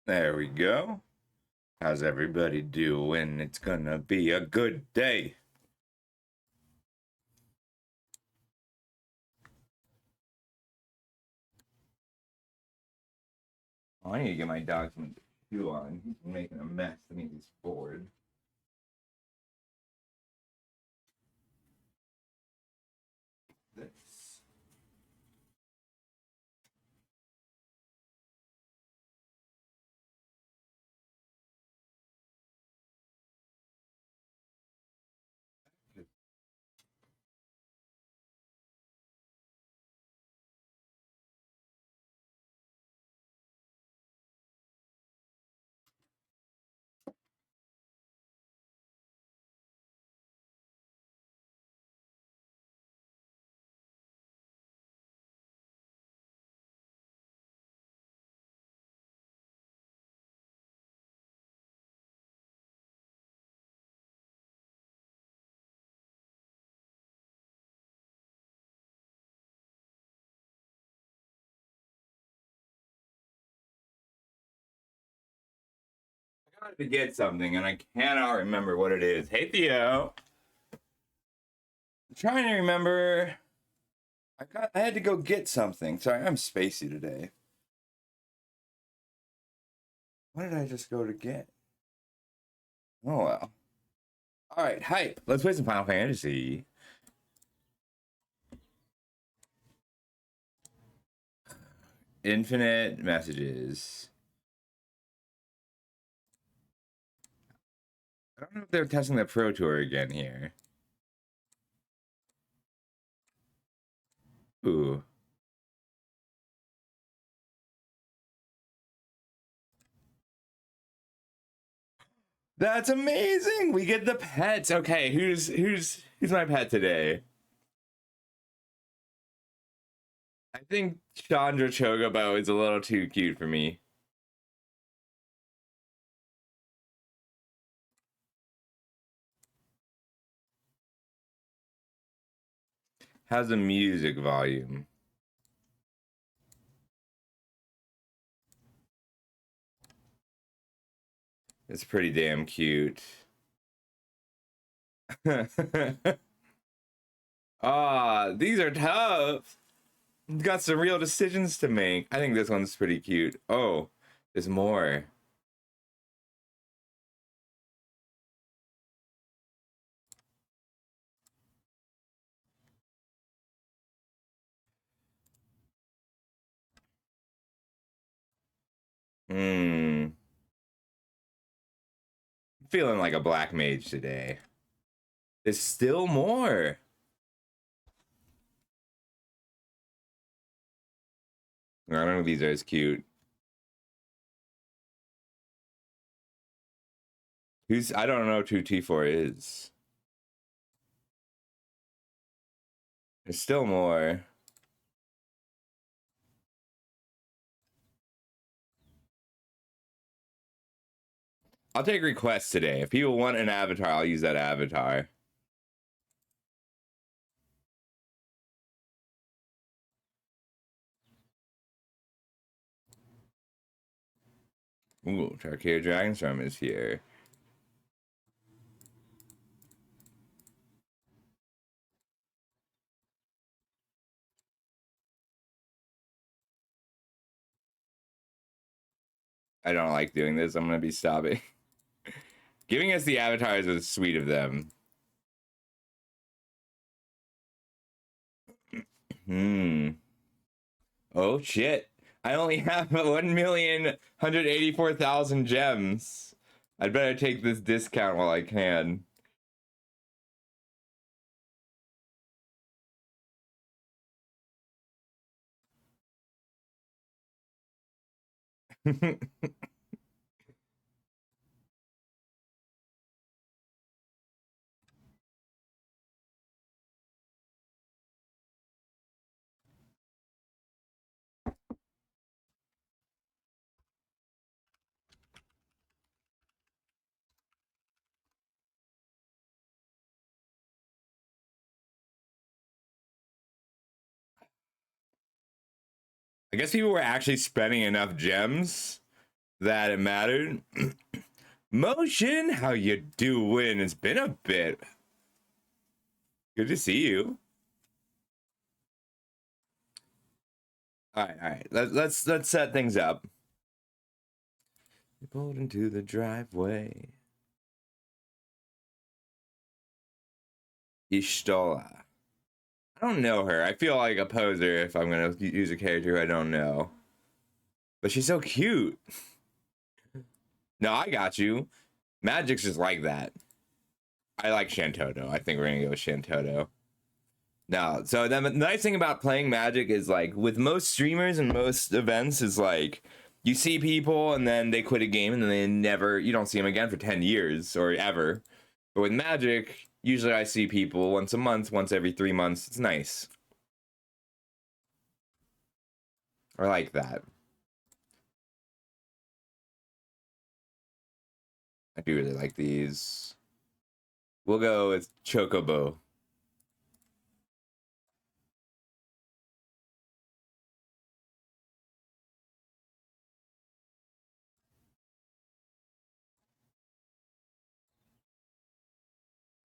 There we go. How's everybody doing? It's gonna be a good day. Oh, I need to get my dog some shoe on. He's been making a mess. I think he's bored. This. I got to get something and I cannot remember what it is. Hey Theo. I'm trying to remember. I had to go get something. Sorry, I'm spacey today. What did I just go to get? Oh well. Alright, hype. Let's play some Final Fantasy. Infinite messages. I don't know if they're testing the Pro Tour again here. Ooh. That's amazing. We get the pets. Okay, who's my pet today? I think Chandra Chocobo is a little too cute for me. How's the music volume? It's pretty damn cute. Ah, these are tough. Got some real decisions to make. I think this one's pretty cute. Oh, there's more. Hmm. Feeling like a black mage today. There's still more. I don't know if these are as cute. I don't know who T4 is. There's still more. I'll take requests today. If people want an avatar, I'll use that avatar. Ooh, Tarkir Dragonstorm is here. I don't like doing this. I'm gonna be stopping. Giving us the avatars is sweet of them. Hmm. Oh shit. I only have 1,184,000 gems. I'd better take this discount while I can. I guess people were actually spending enough gems that it mattered. Motion, how you doing? It's been a bit. Good to see you. All right. Let's set things up. You pulled into the driveway. Y'shtola. I don't know her. I feel like a poser if I'm gonna use a character I don't know. But she's so cute. No, I got you. Magic's just like that. I like Shantoto. I think we're gonna go with Shantoto. No, so the nice thing about playing Magic is like with most streamers and most events is like you see people and then they quit a game and then you don't see them again for 10 years or ever. But with Magic, usually I see people once a month, once every 3 months. It's nice. I like that. I do really like these. We'll go with Chocobo.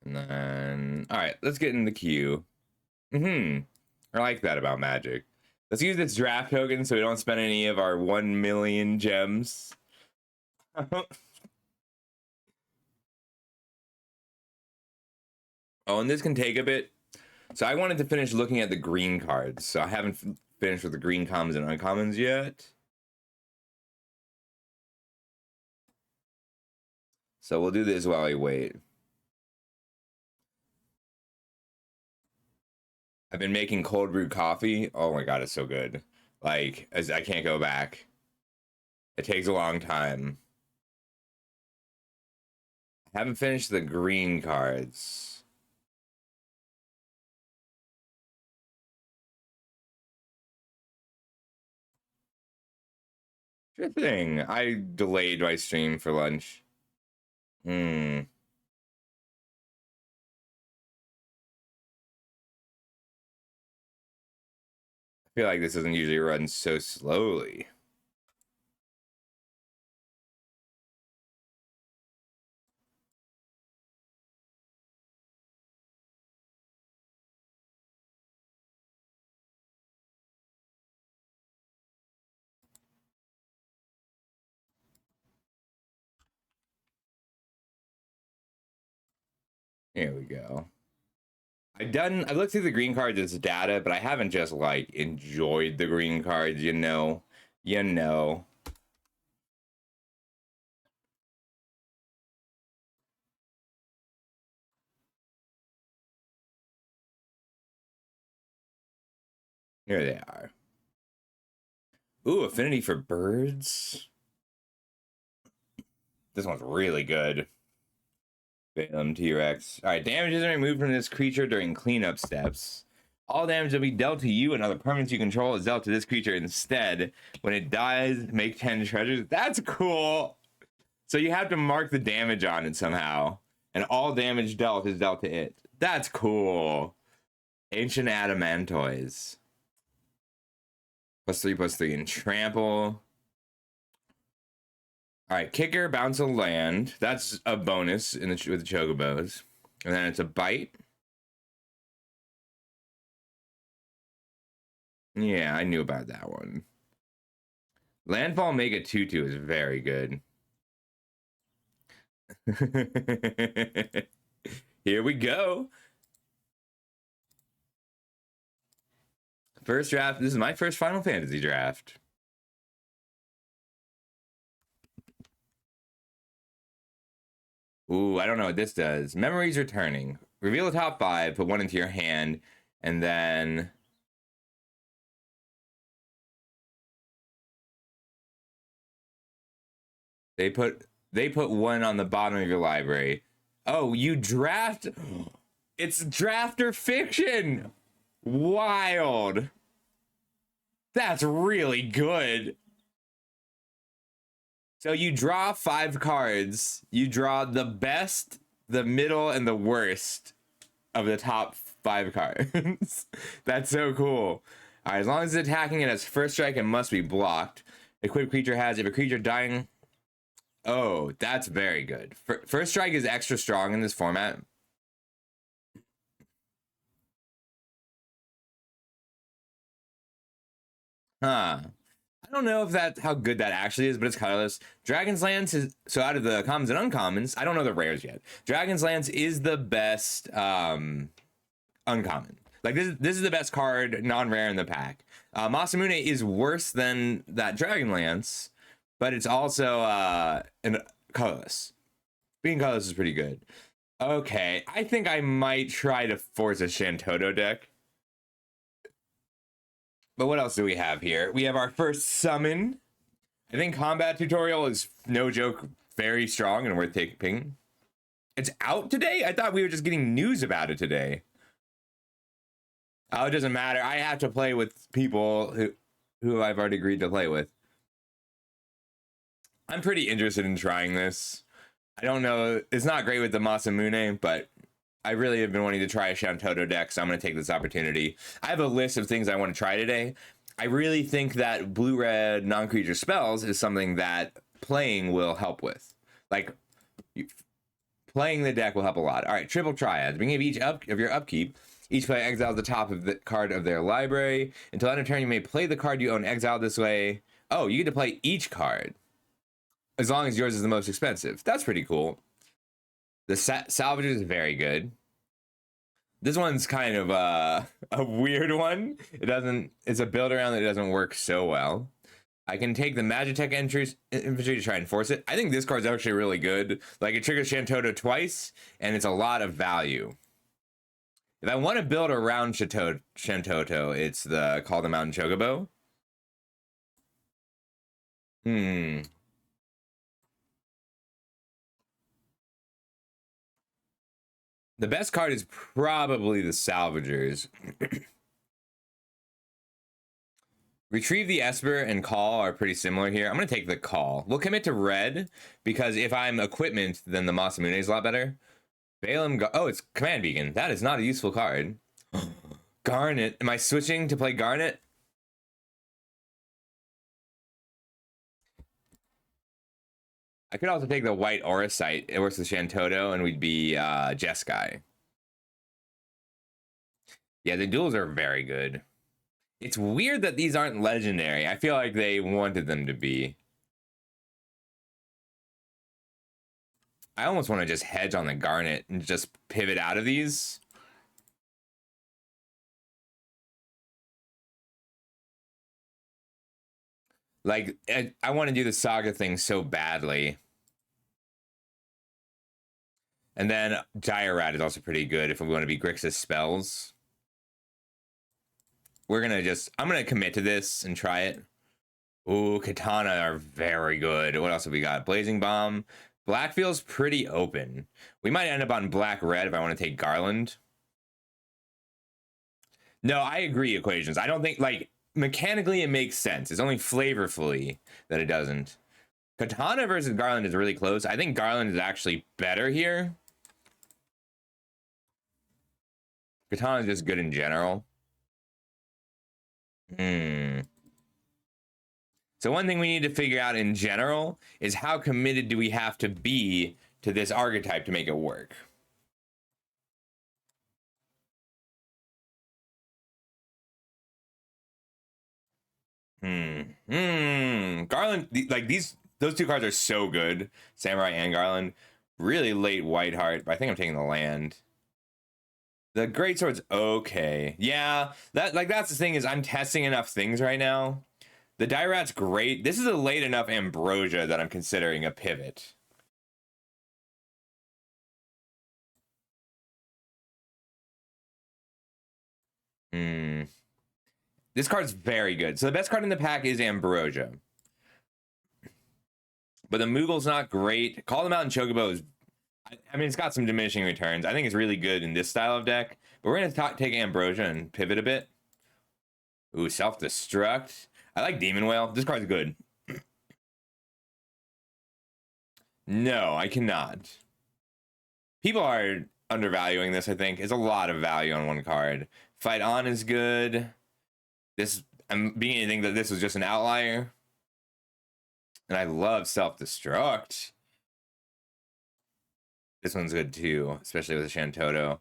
And then, all right, let's get in the queue. I like that about Magic. Let's use this draft token so we don't spend any of our 1 million gems. Oh, and this can take a bit. So I wanted to finish looking at the green cards. So I haven't finished with the green commons and uncommons yet. So we'll do this while I wait. I've been making cold brew coffee. Oh my god, it's so good. Like, I can't go back. It takes a long time. I haven't finished the green cards. Sure thing. I delayed my stream for lunch. I feel like this doesn't usually run so slowly. Here we go. I looked through the green cards as data, but I haven't just like enjoyed the green cards, you know. You know. Here they are. Ooh, affinity for birds. This one's really good. Balaam T-Rex. Alright, damage is removed from this creature during cleanup steps. All damage will be dealt to you and other permanents you control is dealt to this creature instead. When it dies, make 10 treasures. That's cool! So you have to mark the damage on it somehow. And all damage dealt is dealt to it. That's cool. Ancient Adamantoise. +3/+3 and trample. All right, kicker, bounce a land. That's a bonus with the chocobos. And then it's a bite. Yeah, I knew about that one. Landfall make a 2/2 is very good. Here we go. First draft. This is my first Final Fantasy draft. Ooh, I don't know what this does. Memories returning. Reveal the top 5, put 1 into your hand, and then... They put 1 on the bottom of your library. Oh, you draft... It's drafter fiction! Wild! That's really good! So you draw 5 cards. You draw the best, the middle, and the worst of the top 5 cards. That's so cool. All right, as long as it's attacking it as first strike, it must be blocked. Equipped creature has, if a creature dying Oh, that's very good. First strike is extra strong in this format. Huh. I don't know if that how good that actually is, but it's colorless. Dragon's Lance is so out of the commons and uncommons. I don't know the rares yet. Dragon's Lance is the best uncommon. Like this is the best card non-rare in the pack. Masamune is worse than that Dragonlance, but it's also colorless. Being colorless is pretty good. Okay, I think I might try to force a Shantoto deck. But what else do we have here? We have our first summon. I think combat tutorial is no joke, very strong and worth taking. It's out today? I thought we were just getting news about it today. Oh, it doesn't matter. I have to play with people who I've already agreed to play with. I'm pretty interested in trying this. I don't know. It's not great with the Masamune, but I really have been wanting to try a Shantoto deck, so I'm going to take this opportunity. I have a list of things I want to try today. I really think that blue-red non-creature spells is something that playing will help with. Like, playing the deck will help a lot. All right, Triple Triad. Beginning of each of your upkeep, each player exiles the top of the card of their library. Until end of turn, you may play the card you own exiled this way. Oh, you get to play each card, as long as yours is the most expensive. That's pretty cool. The Salvager is very good. This one's kind of a weird one. It's a build around that doesn't work so well. I can take the Magitech infantry to try and force it. I think this card's actually really good. Like, it triggers Shantoto twice, and it's a lot of value. If I want to build around Shantoto, it's the Call the Mountain Chocobo. The best card is probably the Salvagers. Retrieve the Esper and Call are pretty similar here. I'm going to take the Call. We'll commit to red, because if I'm equipment, then the Masamune is a lot better. Balaam, oh, it's Command Beacon. That is not a useful card. Garnet. Am I switching to play Garnet? I could also take the white Auracite. It works with Shantoto, and we'd be Jeskai. Yeah, the duels are very good. It's weird that these aren't legendary. I feel like they wanted them to be. I almost want to just hedge on the Garnet and just pivot out of these. Like, I want to do the Saga thing so badly. And then Dire Rat is also pretty good if we want to be Grixis spells. I'm going to commit to this and try it. Ooh, Katana are very good. What else have we got? Blazing Bomb. Black feels pretty open. We might end up on black-red if I want to take Garland. No, I agree, Equations. I don't think, like, mechanically it makes sense. It's only flavorfully that it doesn't. Katana versus Garland is really close. I think Garland is actually better here. Katana is just good in general. So one thing we need to figure out in general is how committed do we have to be to this archetype to make it work. Garland, like those two cards are so good. Samurai and Garland. Really late Whiteheart, but I think I'm taking the land. The Greatsword's okay. Yeah, that's the thing, is I'm testing enough things right now. The Dire Rat's great. This is a late enough Ambrosia that I'm considering a pivot. This card's very good. So the best card in the pack is Ambrosia. But the Moogle's not great. Call the Mountain Chocobo is... I mean, it's got some diminishing returns. I think it's really good in this style of deck. But we're going to take Ambrosia and pivot a bit. Ooh, Self-Destruct. I like Demon Whale. This card's good. No, I cannot. People are undervaluing this, I think. It's a lot of value on one card. Fight On is good. I'm beginning to think that this was just an outlier. And I love Self-Destruct. This one's good too, especially with the Shantoto.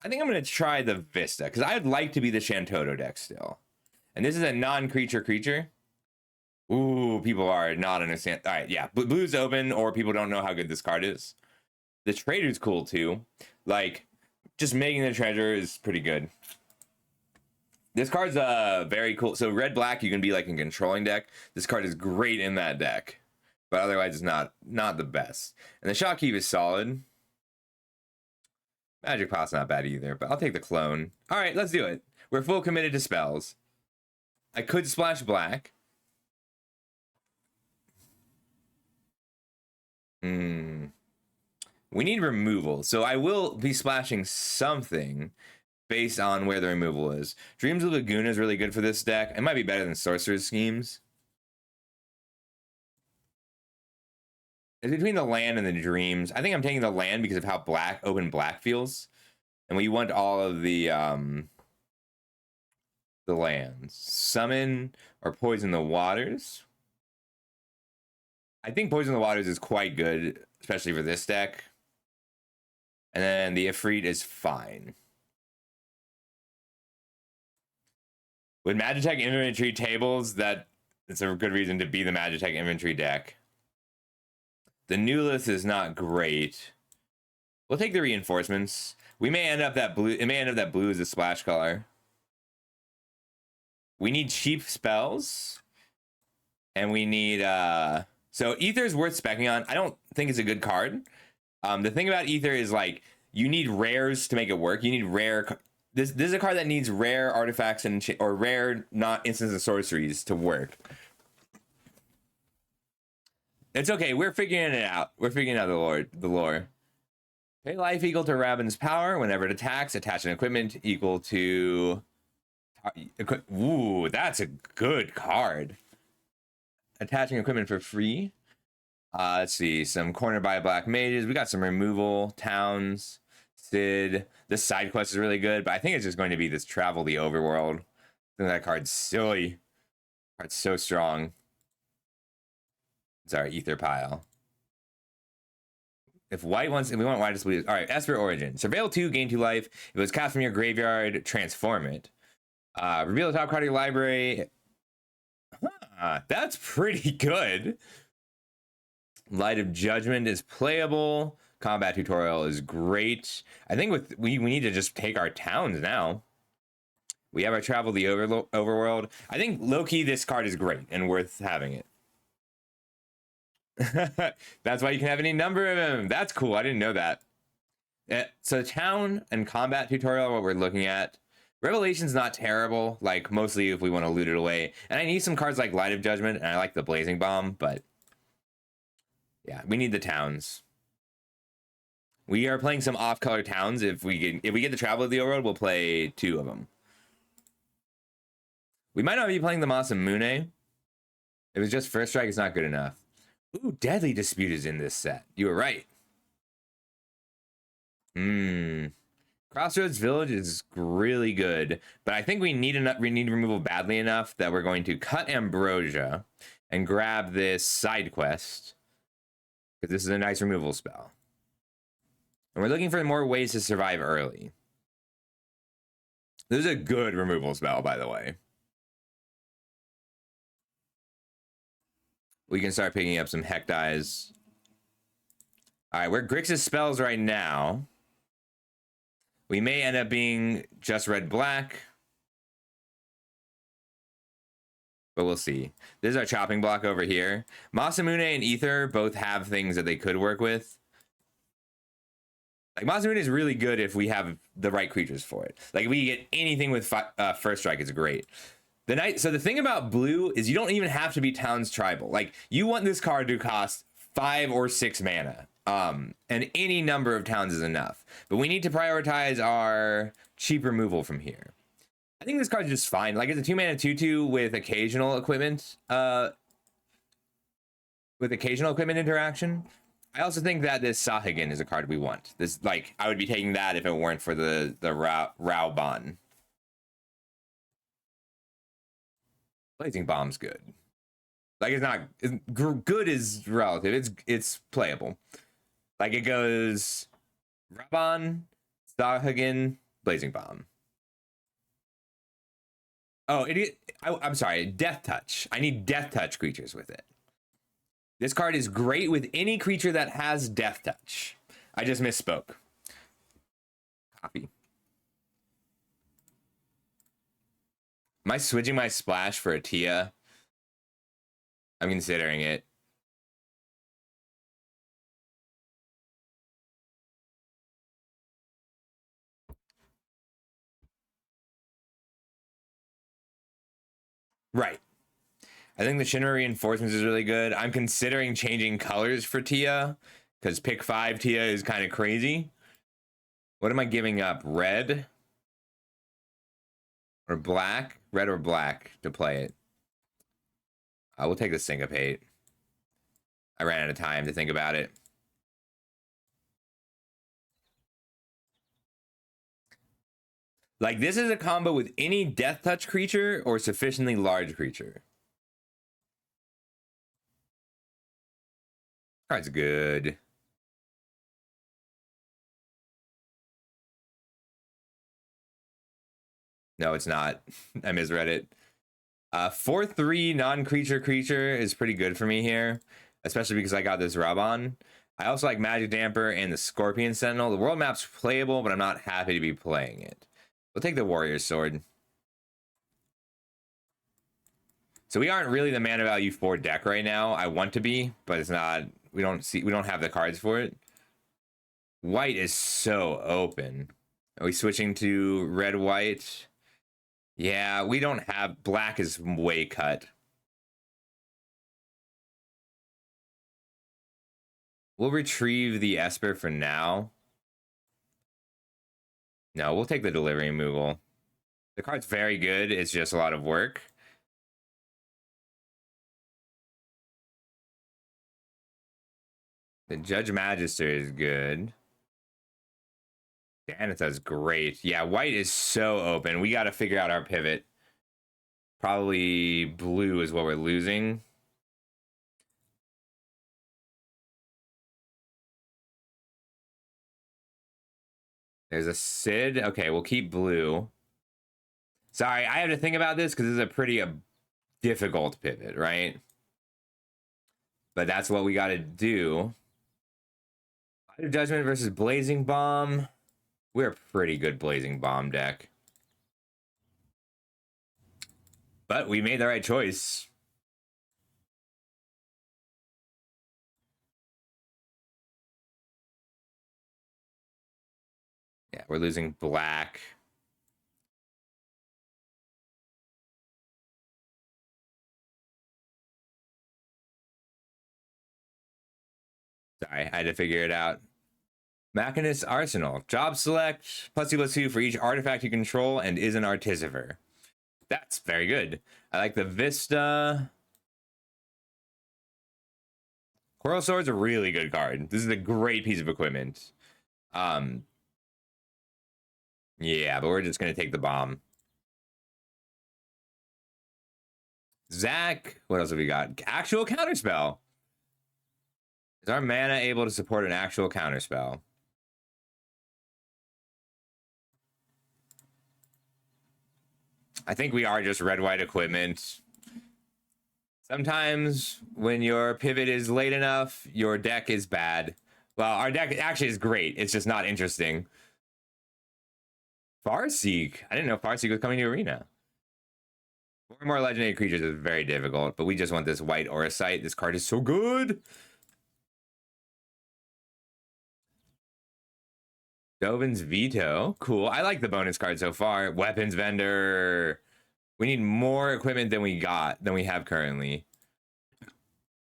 I think I'm going to try the Vista, because I'd like to be the Shantoto deck still. And this is a non-creature creature. Ooh, people are not understand. All right, yeah. Blue's open, or people don't know how good this card is. The Trader's cool too. Like, just making the treasure is pretty good. This card's very cool. So red-black, you can be like in controlling deck. This card is great in that deck. But otherwise, it's not the best. And the Shotkeep is solid. Magic Pot's not bad either, but I'll take the clone. All right, let's do it. We're full committed to spells. I could splash black. We need removal, so I will be splashing something based on where the removal is. Dreams of Laguna is really good for this deck. It might be better than Sorcerer's Schemes. It's between the land and the dreams. I think I'm taking the land because of how open black feels. And we want all of the lands. Summon or Poison the Waters. I think Poison the Waters is quite good, especially for this deck. And then the Ifrit is fine. With Magitech inventory tables, it's a good reason to be the Magitech inventory deck. The Newlith is not great. We'll take the reinforcements. We may end up that blue. It may end up that blue is a splash color. We need cheap spells. And we need so Ether is worth specking on. I don't think it's a good card. The thing about Ether is like you need rares to make it work. You need rare. This is a card that needs rare artifacts or rare not instants and sorceries to work. It's okay. We're figuring it out. We're figuring out the lore. Pay life equal to Rabin's power. Whenever it attacks, attach an equipment equal to. Ooh, that's a good card. Attaching equipment for free. Let's see. Some corner by black mages. We got some removal. Towns. Sid. This side quest is really good, but I think it's just going to be this travel the overworld. I think that card's silly. Card's so strong. Sorry, Ether pile. If we want white to split. All right, Esper Origin. Surveil 2, gain 2 life. If it was cast from your graveyard, transform it. Reveal the top card of your library. That's pretty good. Light of Judgment is playable. Combat Tutorial is great. I think we need to just take our towns now. We have our Travel the Overworld. I think low-key this card is great and worth having it. That's why you can have any number of them. That's cool. I didn't know that. So town and combat tutorial are what we're looking at. Revelation's not terrible, like mostly if we want to loot it away. And I need some cards like Light of Judgment, and I like the Blazing Bomb, but yeah, we need the towns. We are playing some off-color towns. If we get the Travel of the Overworld, we'll play 2 of them. We might not be playing the Masamune. If it was just First Strike, it's not good enough. Ooh, Deadly Dispute is in this set. You were right. Crossroads Village is really good, but I think we need removal badly enough that we're going to cut Ambrosia and grab this side quest because this is a nice removal spell. And we're looking for more ways to survive early. This is a good removal spell, by the way. We can start picking up some Heck Dies. All right, we're Grixis spells right now. We may end up being just red-black. But we'll see. This is our chopping block over here. Masamune and Ether both have things that they could work with. Like, Masamune is really good if we have the right creatures for it. Like, if we get anything with First Strike, it's great. So the thing about blue is you don't even have to be Towns Tribal. Like, you want this card to cost 5 or 6 mana. And any number of towns is enough. But we need to prioritize our cheap removal from here. I think this card's just fine. Like, it's a 2-mana 2/2 with occasional equipment. With occasional equipment interaction. I also think that this Sahuagin is a card we want. This, like, I would be taking that if it weren't for the Raoban. Blazing Bomb's good. Like good is relative. It's playable. Like it goes Raban, Starhagen, Blazing Bomb. Oh, I'm sorry, Death Touch. I need Death Touch creatures with it. This card is great with any creature that has Death Touch. I just misspoke. Copy. Am I switching my splash for a Tia? I'm considering it. Right. I think the Shinra Reinforcements is really good. I'm considering changing colors for Tia because pick 5 Tia is kind of crazy. What am I giving up? Red or black? Red or black to play it. We'll take the Syncopate. I ran out of time to think about it. Like, this is a combo with any Death Touch creature or sufficiently large creature. Card's good. No, it's not. I misread it. 4/3 non-creature creature is pretty good for me here, especially because I got this Raban. I also like Magic Damper and the Scorpion Sentinel. The world map's playable, but I'm not happy to be playing it. We'll take the Warrior's Sword. So we aren't really the mana value 4 deck right now. I want to be, but it's not. We don't have the cards for it. White is so open. Are we switching to red white? Yeah, we don't have black is way cut. We'll retrieve the Esper for now. No, we'll take the Delirium Moogle. The card's very good. It's just a lot of work. The Judge Magister is good. Danitha's great. Yeah, white is so open. We got to figure out our pivot. Probably blue is what we're losing. There's a Sid. Okay, we'll keep blue. Sorry, I have to think about this because this is a pretty difficult pivot, right? But that's what we got to do. Light of Judgment versus Blazing Bomb. We're a pretty good Blazing Bomb deck. But we made the right choice. Yeah, we're losing black. Sorry, I had to figure it out. Machinist Arsenal. Job select, +2/+2 for each artifact you control and is an Artificer. That's very good. I like the Vista. Coral Sword's a really good card. This is a great piece of equipment. Yeah, but we're just going to take the bomb. Zach, what else have we got? Actual Counterspell. Is our mana able to support an actual Counterspell? I think we are just red-white equipment. Sometimes when your pivot is late enough, your deck is bad. Well, our deck actually is great. It's just not interesting. Farseek. I didn't know Farseek was coming to Arena. 4 more legendary creatures is very difficult, but we just want this white Auracite. This card is so good. Dovin's Veto. Cool. I like the bonus card so far. Weapons Vendor. We need more equipment than we have currently.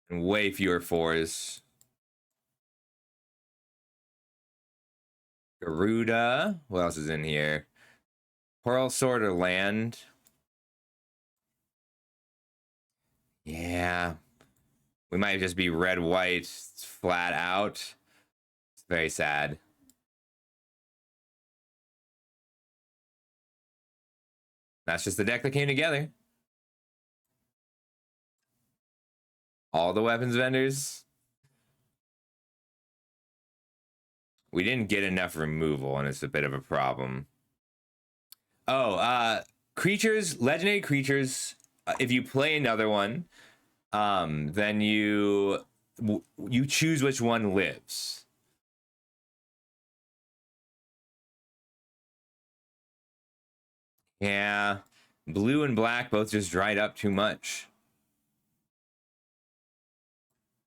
And way fewer 4s. Garuda. What else is in here? Coral Sword or land. Yeah. We might just be red-white flat out. It's very sad. That's just the deck that came together. All the weapons vendors. We didn't get enough removal, and it's a bit of a problem. Oh, creatures, legendary creatures. If you play another one, then you choose which one lives. Yeah, blue and black both just dried up too much.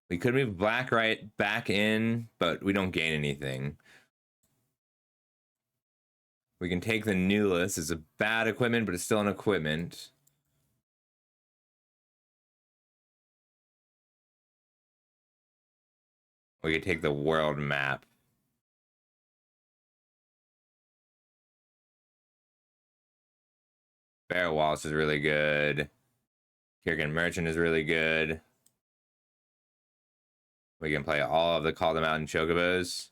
We could move black right back in, but we don't gain anything. We can take the Nulus. It's a bad equipment, but it's still an equipment. We could take the world map. Barrett Wallace is really good. Kirkin Merchant is really good. We can play all of the Call the Mountain Chocobos.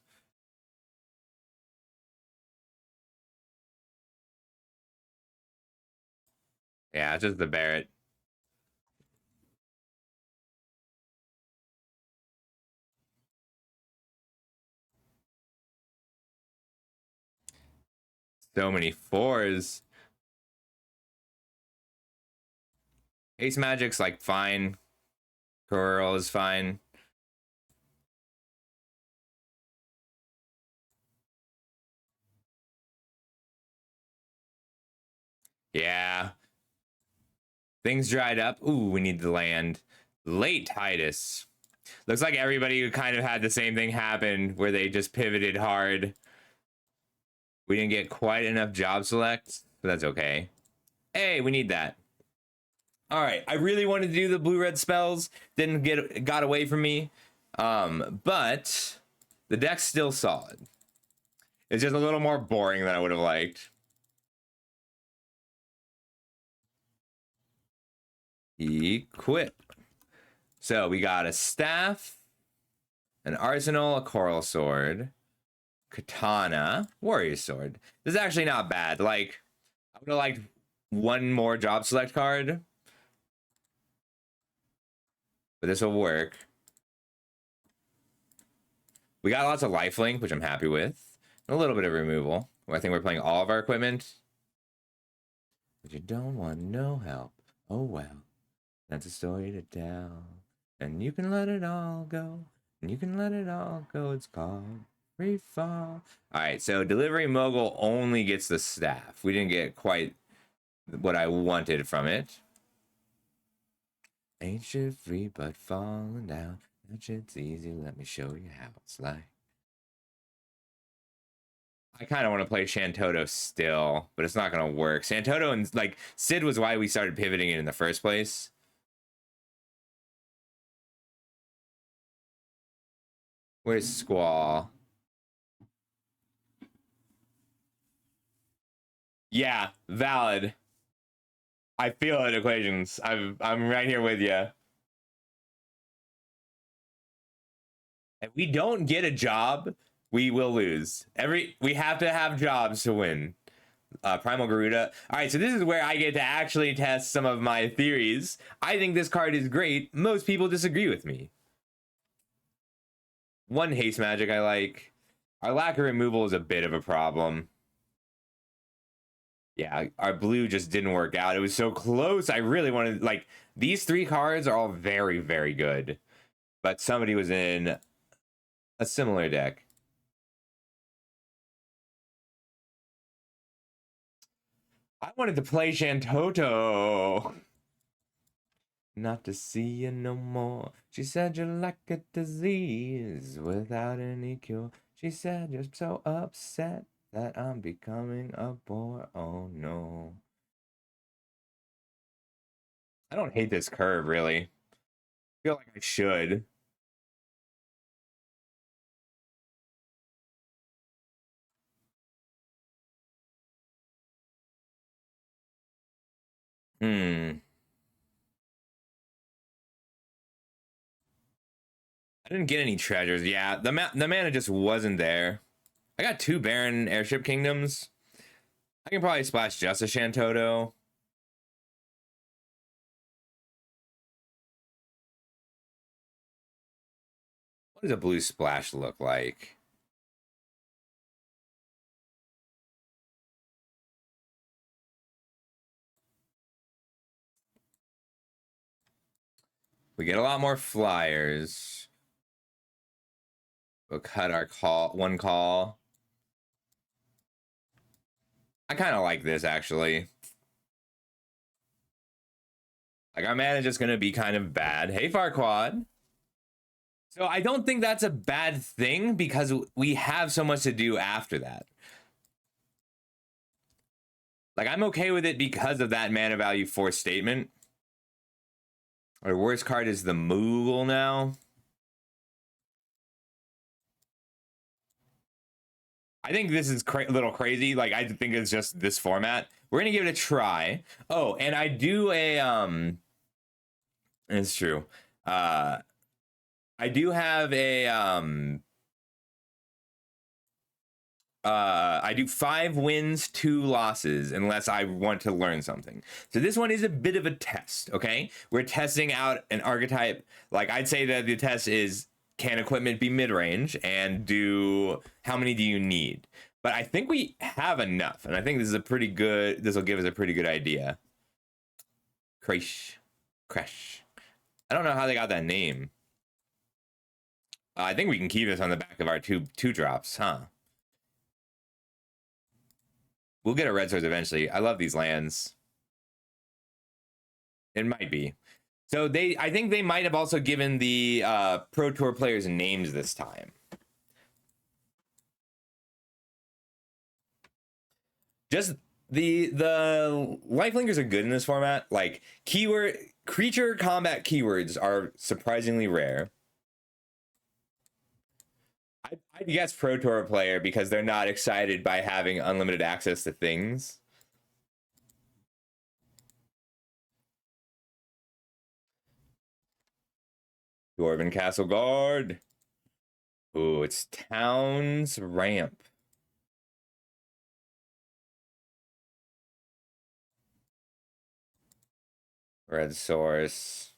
Yeah, it's just the Barrett. So many fours. Ace Magic's like fine. Coral is fine. Yeah. Things dried up. Ooh, we need the land. Late Titus. Looks like everybody kind of had the same thing happen where they just pivoted hard. We didn't get quite enough job selects, but that's okay. Hey, we need that. All right, I really wanted to do the blue-red spells. Got away from me. But the deck's still solid. It's just a little more boring than I would have liked. Equip. So we got a staff, an arsenal, a coral sword, katana, warrior sword. This is actually not bad. Like, I would have liked one more job select card, but this will work. We got lots of lifelink, which I'm happy with. And a little bit of removal. I think we're playing all of our equipment. But you don't want no help. Oh well. That's a story to tell. And you can let it all go. And you can let it all go. It's called free fall. Alright, so Delivery Mogul only gets the staff. We didn't get quite what I wanted from it. Ain't shit free but falling down. That shit's easy. Let me show you how it's like. I kind of want to play Shantoto still, but it's not going to work. Shantoto and like Sid was why we started pivoting it in the first place. Where's Squall? Yeah, valid. I feel it, Equations. I'm right here with you. If we don't get a job, we will lose. We have to have jobs to win. Primal Garuda. All right, so this is where I get to actually test some of my theories. I think this card is great. Most people disagree with me. One haste magic I like. Our lack of removal is a bit of a problem. Yeah, our blue just didn't work out. It was so close. I really wanted, like, these three cards are all very, very good. But somebody was in a similar deck. I wanted to play Shantoto. Not to see you no more. She said you're like a disease without any cure. She said you're so upset that I'm becoming a bore. Oh no. I don't hate this curve, really. I feel like I should. I didn't get any treasures. Yeah, the mana just wasn't there. I got 2 Barren Airship Kingdoms. I can probably splash just a Shantoto. What does a blue splash look like? We get a lot more flyers. We'll cut our one call. I kind of like this, actually. Like, our mana is just going to be kind of bad. Hey, Farquad. So I don't think that's a bad thing because we have so much to do after that. Like, I'm okay with it because of that mana value 4 statement. Our worst card is the Moogle now. I think this is a little crazy. Like, I think it's just this format. We're gonna give it a try. Oh, and I do a it's true. I do have a I do 5 wins, 2 losses, unless I want to learn something. So this one is a bit of a test, okay? We're testing out an archetype. Like, I'd say that the test is, can equipment be mid-range, and how many do you need? But I think we have enough, and I think this is this will give us a pretty good idea. Crash. I don't know how they got that name. I think we can keep this on the back of our two drops, huh? We'll get a red source eventually. I love these lands. It might be. So I think they might have also given the Pro Tour players names this time. Just the lifelinkers are good in this format. Like, creature combat keywords are surprisingly rare. I'd guess Pro Tour player because they're not excited by having unlimited access to things. Dwarven Castle Guard. Ooh, it's Town's Ramp. Red Source.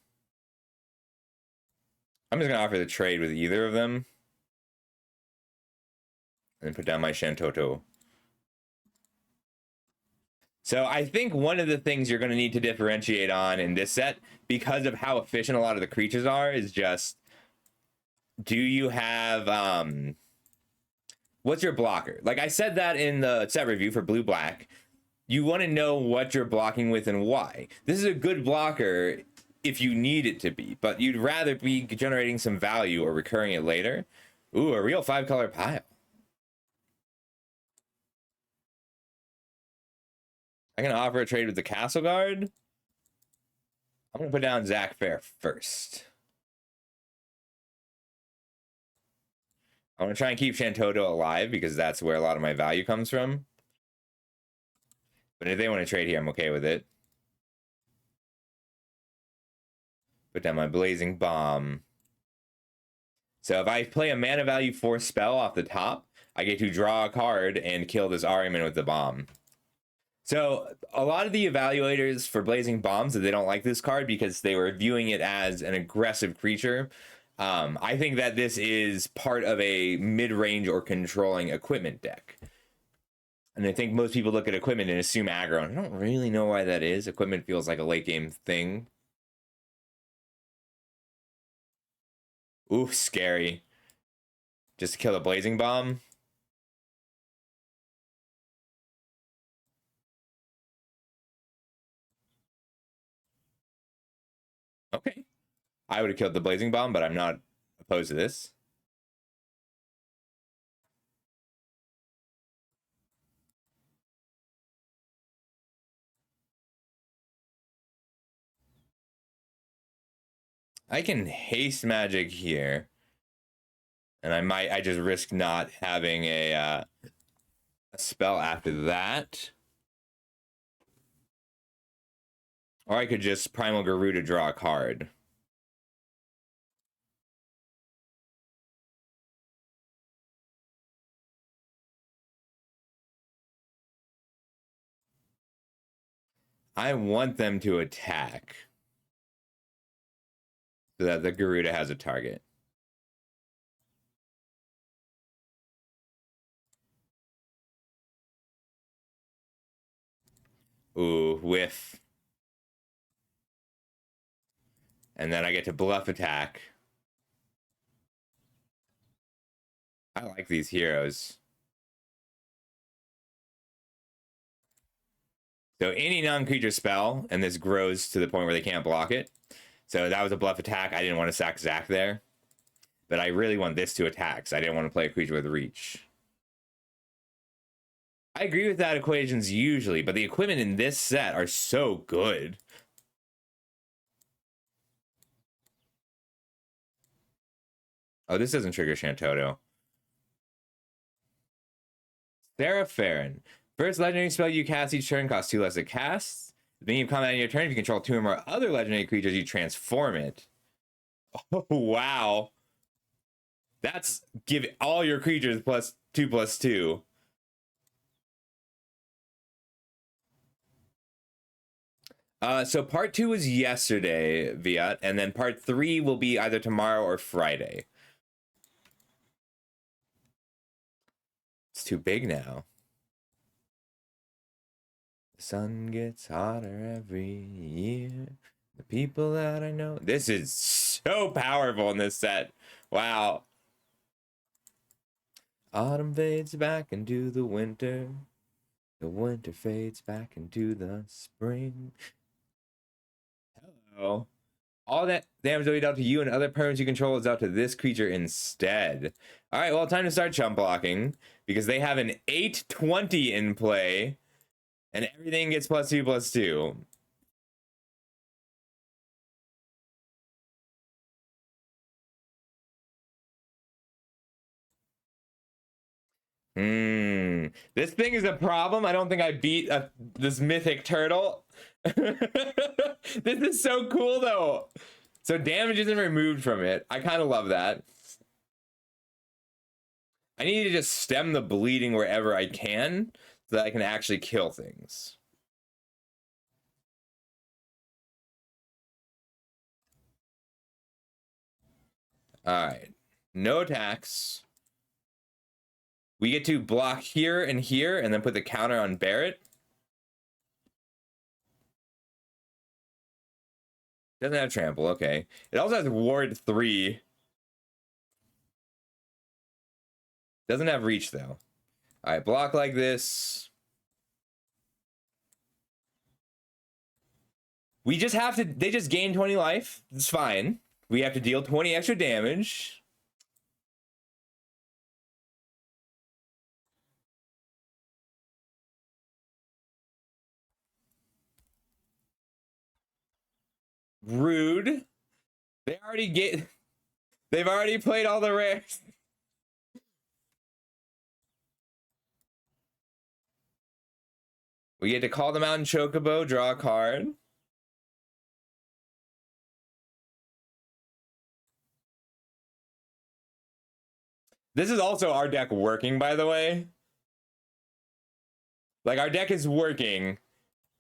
I'm just gonna offer the trade with either of them. And put down my Shantoto. So I think one of the things you're going to need to differentiate on in this set, because of how efficient a lot of the creatures are, is just, do you have, what's your blocker? Like I said that in the set review for blue-black, you want to know what you're blocking with and why. This is a good blocker if you need it to be, but you'd rather be generating some value or recurring it later. Ooh, a real 5-color pile. I'm going to offer a trade with the Castle Guard. I'm going to put down Zach Fair first. I want to try and keep Shantoto alive because that's where a lot of my value comes from. But if they want to trade here, I'm okay with it. Put down my Blazing Bomb. So if I play a mana value 4 spell off the top, I get to draw a card and kill this Ahriman with the bomb. So a lot of the evaluators for Blazing Bombs, they don't like this card because they were viewing it as an aggressive creature. I think that this is part of a mid-range or controlling equipment deck. And I think most people look at equipment and assume aggro. And I don't really know why that is. Equipment feels like a late game thing. Ooh, scary. Just to kill a Blazing Bomb. Okay. I would have killed the Blazing Bomb, but I'm not opposed to this. I can haste magic here. And I just risk not having a spell after that. Or I could just Primal Garuda draw a card. I want them to attack. So that the Garuda has a target. Ooh, whiff. And then I get to bluff attack. I like these heroes. So any non-creature spell, and this grows to the point where they can't block it. So that was a bluff attack. I didn't want to sack Zach there. But I really want this to attack, so I didn't want to play a creature with reach. I agree with that equations usually, but the equipment in this set are so good. Oh, this doesn't trigger Shantoto. Sarah Farron. First legendary spell you cast each turn costs 2 less to cast. At the beginning of combat in your turn, if you control 2 or more other legendary creatures, you transform it. Oh, wow. That's give all your creatures +2/+2. So part 2 was yesterday, Viat, and then part 3 will be either tomorrow or Friday. It's too big now. The sun gets hotter every year. The people that I know. This is so powerful in this set. Wow. Autumn fades back into the winter. The winter fades back into the spring. Hello. All that damage will be dealt to you and other permanents you control is dealt to this creature instead. All right, well, time to start chump blocking because they have an 8/20 in play and everything gets +2/+2. This thing is a problem. I don't think I beat this mythic turtle. This is so cool though. So damage isn't removed from it. I kind of love that. I need to just stem the bleeding wherever I can so that I can actually kill things. All right. No attacks. We get to block here and here and then put the counter on Barret. Doesn't have trample, okay. It also has ward 3. Doesn't have reach though. All right, block like this. We just have to, they just gain 20 life. It's fine. We have to deal 20 extra damage. Rude. They've already played all the rares. We get to call them out in Chocobo, draw a card. This is also our deck working, by the way. Like, our deck is working,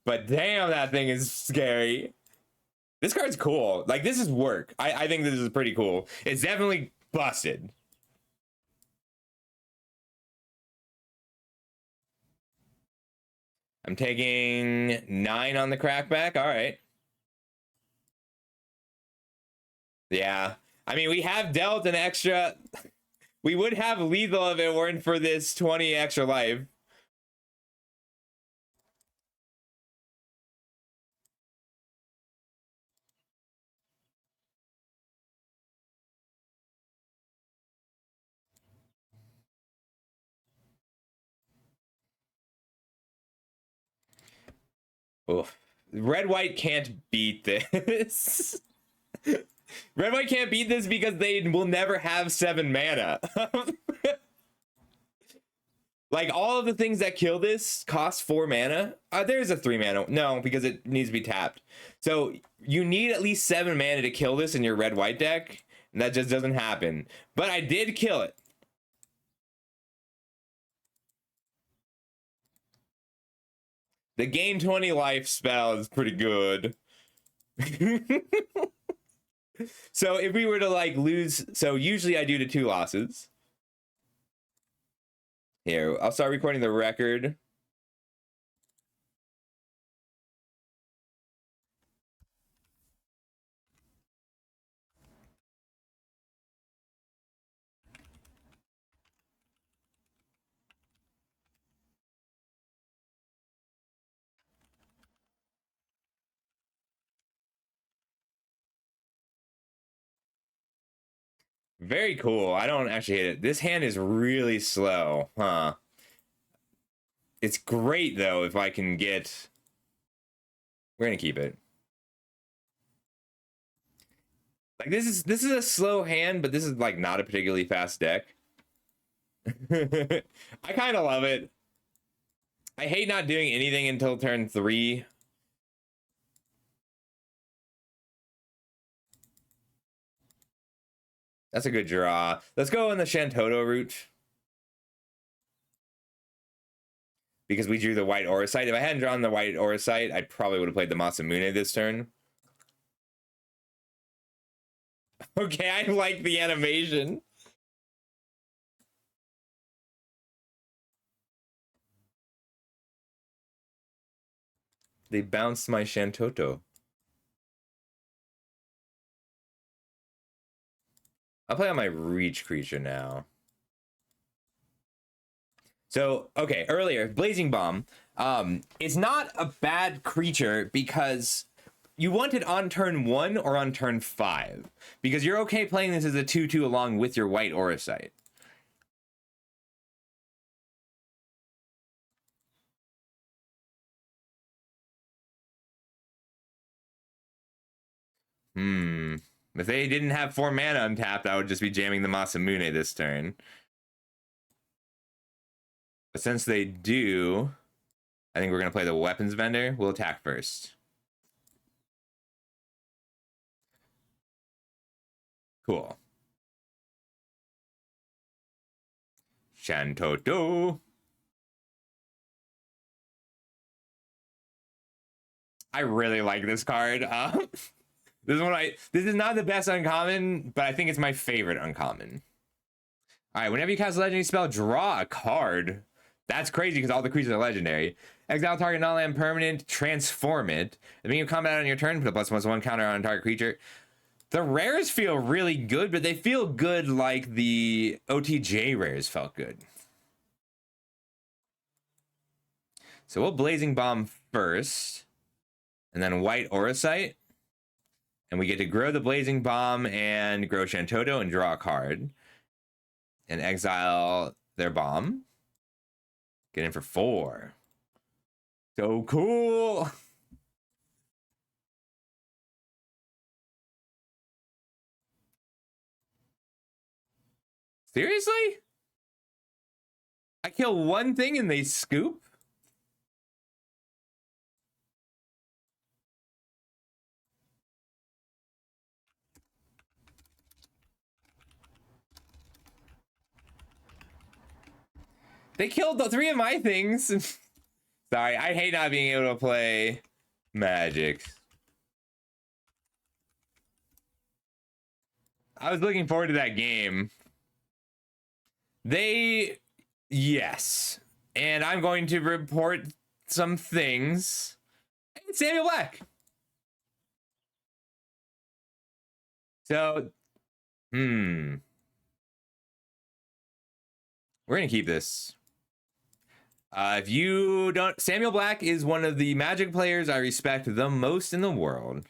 but damn, that thing is scary. This card's cool. Like, this is work. I think this is pretty cool. It's definitely busted. I'm taking 9 on the crackback. All right. Yeah. I mean, we have dealt an extra... We would have lethal if it weren't for this 20 extra life. Oof. Red-white can't beat this. Red-white can't beat this because they will never have 7 mana. Like, all of the things that kill this cost 4 mana. There's a 3 mana. No, because it needs to be tapped. So you need at least 7 mana to kill this in your red-white deck. And that just doesn't happen. But I did kill it. The gain 20 life spell is pretty good. So if we were to like lose, so usually I do to 2 losses. Here, I'll start recording the record. Very cool. I don't actually hate it. This hand is really slow, huh? It's great though if I can get. We're gonna keep it. Like this is a slow hand, but this is like not a particularly fast deck. I kind of love it. I hate not doing anything until turn 3. That's a good draw. Let's go in the Shantoto route. Because we drew the white Auracite. If I hadn't drawn the white Auracite, I probably would have played the Masamune this turn. Okay, I like the animation. They bounced my Shantoto. I'll play on my reach creature now. So, okay, earlier, Blazing Bomb. It's not a bad creature because you want it on turn 1 or on turn 5. Because you're okay playing this as a 2/2 along with your white Auracite. If they didn't have 4 mana untapped, I would just be jamming the Masamune this turn. But since they do, I think we're going to play the Weapons Vendor. We'll attack first. Cool. Shantoto. I really like this card. This is not the best uncommon, but I think it's my favorite uncommon. All right, whenever you cast a legendary spell, draw a card. That's crazy because all the creatures are legendary. Exile target non-land permanent, transform it. At the beginning of combat on your turn, put a +1/+1 counter on a target creature. The rares feel really good, but they feel good like the OTJ rares felt good. So we'll Blazing Bomb first, and then White Auracite. And we get to grow the Blazing Bomb and grow Shantoto and draw a card. And exile their bomb. Get in for 4. So cool. Seriously? I kill one thing and they scoop? They killed the 3 of my things. Sorry, I hate not being able to play Magic. I was looking forward to that game. Yes. And I'm going to report some things. It's Samuel Black. So, we're gonna keep this. If you don't, Samuel Black is one of the Magic players I respect the most in the world.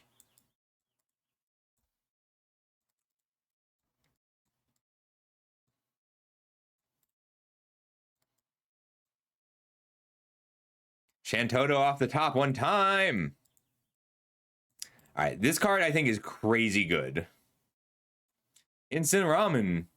Shantoto off the top one time. All right, this card I think is crazy good. Instant Ramen.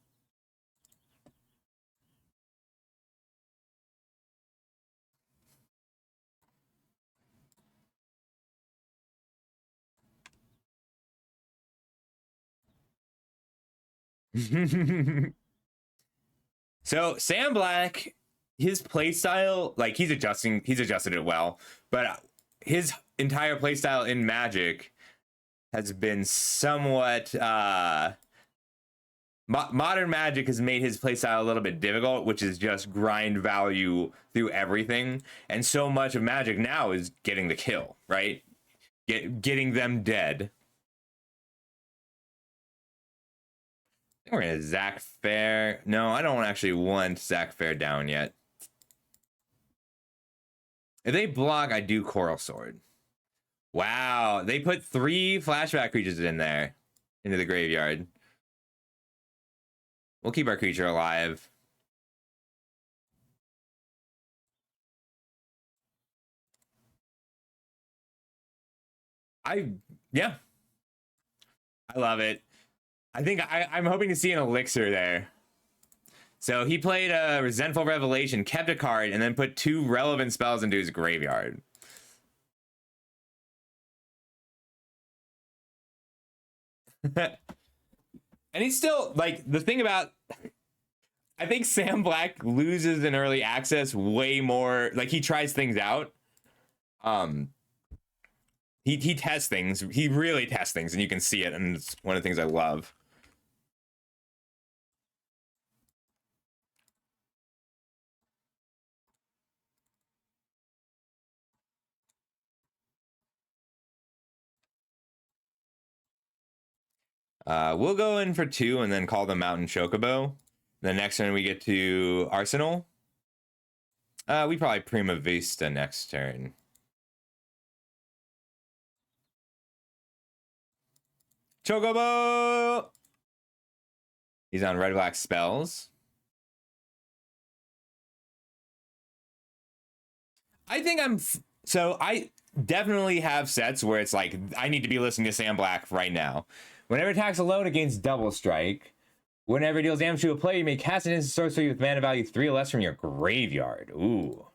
So Sam Black, his playstyle, like he's adjusted it well, but his entire playstyle in Magic has been somewhat modern Magic has made his playstyle a little bit difficult, which is just grind value through everything. And so much of Magic now is getting the kill, right? Getting them dead. We're gonna Zac Fair. No, I don't actually want Zac Fair down yet. If they block, I do Coral Sword. Wow, they put 3 flashback creatures in there, into the graveyard. We'll keep our creature alive. Yeah. I love it. I think I'm hoping to see an elixir there. So he played a Resentful Revelation, kept a card, and then put 2 relevant spells into his graveyard. And he's still, like, the thing about... I think Sam Black loses in early access way more. Like, he tries things out. He tests things. He really tests things, and you can see it, and it's one of the things I love. We'll go in for 2 and then call the Mountain Chocobo. The next turn we get to Arsenal. We probably Prima Vista next turn. Chocobo! He's on red-black spells. I think so I definitely have sets where it's like, I need to be listening to Sam Black right now. Whenever attacks alone against Double Strike, whenever it deals damage to a player, you may cast an instant sorcery with mana value 3 or less from your graveyard. Ooh.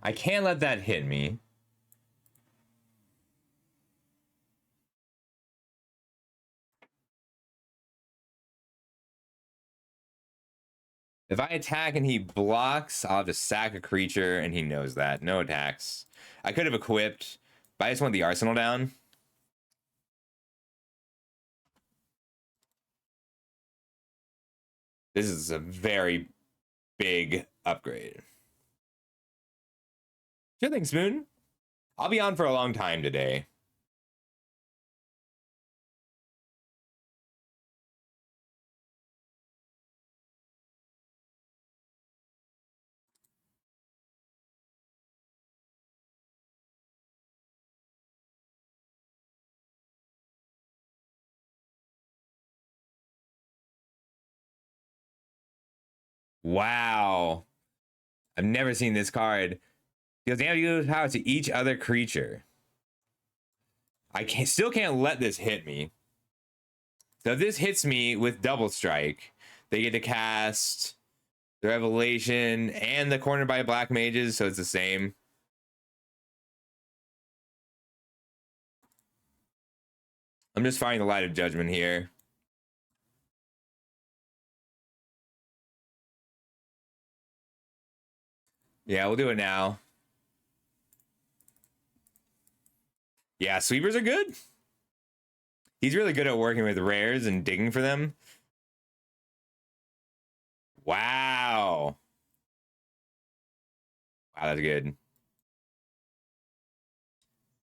I can't let that hit me. If I attack and he blocks, I'll have to sack a creature, and he knows that. No attacks. I could have equipped, but I just want the arsenal down. This is a very big upgrade. Sure thing, Spoon. I'll be on for a long time today. Wow. I've never seen this card. Deals damage power to each other creature. I still can't let this hit me. So if this hits me with Double Strike, they get to cast the Revelation and the Cornered by Black Mages, so it's the same. I'm just firing the Light of Judgment here. Yeah, we'll do it now. Yeah, sweepers are good. He's really good at working with rares and digging for them. Wow. Wow, that's good.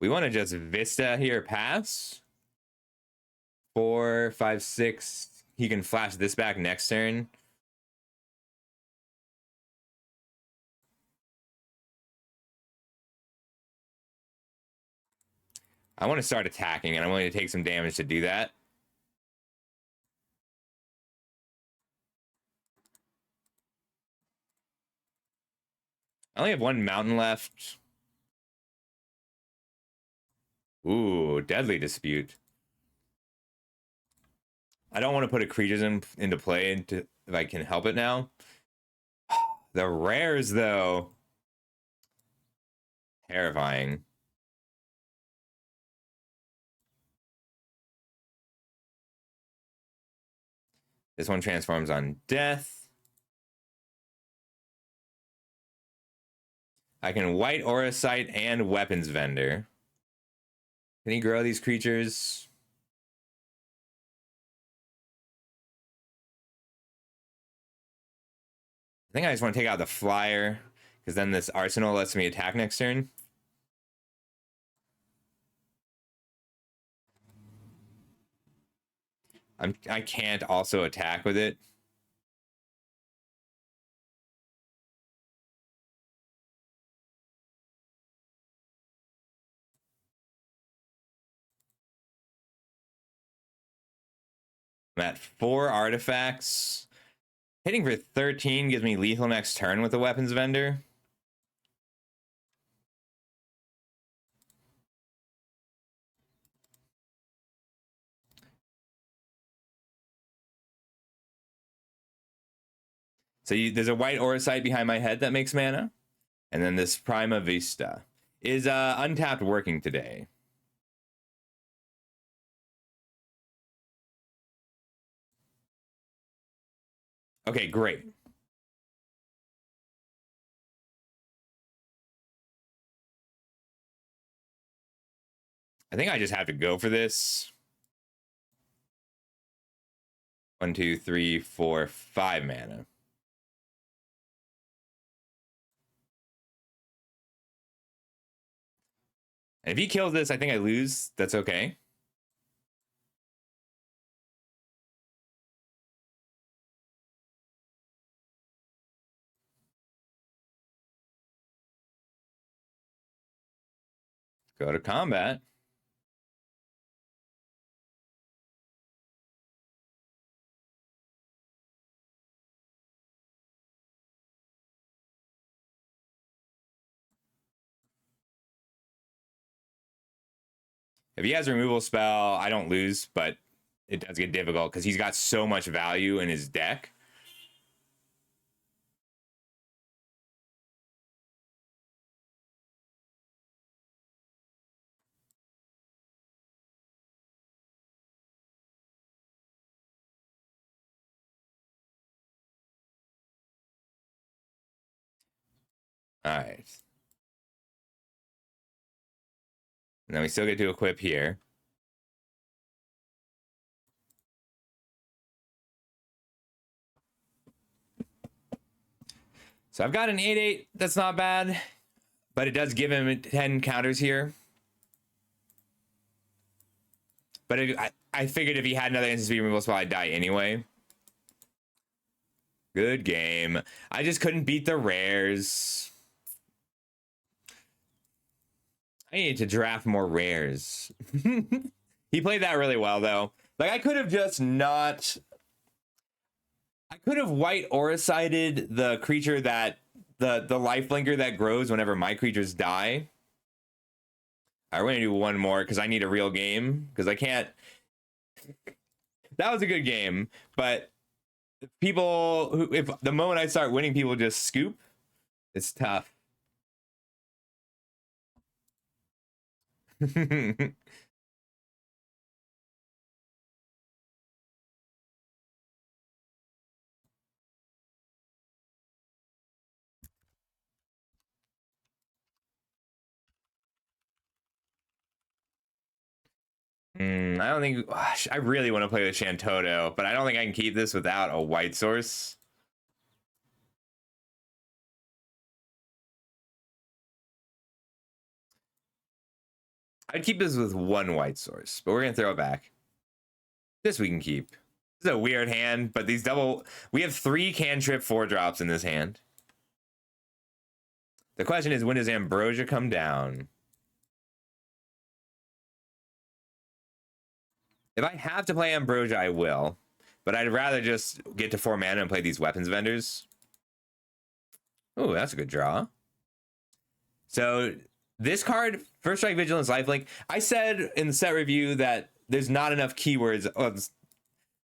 We want to just Vista here, pass. 4, 5, 6. He can flash this back next turn. I want to start attacking, and I'm willing to take some damage to do that. I only have 1 mountain left. Ooh, Deadly Dispute. I don't want to put a creatures into play if I can help it now. The rares, though. Terrifying. This one transforms on death. I can White Aura Sight and Weapons Vendor. Can he grow these creatures? I think I just want to take out the flyer, because then this arsenal lets me attack next turn. I can't also attack with it. I'm at 4 artifacts. Hitting for 13 gives me lethal next turn with the weapons vendor. So there's a white aura sight behind my head that makes mana. And then this Prima Vista. Is Untapped working today? Okay, great. I think I just have to go for this. 1, 2, 3, 4, 5 mana. And if he kills this, I think I lose. That's okay. Go to combat. If he has a removal spell, I don't lose, but it does get difficult because he's got so much value in his deck. All right. And then we still get to equip here. So I've got an 8/8. That's not bad. But it does give him 10 counters here. But I figured if he had another instant speed removal spell, I'd die anyway. Good game. I just couldn't beat the rares. I need to draft more rares. He played that really well, though. Like, I could have just not... I could have white aura sighted the creature that... The lifelinker that grows whenever my creatures die. We're going to do one more because I need a real game. Because I can't... That was a good game. But people... If the moment I start winning, people just scoop. It's tough. I don't think... Gosh, I really want to play with Shantoto, but I don't think I can keep this without a white source. I'd keep this with one white source, but we're going to throw it back. This we can keep. This is a weird hand, but these double... We have 3 cantrip 4-drops in this hand. The question is, when does Ambrosia come down? If I have to play Ambrosia, I will. But I'd rather just get to 4 mana and play these weapons vendors. Oh, that's a good draw. So this card, First Strike, Vigilance, Lifelink. I said in the set review that there's not enough keywords.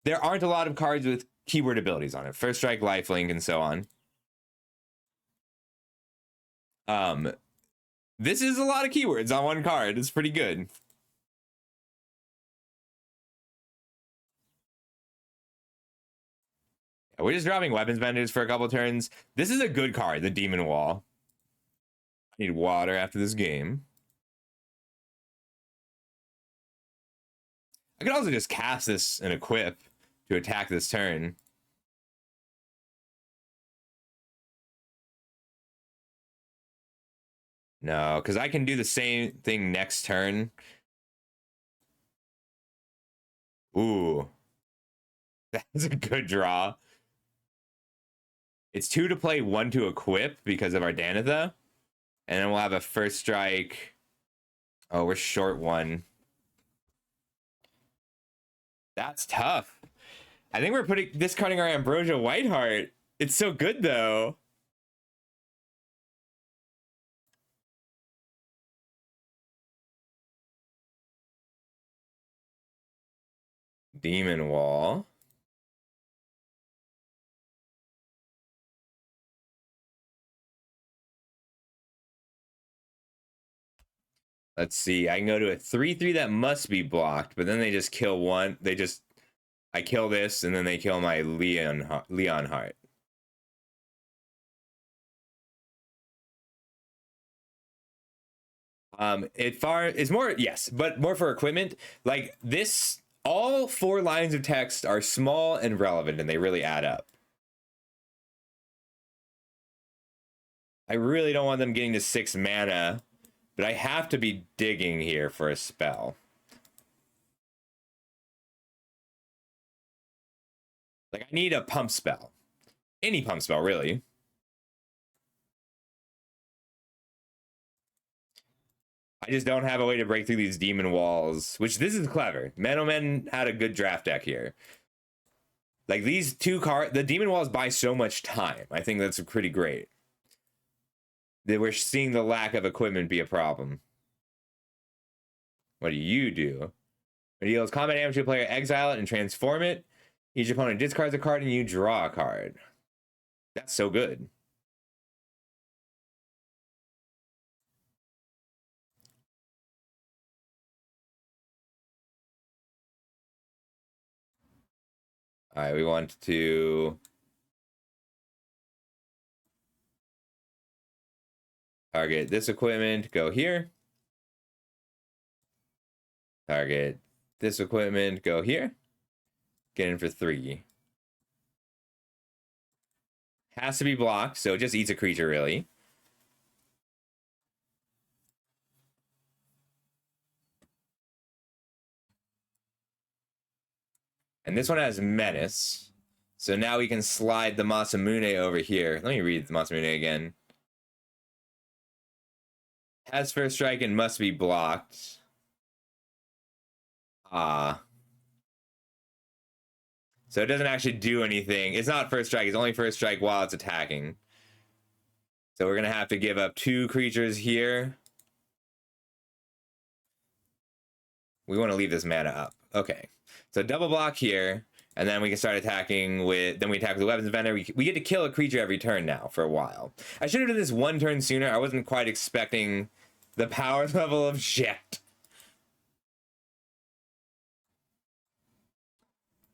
There aren't a lot of cards with keyword abilities on it. First Strike, Lifelink, and so on. This is a lot of keywords on one card. It's pretty good. We're just dropping weapons vendors for a couple turns. This is a good card, the Demon Wall. I need water after this game. I could also just cast this and equip to attack this turn. No, because I can do the same thing next turn. Ooh. That's a good draw. It's 2 to play, 1 to equip because of our Danitha. And then we'll have a First Strike. Oh, we're short 1. That's tough. I think we're discarding our Ambrosia Whiteheart. It's so good though. Demon Wall. Let's see. I can go to a 3/3 that must be blocked, but then they just kill one. I kill this, and then they kill my Leonhart. It's more, yes, but more for equipment. Like this, all 4 lines of text are small and relevant, and they really add up. I really don't want them getting to 6 mana, but I have to be digging here for a spell. Like, I need a pump spell. Any pump spell, really. I just don't have a way to break through these demon walls, which this is clever. Menomen had a good draft deck here. Like, these 2 cards, the demon walls buy so much time. I think that's pretty great. That we're seeing the lack of equipment be a problem. What do? It deals combat damage to a player, exile it, and transform it. Each opponent discards a card, and you draw a card. That's so good. All right, we want to target this equipment, go here. Target this equipment, go here. Get in for 3. Has to be blocked, so it just eats a creature, really. And this one has Menace. So now we can slide the Masamune over here. Let me read the Masamune again. Has first strike and must be blocked. So it doesn't actually do anything. It's not first strike. It's only first strike while it's attacking. So we're going to have to give up 2 creatures here. We want to leave this mana up. Okay. So double block here. And then we can start attacking with... Then we attack with the Weapons Vendor. We get to kill a creature every turn now for a while. I should have done this 1 turn sooner. I wasn't quite expecting the power level of shit.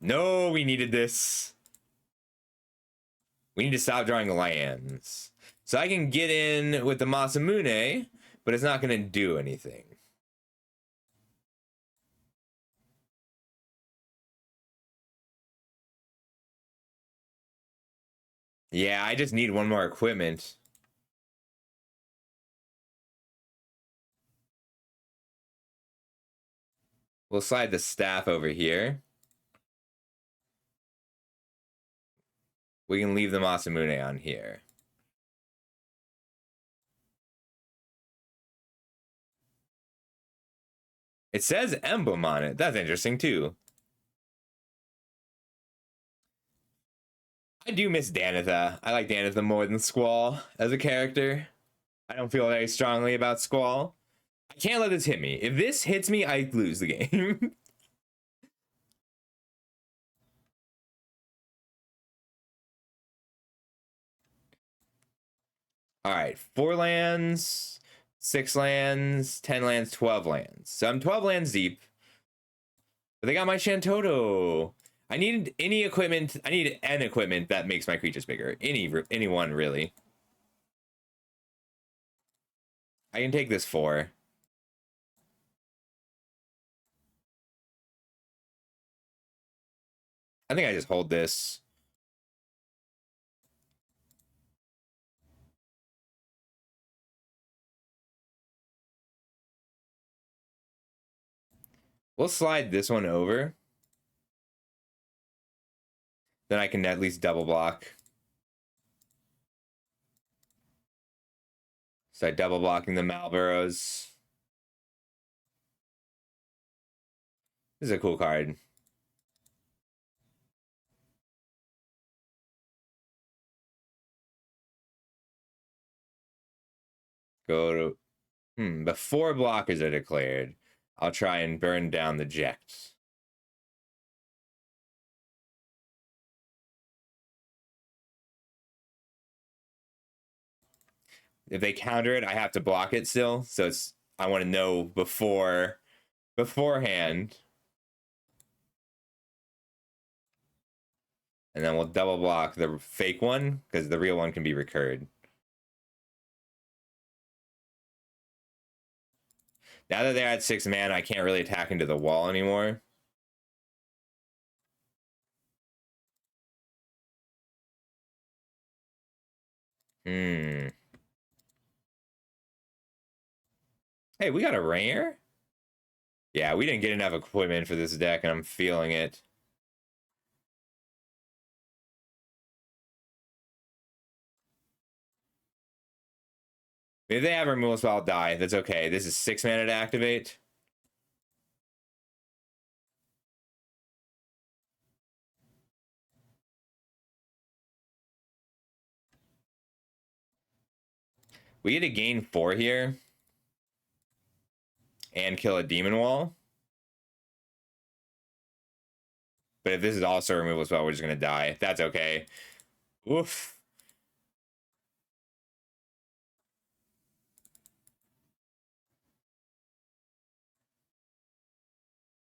No, we needed this. We need to stop drawing lands. So I can get in with the Masamune, but it's not going to do anything. Yeah, I just need 1 more equipment. We'll slide the staff over here. We can leave the Masamune on here. It says emblem on it. That's interesting too. I do miss Danitha. I like Danitha more than Squall as a character. I don't feel very strongly about Squall. I can't let this hit me. If this hits me, I lose the game. All right, 4 lands, 6 lands, 10 lands, 12 lands. So I'm 12 lands deep. But they got my Shantoto. I need any equipment. I need an equipment that makes my creatures bigger. Anyone, really. I can take this 4. I think I just hold this. We'll slide this one over. Then I can at least double block. So I double blocking the Malboros. This is a cool card. Go to before blockers are declared. I'll try and burn down the Jekt. If they counter it, I have to block it still. So I want to know beforehand. And then we'll double block the fake one because the real one can be recurred. Now that they're at 6 mana, I can't really attack into the wall anymore. Hey, we got a rare? Yeah, we didn't get enough equipment for this deck, and I'm feeling it. If they have removal spell, I'll die. That's okay. This is 6 mana to activate. We get to gain 4 here. And kill a demon wall. But if this is also a removal spell, we're just going to die. That's okay. Oof.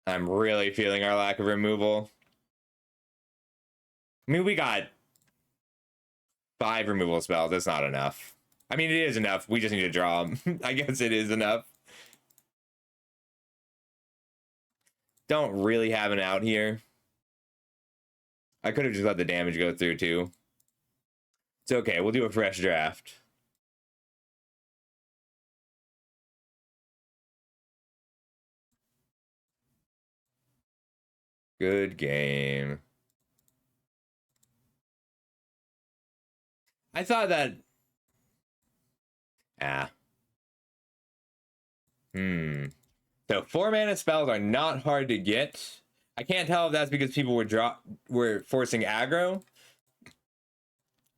I'm really feeling our lack of removal. I mean, we got 5 removal spells. That's not enough. I mean, it is enough. We just need to draw them. I guess it is enough. Don't really have an out here. I could have just let the damage go through, too. It's okay. We'll do a fresh draft. Good game. I thought that... So 4 mana spells are not hard to get. I can't tell if that's because people were forcing aggro.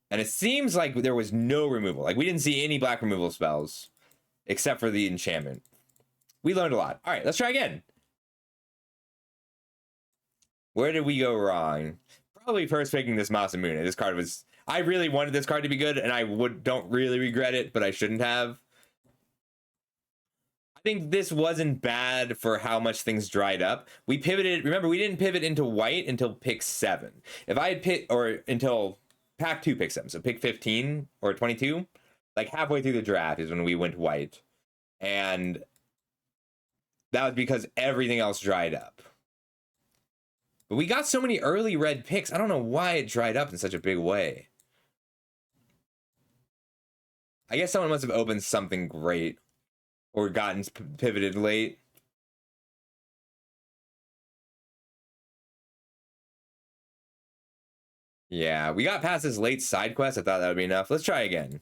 And it seems like there was no removal. Like, we didn't see any black removal spells. Except for the enchantment. We learned a lot. Alright, let's try again. Where did we go wrong? Probably first picking this Masamune. This card was... I really wanted this card to be good, and I don't really regret it, but I shouldn't have. I think this wasn't bad for how much things dried up. We pivoted... Remember, we didn't pivot into white until pick 7. If I had picked... Or until pack 2 pick 7. So pick 15 or 22. Like, halfway through the draft is when we went white. And that was because everything else dried up. But we got so many early red picks. I don't know why it dried up in such a big way. I guess someone must have opened something great. Or gotten pivoted late. Yeah, we got past this late side quest. I thought that would be enough. Let's try again.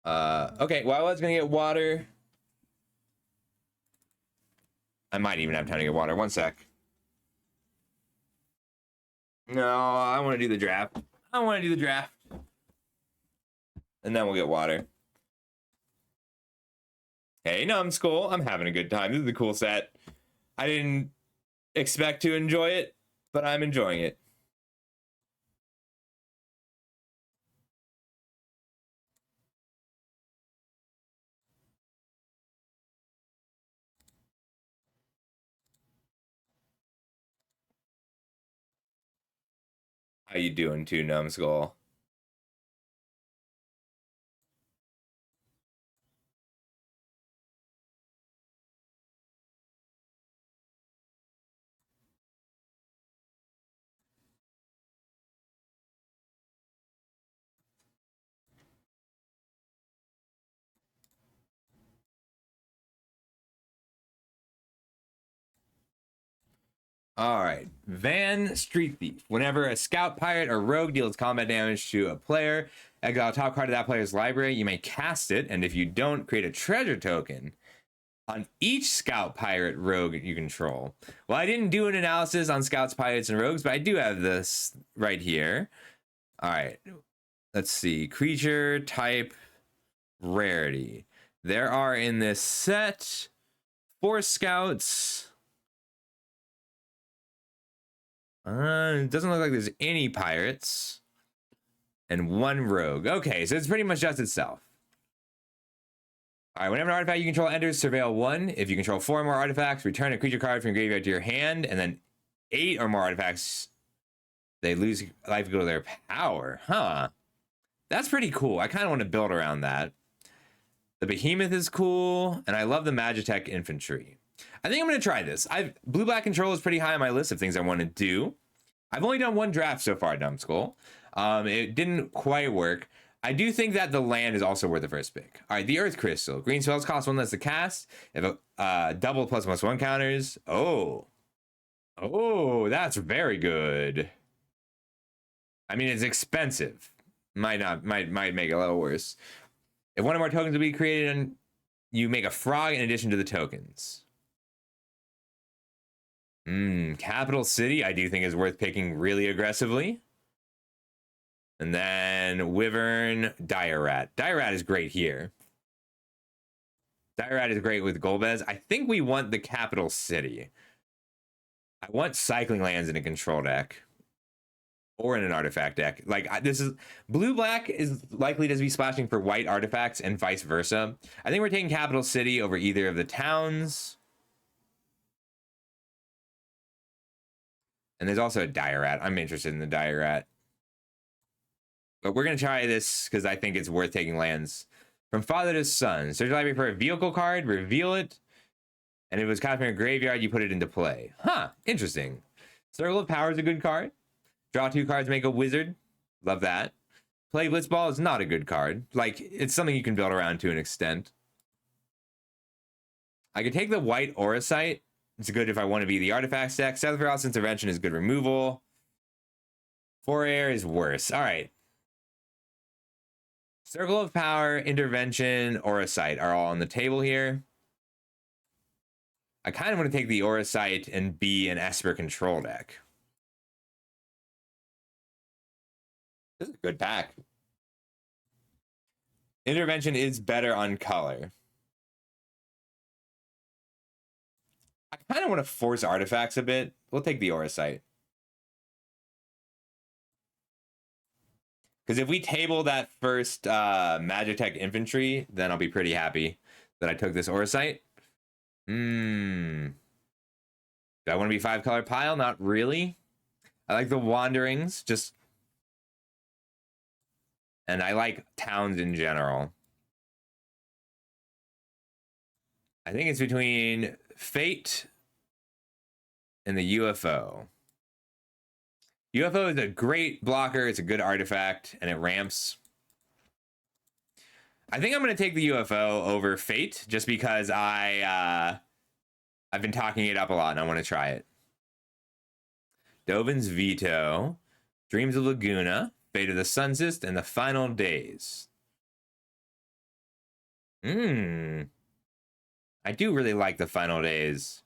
Okay, well, I was gonna get water. I might even have time to get water. One sec. No, I want to do the draft. I want to do the draft. And then we'll get water. Hey, Numbskull. I'm having a good time. This is a cool set. I didn't expect to enjoy it, but I'm enjoying it. How you doing too, Numbskull? All right, Van Street Thief. Whenever a scout, pirate, or rogue deals combat damage to a player, exile top card of that player's library, you may cast it, and if you don't, create a treasure token on each scout, pirate, rogue you control. Well, I didn't do an analysis on scouts, pirates, and rogues, but I do have this right here. All right. Let's see. Creature type rarity. There are in this set 4 scouts. It doesn't look like there's any pirates. And 1 rogue. Okay, so it's pretty much just itself. All right, whenever an artifact you control enters Surveil 1, if you control 4 or more artifacts, return a creature card from your graveyard to your hand, and then 8 or more artifacts, they lose life equal to their power. Huh. That's pretty cool. I kind of want to build around that. The Behemoth is cool, and I love the Magitech Infantry. I think I'm going to try this. Blue-black control is pretty high on my list of things I want to do. I've only done 1 draft so far, Numbskull. It didn't quite work. I do think that the land is also worth the first pick. All right, the Earth Crystal. Green spells cost 1 less to cast. If a double +1/+1 counters. Oh, that's very good. I mean, it's expensive. Might make it a little worse. If 1 or more tokens will be created, and you make a frog in addition to the tokens. Capital City, I do think is worth picking really aggressively. And then Wyvern, Dire Rat. Dire Rat is great here. Dire Rat is great with Golbez. I think we want the Capital City. I want cycling lands in a control deck. Or in an artifact deck. Like, this is... Blue-black is likely to be splashing for white artifacts and vice versa. I think we're taking Capital City over either of the towns. And there's also a Dire Rat. I'm interested in the Dire Rat. But we're going to try this because I think it's worth taking lands. From Father to Son. Search your library for a vehicle card, reveal it, and if it was cast from your graveyard, you put it into play. Huh, interesting. Circle of Power is a good card. Draw 2 cards, make a wizard. Love that. Play Blitzball is not a good card. Like, it's something you can build around to an extent. I could take the white Auracite. It's good if I want to be the artifacts deck. Setherfield's Intervention is good removal. 4 air is worse. All right. Circle of Power, Intervention, Auracite are all on the table here. I kind of want to take the Auracite and be an Esper control deck. This is a good pack. Intervention is better on color. I kind of want to force artifacts a bit. We'll take the Auracite. Because if we table that first Magitech Infantry, then I'll be pretty happy that I took this Auracite. Do I want to be 5-color pile? Not really. I like the Wanderings, just... And I like towns in general. I think it's between Fate and the UFO. UFO is a great blocker. It's a good artifact, and it ramps. I think I'm going to take the UFO over Fate, just because I've been talking it up a lot, and I want to try it. Dovin's Veto, Dreams of Laguna, Fate of the Sunsist, and the Final Days. I do really like the Final Days.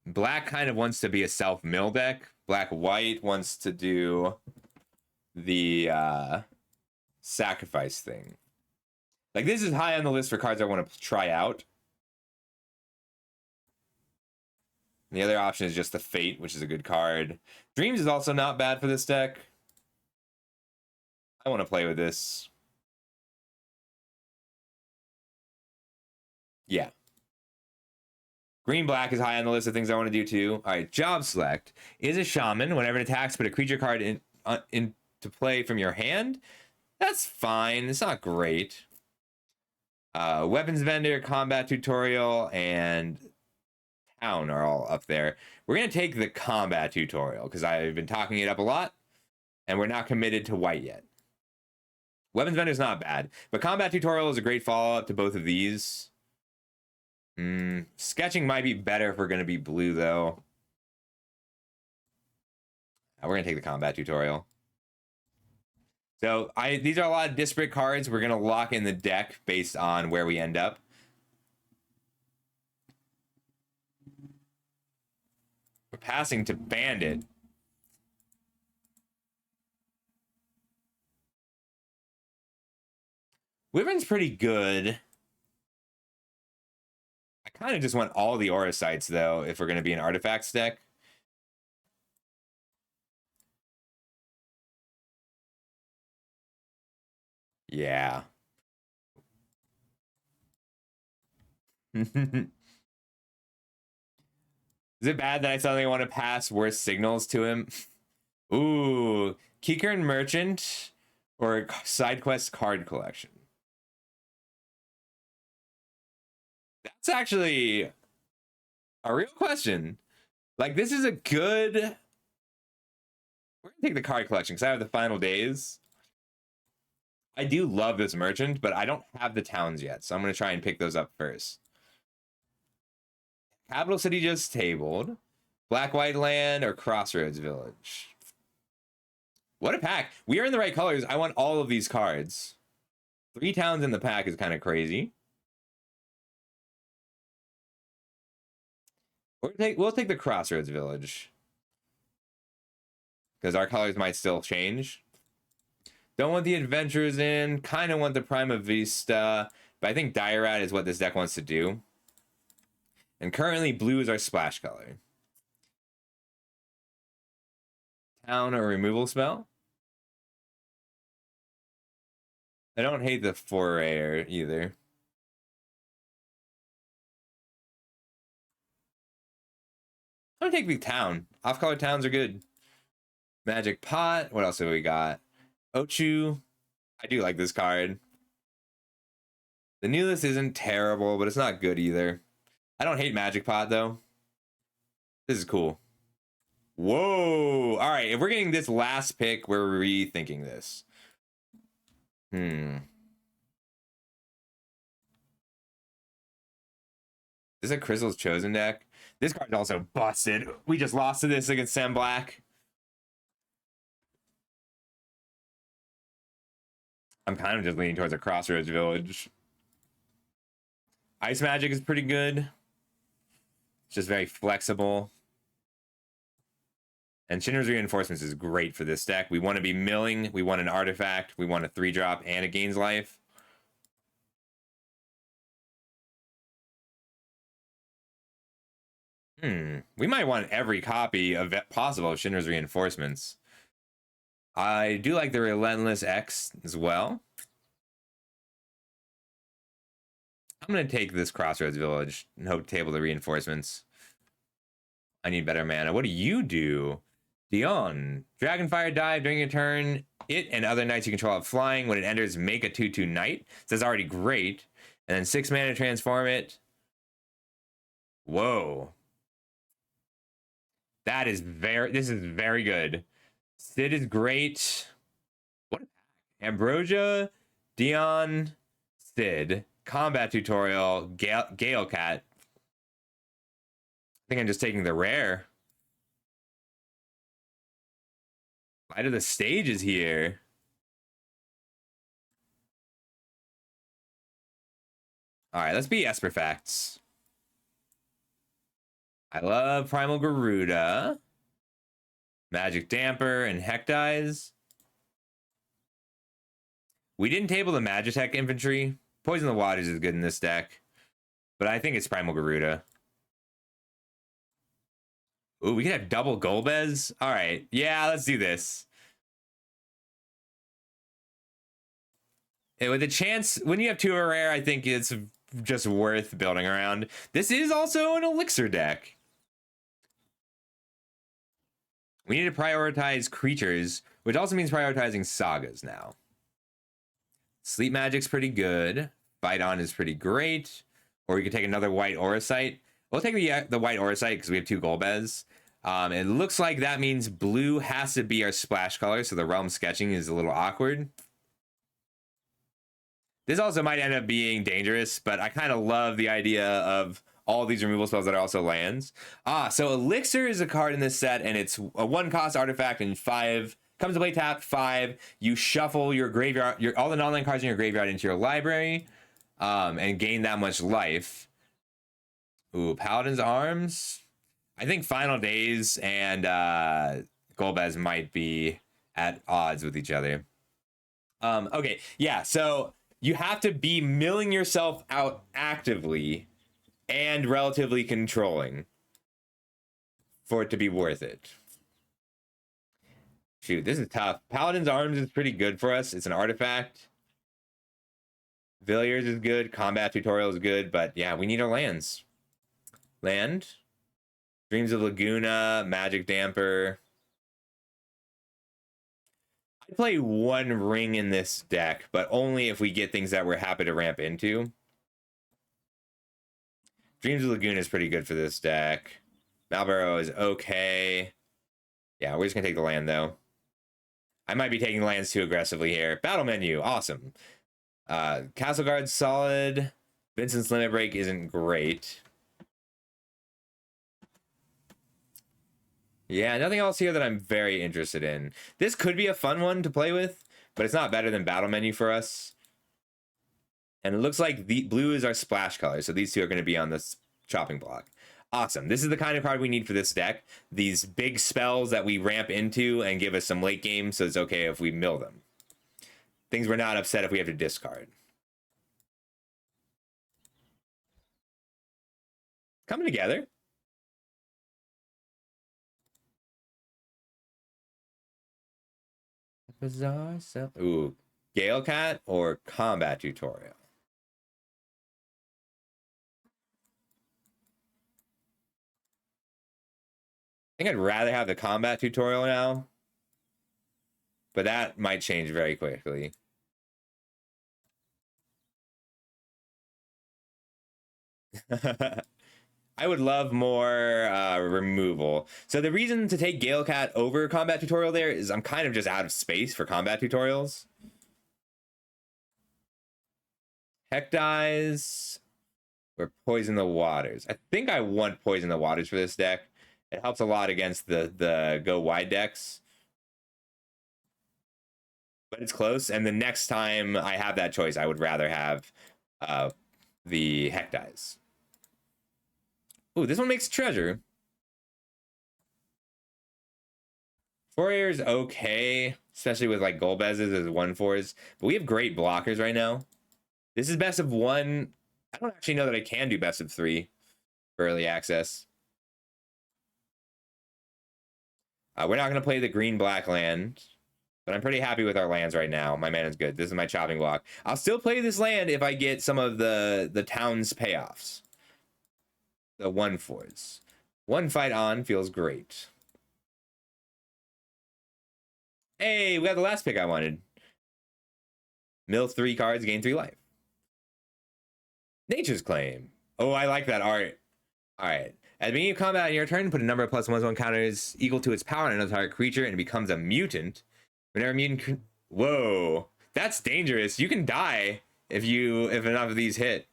Black kind of wants to be a self-mill deck. Black-white wants to do the sacrifice thing. Like, this is high on the list for cards I want to try out. And the other option is just the Fate, which is a good card. Dreams is also not bad for this deck. I want to play with this. Yeah. Green-black is high on the list of things I want to do too. All right, Job Select is a shaman. Whenever it attacks, put a creature card into play from your hand. That's fine. It's not great. Weapons Vendor, Combat Tutorial, and Town are all up there. We're going to take the Combat Tutorial because I've been talking it up a lot, and we're not committed to white yet. Weapons Vendor is not bad, but Combat Tutorial is a great follow-up to both of these. Sketching might be better if we're going to be blue, though. We're going to take the Combat Tutorial. So these are a lot of disparate cards. We're going to lock in the deck based on where we end up. We're passing to Bandit. Wyvern's pretty good. I kind of just want all the aura sites, though, if we're going to be an artifacts deck. Yeah. Is it bad that I suddenly want to pass worse signals to him? Ooh, Kikern Merchant or Side Quest Card Collection? That's actually a real question. Like, this is a good... We're going to take the card collection because I have the final days. I do love this merchant, but I don't have the towns yet, so I'm going to try and pick those up first. Capital City just tabled. Black White Land or Crossroads Village? What a pack. We are in the right colors. I want all of these cards. 3 towns in the pack is kind of crazy. We'll take the Crossroads Village. Because our colors might still change. Don't want the Adventurers in. Kind of want the Prima Vista. But I think Diorat is what this deck wants to do. And currently, blue is our splash color. Town or removal spell? I don't hate the Forayer either. I'm gonna take the town. Off-color towns are good. Magic Pot. What else have we got? Ochu. I do like this card. The new list isn't terrible, but it's not good either. I don't hate Magic Pot, though. This is cool. Whoa! All right, if we're getting this last pick, we're rethinking this. This is a Crystal's Chosen deck. This card's also busted. We just lost to this against Sam Black. I'm kind of just leaning towards a Crossroads Village. Ice Magic is pretty good. It's just very flexible. And Shinra's Reinforcements is great for this deck. We want to be milling. We want an artifact. We want a 3-drop and it gains life. We might want every copy of possible of Shinra's Reinforcements. I do like the Relentless X as well. I'm going to take this Crossroads Village and hope to table the reinforcements. I need better mana. What do you do? Dion. Dragonfire dive during your turn. It and other knights you control have flying. When it enters, make a 2/2 knight. So that's already great. And then 6 mana, transform it. Whoa. This is very good. Sid is great. What a pack. Ambrosia, Dion, Sid. Combat tutorial, Gale Cat. I think I'm just taking the rare. Light of the Stage is here. All right, let's be Esperfacts. I love Primal Garuda. Magic Damper and Hectize. We didn't table the Magitech Infantry. Poison the Waters is good in this deck. But I think it's Primal Garuda. Ooh, we could have double Golbez? Alright, yeah, let's do this. And with a chance, when you have 2 rare, I think it's just worth building around. This is also an Elixir deck. We need to prioritize creatures, which also means prioritizing sagas now. Sleep Magic's pretty good. Fight On is pretty great. Or we could take another white Auracite. We'll take the white Auracite because we have 2 Golbez. It looks like that means blue has to be our splash color, so the Realm Sketching is a little awkward. This also might end up being dangerous, but I kind of love the idea of all these removal spells that are also lands. So Elixir is a card in this set, and it's a 1-cost artifact and 5. Comes to play tap 5. You shuffle your graveyard, all the non-land cards in your graveyard into your library, and gain that much life. Ooh, Paladin's Arms. I think Final Days and Golbez might be at odds with each other. Okay, yeah, so you have to be milling yourself out actively and relatively controlling for it to be worth it. Shoot, this is tough. Paladin's Arms is pretty good for us. It's an artifact. Villiers is good. Combat Tutorial is good. But yeah, we need our lands. Land. Dreams of Laguna. Magic Damper. I play one ring in this deck, but only if we get things that we're happy to ramp into. Dreams of Laguna is pretty good for this deck. Malboro is okay. Yeah, we're just going to take the land, though. I might be taking lands too aggressively here. Battle menu, awesome. Castle Guard's solid. Vincent's Limit Break isn't great. Yeah, nothing else here that I'm very interested in. This could be a fun one to play with, but it's not better than Battle Menu for us. And it looks like the blue is our splash color, so these two are going to be on this chopping block. Awesome. This is the kind of card we need for this deck. These big spells that we ramp into and give us some late game, so it's okay if we mill them. Things we're not upset if we have to discard. Coming together. Bizarre self. Ooh, Gale Cat or Combat Tutorial? I think I'd rather have the Combat Tutorial now, but that might change very quickly. I would love more removal. So the reason to take Gale Cat over Combat Tutorial there is I'm kind of just out of space for Combat Tutorials. Heck Dies or Poison the Waters. I think I want Poison the Waters for this deck. It helps a lot against the go wide decks. But it's close, and the next time I have that choice, I would rather have the Heck Dies. Ooh, this one makes treasure. Fourier's okay, especially with like Golbez's as 1/4s. But we have great blockers right now. This is best of 1. I don't actually know that I can do best of 3 for early access. We're not going to play the green-black land, but I'm pretty happy with our lands right now. My mana is good. This is my chopping block. I'll still play this land if I get some of the town's payoffs. The 1/4s. One fight on feels great. Hey, we got the last pick I wanted. Mill 3 cards, gain 3 life. Nature's Claim. Oh, I like that art. All right. At the beginning of combat on your turn, put a number of +1/+1 counters equal to its power on another target creature, and it becomes a mutant. Whenever a mutant... Whoa. That's dangerous. You can die if enough of these hit.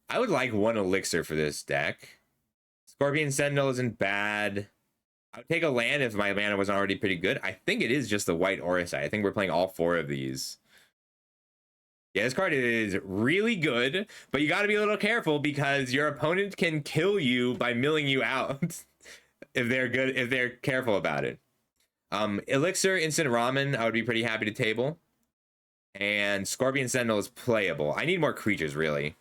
I would like 1 elixir for this deck. Scorpion Sentinel isn't bad. I would take a land if my mana wasn't already pretty good. I think it is just the white Auracite. I think we're playing all 4 of these. Yeah, this card is really good, but you got to be a little careful because your opponent can kill you by milling you out if they're careful about it. Elixir Instant Ramen, I would be pretty happy to table. And Scorpion Sentinel is playable. I need more creatures, really.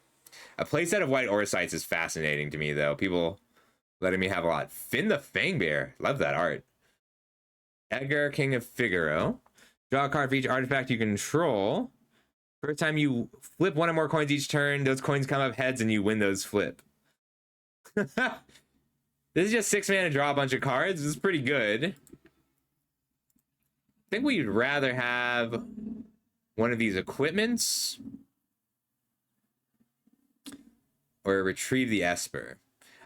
A playset of white Auracites is fascinating to me, though. People letting me have a lot. Finn the Fangbear. Love that art. Edgar, King of Figaro. Draw a card for each artifact you control. First time you flip 1 or more coins each turn, those coins come up heads and you win those flip. This is just 6 mana, draw a bunch of cards. This is pretty good. I think we'd rather have one of these equipments or Retrieve the Esper.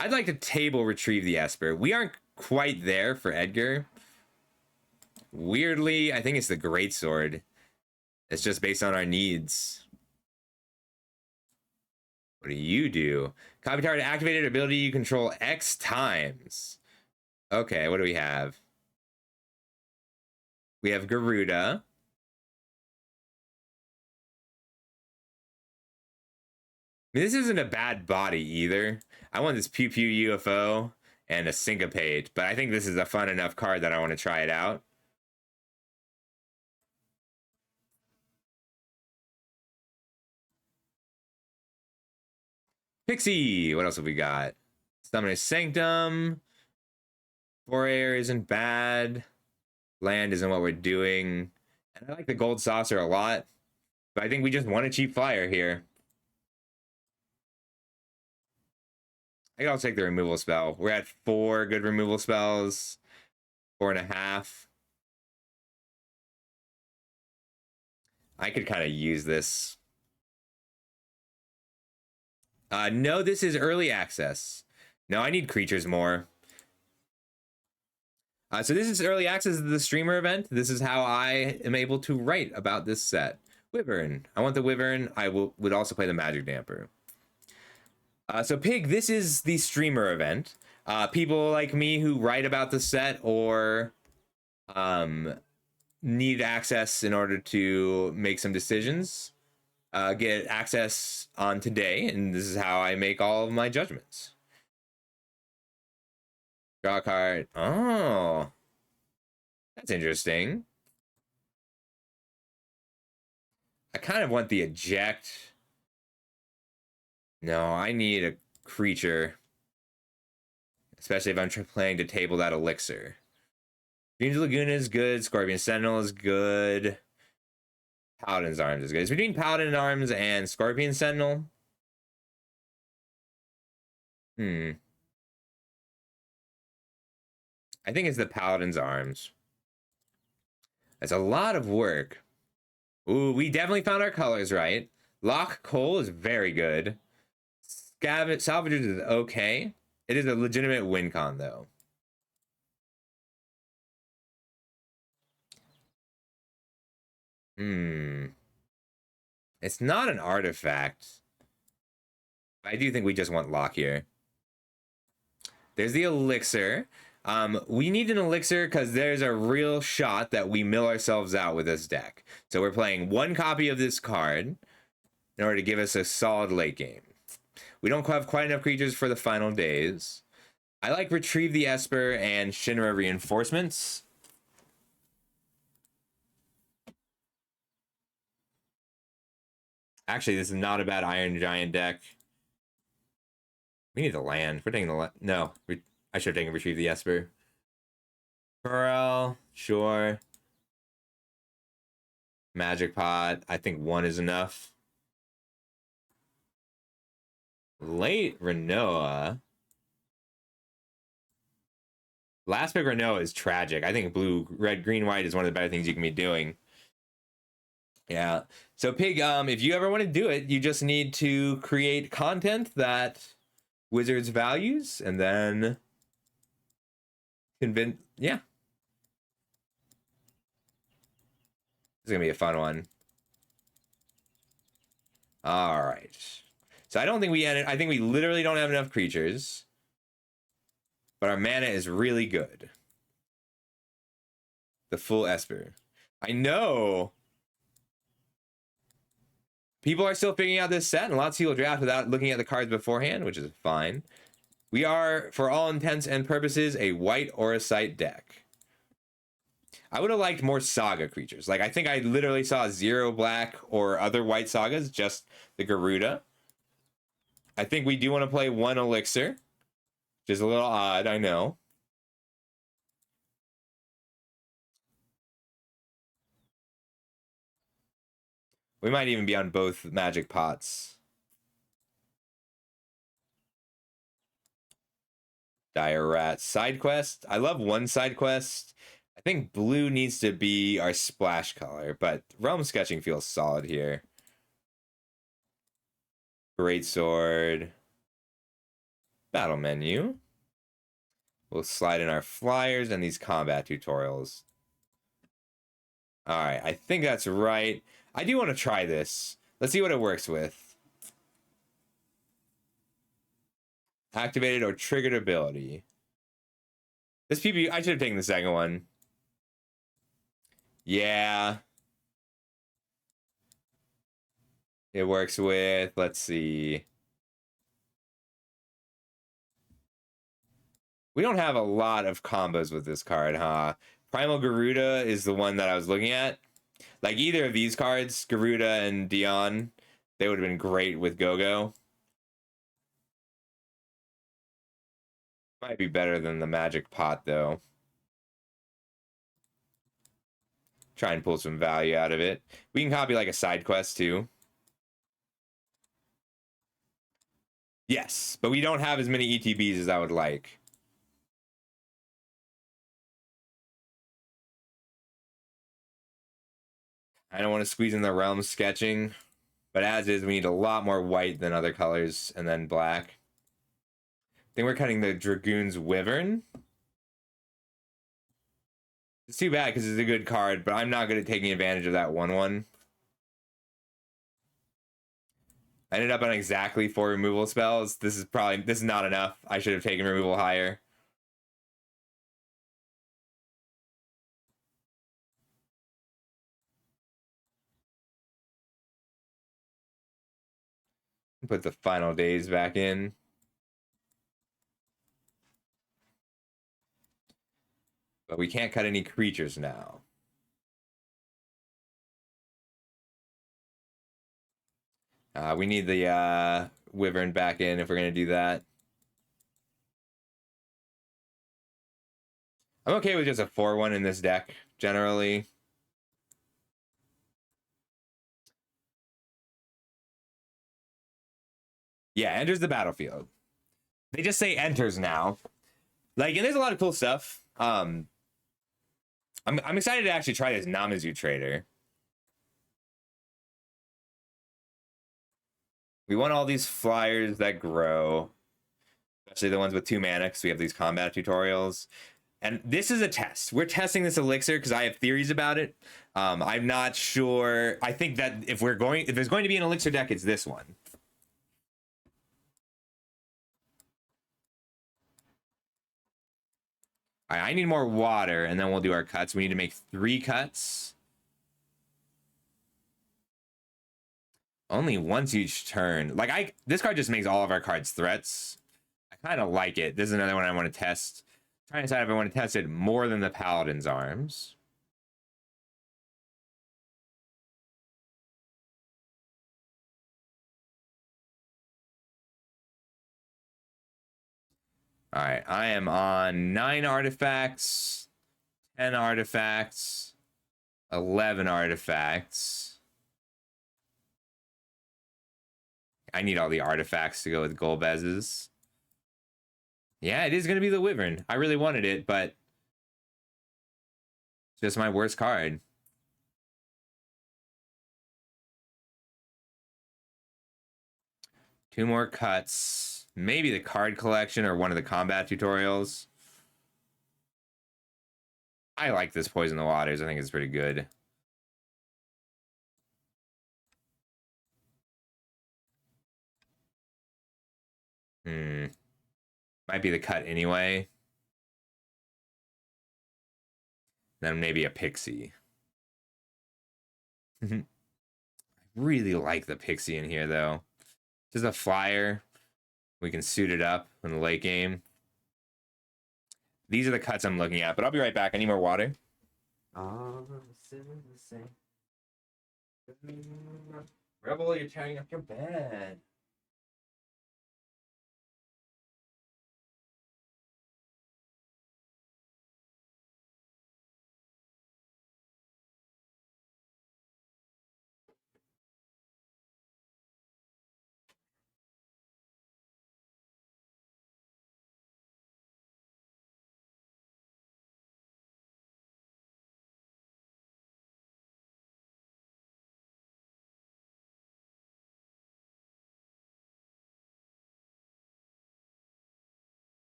I'd like to table Retrieve the Esper. We aren't quite there for Edgar. Weirdly, I think it's the Greatsword. It's just based on our needs. What do you do? Copy target activated ability you control X times. Okay, what do we have? We have Garuda. I mean, this isn't a bad body either. I want this Pew Pew UFO and a Syncopate, but I think this is a fun enough card that I want to try it out. Pixie. What else have we got? Summoner's Sanctum. Forayer isn't bad. Land isn't what we're doing. And I like the Gold Saucer a lot. But I think we just want a cheap flyer here. I think I'll take the removal spell. We're at 4 good removal spells. 4.5. I could kind of use this. No, this is early access. No, I need creatures more. So this is early access to the streamer event. This is how I am able to write about this set. Wyvern. I want the Wyvern. I would also play the Magic Damper. So Pig, this is the streamer event. People like me who write about the set or need access in order to make some decisions get access on today, and this is how I make all of my judgments. Draw a card. Oh, that's interesting. I kind of want the eject. No, I need a creature, especially if I'm planning to table that elixir. Dreams Lagoon is good. Scorpion Sentinel is good. Paladin's Arms is good. It's between Paladin Arms and Scorpion Sentinel. I think it's the Paladin's Arms. That's a lot of work. Ooh, we definitely found our colors right. Lock Cole is very good. Salvagers is okay. It is a legitimate win con, though. It's not an artifact. I do think we just want Lock here. There's the elixir. We need an elixir because there's a real shot that we mill ourselves out with this deck. So we're playing 1 copy of this card in order to give us a solid late game. We don't have quite enough creatures for the final days. I like Retrieve the Esper and Shinra Reinforcements. Actually, this is not a bad Iron Giant deck. We need the land. We're taking the land. No, I should have taken Retrieve the Esper. Pearl, sure. Magic Pot. I think 1 is enough. Late Renoa. Last pick Renoa is tragic. I think blue, red, green, white is one of the better things you can be doing. Yeah. So Pig, if you ever want to do it, you just need to create content that Wizards values and then convince. Yeah. This is gonna be a fun one. All right. So I don't think we ended. I think we literally don't have enough creatures, but our mana is really good. The full Esper. I know. People are still figuring out this set, and lots of people draft without looking at the cards beforehand, which is fine. We are, for all intents and purposes, a white Auracite deck. I would have liked more Saga creatures. Like, I think I literally saw 0 black or other white Sagas, just the Garuda. I think we do want to play 1 Elixir, which is a little odd, I know. We might even be on both Magic Pots. Dire Rat. Side quest. I love 1 side quest. I think blue needs to be our splash color, but Realm Sketching feels solid here. Great Sword. Battle menu. We'll slide in our flyers and these combat tutorials. All right, I think that's right. I do want to try this. Let's see what it works with. Activated or triggered ability. This PB, I should have taken the second one. Yeah. It works with, let's see. We don't have a lot of combos with this card, huh? Primal Garuda is the one that I was looking at. Like either of these cards, Garuda and Dion, they would have been great with Go-Go. Might be better than the magic pot, though. Try and pull some value out of it. We can copy like a side quest, too. Yes, but we don't have as many ETBs as I would like. I don't want to squeeze in the realm sketching, but as is, we need a lot more white than other colors, and then black. I think we're cutting the Dragoon's Wyvern. It's too bad because it's a good card, but I'm not good at taking advantage of that 1/1. I ended up on exactly 4 removal spells. This is not enough. I should have taken removal higher. Put the final days back in. But we can't cut any creatures now. We need the Wyvern back in if we're going to do that. I'm okay with just a 4/1 in this deck, generally. Yeah, enters the battlefield. They just say enters now. Like, and there's a lot of cool stuff. I'm excited to actually try this Namazu Trader. We want all these flyers that grow, especially the ones with 2 mana, because we have these combat tutorials. And this is a test. We're testing this elixir because I have theories about it. I'm not sure. I think that if there's going to be an elixir deck, it's this one. All right, I need more water, and then we'll do our cuts. We need to make 3 cuts. Only once each turn. Like, this card just makes all of our cards threats. I kind of like it. This is another one I want to test. Trying to decide if I want to test it more than the Paladin's Arms. All right, I am on 9 artifacts, 10 artifacts, 11 artifacts. I need all the artifacts to go with Golbez's. Yeah, it is going to be the Wyvern. I really wanted it, but it's just my worst card. Two more cuts. Maybe the card collection or one of the combat tutorials. I like this Poison the Waters. I think it's pretty good. Might be the cut anyway. Then maybe a Pixie. I really like the Pixie in here, though. Just a flyer. We can suit it up in the late game. These are the cuts I'm looking at, but I'll be right back. I need more water. Rebel, you're tearing up your bed.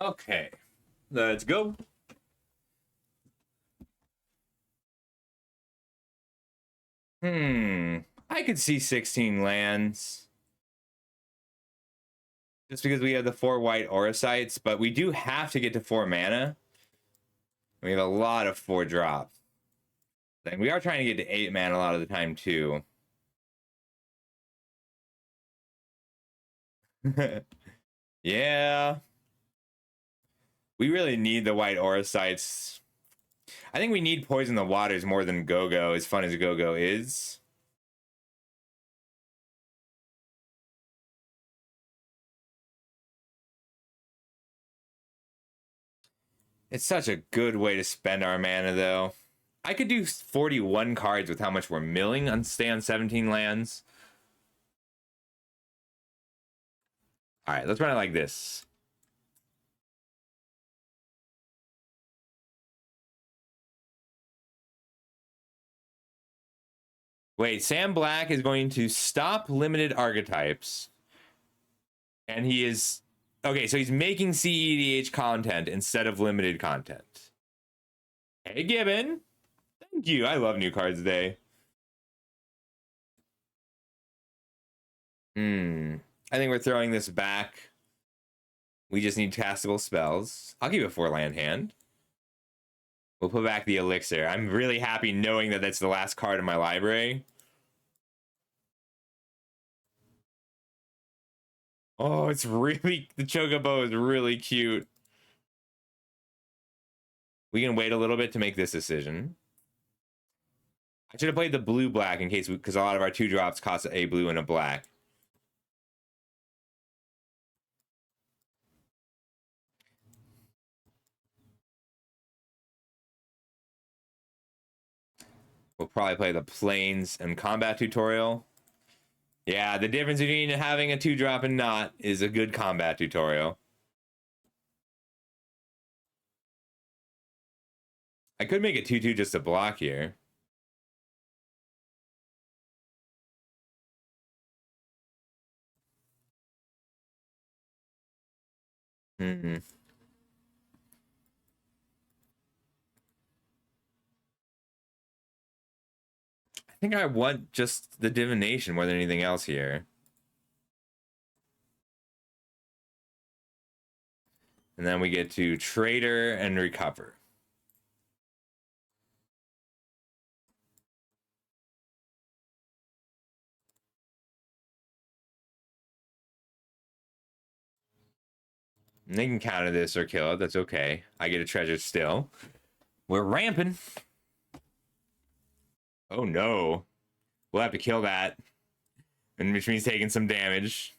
Okay, let's go. I could see 16 lands. Just because we have the 4 white aura sites, but we do have to get to 4 mana. We have a lot of 4 drops. And we are trying to get to 8 mana a lot of the time, too. Yeah. We really need the white aura sites. I think we need Poison the Waters more than Go-Go, as fun as Go-Go is. It's such a good way to spend our mana, though. I could do 41 cards with how much we're milling on stay on 17 lands. All right, let's run it like this. Wait, Sam Black is going to stop limited archetypes. And he is... Okay, so he's making CEDH content instead of limited content. Hey, Gibbon. Thank you. I love new cards today. I think we're throwing this back. We just need castable spells. I'll keep a 4-land hand. We'll put back the elixir. I'm really happy knowing that that's the last card in my library. Oh, it's really... The Chocobo is really cute. We can wait a little bit to make this decision. I should have played the blue-black in case... Because a lot of our 2-drops cost a blue and a black. We'll probably play the Plains and Combat Tutorial. Yeah, the difference between having a 2-drop and not is a good Combat Tutorial. I could make it 2-2 just to block here. I think I want just the divination more than anything else here. And then we get to Trader and Recover. And they can counter this or kill it. That's okay. I get a treasure still. We're ramping. Oh no. We'll have to kill that. And which means taking some damage.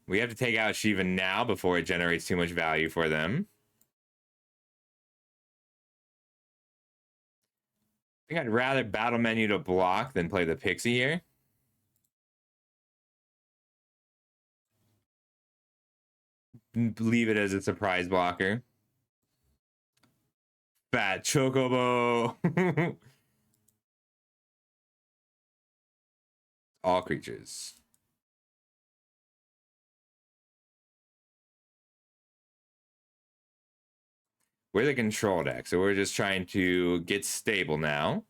We have to take out Shiva now before it generates too much value for them. I think I'd rather battle menu to block than play the Pixie here. Leave it as a surprise blocker. Fat Chocobo. All creatures. We're the control deck, so we're just trying to get stable now.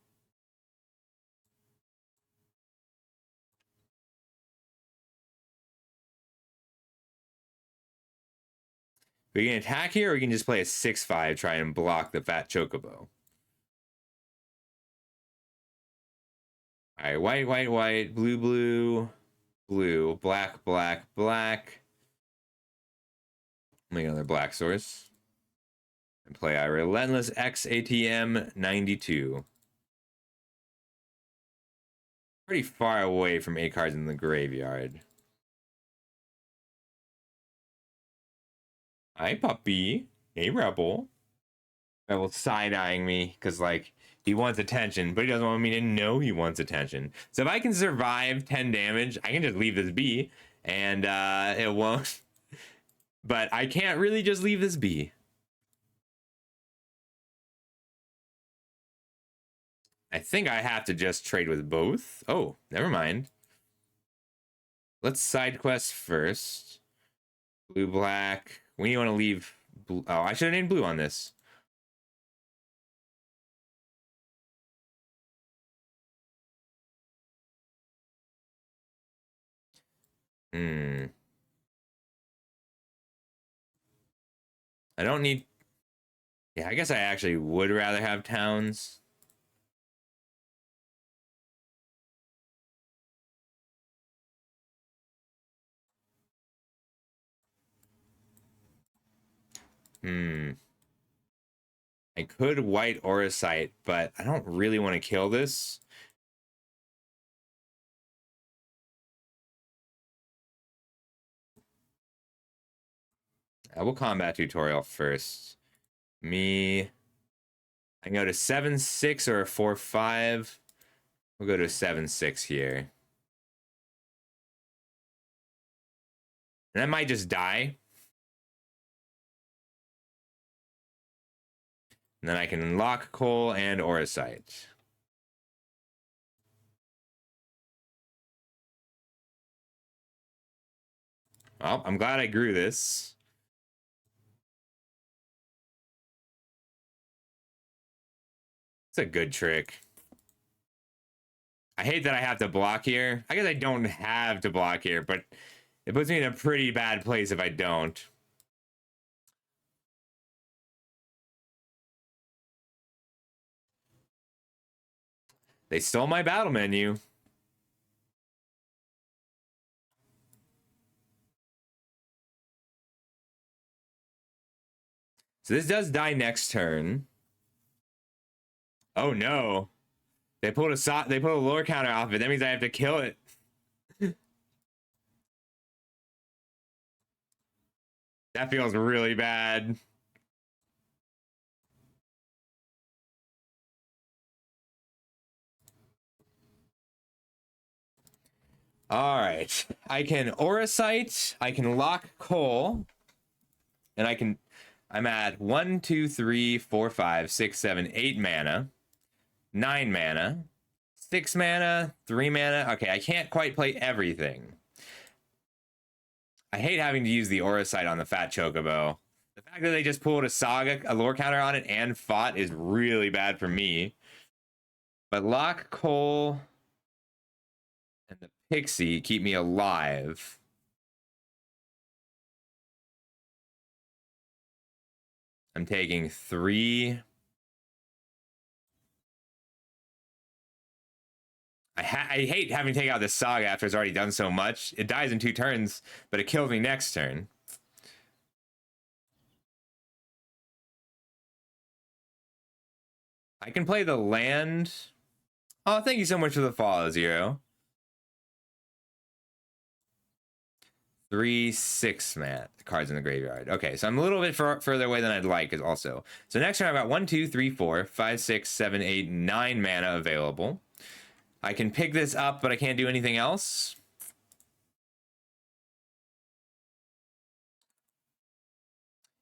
We can attack here, or we can just play a 6/5, try and block the Fat Chocobo. All right, white, white, white, blue, blue, blue, black, black, black. Make another black source. And play a Relentless XATM 92. Pretty far away from 8 cards in the graveyard. Hi, puppy. Hey, Rebel. Rebel's side-eyeing me because, like, he wants attention, but he doesn't want me to know he wants attention. So if I can survive 10 damage, I can just leave this be, and it won't. But I can't really just leave this be. I think I have to just trade with both. Oh, never mind. Let's side quest first. Blue, black. When do you want to leave blue? Oh, I should have named blue on this. Hmm. I don't need... Yeah, I guess I actually would rather have towns. Hmm. I could white Auracite, but I don't really want to kill this. I will combat tutorial first. Me. I can go to 7-6 or a 4-5. We'll go to 7-6 here. And I might just die. And then I can unlock coal and Auracite. Well, I'm glad I grew this. It's a good trick. I hate that I have to block here. I guess I don't have to block here, but it puts me in a pretty bad place if I don't. They stole my battle menu. So this does die next turn. Oh no. They pulled a lore counter off it. That means I have to kill it. That feels really bad. All right. I can Auracite, I can lock coal, and I'm at 1, 2, 3, 4, 5, 6, 7, 8 mana, 9 mana, 6 mana, 3 mana. Okay, I can't quite play everything. I hate having to use the Auracite on the Fat Chocobo. The fact that they just pulled a Saga, a lore counter on it, and fought is really bad for me. But lock coal and the Pixie keep me alive. I'm taking 3. I hate having to take out this Saga after it's already done so much. It dies in 2 turns, but it kills me next turn. I can play the land. Oh, thank you so much for the follow, Zero. 3, 6 man cards in the graveyard. Okay, so I'm a little bit further away than I'd like also. So next turn I've got 1, 2, 3, 4, 5, 6, 7, 8, 9 mana available. I can pick this up, but I can't do anything else.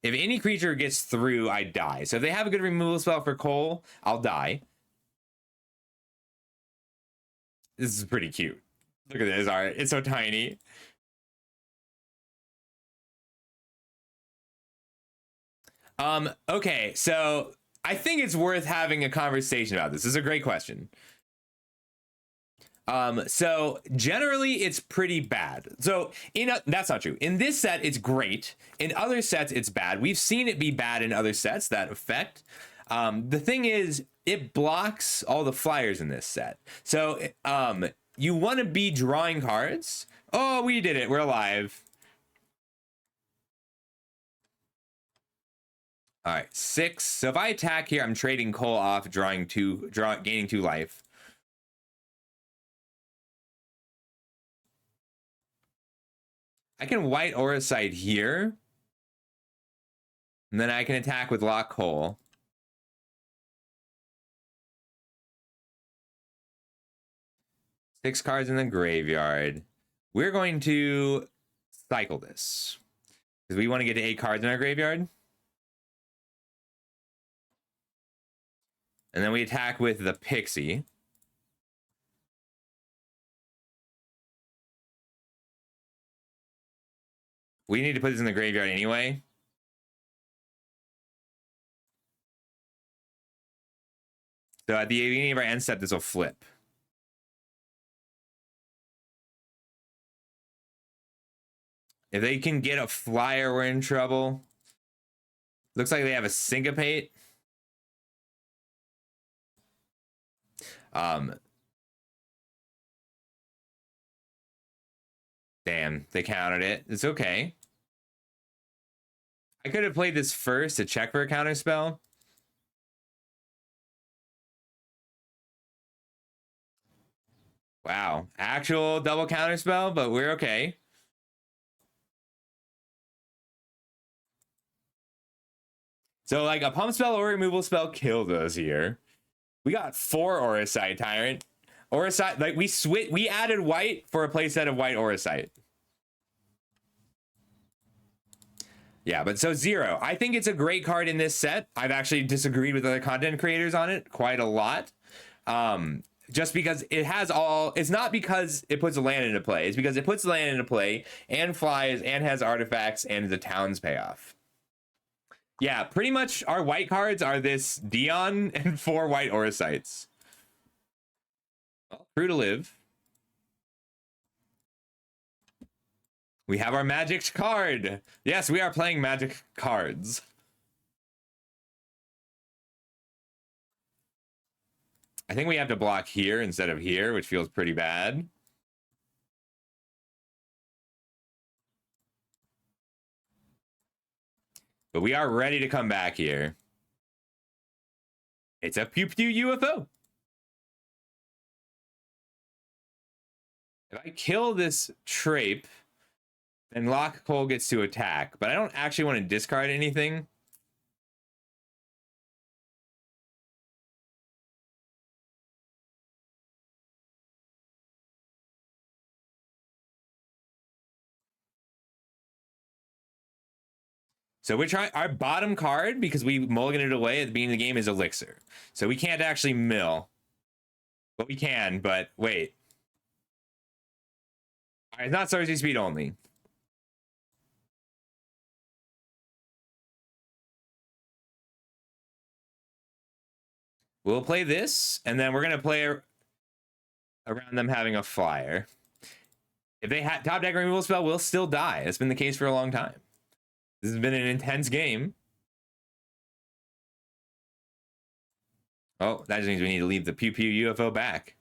If any creature gets through, I die. So if they have a good removal spell for coal, I'll die. This is pretty cute. Look at this art. It's so tiny. Okay, so I think it's worth having a conversation about this. This is a great question. So generally it's pretty bad. So that's not true. In this set, it's great. In other sets, it's bad. We've seen it be bad in other sets, that effect. The thing is, it blocks all the flyers in this set. So you want to be drawing cards. Oh, we did it. We're alive. All right, 6. So if I attack here, I'm trading coal off, gaining 2 life. I can white Auracite here. And then I can attack with lock coal. Six cards in the graveyard. We're going to cycle this. Because we want to get to 8 cards in our graveyard. And then we attack with the Pixie. We need to put this in the graveyard anyway. So at the beginning of our end step, this will flip. If they can get a flyer, we're in trouble. Looks like they have a Syncopate. Damn, they countered it. It's okay. I could have played this first to check for a counter spell. Wow, actual double counter spell, but we're okay. So like a pump spell or removal spell killed us here. We got 4 Auracite Tyrant. Auracite, like we added white for a playset of white Auracite. Yeah, but so 0. I think it's a great card in this set. I've actually disagreed with other content creators on it quite a lot. Just because it has all, it's not because it puts a land into play. It's because it puts land into play and flies and has artifacts and the town's payoff. Yeah, pretty much our white cards are this Dion and 4 white Auracites. Well, true to live. We have our magic card. Yes, we are playing magic cards. I think we have to block here instead of here, which feels pretty bad. But we are ready to come back here. It's a Pew Pew UFO. If I kill this Trape, then Lock Cole gets to attack. But I don't actually want to discard anything. So we're trying our bottom card, because we mulligan it away at the beginning of the game, is Elixir. So we can't actually mill. But we can, but wait. All right, it's not Sorcery Speed only. We'll play this, and then we're going to play around them having a flyer. If they had top deck removal spell, we'll still die. It's been the case for a long time. This has been an intense game. Oh, that just means we need to leave the Pew Pew UFO back.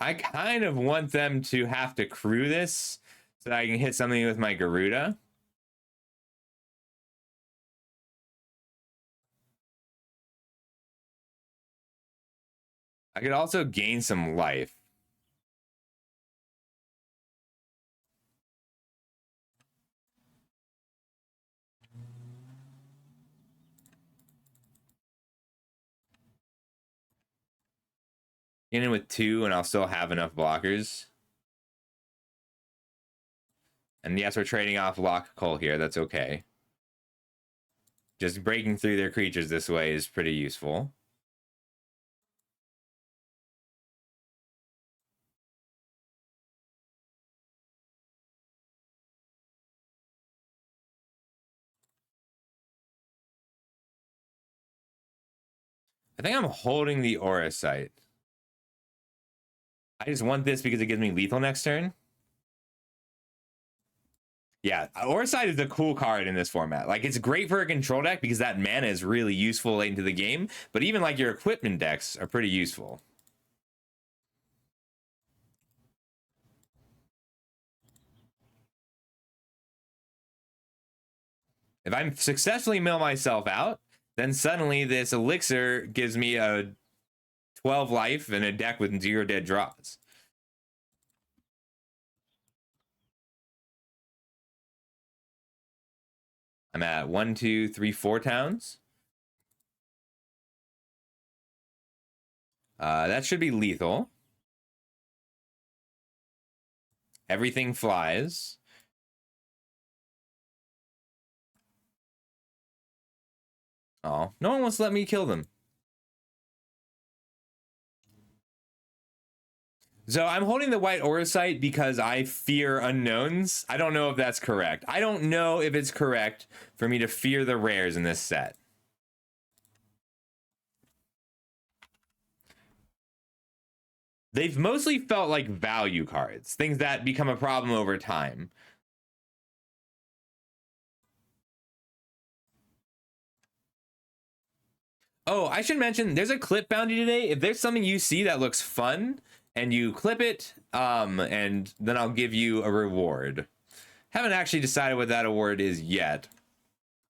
I kind of want them to have to crew this so that I can hit something with my Garuda. I could also gain some life. Get in with 2 and I'll still have enough blockers. And yes, we're trading off Lock Cole here. That's okay. Just breaking through their creatures this way is pretty useful. I think I'm holding the Auracite. I just want this because it gives me lethal next turn. Yeah, Auracite is a cool card in this format. Like, it's great for a control deck because that mana is really useful late into the game. But even like your equipment decks are pretty useful. If I successfully mill myself out, then suddenly this Elixir gives me a 12 life and a deck with 0 dead draws. I'm at 1, 2, 3, 4 towns. That should be lethal. Everything flies. Oh, no one wants to let me kill them. So I'm holding the white Auracite because I fear unknowns. I don't know if that's correct. I don't know if it's correct for me to fear the rares in this set. They've mostly felt like value cards, things that become a problem over time. Oh, I should mention there's a clip bounty today. If there's something you see that looks fun and you clip it, and then I'll give you a reward. Haven't actually decided what that award is yet.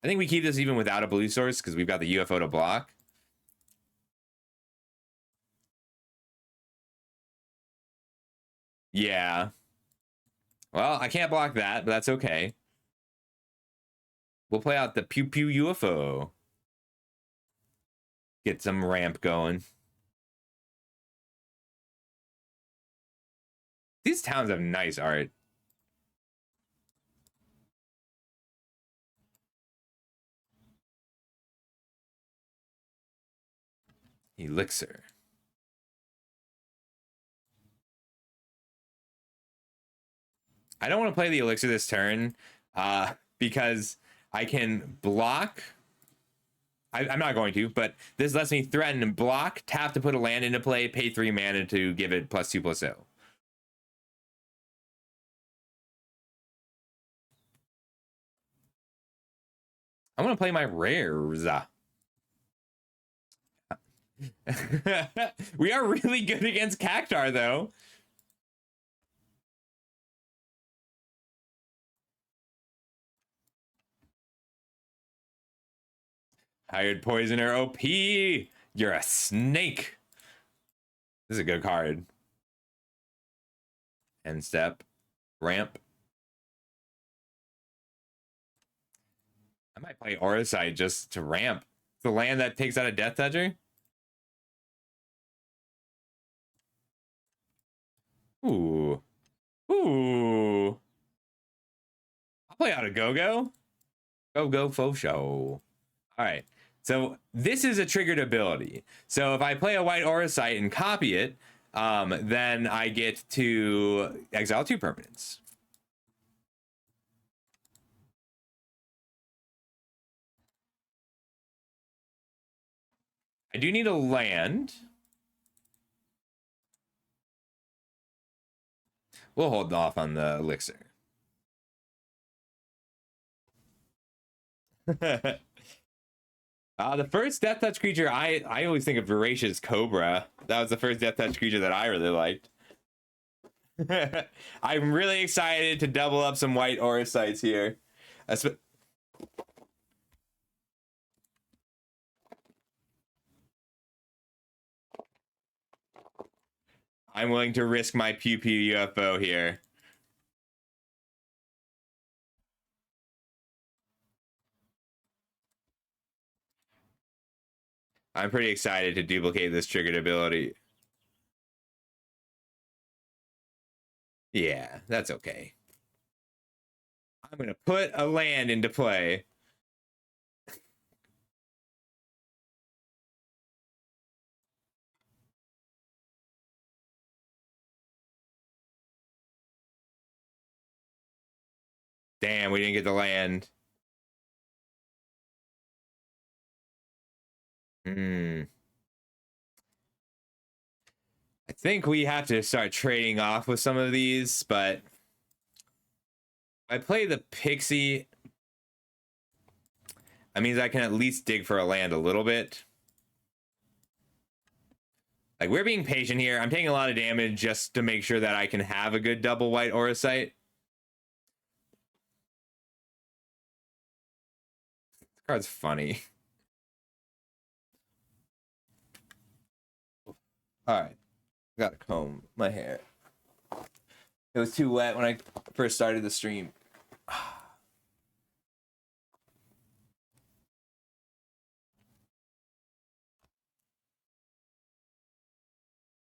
I think we keep this even without a blue source because we've got the UFO to block. Yeah. Well, I can't block that, but that's okay. We'll play out the pew pew UFO. Get some ramp going. These towns have nice art. Elixir. I don't want to play the Elixir this turn because I can block. I'm not going to, but this lets me threaten and block, tap to put a land into play, pay 3 mana to give it +2/+0. I want to play my rares. We are really good against Cactuar, though. Hired Poisoner OP. You're a snake. This is a good card. End step. Ramp. I might play Auracite just to ramp. The land that takes out a Death Toucher. Ooh. Ooh. I'll play out a Go-Go. Go-Go faux show. All right. So this is a triggered ability. So if I play a white Auracite and copy it, then I get to exile 2 permanents. I do need a land. We'll hold off on the Elixir. The first Death Touch creature, I always think of Voracious Cobra. That was the first Death Touch creature that I really liked. I'm really excited to double up some white Auracites here. I'm willing to risk my Pew Pew UFO here. I'm pretty excited to duplicate this triggered ability. Yeah, that's okay. I'm going to put a land into play. Damn, we didn't get the land. I think we have to start trading off with some of these, but I play the Pixie. That means I can at least dig for a land a little bit. Like, we're being patient here. I'm taking a lot of damage just to make sure that I can have a good double white Auracite. This card's funny. All right. Gotta comb my hair. It was too wet when I first started the stream.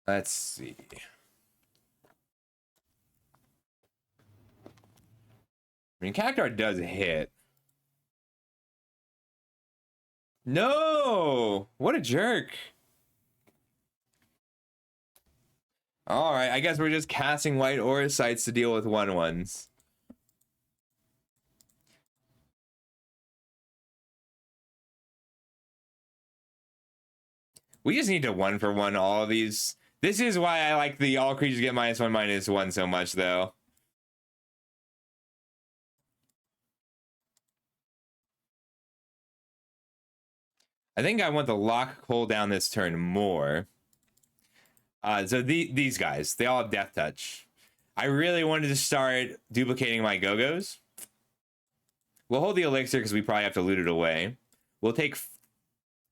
Let's see. I mean, Cactuar does hit. No! What a jerk. Alright, I guess we're just casting white Aurosites to deal with 1/1s. We just need to 1-for-1 all of these. This is why I like the all creatures get -1/-1 so much, though. I think I want the lock cooldown this turn more. So these guys, they all have Death Touch. I really wanted to start duplicating my Go-Go's. We'll hold the elixir because we probably have to loot it away. We'll take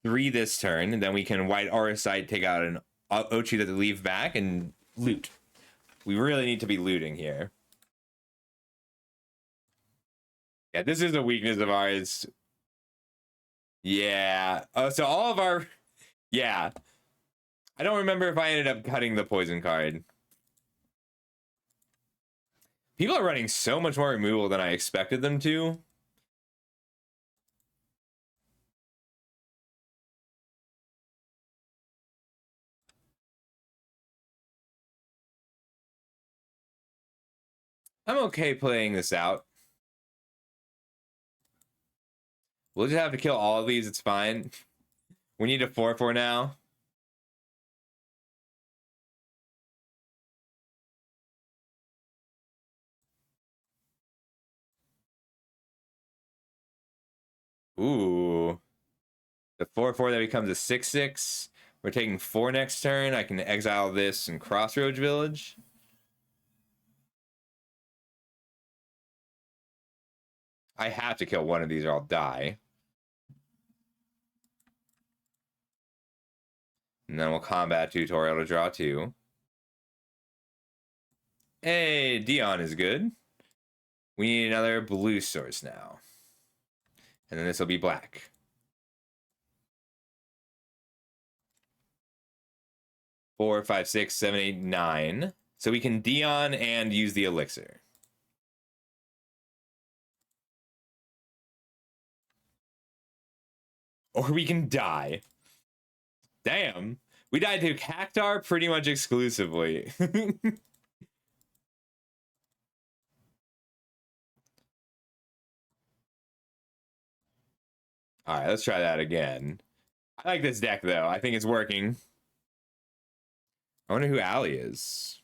3 this turn, and then we can white Aurosite, take out an Ochi that they leave back, and loot. We really need to be looting here. Yeah, this is a weakness of ours. Yeah. So all of our... Yeah. I don't remember if I ended up cutting the poison card. People are running so much more removal than I expected them to. I'm okay playing this out. We'll just have to kill all of these, it's fine. We need a 4/4 now. Ooh. The 4/4 that becomes a 6/6. We're taking 4 next turn. I can exile this and Crossroads Village. I have to kill one of these or I'll die. And then we'll combat tutorial to draw 2. Hey, Dion is good. We need another blue source now. And then this will be black. 4, 5, 6, 7, 8, 9. So we can Dion and use the elixir. Or we can die. Damn. We died to Cactuar pretty much exclusively. Alright, let's try that again. I like this deck, though. I think it's working. I wonder who Ali is.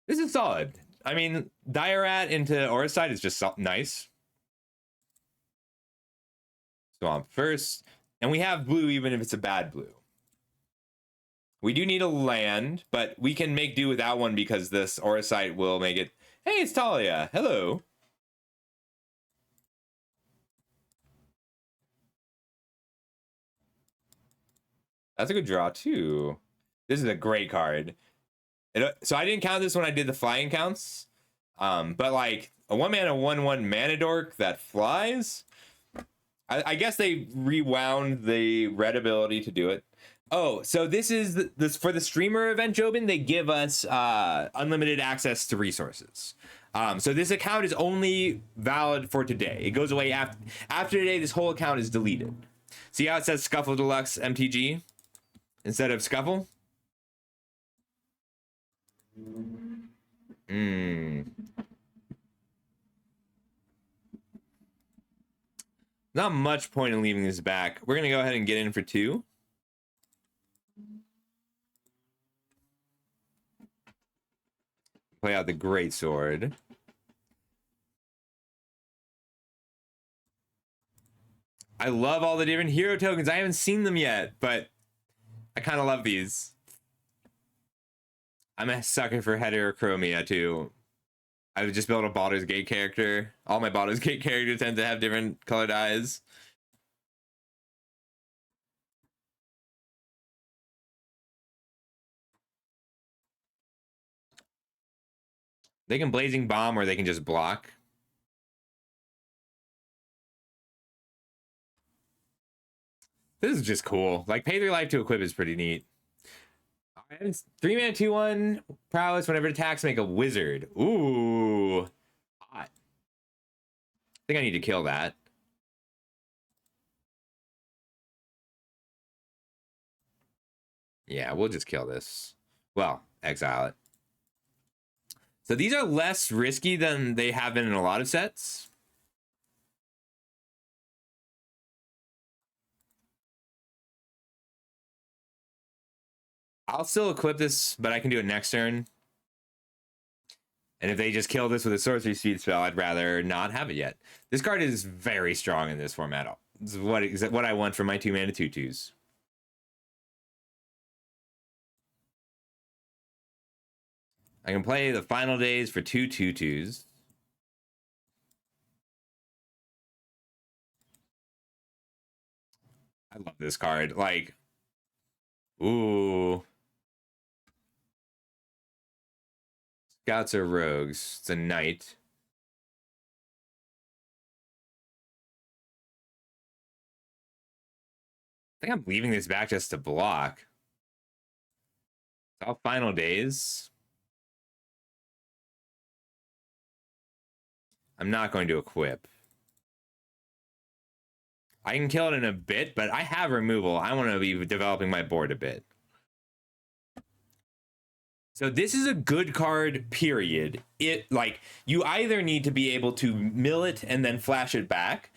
This is solid. I mean, Diorat into Aurosite is just nice. Swamp first. And we have blue even if it's a bad blue. We do need a land, but we can make do without one because this Aurosite will make it... Hey, it's Talia. Hello. That's a good draw, too. This is a great card. So I didn't count this when I did the flying counts. But like a 1-mana 1/1 mana dork that flies. I guess they rewound the red ability to do it. Oh, so this is this for the streamer event, Jobin. They give us unlimited access to resources. So this account is only valid for today. It goes away after today. This whole account is deleted. See how it says Scuffle Deluxe MTG instead of Scuffle? Not much point in leaving this back. We're gonna go ahead and get in for 2. Play out the Great Sword. I love all the different hero tokens. I haven't seen them yet, but I kind of love these. I'm a sucker for heterochromia too. I would just build a Baldur's Gate character. All my Baldur's Gate characters tend to have different colored eyes. They can Blazing Bomb or they can just block. This is just cool. Like, pay 3 life to equip is pretty neat. 3-mana 2/1 prowess. Whenever it attacks, make a wizard. Ooh. Hot. I think I need to kill that. Yeah, we'll just kill this. Well, exile it. So these are less risky than they have been in a lot of sets. I'll still equip this, but I can do it next turn. And if they just kill this with a sorcery speed spell, I'd rather not have it yet. This card is very strong in this format. This is what I want from my 2-mana 2/2s. I can play the Final Days for 2 2/2s. I love this card. Like, ooh. Scouts are rogues. It's a knight. I think I'm leaving this back just to block. It's all Final Days. I'm not going to equip. I can kill it in a bit, but I have removal. I want to be developing my board a bit. So this is a good card, period. It, like, you either need to be able to mill it and then flash it back,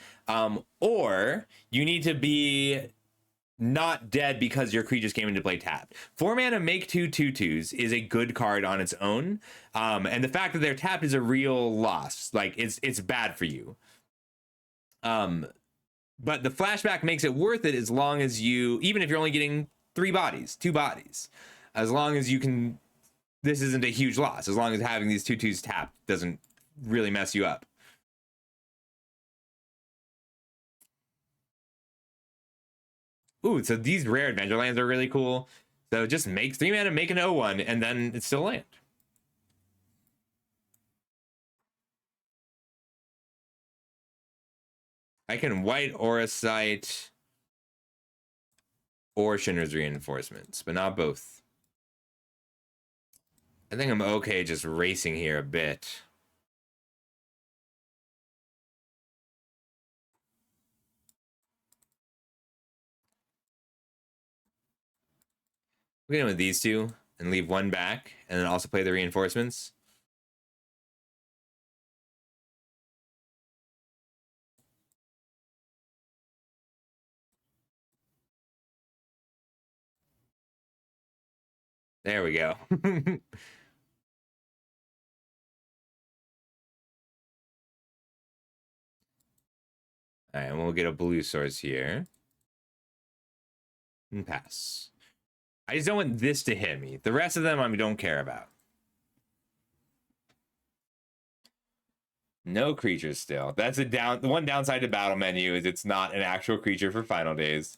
or you need to be not dead because your creatures came into play tapped. 4-mana make 2 2/2s is a good card on its own, and the fact that they're tapped is a real loss. Like, it's bad for you. But the flashback makes it worth it as long as you, even if you're only getting 2 bodies, as long as you can. This isn't a huge loss, as long as having these 2/2s tapped doesn't really mess you up. Ooh, so these rare adventure lands are really cool. So just make 3 mana, make an 0/1, and then it's still land. I can white Auracite or Shinra's Reinforcements, but not both. I think I'm okay just racing here a bit. We're gonna with these two and leave one back, and then also play the reinforcements. There we go. All right, and we'll get a blue source here. And pass. I just don't want this to hit me. The rest of them I don't care about. No creatures still. That's the one downside to battle menu is it's not an actual creature for Final Days.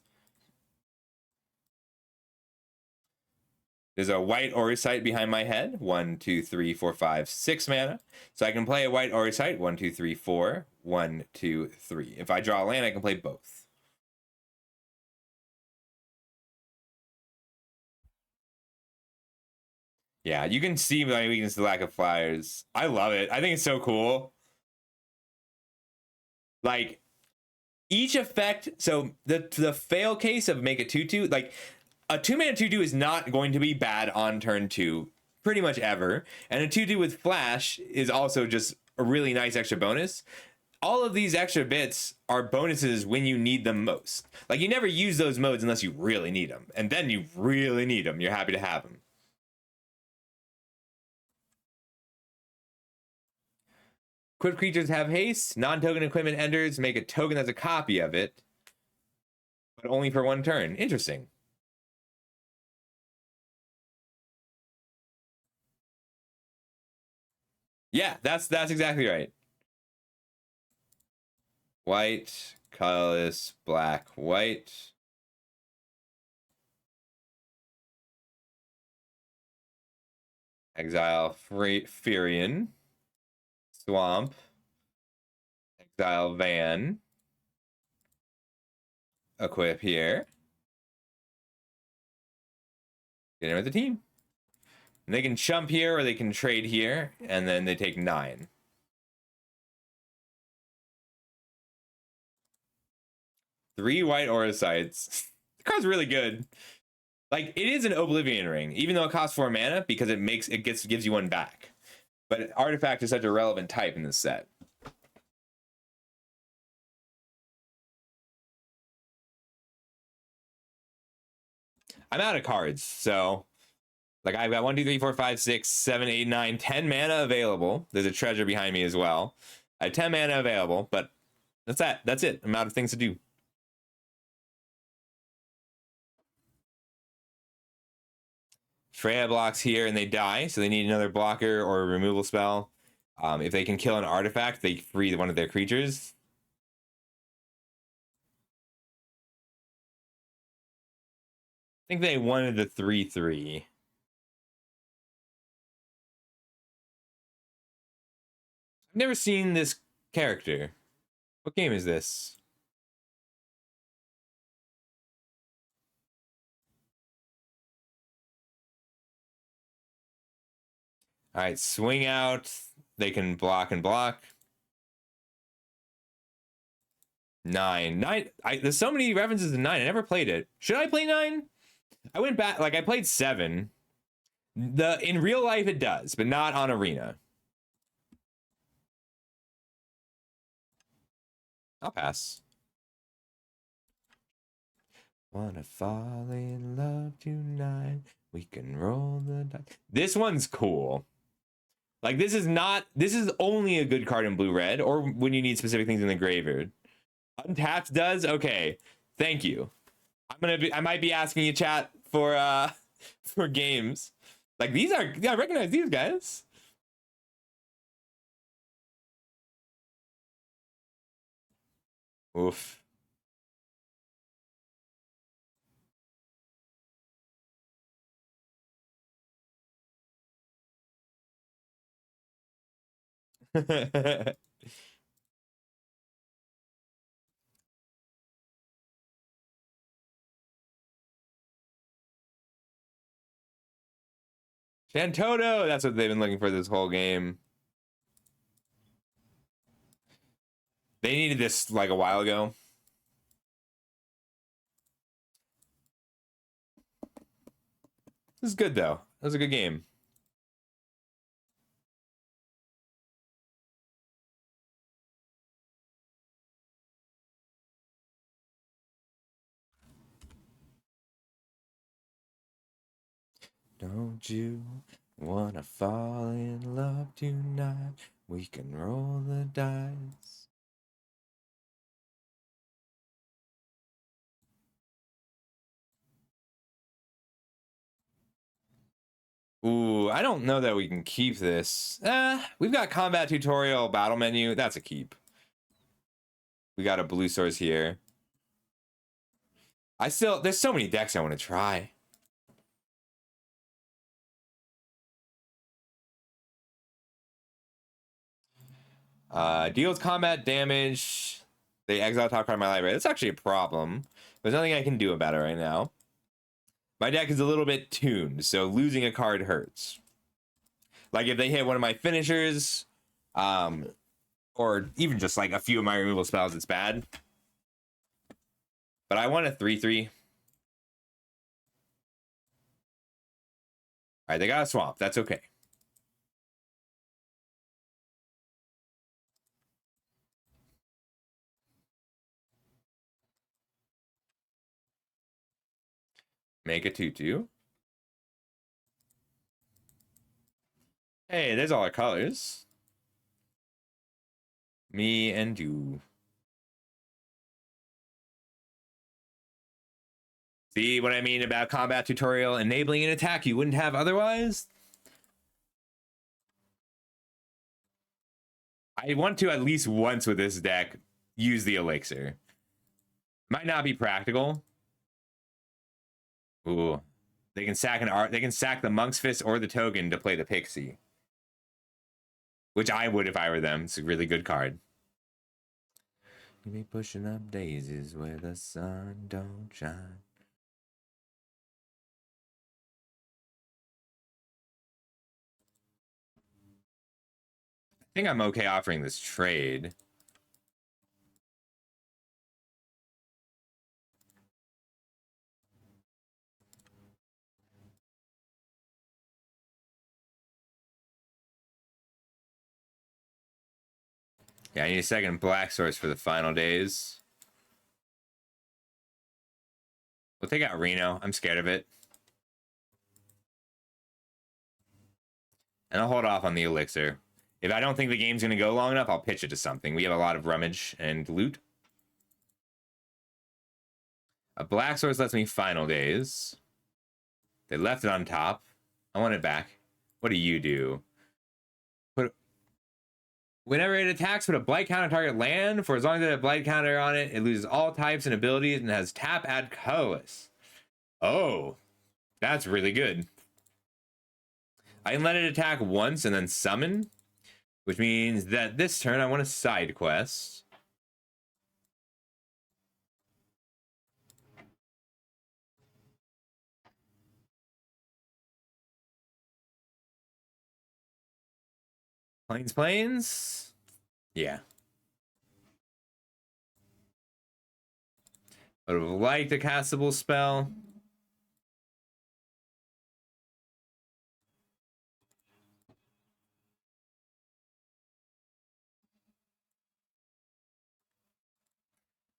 There's a white Auracite behind my head. 1, 2, 3, 4, 5, 6 mana. So I can play a white Auracite. 1, 2, 3, 4. 1, 2, 3. If I draw a land, I can play both. Yeah, you can see my weakness to lack of flyers. I love it. I think it's so cool. Like, each effect, so the fail case of make a 2/2, like a 2-mana 2/2 is not going to be bad on turn 2 pretty much ever, and a 2/2 with flash is also just a really nice extra bonus. All of these extra bits are bonuses when you need them most. Like, you never use those modes unless you really need them, and then you really need them. You're happy to have them. Equipped creatures have haste. Non-token equipment enters. Make a token that's a copy of it, but only for 1 turn. Interesting. Yeah, that's exactly right. White, colorless, black, white. Exile Firion. Swamp. Exile Van. equip here. Get in with the team. And they can chump here or they can trade here, and then they take 9. Three white aura sites. The card's really good. Like, it is an Oblivion Ring, even though it costs 4 mana, because gives you 1 back. But artifact is such a relevant type in this set. I'm out of cards, so like I've got 1, 2, 3, 4, 5, 6, 7, 8, 9, 10 mana available. There's a treasure behind me as well. I have 10 mana available, but that's it. I'm out of things to do. Freya blocks here and they die, so they need another blocker or a removal spell. If they can kill an artifact, they free one of their creatures. I think they wanted the 3/3. I've never seen this character. What game is this? All right, swing out. They can block and block. 9. There's so many references to 9. I never played it. Should I play 9? I went back, like I played 7. In real life it does, but not on Arena. I'll pass. Wanna fall in love tonight? We can roll the dice. This one's cool. Like this is only a good card in blue-red, or when you need specific things in the graveyard. Untapped does? Okay. Thank you. I might be asking you, chat, for games. Like these are, yeah, I recognize these guys. Oof. Shantoto! That's what they've been looking for this whole game. They needed this like a while ago. This is good though. That was a good game. Don't you wanna fall in love tonight? We can roll the dice. Ooh, I don't know that we can keep this. We've got combat tutorial, battle menu. That's a keep. We got a blue source here. There's so many decks I want to try. Deals combat damage. They exile top card of my library. That's actually a problem. There's nothing I can do about it right now. My deck is a little bit tuned, so losing a card hurts. Like if they hit one of my finishers, or even just like a few of my removal spells, it's bad. But I want a 3/3. All right, they got a swamp. That's okay. Make a 2/2. Hey, there's all our colors. Me and you. See what I mean about combat tutorial enabling an attack you wouldn't have otherwise? I want to at least once with this deck use the elixir. Might not be practical. Ooh. They can sack the Monk's Fist or the Token to play the Pixie. Which I would if I were them. It's a really good card. You be pushing up daisies where the sun don't shine. I think I'm okay offering this trade. Yeah, I need a second black source for the final days. We'll take out Reno. I'm scared of it. And I'll hold off on the elixir. If I don't think the game's going to go long enough, I'll pitch it to something. We have a lot of rummage and loot. A black source lets me final days. They left it on top. I want it back. What do you do? Whenever it attacks, put a blight counter target land. For as long as it has a blight counter on it, it loses all types and abilities and has tap, add colorless. Oh, that's really good. I can let it attack once and then summon, which means that this turn I want a side quest. Plains. Yeah. I would have liked a castable spell.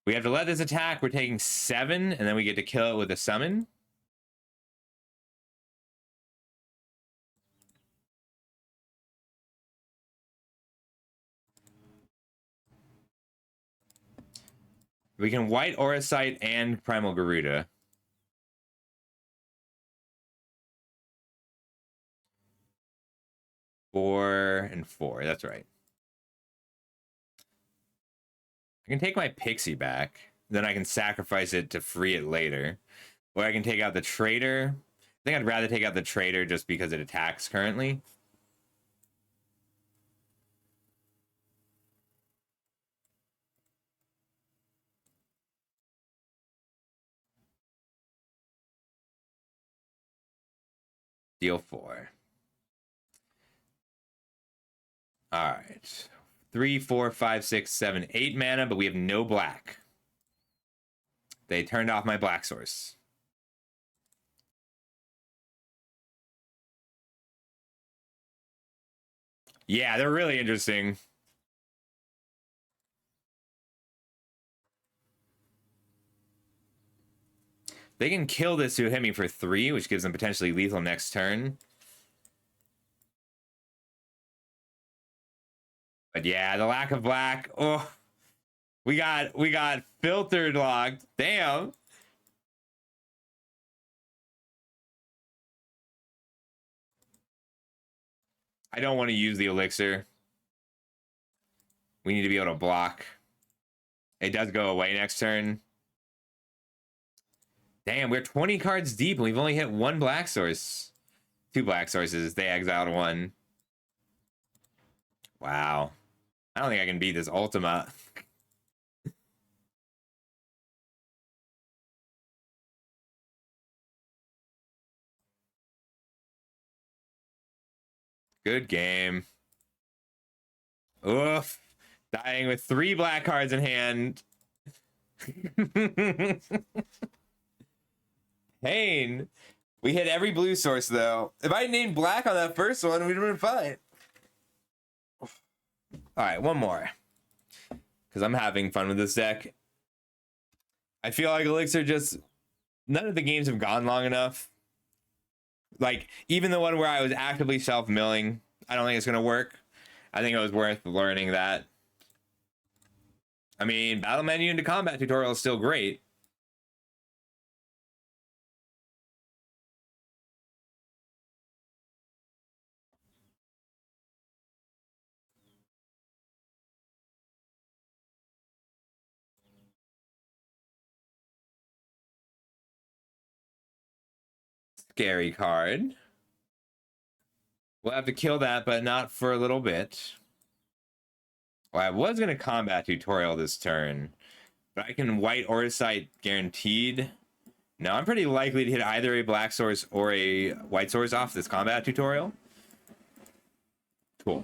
We have to let this attack. We're taking 7, and then we get to kill it with a summon. We can white Auracite and Primal Garuda. Four and 4. That's right. I can take my Pixie back. Then I can sacrifice it to free it later. Or I can take out the Trader. I think I'd rather take out the Trader just because it attacks currently. Deal 4. All right. 3, 4, 5, 6, 7, 8 mana, but we have no black. They turned off my black source. Yeah, they're really interesting. They can kill this to hit me for 3, which gives them potentially lethal next turn. But yeah, the lack of black. Oh, we got filtered locked. Damn. I don't want to use the elixir. We need to be able to block. It does go away next turn. Damn, we're 20 cards deep and we've only hit 1 black source. 2 black sources. They exiled 1. Wow. I don't think I can beat this Ultima. Good game. Oof. Dying with 3 black cards in hand. Pain. We hit every blue source, though. If I named black on that first one, we'd have been fine. All right, one more. Because I'm having fun with this deck. I feel like Elixir just... None of the games have gone long enough. Like, even the one where I was actively self-milling, I don't think it's going to work. I think it was worth learning that. I mean, battle menu into combat tutorial is still great. Scary card. We'll have to kill that, but not for a little bit. Well, I was gonna combat tutorial this turn, but I can white Aura Sight guaranteed. Now I'm pretty likely to hit either a black source or a white source off this combat tutorial. Cool.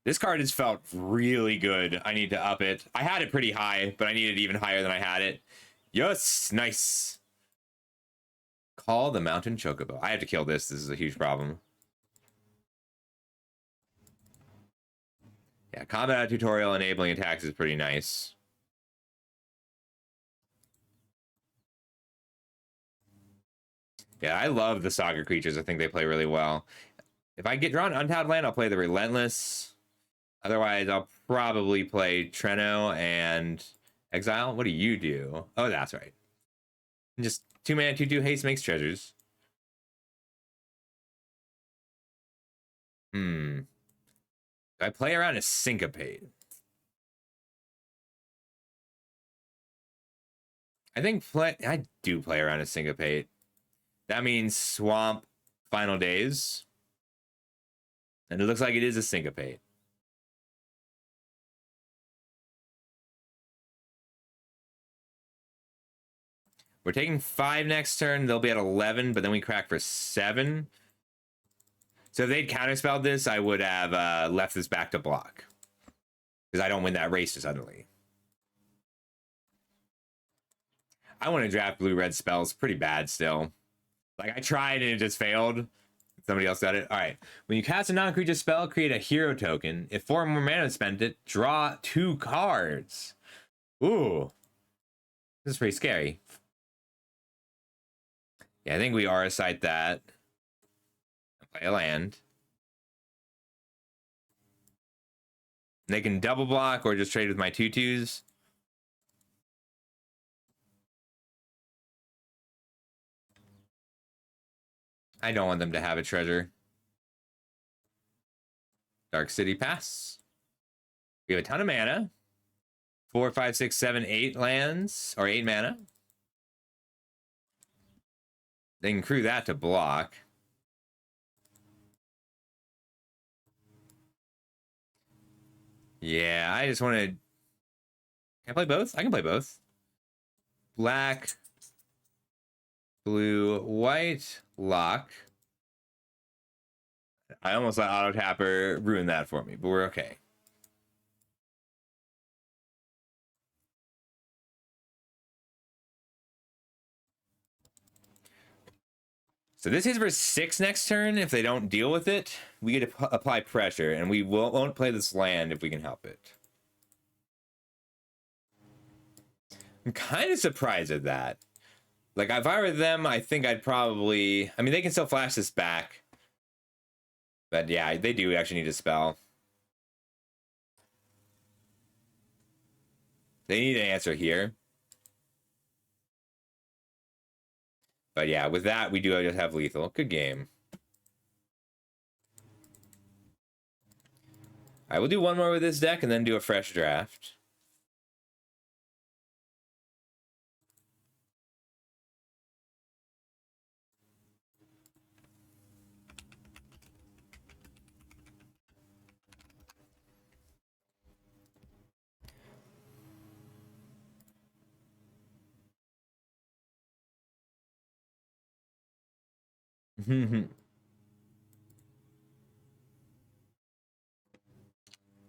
This card has felt really good. I need to up it. I had it pretty high, but I need it even higher than I had it. Yes, nice. Call the Mountain Chocobo. I have to kill this. This is a huge problem. Yeah, combat tutorial enabling attacks is pretty nice. Yeah, I love the Saga creatures. I think they play really well. If I get drawn Untapped Land, I'll play the Relentless. Otherwise, I'll probably play Treno and Exile. What do you do? Oh, that's right. Just 2-mana, 2/2 haste makes treasures. Do I play around a Syncopate? I do play around a Syncopate. That means Swamp Final Days. And it looks like it is a Syncopate. We're taking 5 next turn. They'll be at 11, but then we crack for 7. So if they'd counterspelled this, I would have left this back to block. Because I don't win that race suddenly. I want to draft blue-red spells. Pretty bad still. Like, I tried and it just failed. Somebody else got it. All right. When you cast a non-creature spell, create a hero token. If 4 more mana spent it, draw 2 cards. Ooh. This is pretty scary. Yeah, I think we Aura Sight that. Play a land. They can double block or just trade with my 2/2s. I don't want them to have a treasure. Dark City pass. We have a ton of mana. 4, 5, 6, 7, 8 lands, or 8 mana. They can crew that to block. Yeah, I just want to... Can I play both? I can play both. Black, blue, white, lock. I almost let Auto Tapper ruin that for me, but we're okay. So this hits for 6 next turn. If they don't deal with it, we get to apply pressure, and we won't play this land if we can help it. I'm kind of surprised at that. Like, if I were them, I think I'd probably... I mean, they can still flash this back. But yeah, they do actually need a spell. They need an answer here. But yeah, with that, we do just have lethal. Good game. I will do one more with this deck and then do a fresh draft.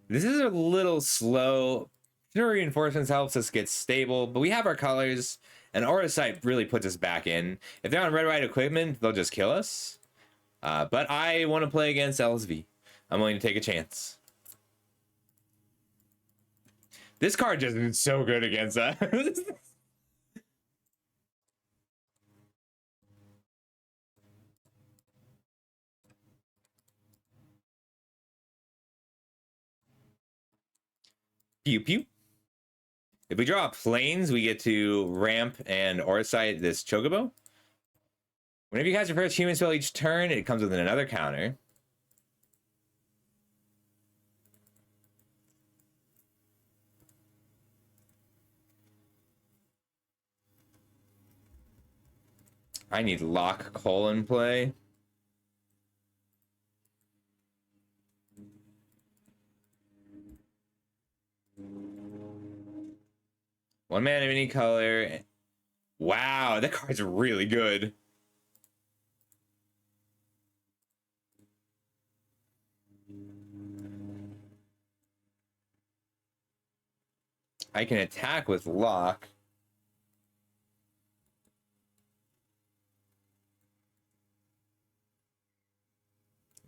This is a little slow. Pure Reinforcements helps us get stable, but we have our colors, and Aura Sight really puts us back in. If they're on red-white equipment, they'll just kill us. But I want to play against LSV. I'm willing to take a chance. This card just is so good against us. Pew pew. If we draw planes, we get to ramp and Aura Sight this Chocobo. Whenever you cast your first human spell each turn, it comes with another counter. I need Lock Coal in play. One mana of any color. Wow, that card's really good. I can attack with lock.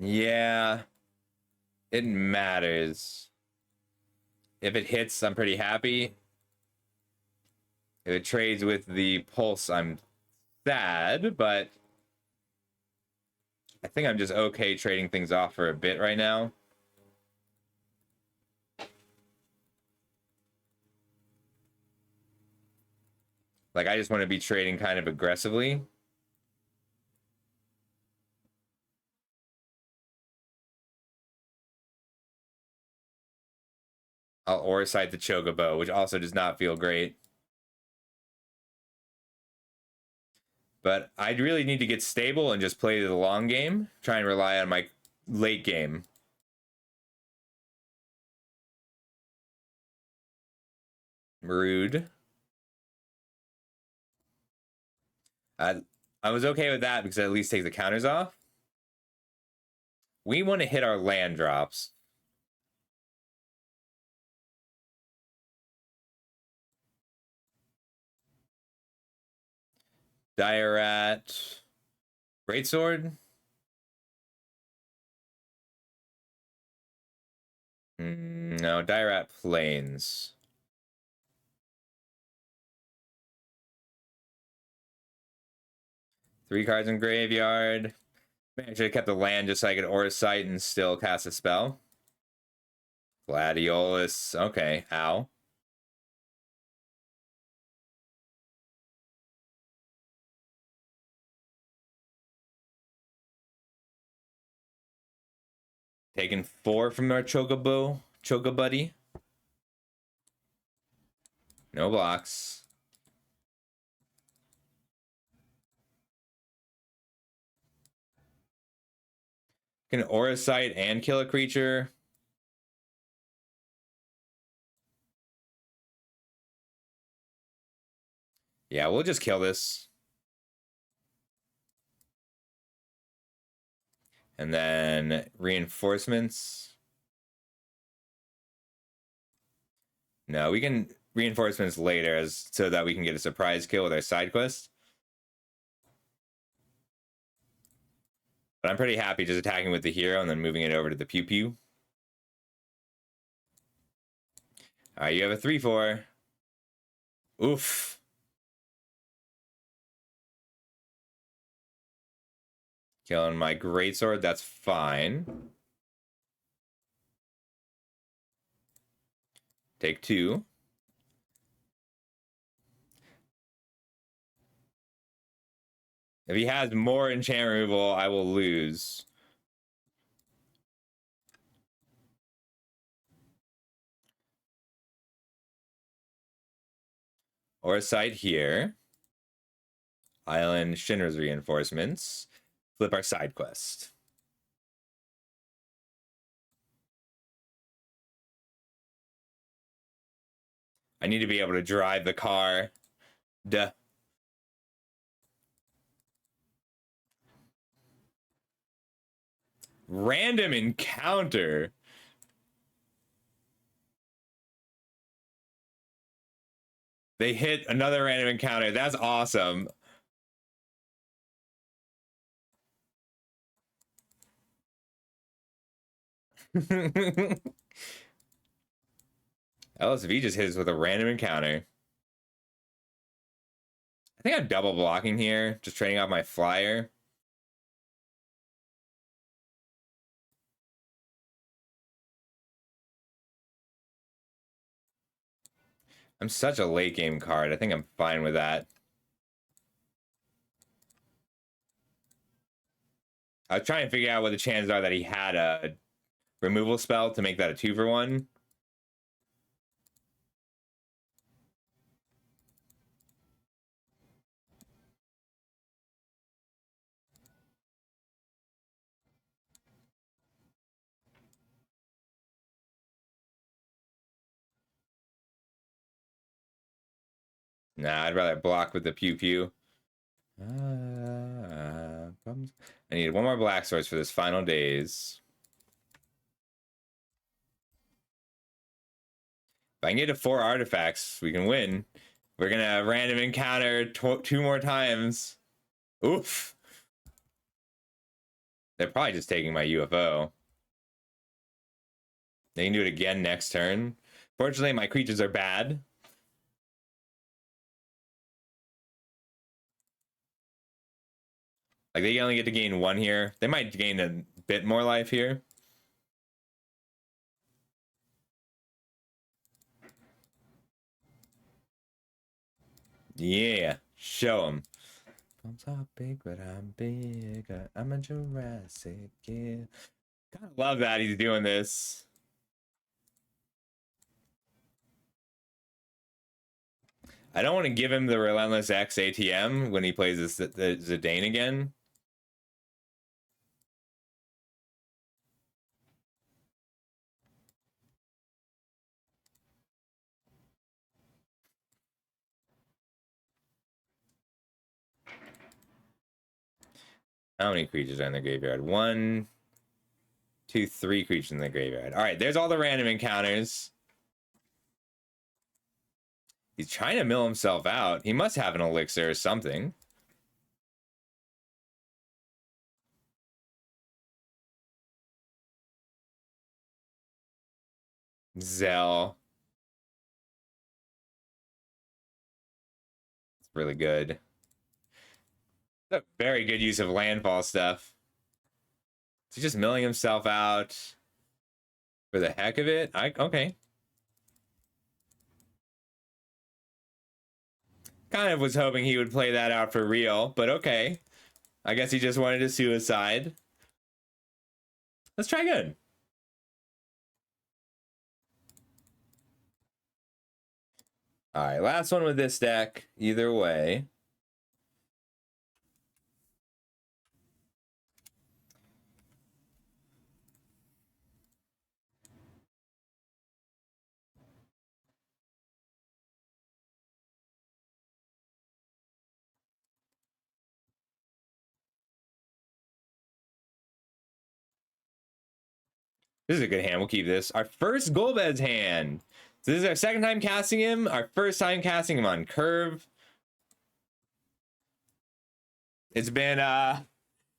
Yeah, it matters. If it hits, I'm pretty happy. If it trades with the pulse, I'm sad, but I think I'm just okay trading things off for a bit right now. Like, I just want to be trading kind of aggressively. I'll Aura Sight the Chocobo, which also does not feel great. But I really need to get stable and just play the long game. Try and rely on my late game. Rude. I was okay with that because it at least takes the counters off. We want to hit our land drops. Dire Rat. Greatsword. No, Dire Rat Plains. Three cards in graveyard. Man, I should have kept the land just so I could Aura Sight and still cast a spell. Gladiolus. Okay, ow. Taking 4 from our Chocobuddy. No blocks. Can Aura Sight and kill a creature. Yeah, we'll just kill this. And then reinforcements. No, we can reinforcements later so that we can get a surprise kill with our side quest. But I'm pretty happy just attacking with the hero and then moving it over to the pew pew. All right, you have a 3/4. Oof. Killing my greatsword, that's fine. Take 2. If he has more enchant removal, I will lose. Or a site here. Island Shinra's reinforcements. Flip our side quest. I need to be able to drive the car. Duh. Random encounter. They hit another random encounter. That's awesome. LSV just hits with a random encounter. I think I'm double blocking here, just trading off my flyer. I'm such a late game card. I think I'm fine with that. I was trying to figure out what the chances are that he had a removal spell to make that a 2-for-1. Nah, I'd rather block with the pew pew. I need one more black swords for this final days. If I can get to 4 artifacts, we can win. We're gonna random encounter 2 more times. Oof. They're probably just taking my UFO. They can do it again next turn. Fortunately, my creatures are bad. Like, they only get to gain 1 here. They might gain a bit more life here. Yeah, show them. I'm so big, but I'm bigger. I'm a Jurassic kid. Kind of love that he's doing this. I don't want to give him the Relentless X ATM when he plays the Zidane again. How many creatures are in the graveyard? 1, 2, 3 creatures in the graveyard. All right, there's all the random encounters. He's trying to mill himself out. He must have an elixir or something. Zell. It's really good. It's a very good use of landfall stuff. He's just milling himself out for the heck of it. Okay. Kind of was hoping he would play that out for real, but okay. I guess he just wanted to suicide. Let's try again. All right, last one with this deck. Either way. This is a good hand. We'll keep this. Our first Golbez hand. So this is our second time casting him. Our first time casting him on curve. It's been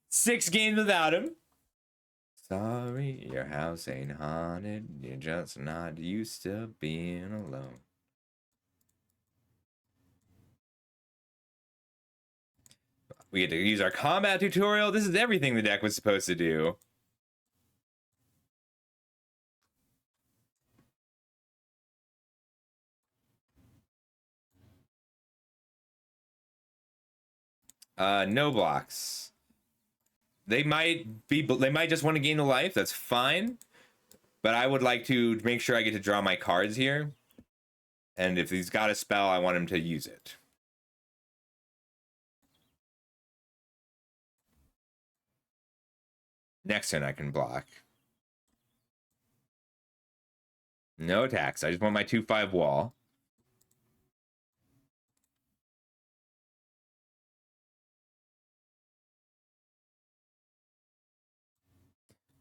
6 games without him. Sorry, your house ain't haunted. You're just not used to being alone. We get to use our combat tutorial. This is everything the deck was supposed to do. No blocks. They might just want to gain the life. That's fine. But I would like to make sure I get to draw my cards here. And if he's got a spell, I want him to use it. Next turn I can block. No attacks. I just want my 2/5 wall.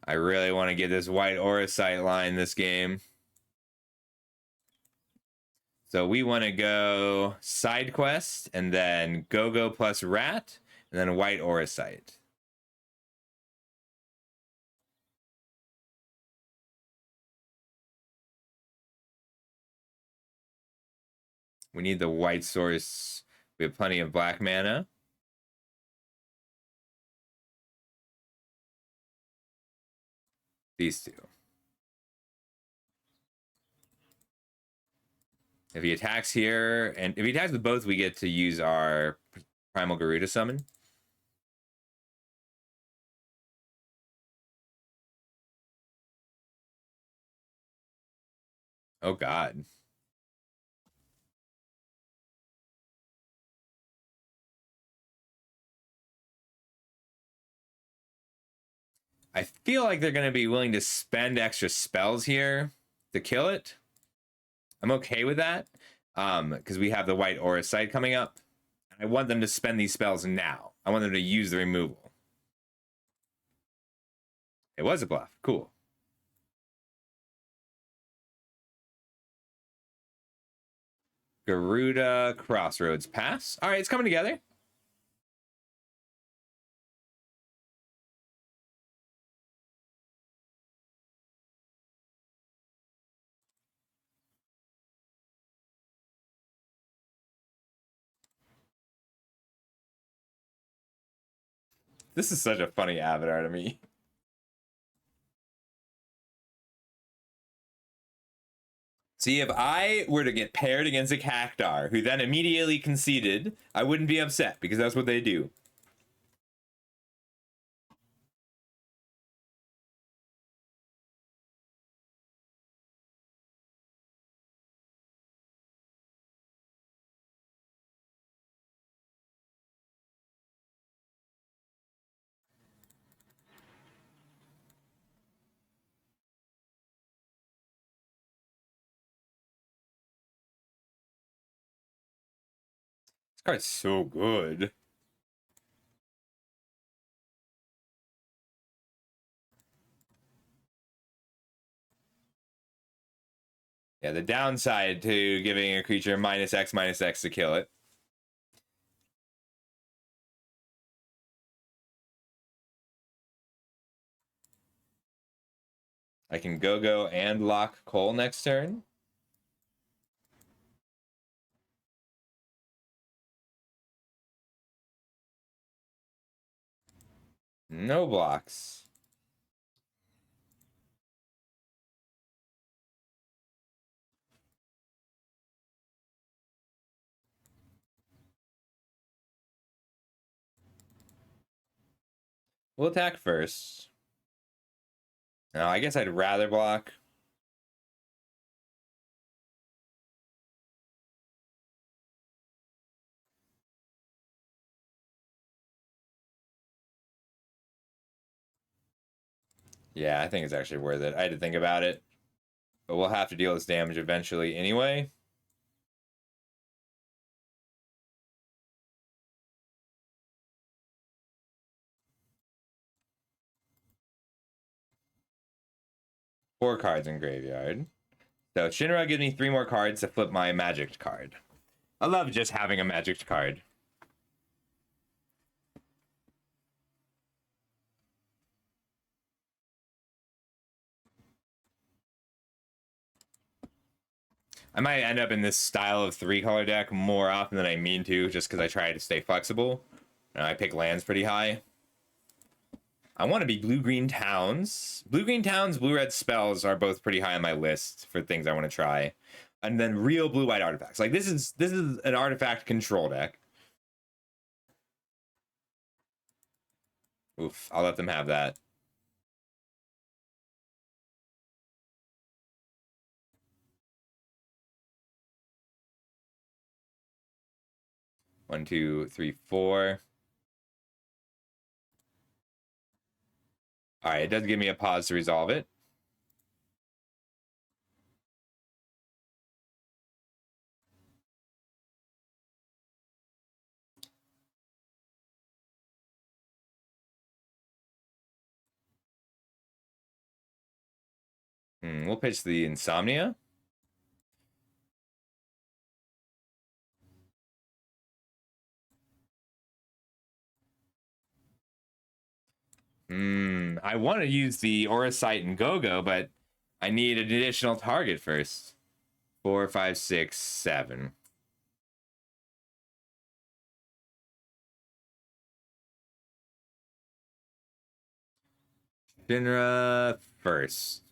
I really want to get this white Auracite line this game. So we want to go side quest and then Go-Go plus Rat and then white Auracite. We need the white source. We have plenty of black mana. These two. If he attacks here, and if he attacks with both, we get to use our Primal Garuda summon. Oh god. I feel like they're going to be willing to spend extra spells here to kill it. I'm okay with that. Because we have the white aura site coming up. I want them to spend these spells now. I want them to use the removal. It was a bluff. Cool. Garuda Crossroads pass. All right, it's coming together. This is such a funny avatar to me. See, if I were to get paired against a Cactuar, who then immediately conceded, I wouldn't be upset, because that's what they do. This card's so good. Yeah, the downside to giving a creature -X to kill it. I can go and lock Cole next turn. No blocks. We'll attack first. No, I guess I'd rather block. Yeah, I think it's actually worth it. I had to think about it. But we'll have to deal this damage eventually anyway. Four cards in graveyard. So Shinra gives me 3 more cards to flip my magic card. I love just having a magic card. I might end up in this style of 3-color deck more often than I mean to, just because I try to stay flexible. I pick lands pretty high. I want to be blue-green towns. Blue-green towns, blue-red spells are both pretty high on my list for things I want to try. And then real blue-white artifacts. Like this is an artifact control deck. Oof, I'll let them have that. One, two, three, four. All right, it does give me a pause to resolve it. We'll pitch the Insomnia. I want to use the Aura Sight and Go-Go, but I need an additional target first. 4, 5, 6, 7. Shinra first.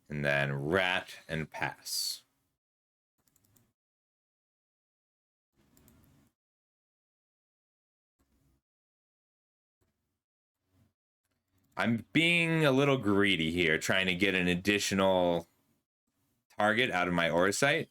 And then Rat and pass. I'm being a little greedy here, trying to get an additional target out of my Aura Sight.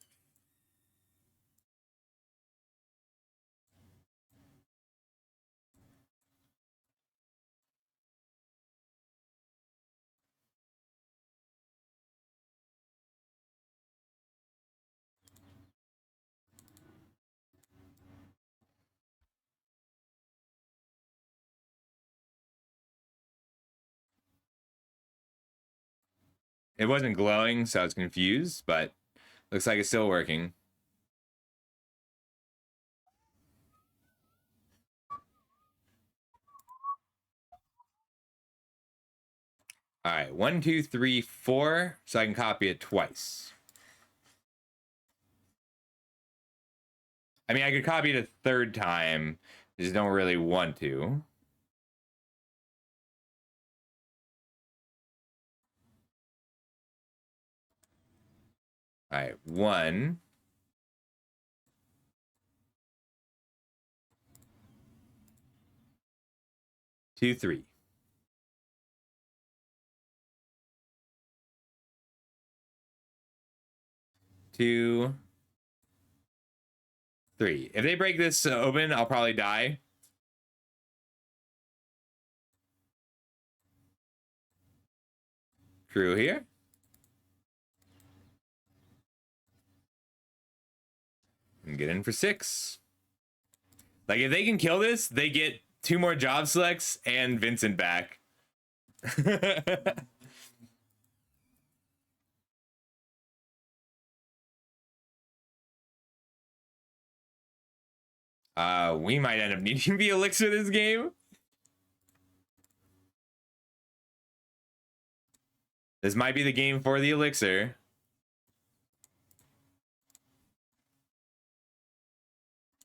It wasn't glowing, so I was confused, but looks like it's still working. All right, 1, 2, 3, 4, so I can copy it twice. I mean, I could copy it a third time. I just don't really want to. All right, 1, 2, 3. 2, 3. If they break this open, I'll probably die. Crew here. And get in for 6. Like, if they can kill this, they get 2 more job selects and Vincent back. We might end up needing the elixir this game. This might be the game for the elixir.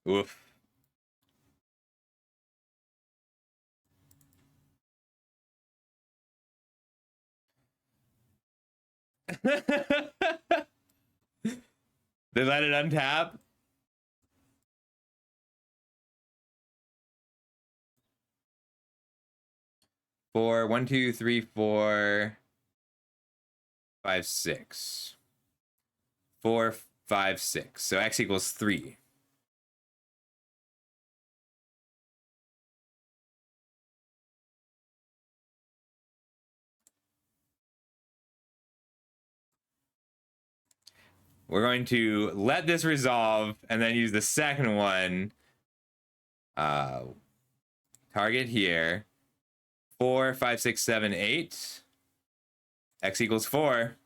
Oof. They let it untap. Four, 1, 2, 3, 4, 5, 6. 4, 5, 6. So x equals 3. We're going to let this resolve and then use the second one. Target here. 4, 5, 6, 7, 8. X equals 4.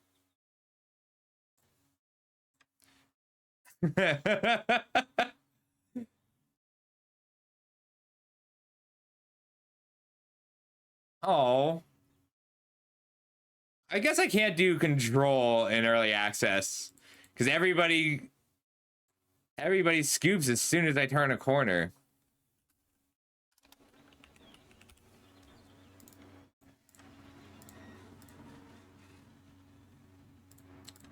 Oh. I guess I can't do control in early access because everybody scoops as soon as I turn a corner.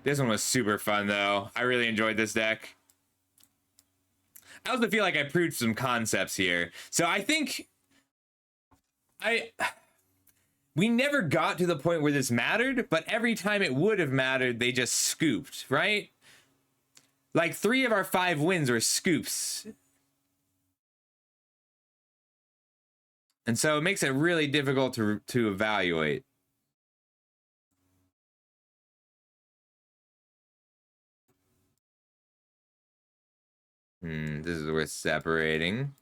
This one was super fun though. I really enjoyed this deck. I also feel like I proved some concepts here. So I think we never got to the point where this mattered, but every time it would have mattered, they just scooped, right? Like 3 of our 5 wins were scoops. And so it makes it really difficult to evaluate. This is worth separating.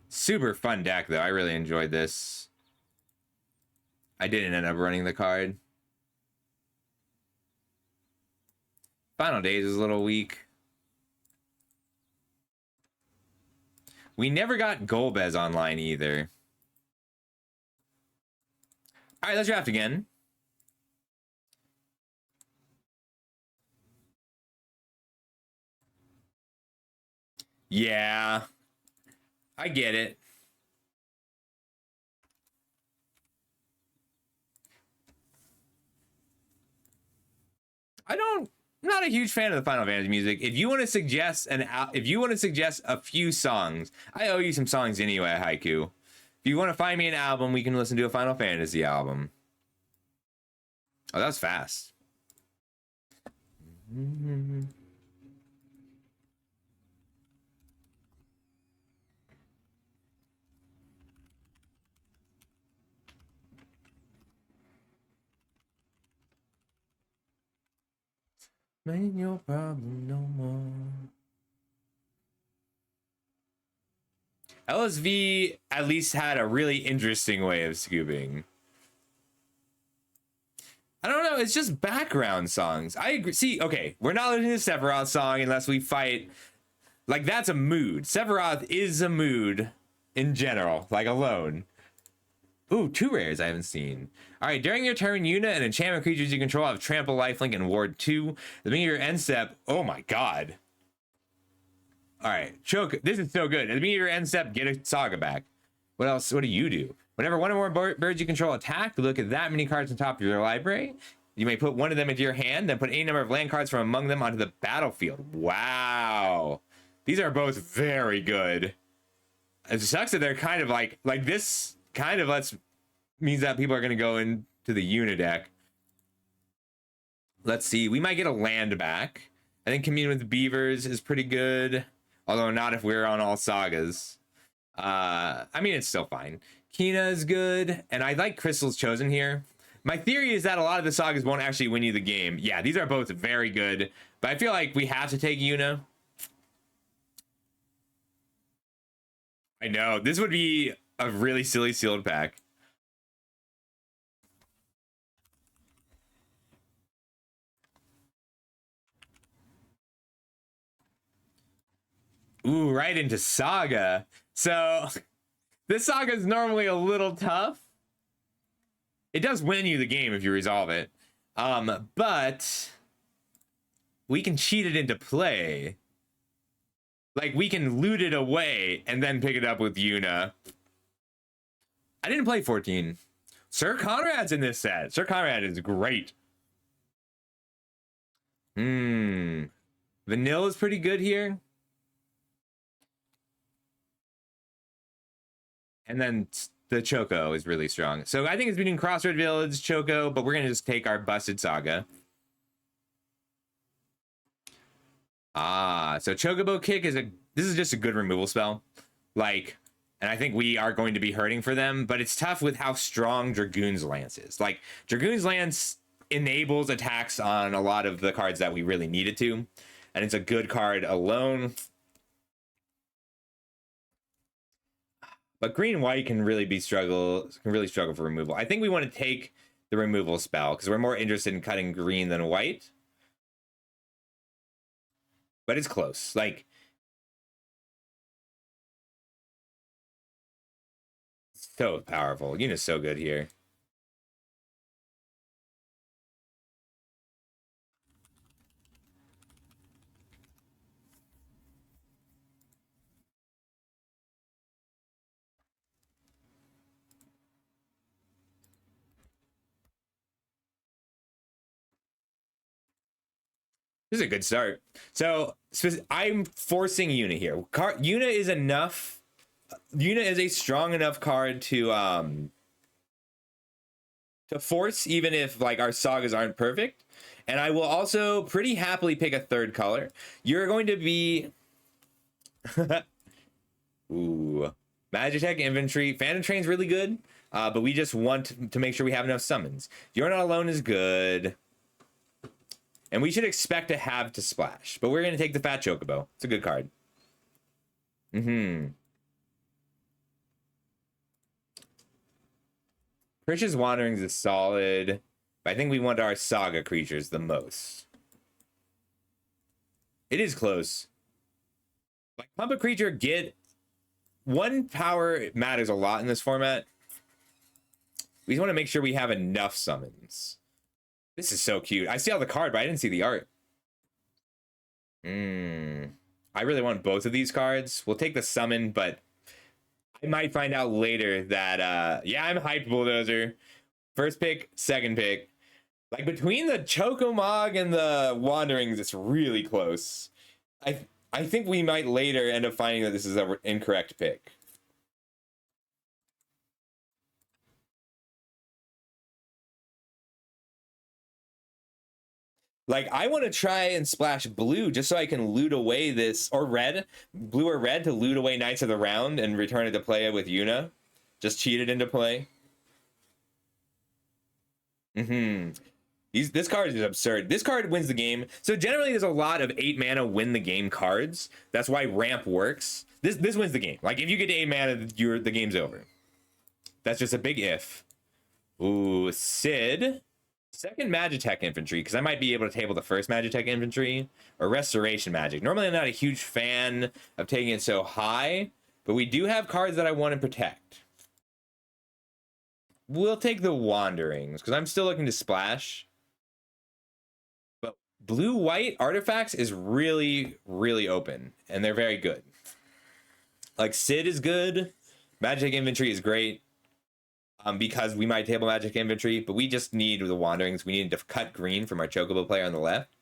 Super fun deck, though. I really enjoyed this. I didn't end up running the card. Final Days is a little weak. We never got Golbez online either. All right, let's draft again. Yeah, I get it. I'm not a huge fan of the Final Fantasy music. If you want to suggest a few songs, I owe you some songs anyway, Haiku. If you want to find me an album, we can listen to a Final Fantasy album. Oh, that was fast. Ain't your problem no more. LSV at least had a really interesting way of scooping. I don't know, it's just background songs. I agree. See, okay, we're not listening to Sephiroth song unless we fight. Like, that's a mood. Sephiroth is a mood in general, like alone. Ooh, 2 rares I haven't seen. All right, during your turn, Yuna and enchantment creatures you control have trample, lifelink, and ward 2. At the beginning of your end step, oh my god. All right, choke. This is so good. At the beginning of your end step, get a Saga back. What else? What do you do? Whenever one or more birds you control attack, look at that many cards on top of your library. You may put one of them into your hand, then put any number of land cards from among them onto the battlefield. Wow. These are both very good. It sucks that they're kind of like this kind of means that people are going to go into the Yuna deck. Let's see. We might get a land back. I think Commune with Beavers is pretty good. Although not if we're on all sagas. I mean, it's still fine. Kina is good. And I like Crystal's Chosen here. My theory is that a lot of the sagas won't actually win you the game. Yeah, these are both very good. But I feel like we have to take Yuna. I know. This would be a really silly sealed pack. Ooh, right into Saga. So this Saga is normally a little tough. It does win you the game if you resolve it. But we can cheat it into play. Like, we can loot it away and then pick it up with Yuna. I didn't play 14. Sir Conrad's in this set. Sir Conrad is great. Vanilla is pretty good here. And then the Choco is really strong. So I think it's between Crossroad Village, Choco, but we're going to just take our Busted Saga. So Chocobo Kick this is just a good removal spell. Like, and I think we are going to be hurting for them, but it's tough with how strong Dragoon's Lance is. Like, Dragoon's Lance enables attacks on a lot of the cards that we really needed to, and it's a good card alone. But green and white can really struggle for removal. I think we want to take the removal spell because we're more interested in cutting green than white. But it's close. Like, so powerful. Yuna's so good here. This is a good start. So I'm forcing Yuna here. Yuna is enough. Yuna is a strong enough card to force, even if like our sagas aren't perfect. And I will also pretty happily pick a third color. You're going to be ooh, Magitech Infantry. Phantom Train's really good, but we just want to make sure we have enough summons. You're Not Alone is good. And we should expect to have to splash. But we're going to take the Fat Chocobo. It's a good card. Precious Wanderings is solid. But I think we want our Saga creatures the most. It is close. Like, pump a creature, get... One power matters a lot in this format. We just want to make sure we have enough summons. This is so cute. I see all the card, but I didn't see the art. I really want both of these cards. We'll take the summon, but I might find out later that, yeah, I'm hyped, Bulldozer. First pick, second pick. Like, between the Chocomog and the Wanderings, it's really close. I think we might later end up finding that this is an incorrect pick. Like, I want to try and splash blue just so I can loot away this, or red, blue or red to loot away Knights of the Round and return it to play with Yuna. Just cheat it into play. This card is absurd. This card wins the game. So generally there's a lot of 8 mana win the game cards. That's why ramp works. This wins the game. Like, if you get to 8 mana, the game's over. That's just a big if. Ooh, Sid. Second Magitech Infantry, because I might be able to table the first Magitech Infantry, or Restoration Magic. Normally, I'm not a huge fan of taking it so high, but we do have cards that I want to protect. We'll take the Wanderings, because I'm still looking to splash. But blue-white artifacts is really, really open, and they're very good. Like, Sid is good. Magitech Infantry is great. Because we might table Magic Infantry, but we just need the Wanderings. We need to cut green from our Chocobo player on the left.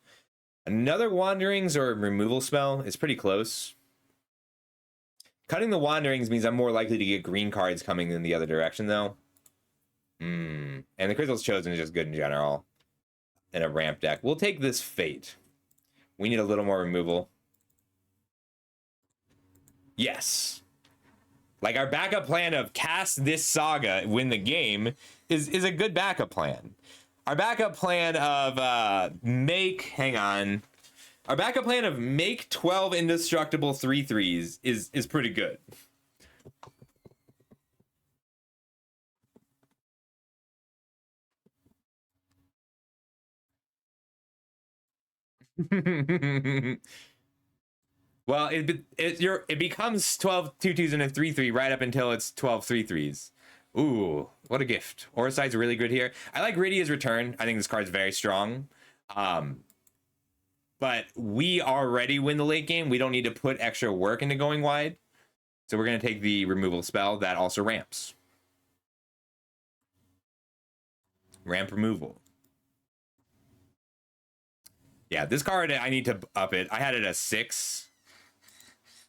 Another Wanderings or removal spell is pretty close. Cutting the Wanderings means I'm more likely to get green cards coming in the other direction, though. And the Crystal's Chosen is just good in general in a ramp deck. We'll take this Fate. We need a little more removal. Yes. Like, our backup plan of cast this Saga, win the game, is a good backup plan. Our backup plan of Our backup plan of make 12 indestructible 3/3s is pretty good. Well, it becomes 12 2/2s and a 3/3 right up until it's 12 3/3s. Ooh, what a gift. Oriside's really good here. I like Rydia's Return. I think this card's very strong. But we already win the late game. We don't need to put extra work into going wide. So we're going to take the removal spell that also ramps. Ramp removal. Yeah, this card, I need to up it. I had it at 6.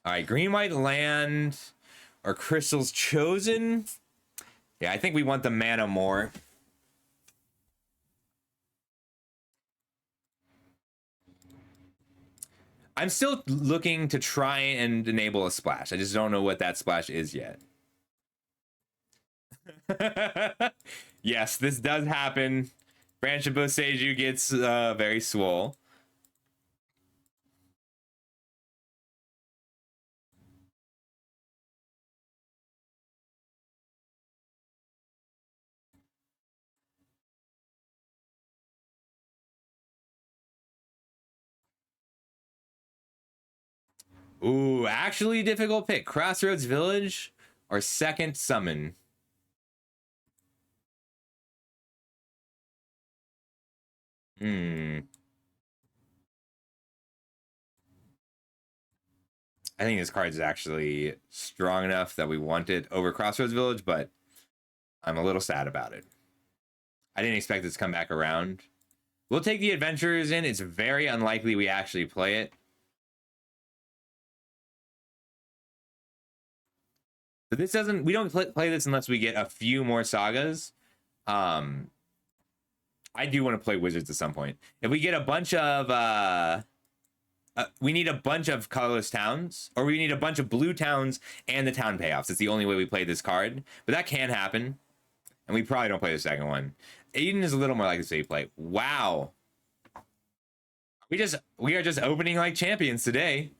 All right, green, white, land, or Crystal's Chosen. Yeah, I think we want the mana more. I'm still looking to try and enable a splash. I just don't know what that splash is yet. Yes, this does happen. Branch of Boseiju gets very swole. Ooh, actually difficult pick. Crossroads Village or Second Summon. I think this card is actually strong enough that we want it over Crossroads Village, but I'm a little sad about it. I didn't expect this to come back around. We'll take the Adventurers in. It's very unlikely we actually play it. But this doesn't, we don't play this unless we get a few more sagas. I do want to play Wizards at some point. If we get a bunch of, we need a bunch of colorless towns, or we need a bunch of blue towns and the town payoffs. It's the only way we play this card, but that can happen. And we probably don't play the second one. Aiden is a little more likely to say play. Wow. We are just opening like champions today.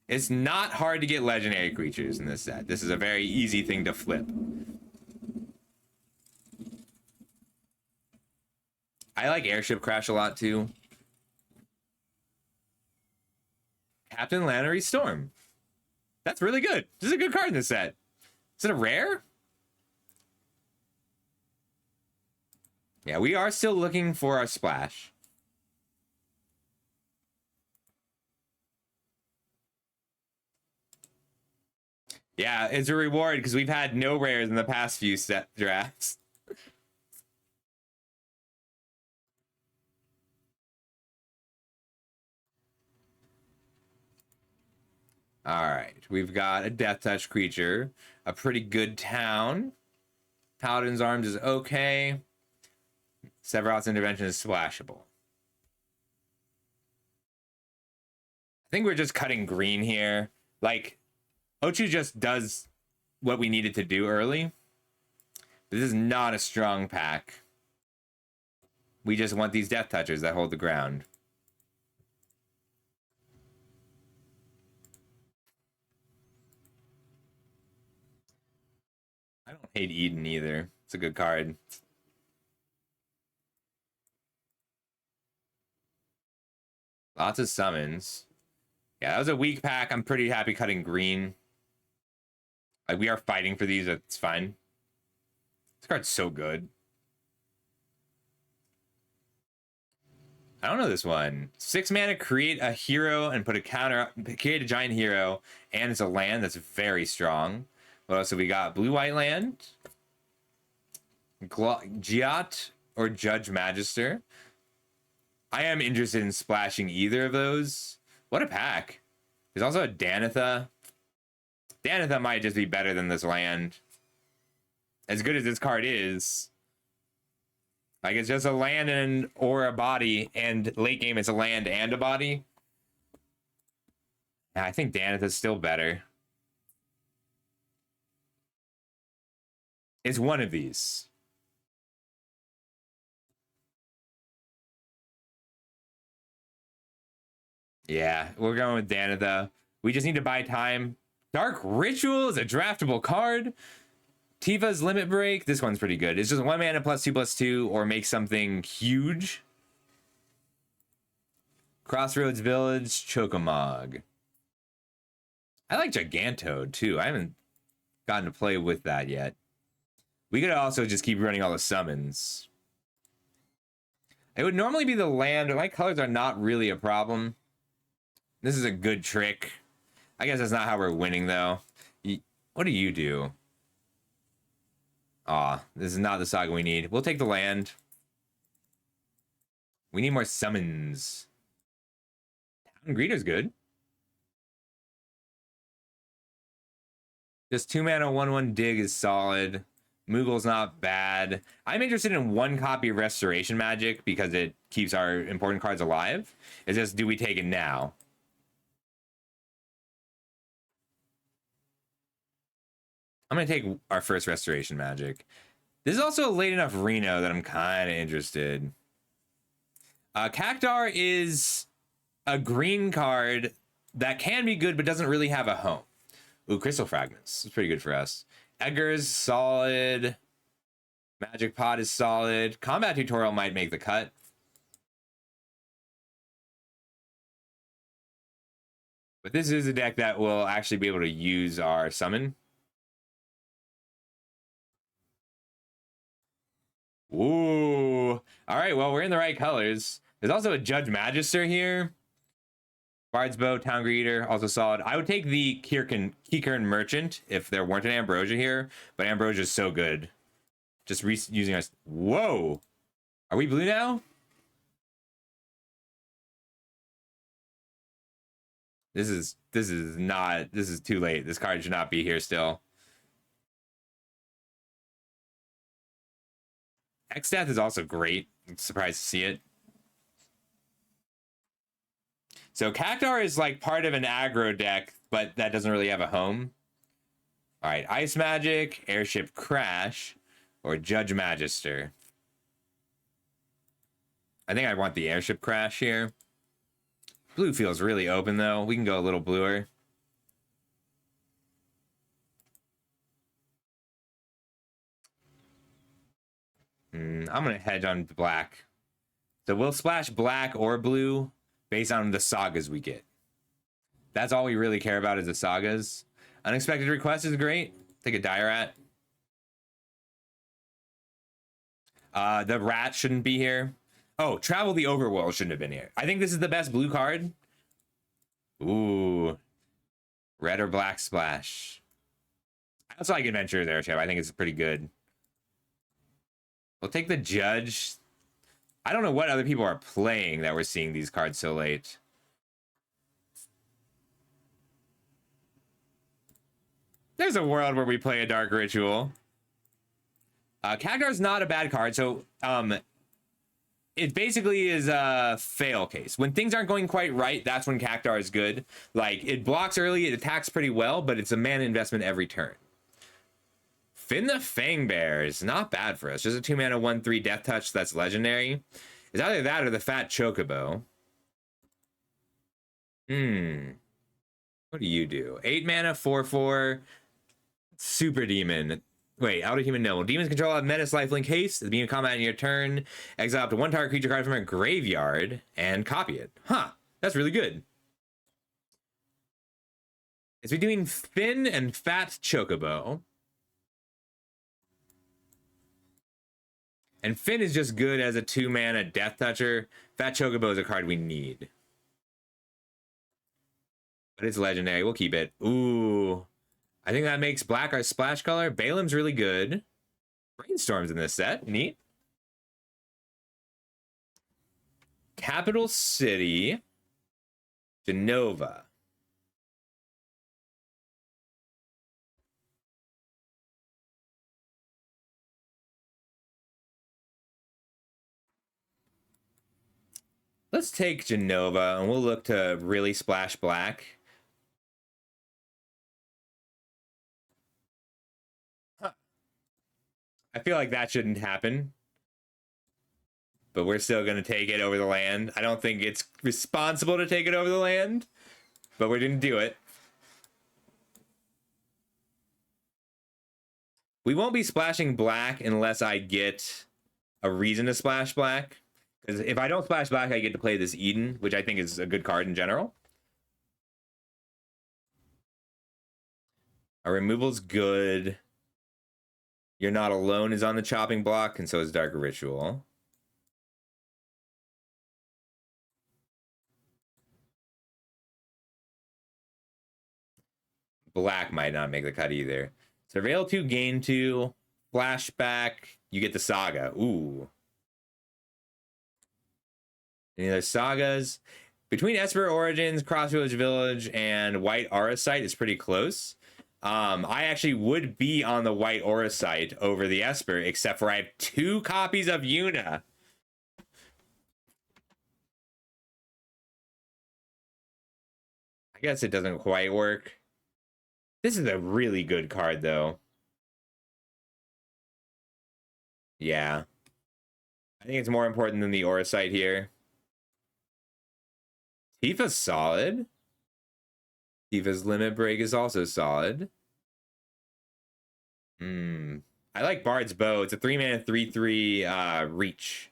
It's not hard to get legendary creatures in this set. This is a very easy thing to flip. I like Airship Crash a lot too. Captain Lannery Storm. That's really good. This is a good card in this set. Is it a rare? Yeah, we are still looking for our splash. Yeah, it's a reward because we've had no rares in the past few set drafts. All right, we've got a Death Touch creature, a pretty good town. Paladin's Arms is okay. Several's Intervention is splashable. I think we're just cutting green here. Like, Ochu just does what we needed to do early. This is not a strong pack. We just want these Death Touchers that hold the ground. I don't hate Eden either. It's a good card. Lots of summons. Yeah, that was a weak pack. I'm pretty happy cutting green. Like, we are fighting for these. It's fine. This card's so good. I don't know this one. 6 mana, create a hero and put a counter. Create a giant hero, and it's a land that's very strong. What else have we got? Blue-white land. Giat or Judge Magister. I am interested in splashing either of those. What a pack. There's also a Danitha. Danitha might just be better than this land. As good as this card is. Like, it's just a land and or a body, and late game it's a land and a body. Yeah, I think Danitha's still better. It's one of these. Yeah, we're going with Danitha. We just need to buy time. Dark Ritual is a draftable card. Tifa's Limit Break. This one's pretty good. It's just 1 mana +2/+2 or make something huge. Crossroads Village, Chocomog. I like Gigantode too. I haven't gotten to play with that yet. We could also just keep running all the summons. It would normally be the land, but my colors are not really a problem. This is a good trick. I guess that's not how we're winning, though. What do you do? Aw, this is not the saga we need. We'll take the land. We need more summons. Town Greeter's good. Just 2 mana, 1/1 dig is solid. Moogle's not bad. I'm interested in 1 copy of Restoration Magic because it keeps our important cards alive. It's just, do we take it now? I'm going to take our first Restoration Magic. This is also a late enough Reno that I'm kind of interested. Cactuar is a green card that can be good but doesn't really have a home. Ooh, Crystal Fragments. It's pretty good for us. Edgar's solid. Magic Pot is solid. Combat Tutorial might make the cut. But this is a deck that will actually be able to use our summon. Ooh. All right, well, we're in the right colors. There's also a Judge Magister here. Bard's Bow, Town Greeter, also solid. I would take the Kikern Merchant if there weren't an Ambrosia here, but Ambrosia is so good. Just using us. Whoa. Are we blue now? This is too late. This card should not be here still. X-Death is also great. I'm surprised to see it. So Cactuar is like part of an aggro deck, but that doesn't really have a home. All right, Ice Magic, Airship Crash, or Judge Magister. I think I want the Airship Crash here. Blue feels really open, though. We can go a little bluer. I'm going to hedge on black. So we'll splash black or blue based on the sagas we get. That's all we really care about is the sagas. Unexpected Request is great. Take a Dire Rat. The rat shouldn't be here. Oh, Travel the Overworld shouldn't have been here. I think this is the best blue card. Ooh. Red or black splash. I also like Adventurer's Airship. I think it's pretty good. We'll take the Judge. I don't know what other people are playing that we're seeing these cards so late. There's a world where we play a Dark Ritual. Cactuar's not a bad card, so it basically is a fail case. When things aren't going quite right, that's when Cactuar is good. Like, it blocks early, it attacks pretty well, but it's a mana investment every turn. Finn the Fangbear is not bad for us. Just a 2 mana 1/3 Death Touch that's legendary. It's either that or the Fat Chocobo. What do you do? 8 mana 4/4 Super Demon. Wait, Outer Human No. Demons control have Menace, Lifelink, Haste. At the beginning of combat in your turn, exile up to one target creature card from a graveyard and copy it. Huh, that's really good. Is we doing Finn and Fat Chocobo? And Finn is just good as a 2-mana Death Toucher. Fat Chocobo is a card we need. But it's legendary. We'll keep it. Ooh. I think that makes black our splash color. Balam's really good. Brainstorm's in this set. Neat. Capital City. Genova. Let's take Genova, and we'll look to really splash black. I feel like that shouldn't happen. But we're still going to take it over the land. I don't think it's responsible to take it over the land, but we're going to do it. We won't be splashing black unless I get a reason to splash black. Because if I don't splash black, I get to play this Eden, which I think is a good card in general. Our removal's good. You're Not Alone is on the chopping block, and so is Dark Ritual. Black might not make the cut either. Surveil 2, gain 2, flashback, you get the Saga. Ooh. Any other sagas? Between Esper Origins, Cross Village, and White Aura Site is pretty close. I actually would be on the White Aura Site over the Esper, except for I have 2 copies of Yuna. I guess it doesn't quite work. This is a really good card, though. Yeah. I think it's more important than the Aura Site here. Tifa's solid. Tifa's Limit Break is also solid. I like Bard's Bow. It's a 3-mana 3/3 reach.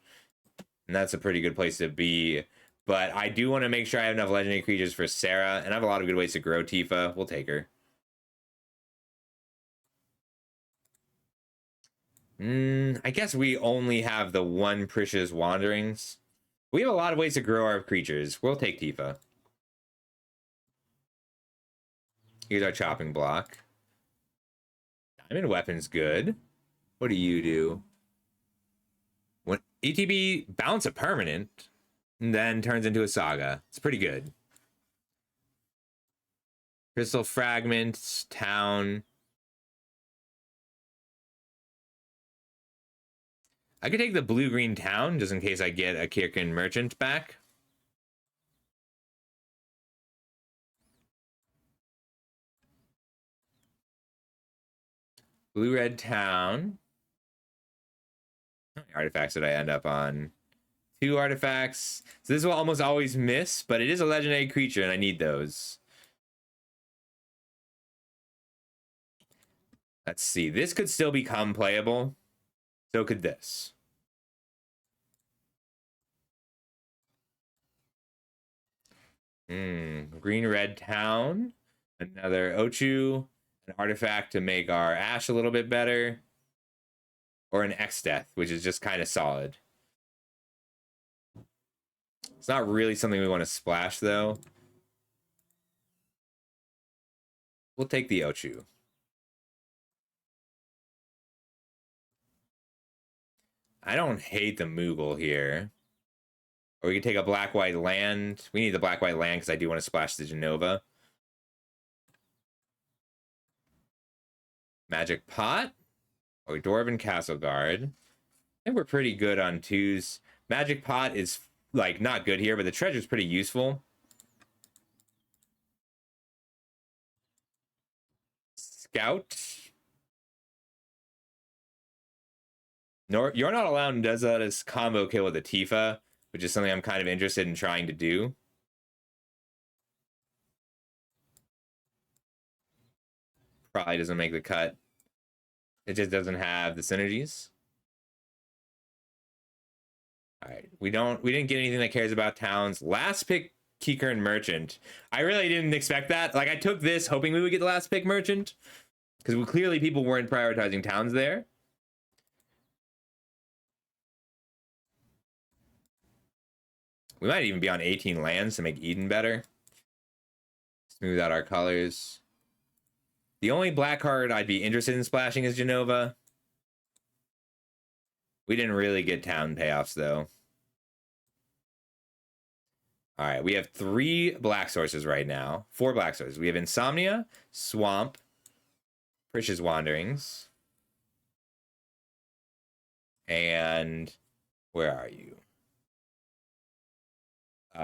And that's a pretty good place to be. But I do want to make sure I have enough legendary creatures for Sarah. And I have a lot of good ways to grow Tifa. We'll take her. I guess we only have the one Precious Wanderings. We have a lot of ways to grow our creatures. We'll take Tifa. Here's our chopping block. Diamond Weapon's good. What do you do? When ETB bounce a permanent, and then turns into a saga. It's pretty good. Crystal Fragments, Town. I could take the blue-green Town, just in case I get a Kirkin Merchant back. Blue-red Town. How many artifacts did I end up on? 2 artifacts. So this will almost always miss, but it is a legendary creature, and I need those. Let's see. This could still become playable. So could this. Green-red Town. Another Ochu. An artifact to make our Ash a little bit better. Or an X-Death, which is just kind of solid. It's not really something we want to splash, though. We'll take the Ochu. I don't hate the Moogle here. Or we could take a black-white land. We need the black-white land because I do want to splash the Genova. Magic Pot. Or Dwarven Castle Guard. I think we're pretty good on 2s. Magic Pot is, like, not good here, but the treasure's pretty useful. Scout. You're Not Alone does that as combo kill with a Tifa, which is something I'm kind of interested in trying to do. Probably doesn't make the cut. It just doesn't have the synergies. All right, we didn't get anything that cares about towns. Last pick, Keycurrent Merchant. I really didn't expect that. Like, I took this hoping we would get the last pick Merchant, because clearly people weren't prioritizing towns there. We might even be on 18 lands to make Eden better. Smooth out our colors. The only black card I'd be interested in splashing is Jenova. We didn't really get town payoffs, though. All right, we have 3 black sources right now. 4 black sources. We have Insomnia, Swamp, Precious Wanderings, and where are you?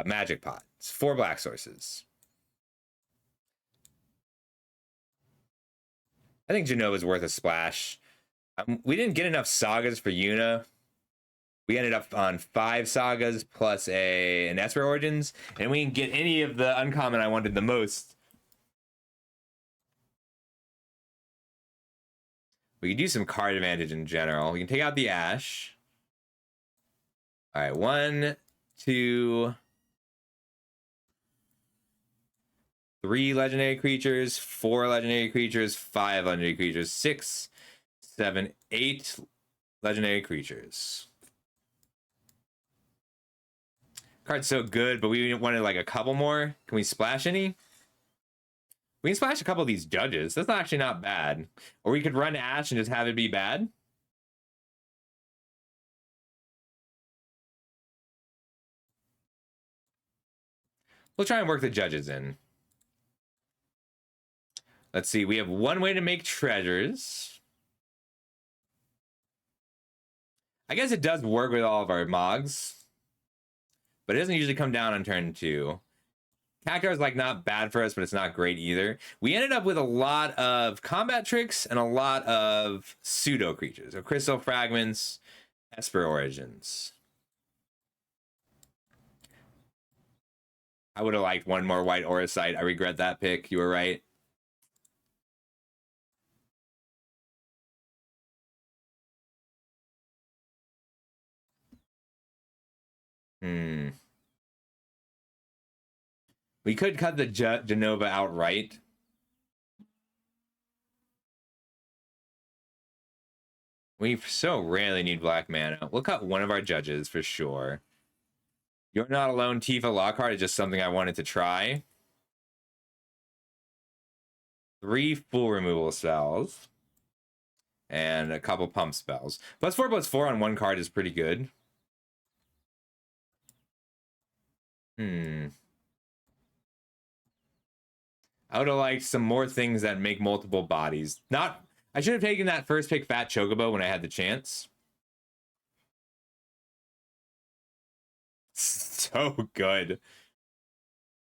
Magic Pot. It's 4 black sources. I think Jenova's worth a splash. We didn't get enough sagas for Yuna. We ended up on 5 sagas plus an Esper Origins, and we didn't get any of the uncommon I wanted the most. We could do some card advantage in general. We can take out the Ash. All right, 1, 2, 3 legendary creatures, 4 legendary creatures, 5 legendary creatures, 6, 7, 8 legendary creatures. Card's so good, but we wanted like a couple more. Can we splash any? We can splash a couple of these judges. That's actually not bad. Or we could run Ash and just have it be bad. We'll try and work the judges in. Let's see. We have 1 way to make treasures. I guess it does work with all of our Mogs, but it doesn't usually come down on turn 2. Cactuar is like not bad for us, but it's not great either. We ended up with a lot of combat tricks and a lot of pseudo creatures. So Crystal Fragments, Esper Origins. I would have liked 1 more white Auracite. I regret that pick. You were right. We could cut the Jenova outright. We so rarely need black mana. We'll cut one of our judges for sure. You're Not Alone, Tifa Lockhart is just something I wanted to try. 3 full removal spells. And a couple pump spells. +4/+4 on 1 card is pretty good. I would have liked some more things that make multiple bodies. I should have taken that first pick Fat Chocobo when I had the chance. So good.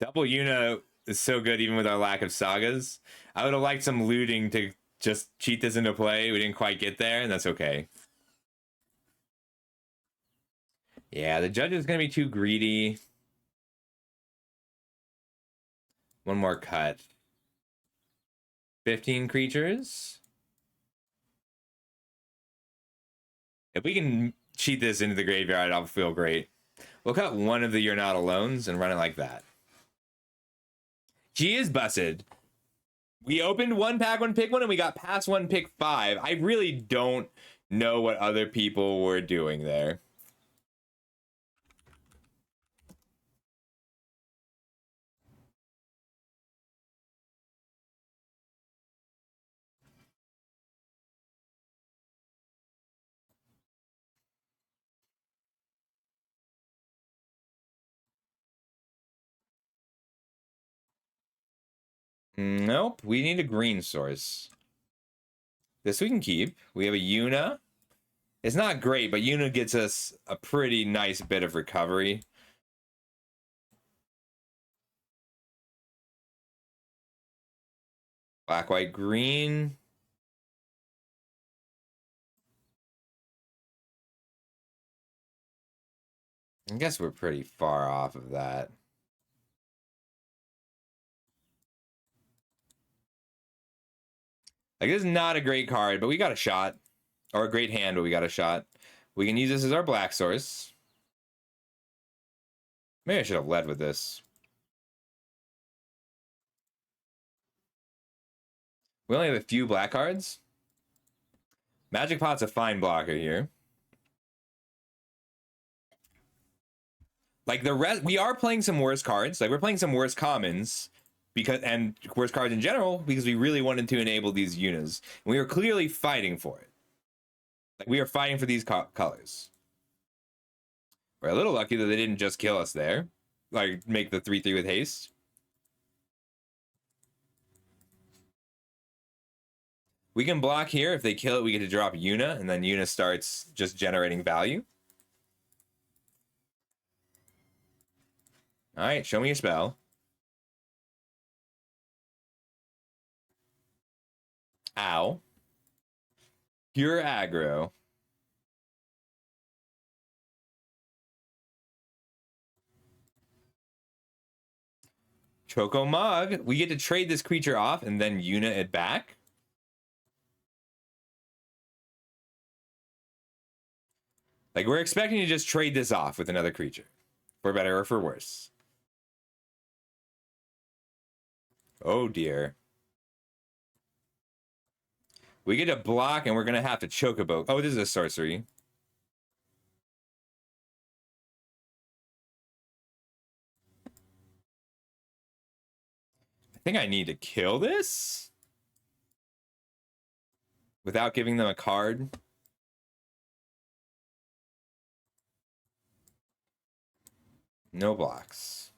Double Yuna is so good even with our lack of sagas. I would have liked some looting to just cheat this into play. We didn't quite get there, and that's okay. Yeah, the judge is going to be too greedy. 1 more cut. 15 creatures. If we can cheat this into the graveyard, I'll feel great. We'll cut 1 of the You're Not Alones and run it like that. She is busted. We opened 1 pack, 1 pick 1, and we got past 1 pick 5. I really don't know what other people were doing there. Nope, we need a green source. This we can keep. We have a Yuna. It's not great, but Yuna gets us a pretty nice bit of recovery. Black, white, green. I guess we're pretty far off of that. Like, this is not a great card, but we got a shot. Or a great hand, but we got a shot. We can use this as our black source. Maybe I should have led with this. We only have a few black cards. Magic Pot's a fine blocker here. Like, the rest, we are playing some worse cards. Like, we're playing some worse commons. And worse cards in general, because we really wanted to enable these Yunas. And we are clearly fighting for it. Like, we are fighting for these colors. We're a little lucky that they didn't just kill us there. Like, make the 3/3 with haste. We can block here. If they kill it, we get to drop Yuna, and then Yuna starts just generating value. All right, show me your spell. Ow. Pure aggro. Chocomog. We get to trade this creature off and then Yuna it back. Like, we're expecting to just trade this off with another creature. For better or for worse. Oh, dear. We get to block, and we're going to have to Chocobo. Oh, this is a sorcery. I think I need to kill this? Without giving them a card? No blocks.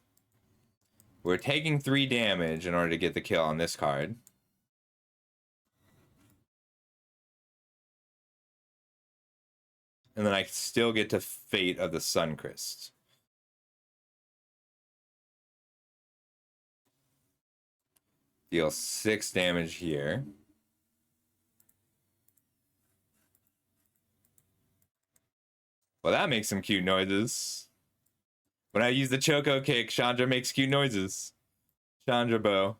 We're taking 3 damage in order to get the kill on this card. And then I still get to Fate of the Suncrist. Deal 6 damage here. Well, that makes some cute noises. When I use the Choco kick, Chandra makes cute noises. Chandra bow.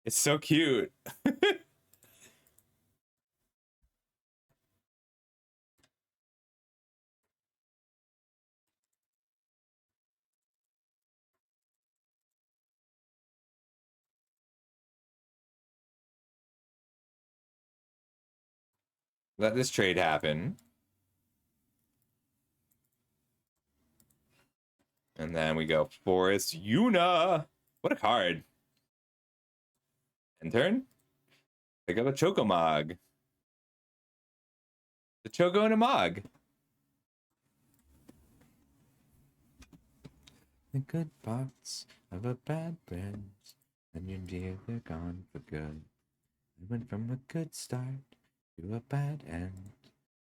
It's so cute. Let this trade happen. And then we go Forest Yuna. What a card. End turn. Pick up a Chocomog. The Choco and a Mog. The good parts of a bad friend, and your dear, they're gone for good. I went from a good start to a bad end,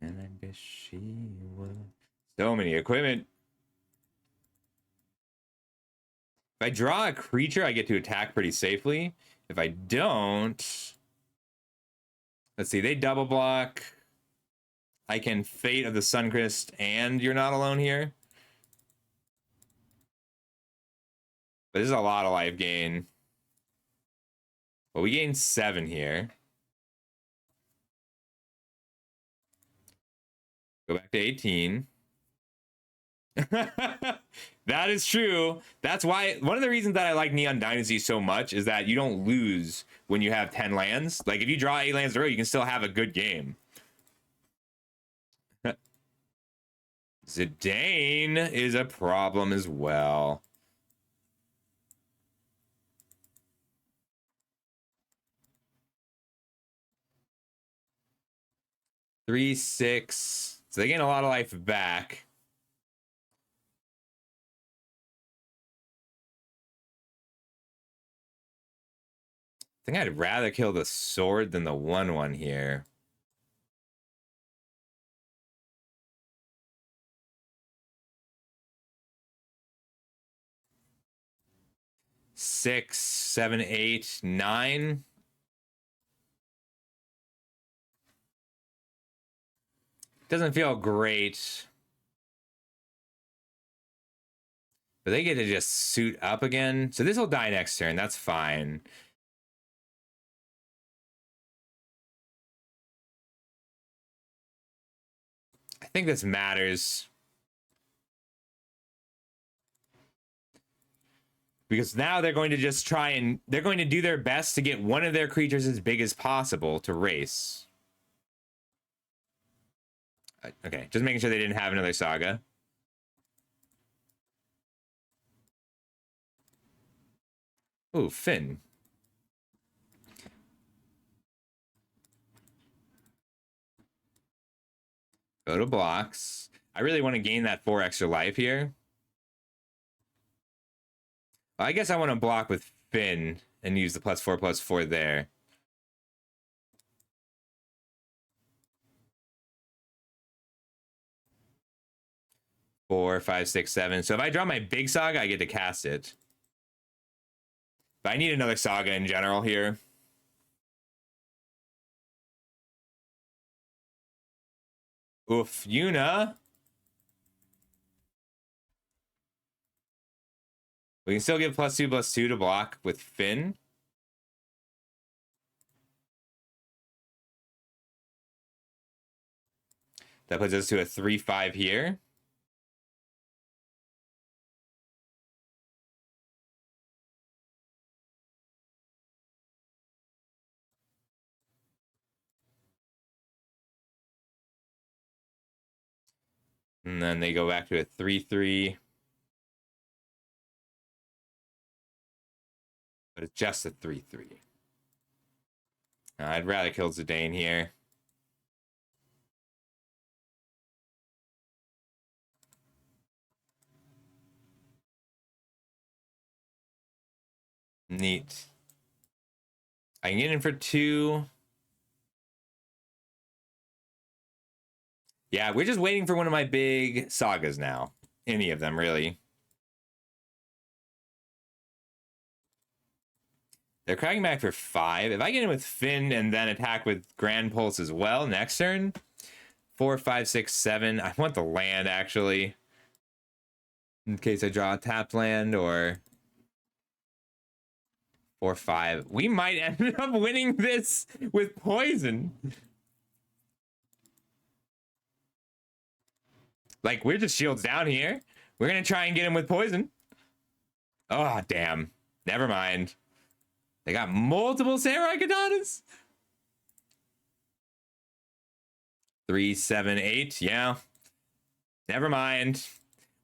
and I guess she would. So many equipment. If I draw a creature, I get to attack pretty safely. If I don't, let's see, they double block. I can Fate of the Suncrist, and You're Not Alone here. But this is a lot of life gain. Well, we gained 7 here. Go back to 18. That is true. That's why one of the reasons that I like Neon Dynasty so much is that you don't lose when you have 10 lands. Like, if you draw 8 lands in a row, you can still have a good game. Zidane is a problem as well. Three, 6. So they gain a lot of life back. I think I'd rather kill the sword than the 1/1 here. Six, 7, 8, 9. Doesn't feel great. But they get to just suit up again. So this will die next turn. That's fine. think this matters. Because now they're going to just try and they're going to do their best to get one of their creatures as big as possible to race. Okay, just making sure they didn't have another Saga. Ooh, Finn. Go to blocks. I really want to gain that 4 extra life here. I guess I want to block with Finn and use the +4/+4 there. Four, 5, 6, 7. So if I draw my big Saga, I get to cast it. But I need another Saga in general here. Oof, Yuna. We can still give +2/+2 to block with Finn. That puts us to a 3/5 here. And then they go back to a 3/3. But it's just a 3/3. I'd rather kill Zidane here. Neat. I can get in for 2. Yeah, we're just waiting for one of my big Sagas now. Any of them, really. They're cracking back for 5. If I get in with Finn and then attack with Grand Pulse as well next turn, 4, 5, 6, 7. I want the land, actually. In case I draw a tapped land, or 4, 5. We might end up winning this with poison. Like, we're just shields down here. We're going to try and get him with poison. Oh, damn. Never mind. They got multiple Samurai Katanas. 3, 7, 8. Yeah. Never mind.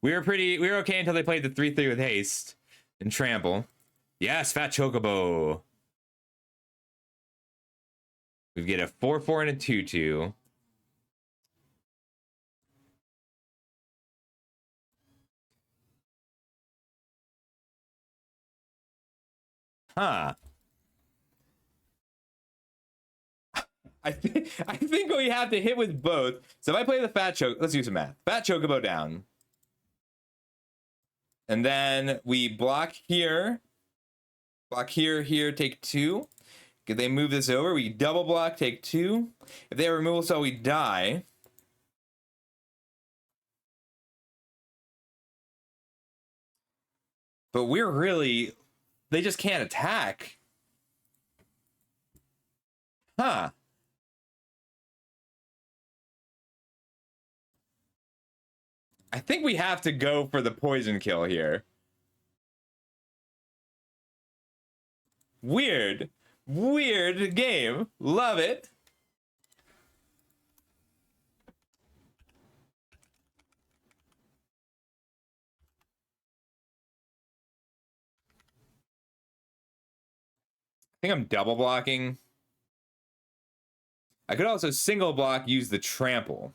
We were okay until they played the 3/3 with haste and trample. Yes, Fat Chocobo. We get a 4/4 and a 2/2. Huh. I think we have to hit with both. So if I play the Fat Chocobo, let's do some math. Fat Chocobo down. And then we block here. Block here, here, take 2. If they move this over, we double block, take 2. If they have removal spell, we die. But we're really... They just can't attack. Huh. I think we have to go for the poison kill here. Weird. Weird game. Love it. I think I'm double blocking. I could also single block, use the trample.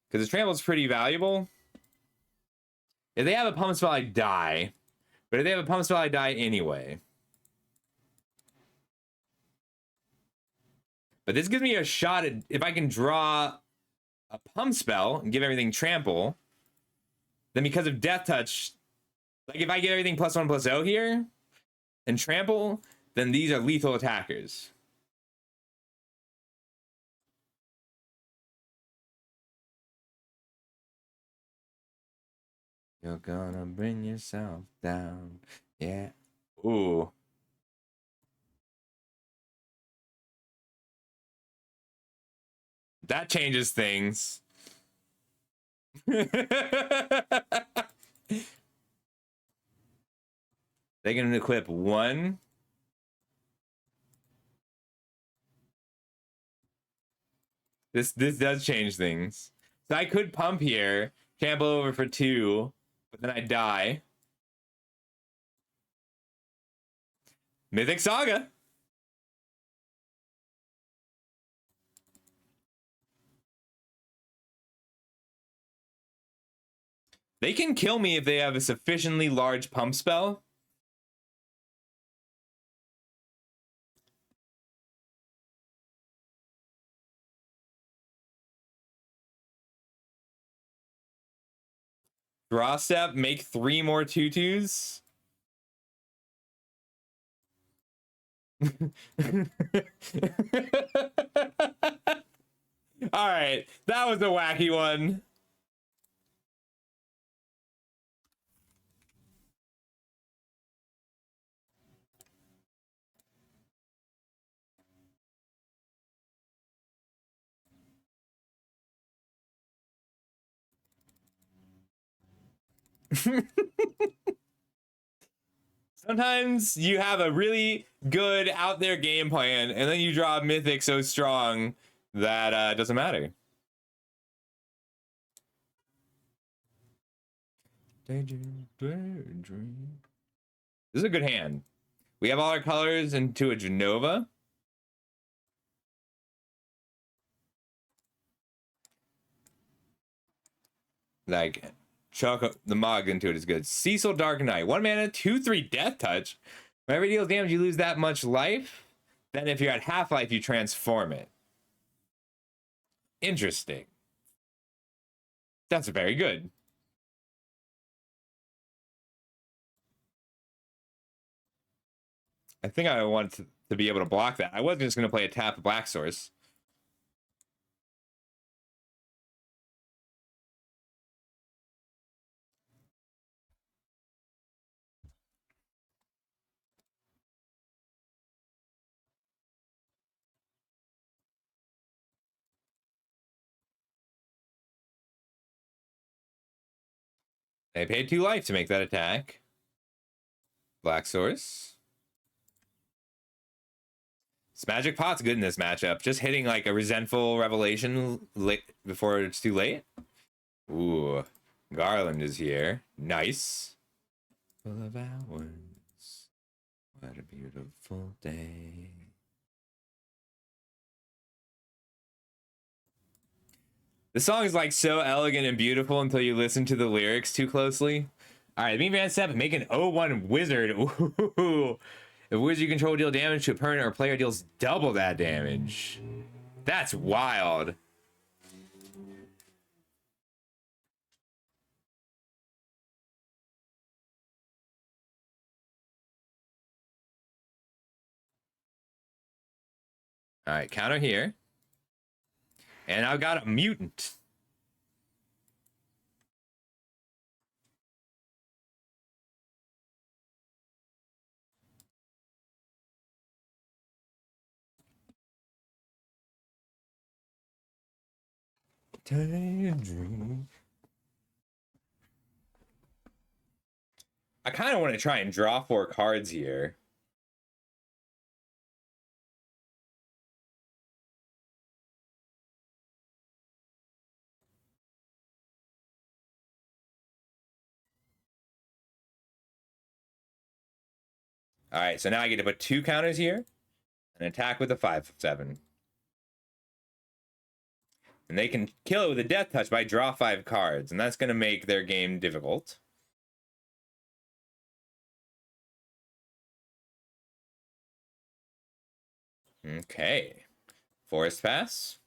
Because the trample is pretty valuable. If they have a pump spell, I die. But if they have a pump spell, I die anyway. But this gives me a shot at, if I can draw a pump spell and give everything trample, then because of Death Touch, like if I get everything +1/+0 here and trample, then these are lethal attackers. You're gonna bring yourself down. Yeah. Ooh. That changes things. They can equip one. This does change things. So I could pump here, cancel over for 2, but then I die. Mythic Saga. They can kill me if they have a sufficiently large pump spell. Draw step, make 3 more 2/2s. All right, that was a wacky one. Sometimes you have a really good out there game plan, and then you draw a mythic so strong that it doesn't matter. Daydream. This is a good hand. We have all our colors into a Genova. Like, chuck the Mog into it is good. Cecil Dark Knight. 1 mana, 2/3 Death Touch. Whenever it deals damage, you lose that much life. Then if you're at half life, you transform it. Interesting. That's very good. I think I want to be able to block that. I wasn't just going to play a tap Black Source. They paid 2 life to make that attack. Black Source. This Magic Pot's good in this matchup. Just hitting like a Resentful Revelation late before it's too late. Ooh, Garland is here. Nice. Full of hours. What a beautiful day. The song is like so elegant and beautiful until you listen to the lyrics too closely. All right, me Van Step, make an 0/1 wizard. Ooh. If wizard you control deal damage to a permanent or player deals double that damage. That's wild. All right, counter here. And I've got a mutant. Daydream. I kind of want to try and draw 4 cards here. All right, so now I get to put 2 counters here and attack with a 5/7. And they can kill it with a Death Touch by draw 5 cards, and that's going to make their game difficult. Okay. Forest Pass.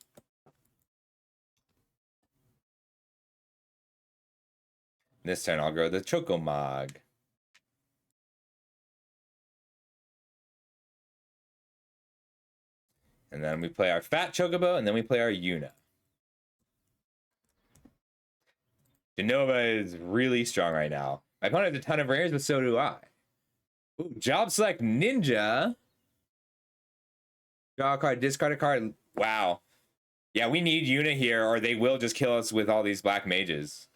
This turn I'll grow the Chocomog. And then we play our Fat Chocobo, and then we play our Yuna. Genova is really strong right now. My opponent has a ton of rares, but so do I. Ooh, Job Select Ninja. Draw a card, discard a card. Wow. Yeah, we need Yuna here, or they will just kill us with all these black mages.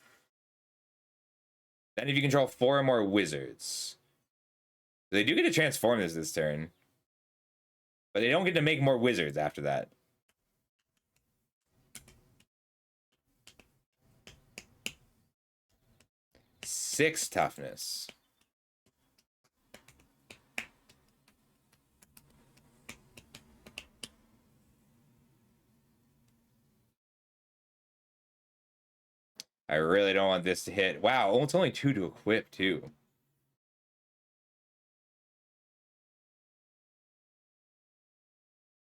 Then if you control 4 or more wizards. They do get to transform this turn. But they don't get to make more wizards after that. Six toughness. I really don't want this to hit. Wow, it's only 2 to equip, too.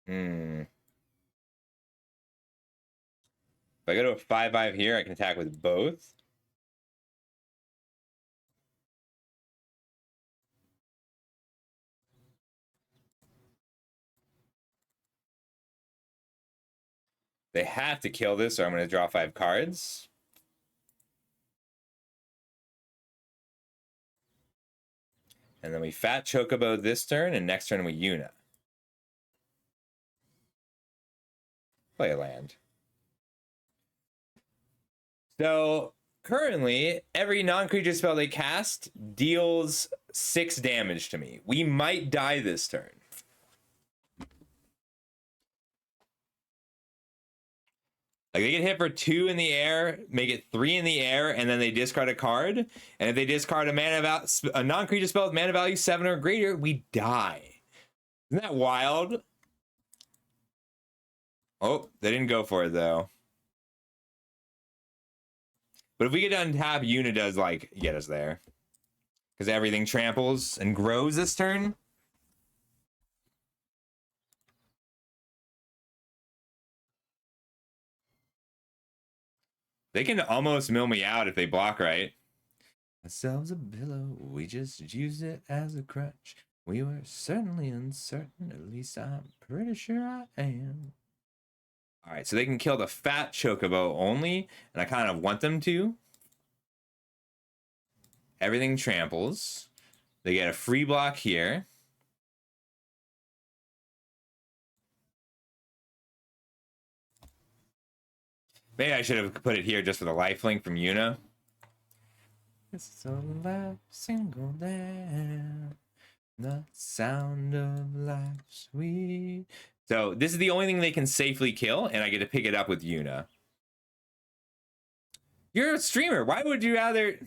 If I go to a 5/5 here, I can attack with both. They have to kill this, or I'm going to draw 5 cards. And then we Fat Chocobo this turn, and next turn we Yuna. Play a land. So currently, every non-creature spell they cast deals 6 damage to me. We might die this turn. Like, they get hit for 2 in the air, make it 3 in the air, and then they discard a card. And if they discard a non-creature spell with mana value 7 or greater, we die. Isn't that wild? Oh, they didn't go for it, though. But if we get to untap, Yuna does, like, get us there. Because everything tramples and grows this turn. They can almost mill me out if they block right. Ourselves a pillow, we just used it as a crutch. We were certainly uncertain, at least I'm pretty sure I am. All right, so they can kill the Fat Chocobo only, and I kind of want them to. Everything tramples. They get a free block here. Maybe I should have put it here just for the lifelink from Yuna. It's a life single day. The sound of life sweet. So this is the only thing they can safely kill, and I get to pick it up with Yuna. You're a streamer. Why would you rather?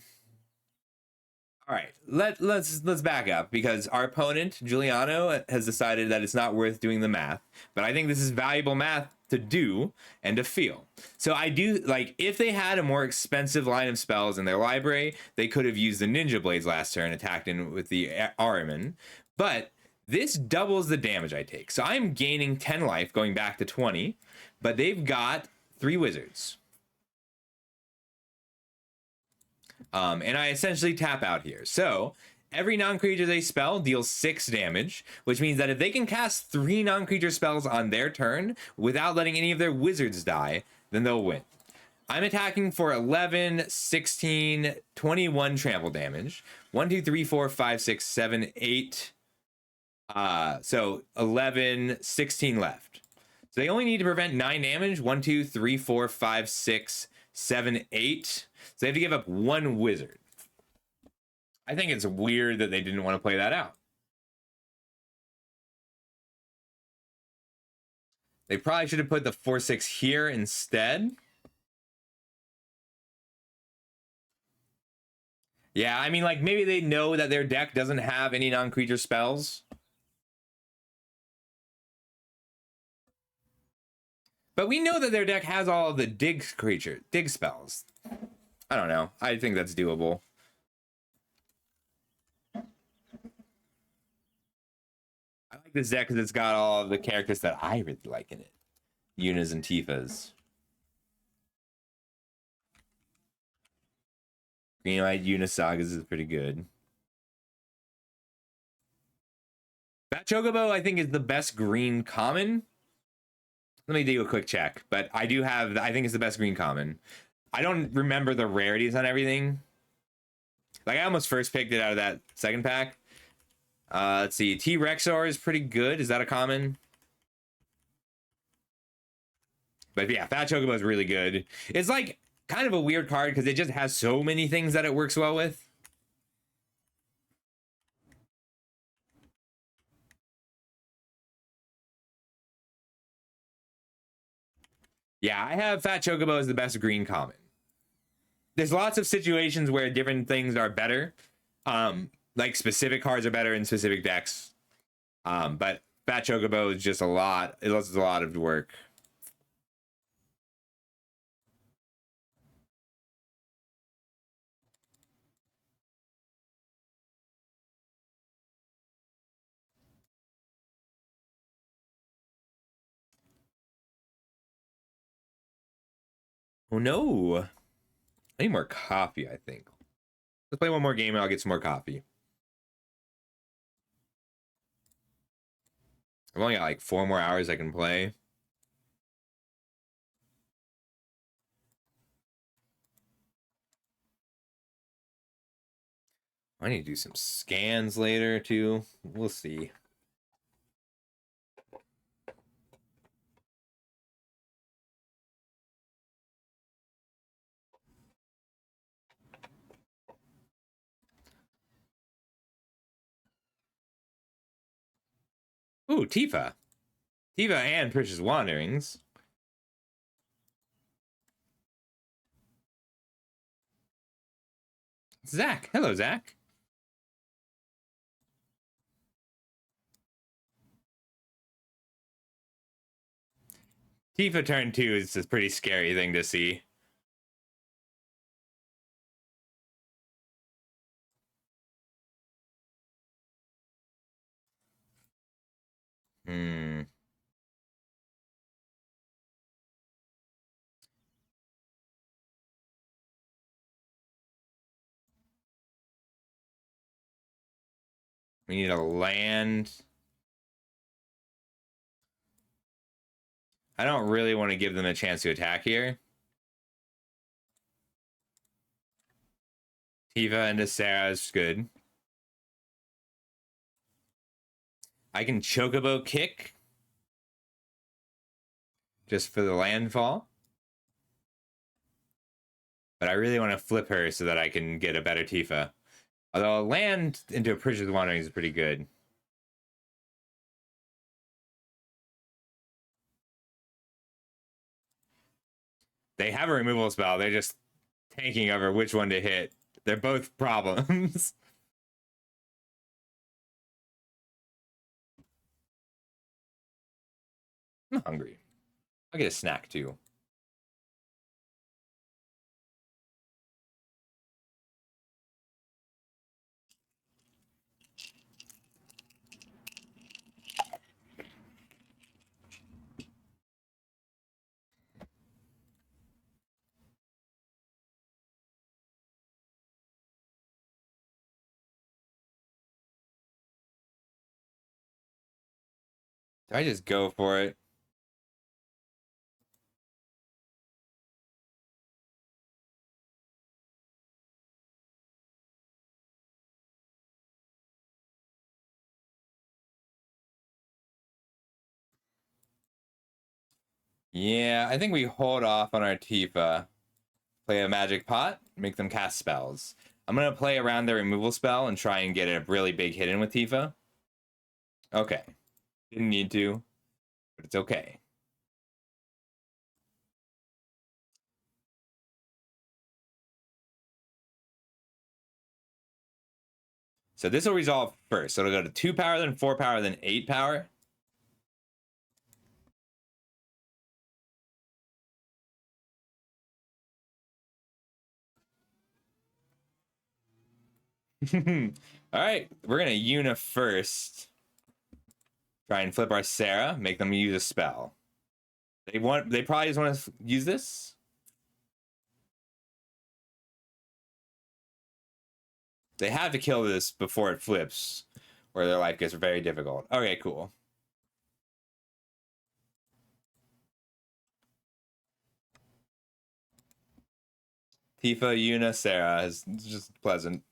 All right, let's back up, because our opponent Giuliano has decided that it's not worth doing the math, but I think this is valuable math to do and to feel. So I do, like, if they had a more expensive line of spells in their library, they could have used the Ninja Blades last turn, attacked in with the Ahriman, but this doubles the damage I take. So I'm gaining 10 life, going back to 20, but they've got 3 wizards. And I essentially tap out here. So every non-creature they spell deals 6 damage, which means that if they can cast 3 non-creature spells on their turn without letting any of their wizards die, then they'll win. I'm attacking for 11, 16, 21 trample damage. 1, 2, 3, 4, 5, 6, 7, 8. So 11, 16 left. So they only need to prevent 9 damage. 1, 2, 3, 4, 5, 6, 7, 8. So they have to give up 1 wizard. I think it's weird that they didn't want to play that out. They probably should have put the 4/6 here instead. Yeah, I mean, like, maybe they know that their deck doesn't have any non-creature spells. But we know that their deck has all of the dig spells. I don't know. I think that's doable. I like this deck because it's got all of the characters that I really like in it. Yunas and Tifas. Green-eyed Yuna Sagas is pretty good. That Chocobo, I think, is the best green common. Let me do a quick check, but I think it's the best green common. I don't remember the rarities on everything. Like, I almost first picked it out of that second pack. Let's see. T-Rexor is pretty good. Is that a common? But yeah, Fat Chocobo is really good. It's like kind of a weird card because it just has so many things that it works well with. Yeah, I have Fat Chocobo as the best green common. There's lots of situations where different things are better. Like specific cards are better in specific decks. But Fat Chocobo is just a lot. It does a lot of work. Oh no. I need more coffee, I think. Let's play one more game and I'll get some more coffee. I've only got like 4 more hours I can play. I need to do some scans later too. We'll see. Ooh, Tifa. Tifa and Precious Wanderings. Zach. Hello, Zach. Tifa turn 2 is a pretty scary thing to see. Hmm. We need a land. I don't really want to give them a chance to attack here. Tifa into Sarah is good. I can Chocobo kick just for the landfall. But I really want to flip her so that I can get a better Tifa. Although land into a Precious Wanderings is pretty good. They have a removal spell. They're just tanking over which one to hit. They're both problems. I'm hungry. I'll get a snack too. Do I just go for it? Yeah, I think we hold off on our Tifa. Play a magic pot, make them cast spells. I'm gonna play around their removal spell and try and get a really big hit in with Tifa. Okay. Didn't need to, but it's okay. So this will resolve first. So it'll go to 2 power, then 4 power, then 8 power. All right, we're gonna Una first. Try and flip our Sarah, make them use a spell. They probably just want to use this. They have to kill this before it flips, or their life gets very difficult. Okay, cool. Tifa, Una, Sarah is just pleasant.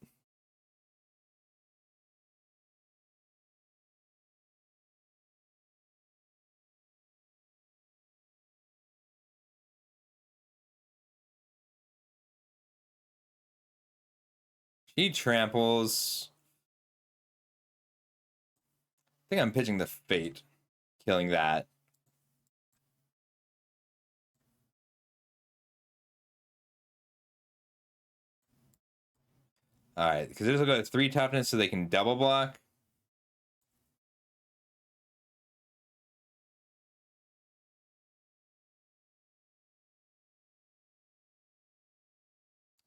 He tramples. I think I'm pitching the Fate, killing that. Alright, because this will go to 3 toughness so they can double block.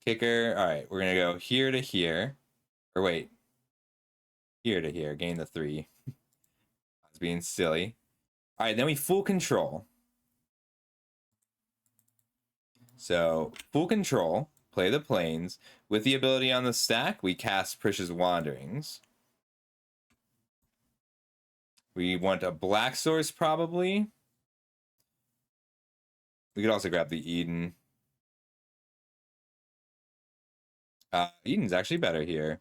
Kicker. Alright, we're going to go here to here. Or wait. Here to here. Gain the 3. I was being silly. Alright, then we full control. So, full control. Play the planes. With the ability on the stack, we cast Prish's Wanderings. We want a black source, probably. We could also grab the Eden. Eden's actually better here.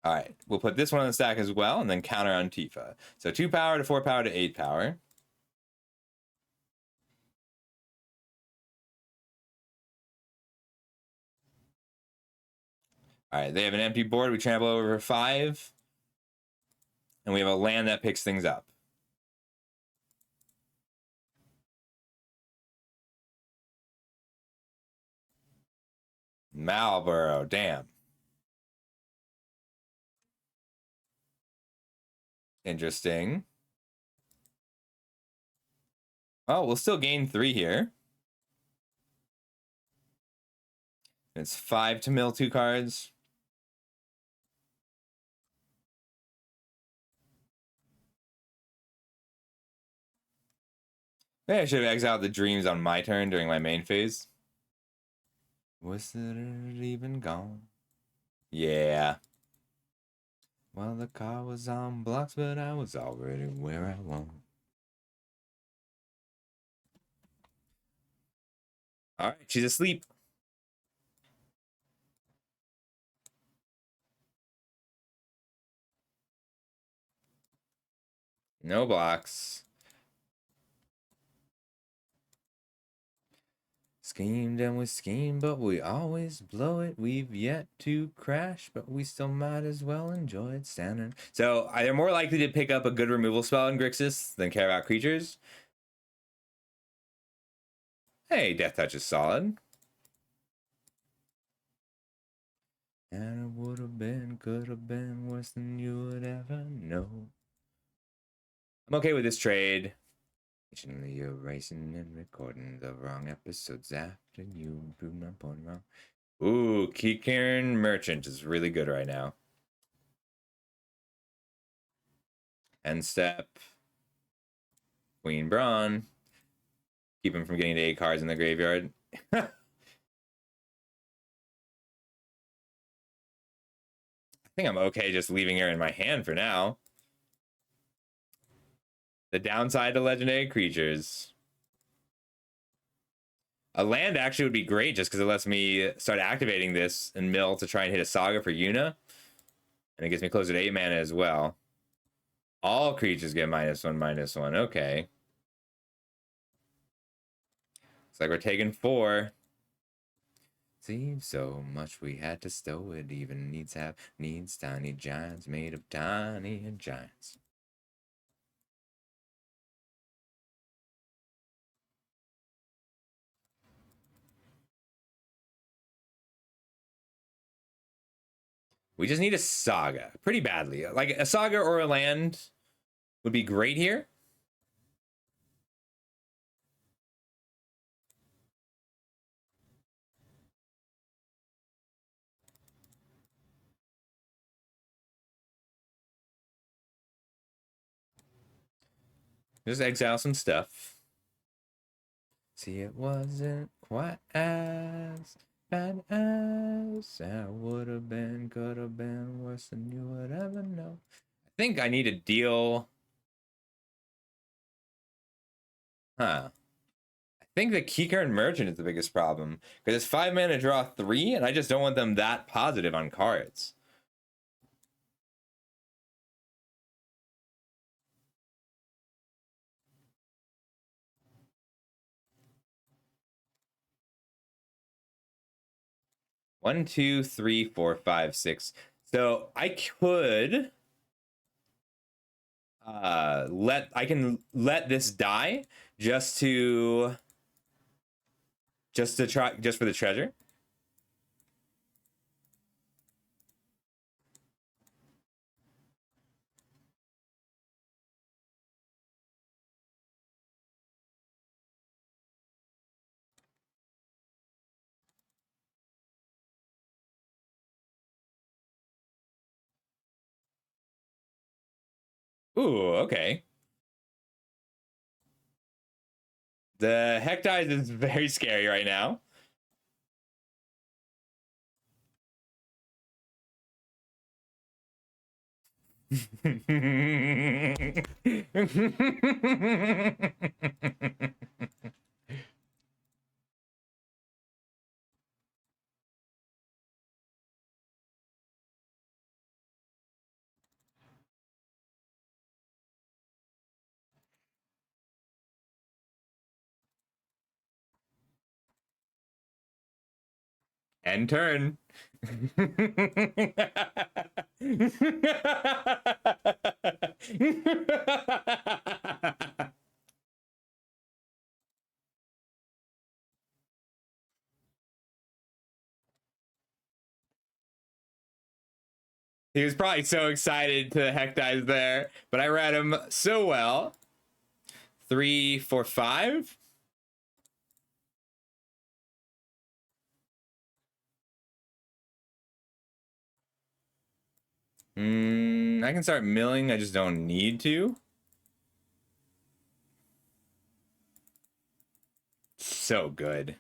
Alright, we'll put this one on the stack as well, and then counter on Tifa. So 2 power to 4 power to 8 power. Alright, they have an empty board. We trample over 5. And we have a land that picks things up. Malboro, damn. Interesting. Oh, we'll still gain 3 here. It's 5 to mill 2 cards. Maybe I should have exiled the dreams on my turn during my main phase. Was it even gone? Yeah. Well, the car was on blocks, but I was already where I want. Alright, she's asleep. No blocks. Schemed and we scheme, but we always blow it. We've yet to crash, but we still might as well enjoy it standing. So they're more likely to pick up a good removal spell in Grixis than care about creatures. Hey, Death Touch is solid. And it would have been, could have been worse than you would ever know. I'm okay with this trade. You're racing and recording the wrong episodes after you proved my point wrong. Ooh, Kieran Merchant is really good right now. End step. Queen Brawn. Keep him from getting to 8 cards in the graveyard. I think I'm okay just leaving her in my hand for now. The downside to legendary creatures. A land actually would be great just because it lets me start activating this and mill to try and hit a Saga for Yuna. And it gets me closer to 8 mana as well. All creatures get -1/-1. Okay. It's like we're taking 4. Seems so much we had to stow it. Even needs tiny giants made of tiny giants. We just need a Saga pretty badly. Like a Saga or a land would be great here. Just exile some stuff. See, it wasn't quite as bad as I would have been, could have been worse than you would ever know. I think I need to deal. Huh. I think the Kieran Merchant is the biggest problem because it's 5 mana draw 3, and I just don't want them that positive on cards. 1, 2, 3, 4, 5, 6. So I could I can let this die just to try, just for the treasure. Ooh, okay. The Hectize is very scary right now. End turn. He was probably so excited to Hectize there, but I read him so well. 3, 4, 5. I can start milling, I just don't need to. So good.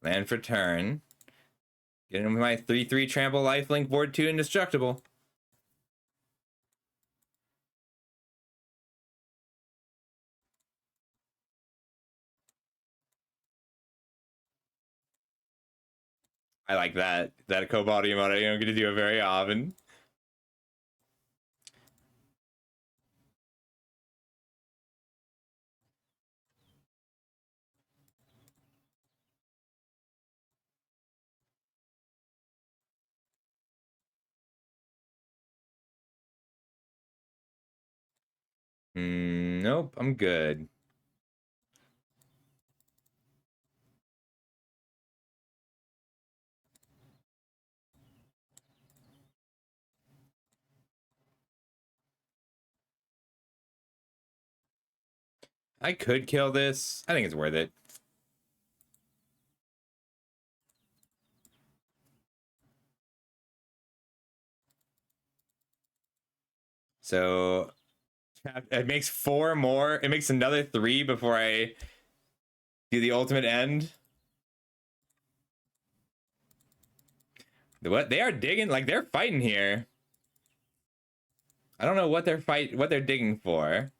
Land for turn. Get him my 3/3 trample lifelink board 2 indestructible. I like that. That Cobalt emote I don't get to do it very often. Nope, I'm good. I could kill this. I think it's worth it. So it makes 4 more. It makes another 3 before I do the ultimate end. What? They are digging, like they're fighting here. I don't know what they're digging for.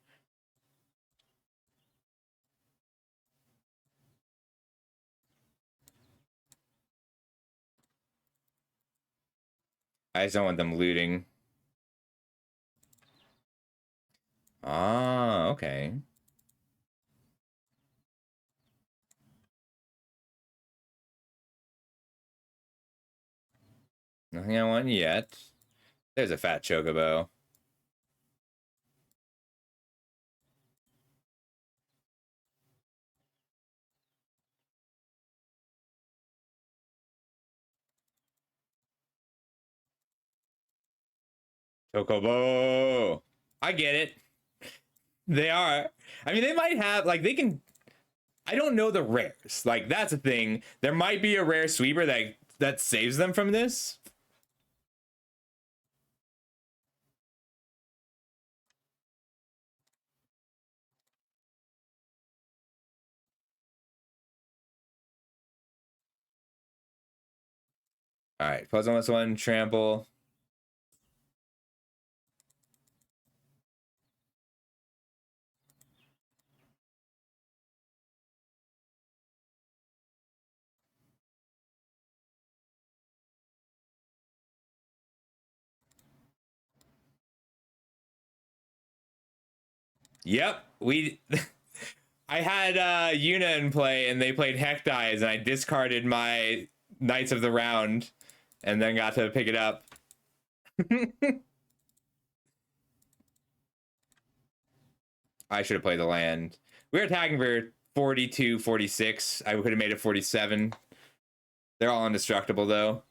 I just don't want them looting. Ah, okay. Nothing I want yet. There's a fat chocobo. Chocobo. I get it. They are. I mean, they might have, like, they can. I don't know the rares. Like, that's a thing. There might be a rare sweeper that saves them from this. All right, pause on this one. Trample. Yep, we. I had Yuna in play, and they played Hectize, and I discarded my Knights of the Round. and then got to pick it up. I should have played the land. We were attacking for 42, 46. I could have made it 47. They're all indestructible, though.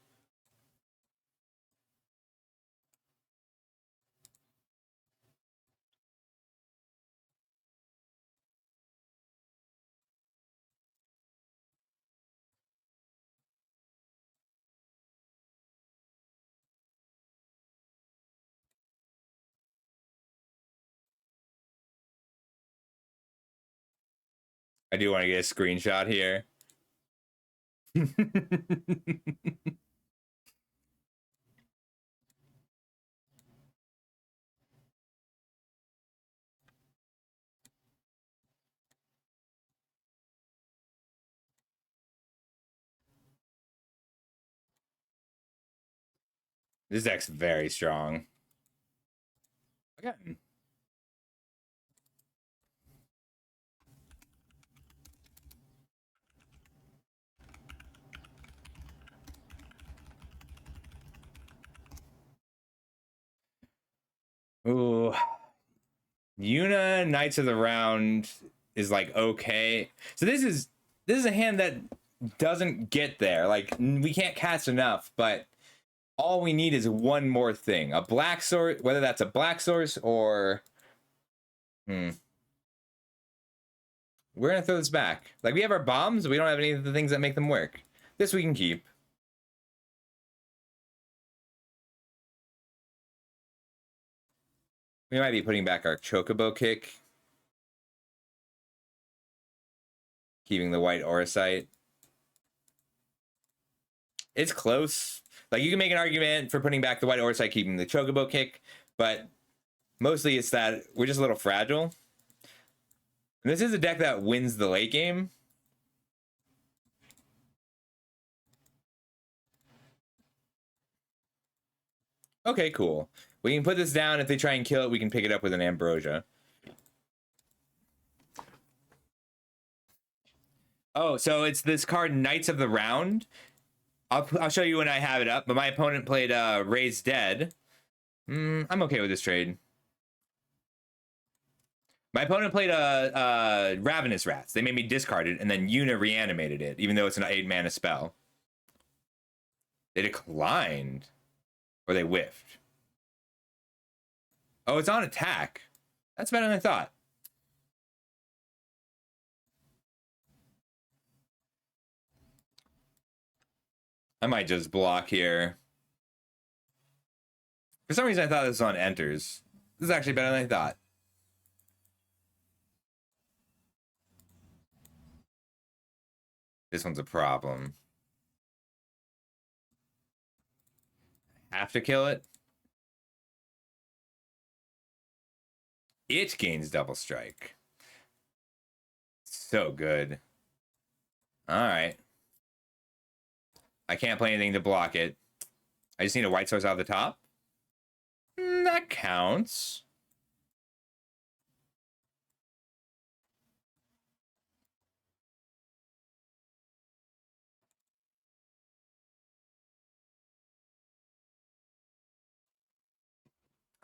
I do want to get a screenshot here. This deck's very strong. Okay. Ooh. Yuna Knights of the Round is like okay. So this is a hand that doesn't get there. Like we can't cast enough, but all we need is one more thing. A black source, whether that's a black source or we're gonna throw this back. Like we have our bombs, but we don't have any of the things that make them work. This we can keep. We might be putting back our Chocobo Kick. Keeping the white Auracite. It's close. Like, you can make an argument for putting back the white Auracite, keeping the Chocobo Kick, but mostly it's that we're just a little fragile. And this is a deck that wins the late game. Okay, cool. We can put this down. If they try and kill it, we can pick it up with an Ambrosia. Oh, so it's this card, Knights of the Round. I'll show you when I have it up, but my opponent played Raised Dead. I'm okay with this trade. My opponent played Ravenous Rats. They made me discard it, and then Yuna reanimated it, even though it's an 8-mana spell. They declined. Or they whiffed. Oh, it's on attack. That's better than I thought. I might just block here. For some reason, I thought this was on enters. This is actually better than I thought. This one's a problem. Have to kill it. It gains double strike. So good. All right. I can't play anything to block it. I just need a white source out of the top. That counts.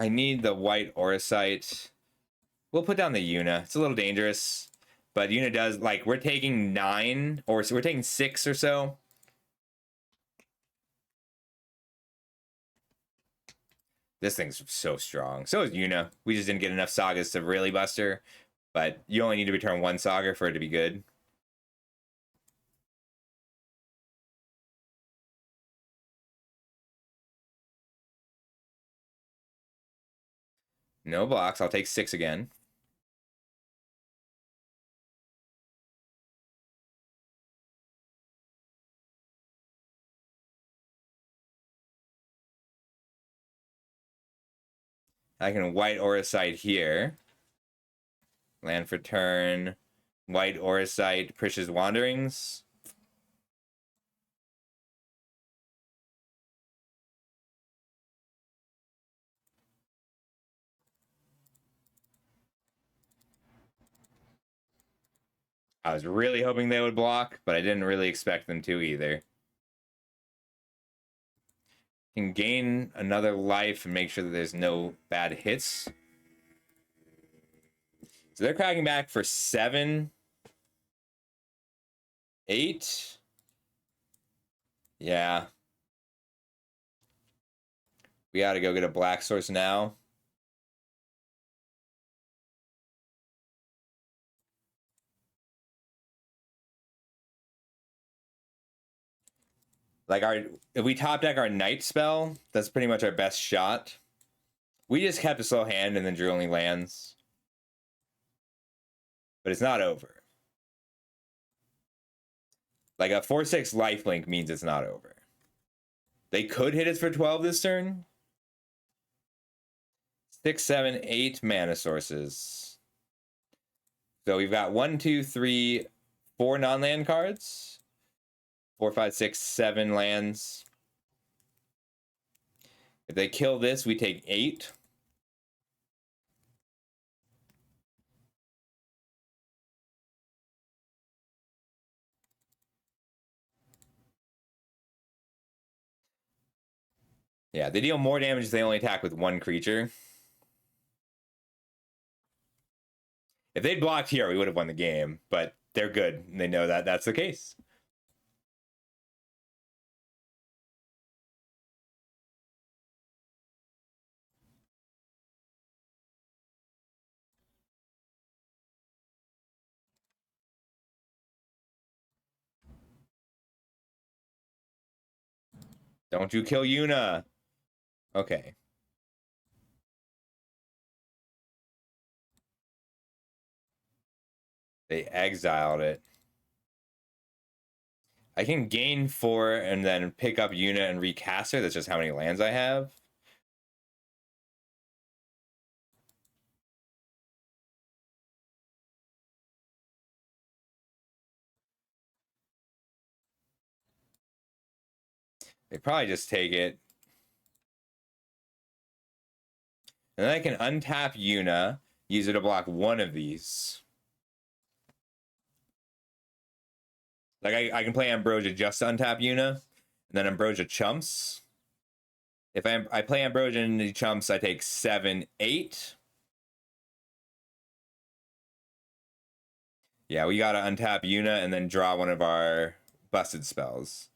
I need the white Auracite. We'll put down the Yuna. It's a little dangerous, but Yuna does, like, we're taking 9, or so we're taking 6 or so. This thing's so strong. So is Yuna. We just didn't get enough sagas to really bust her, but you only need to return 1 saga for it to be good. No blocks. I'll take 6 again. I can white Auracite here. Land for turn. White Auracite, Prish's Wanderings. I was really hoping they would block, but I didn't really expect them to either. Can gain another life and make sure that there's no bad hits. So they're cracking back for 7, 8. Yeah. We gotta go get a black source now. Like if we top deck our night spell, that's pretty much our best shot. We just kept a slow hand and then drew only lands. But it's not over. Like a 4/6 lifelink means it's not over. They could hit us for 12 this turn. 6, 7, 8 mana sources. So we've got 1, 2, 3, 4 non-land cards. 4, 5, 6, 7 lands. If they kill this, we take 8. Yeah, they deal more damage if they only attack with 1 creature. If they'd blocked here, we would have won the game, but they're good. And they know that that's the case. Don't you kill Yuna. Okay. They exiled it. I can gain 4 and then pick up Yuna and recast her. That's just how many lands I have. They probably just take it. And then I can untap Yuna, use it to block 1 of these. Like I can play Ambrosia just to untap Yuna, and then Ambrosia chumps. If I play Ambrosia and he chumps, I take 7, 8. Yeah, we gotta untap Yuna and then draw one of our busted spells.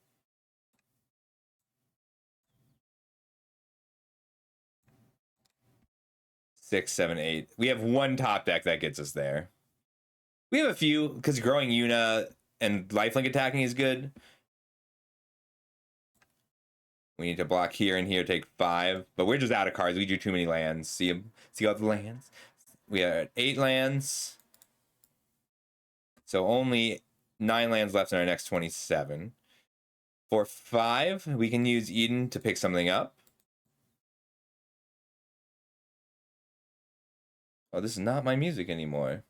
Six, 7, 8. We have 1 top deck that gets us there. We have a few, because growing Yuna and lifelink attacking is good. We need to block here and here, take 5. But we're just out of cards. We drew too many lands. See all the lands? We are at 8 lands. So only 9 lands left in our next 27. For 5, we can use Eden to pick something up. Oh, this is not my music anymore.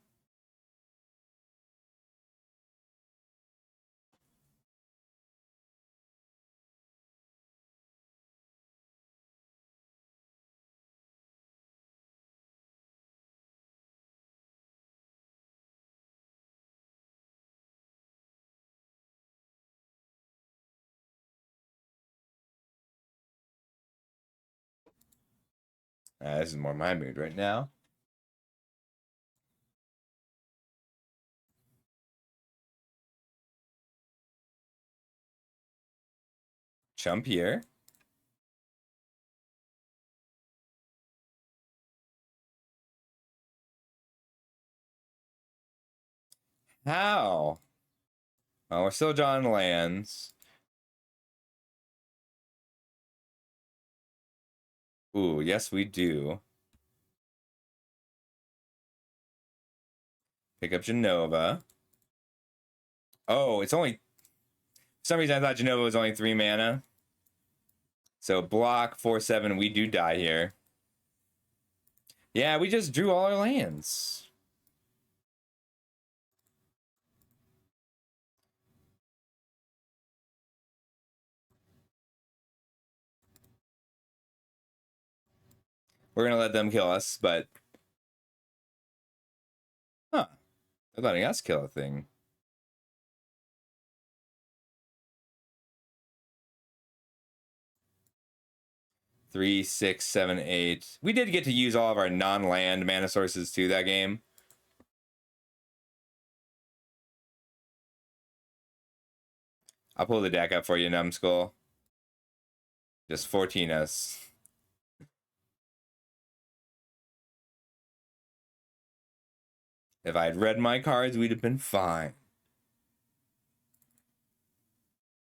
This is more my mood right now. Chump here. How? Oh, we're still drawing lands. Ooh, yes, we do. Pick up Genova. Oh, it's only... For some reason, I thought Genova was only 3 mana. So block 4, 7. We do die here. Yeah, we just drew all our lands. We're gonna let them kill us, but... Huh. They're letting us kill a thing. 3, 6, 7, 8. We did get to use all of our non-land mana sources too that game. I'll pull the deck up for you, Numbskull. Just 14 us. If I had read my cards, we'd have been fine.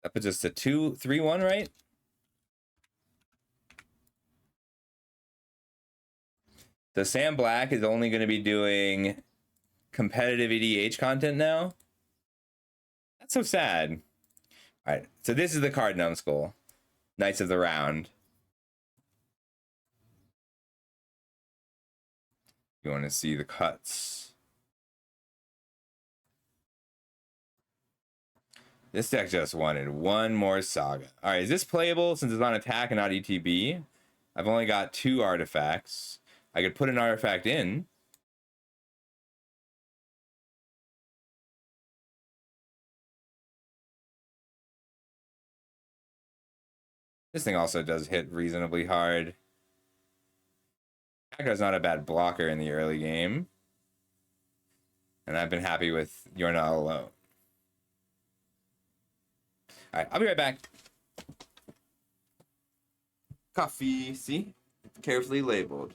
That puts us to 2-3-1, right? So Sam Black is only going to be doing competitive EDH content now. That's so sad. All right, so this is the card, Numbskull. Knights of the Round. You want to see the cuts. This deck just wanted one more Saga. All right, is this playable since it's on attack and not ETB? I've only got 2 artifacts. I could put an artifact in. This thing also does hit reasonably hard. Aggro's not a bad blocker in the early game. And I've been happy with You're Not Alone. All right, I'll be right back. Coffee, see? Carefully labeled.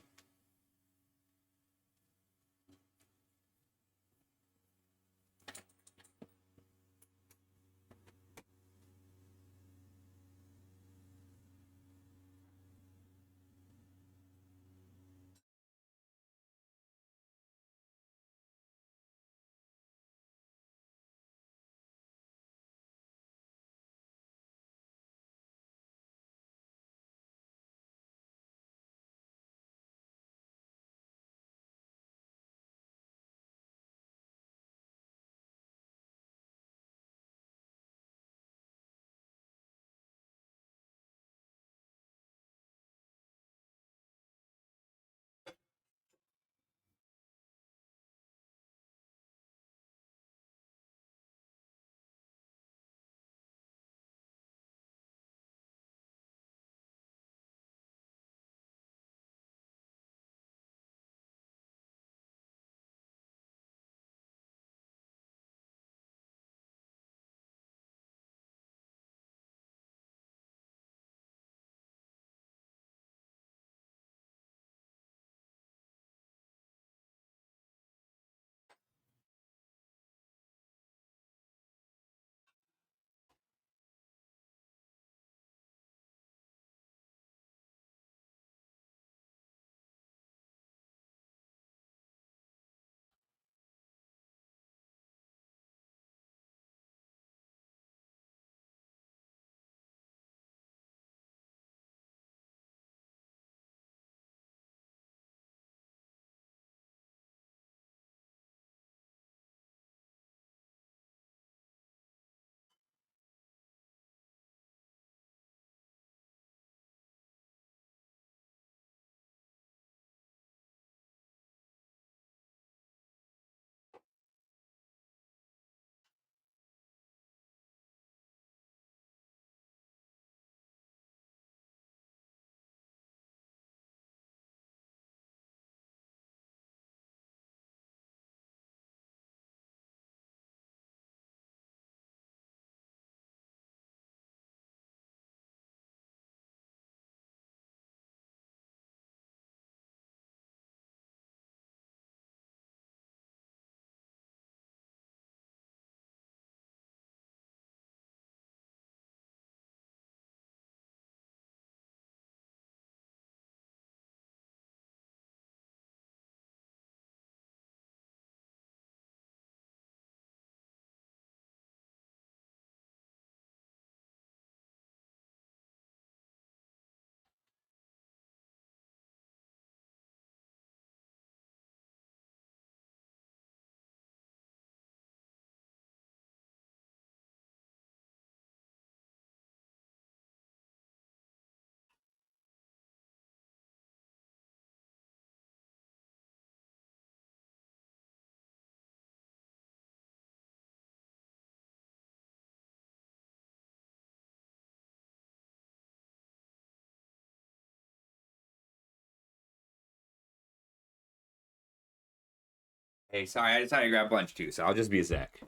Hey, sorry, I decided to grab lunch too, so I'll just be a sec.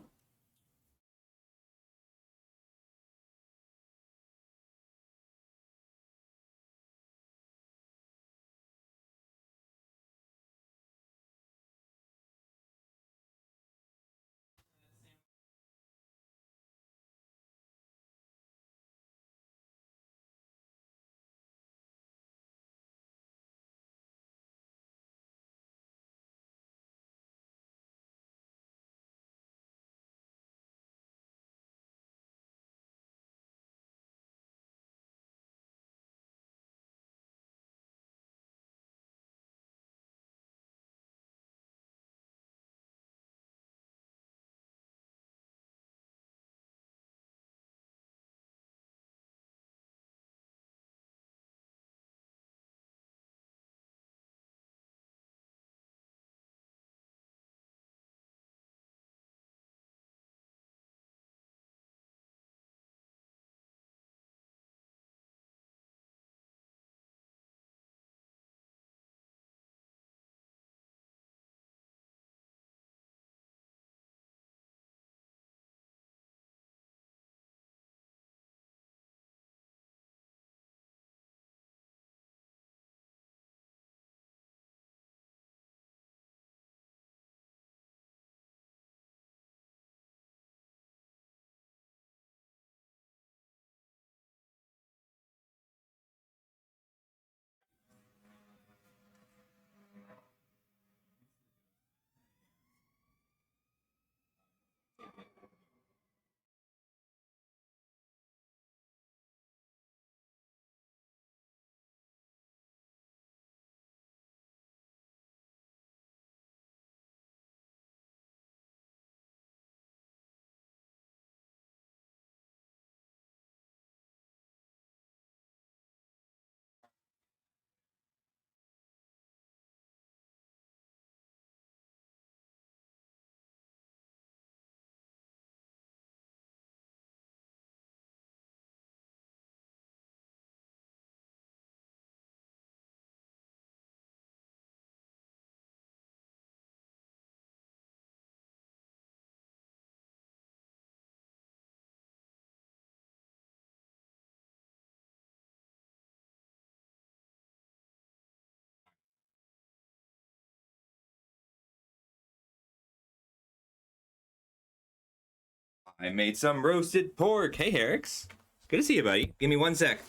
I made some roasted pork. Hey, Herix. Good to see you, buddy. Give me 1 sec.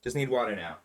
Just need water now.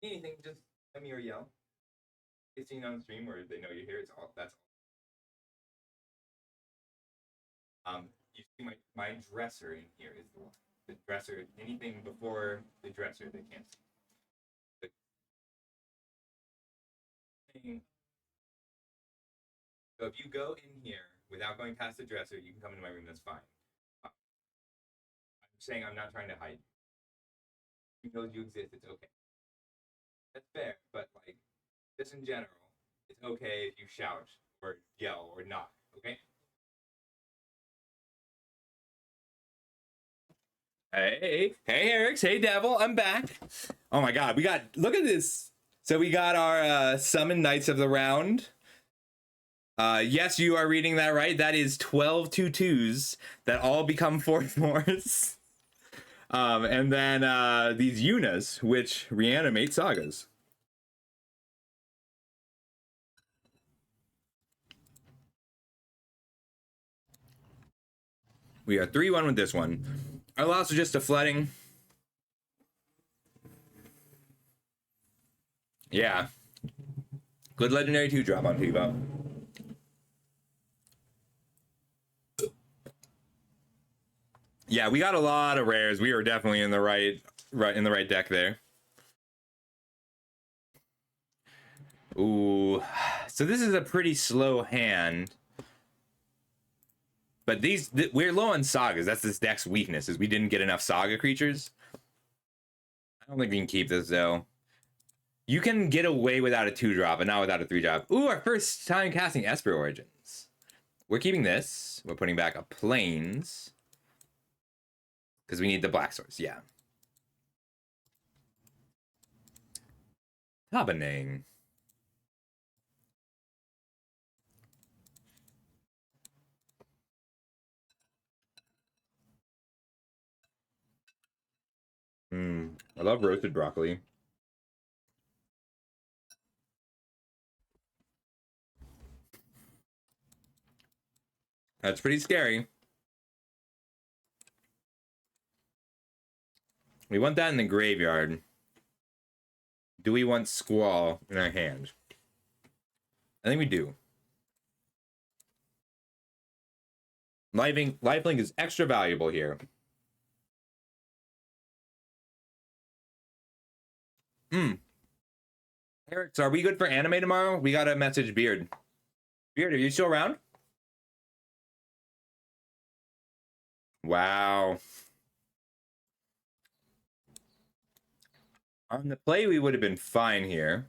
Anything, just let me or yell. It's seen on stream where they know you're here. It's all that's all. You see my dresser in here is the one. The dresser. Anything before the dresser, they can't see. So if you go in here without going past the dresser, you can come into my room. That's fine. I'm saying I'm not trying to hide you. You know you exist. It's okay. That's fair, but like just in general, it's okay if you shout or yell or knock. Okay. Hey, hey, Eric. Hey, Devil. I'm back. Oh my God, we got. Look at this. So we got our summon Knights of the Round. Yes, you are reading that right. That is 12 2/2s that all become 4/4s. And then these Yunas, which reanimate Sagas. We are 3-1 with this one. Our loss was just a flooding. Yeah. Good legendary 2-drop on Tivo. Yeah, we got a lot of rares. We were definitely in the right deck there. Ooh. So this is a pretty slow hand. But we're low on Sagas. That's this deck's weakness, is we didn't get enough Saga creatures. I don't think we can keep this, though. You can get away without a 2-drop, but not without a 3-drop. Ooh, our first time casting Esper Origins. We're keeping this. We're putting back a Plains. Because we need the black source, yeah. Tabanang. I love roasted broccoli. That's pretty scary. We want that in the graveyard. Do we want Squall in our hand? I think we do. Lifelink is extra valuable here. Eric, so are we good for anime tomorrow? We got to message Beard. Beard, are you still around? Wow. On the play, we would have been fine here.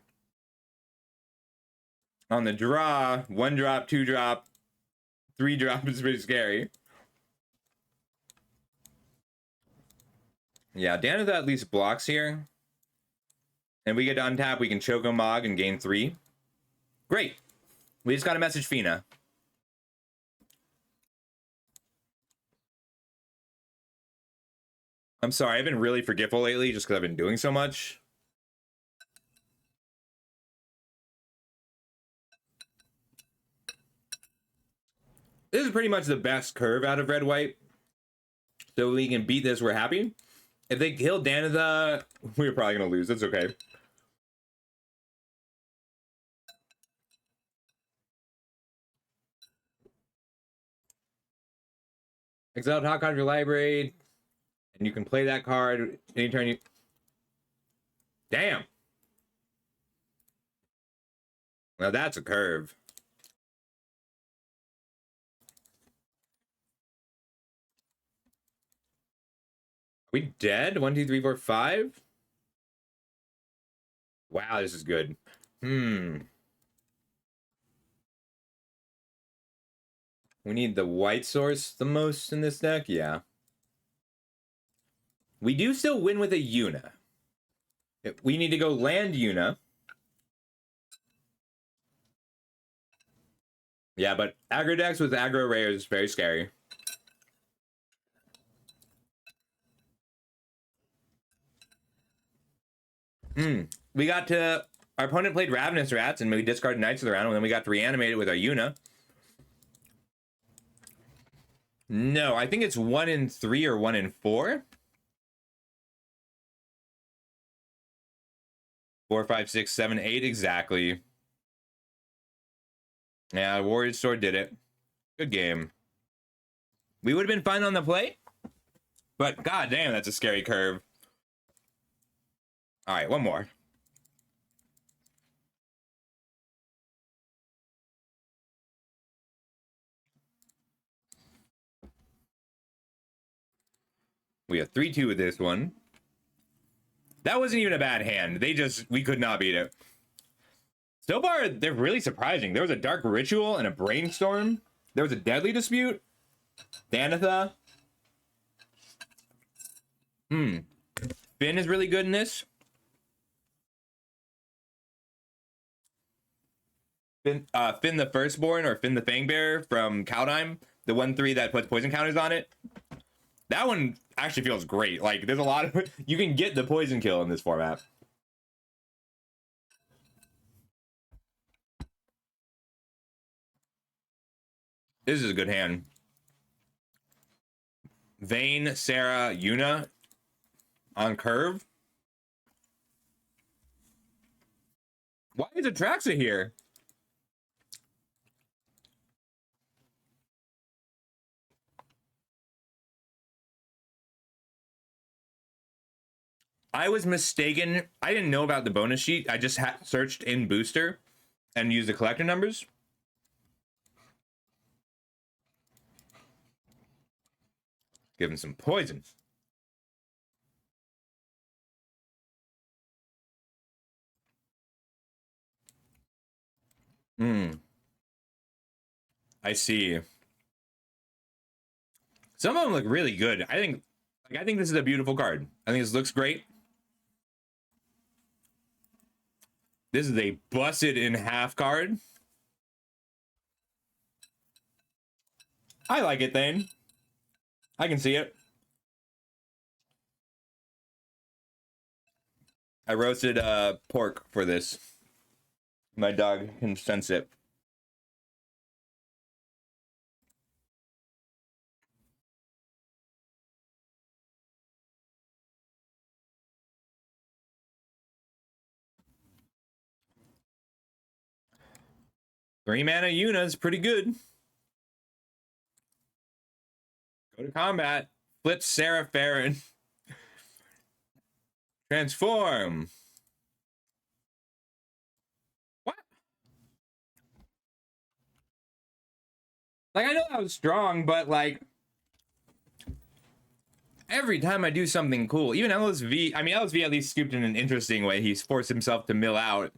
On the draw, 1-drop, 2-drop, 3-drop is pretty scary. Yeah, Danitha at least blocks here. And we get to untap, we can Choco Mog and gain 3. Great. We just got to message Fina. I'm sorry, I've been really forgetful lately just because I've been doing so much. This is pretty much the best curve out of red-white. So we can beat this, we're happy. If they kill Danitha, we're probably going to lose. It's okay. Exile top card of your library, and you can play that card anytime you... Damn! Now that's a curve. Are we dead? 1, 2, 3, 4, 5? Wow, this is good. We need the white source the most in this deck? Yeah. We do still win with a Yuna. We need to go land Yuna. Yeah, but aggro decks with aggro rares is very scary. We got to... Our opponent played Ravenous Rats, and we discarded Knights of the Round, and then we got to reanimate it with our Yuna. No, I think it's 1 in 3 or 1 in 4. 4, 5, 6, 7, 8, exactly. Yeah, Warriors Sword did it. Good game. We would have been fine on the play, but goddamn, that's a scary curve. All right, one more. We have 3-2 with this one. That wasn't even a bad hand. We could not beat it. So far, they're really surprising. There was a Dark Ritual and a Brainstorm. There was a Deadly Dispute. Danitha. Finn is really good in this. Finn the Firstborn or Finn the Fangbearer from Kaldheim, the 1/3 that puts poison counters on it. That one actually feels great. Like, there's a lot of you can get the poison kill in this format. This is a good hand. Vayne, Sarah, Yuna on curve. Why is Atraxa here? I was mistaken. I didn't know about the bonus sheet. I just searched in booster and used the collector numbers. Give him some poison. I see. Some of them look really good. I think this is a beautiful card. I think this looks great. This is a busted in half card. I like it, Thane. I can see it. I roasted pork for this. My dog can sense it. Three mana Yuna is pretty good. Go to combat. Flip Sarah Farron. Transform. What? Like, I know that was strong, but like every time I do something cool, even LSV, I mean, LSV at least scooped in an interesting way. He's forced himself to mill out.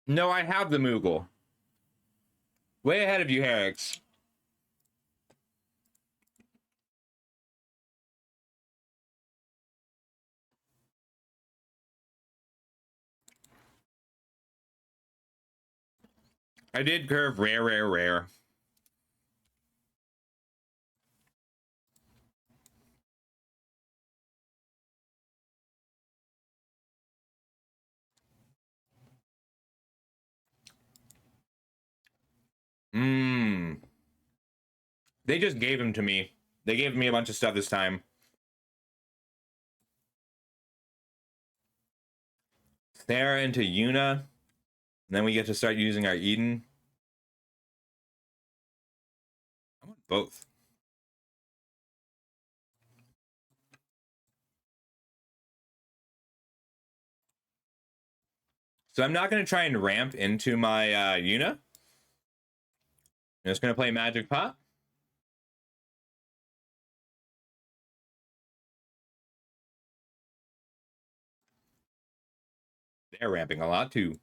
No, I have the Moogle. Way ahead of you, Herix. I did curve rare. They just gave him to me. They gave me a bunch of stuff this time. Sarah into Yuna. And then we get to start using our Eden. I want both. So I'm not going to try and ramp into my Yuna. I'm just going to play Magic Pot. They're ramping a lot too.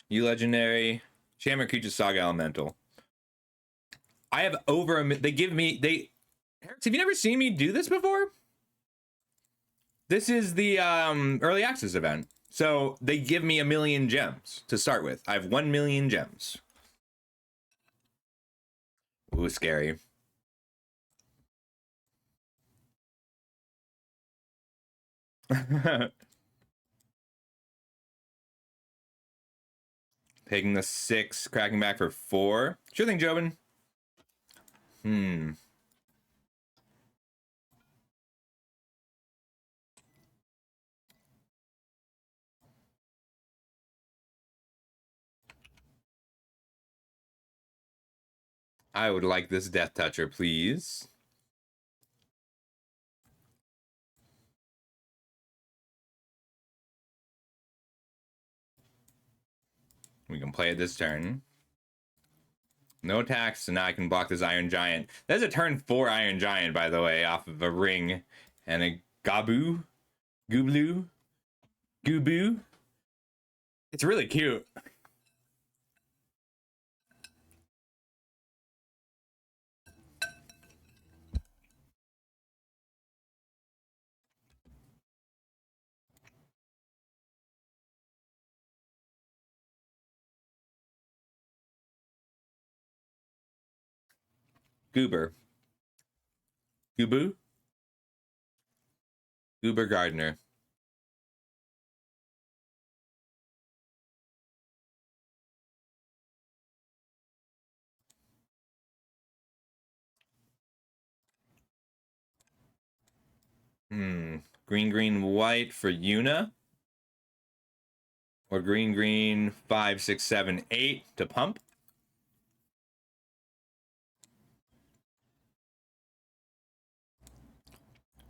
You legendary. Shaman Creature Saga Elemental. I have over a... They give me... Herix, have you never seen me do this before? This is the early access event. So they give me 1 million gems to start with. I have 1 million gems. Ooh, scary. Taking the 6, cracking back for 4. Sure thing, Jobin. I would like this Death Toucher, please. We can play it this turn. No attacks, so now I can block this Iron Giant. That's a turn 4 Iron Giant, by the way, off of a ring and a Gabu, Gublu, Gubu. It's really cute. Goober. Gubu? Goober Gardener. Green, green, white for Yuna. Or green, green, 5, 6, 7, 8 to pump.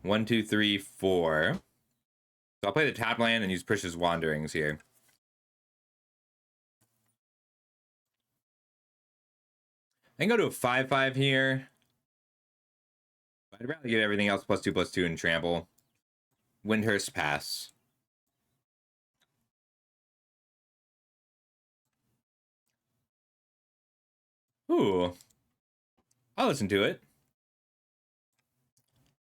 One, two, three, four. So I'll play the tap land and use Precious Wanderings here. I can go to a 5/5 here. I'd rather get everything else +2/+2 and trample. Windhurst pass. Ooh. I'll listen to it.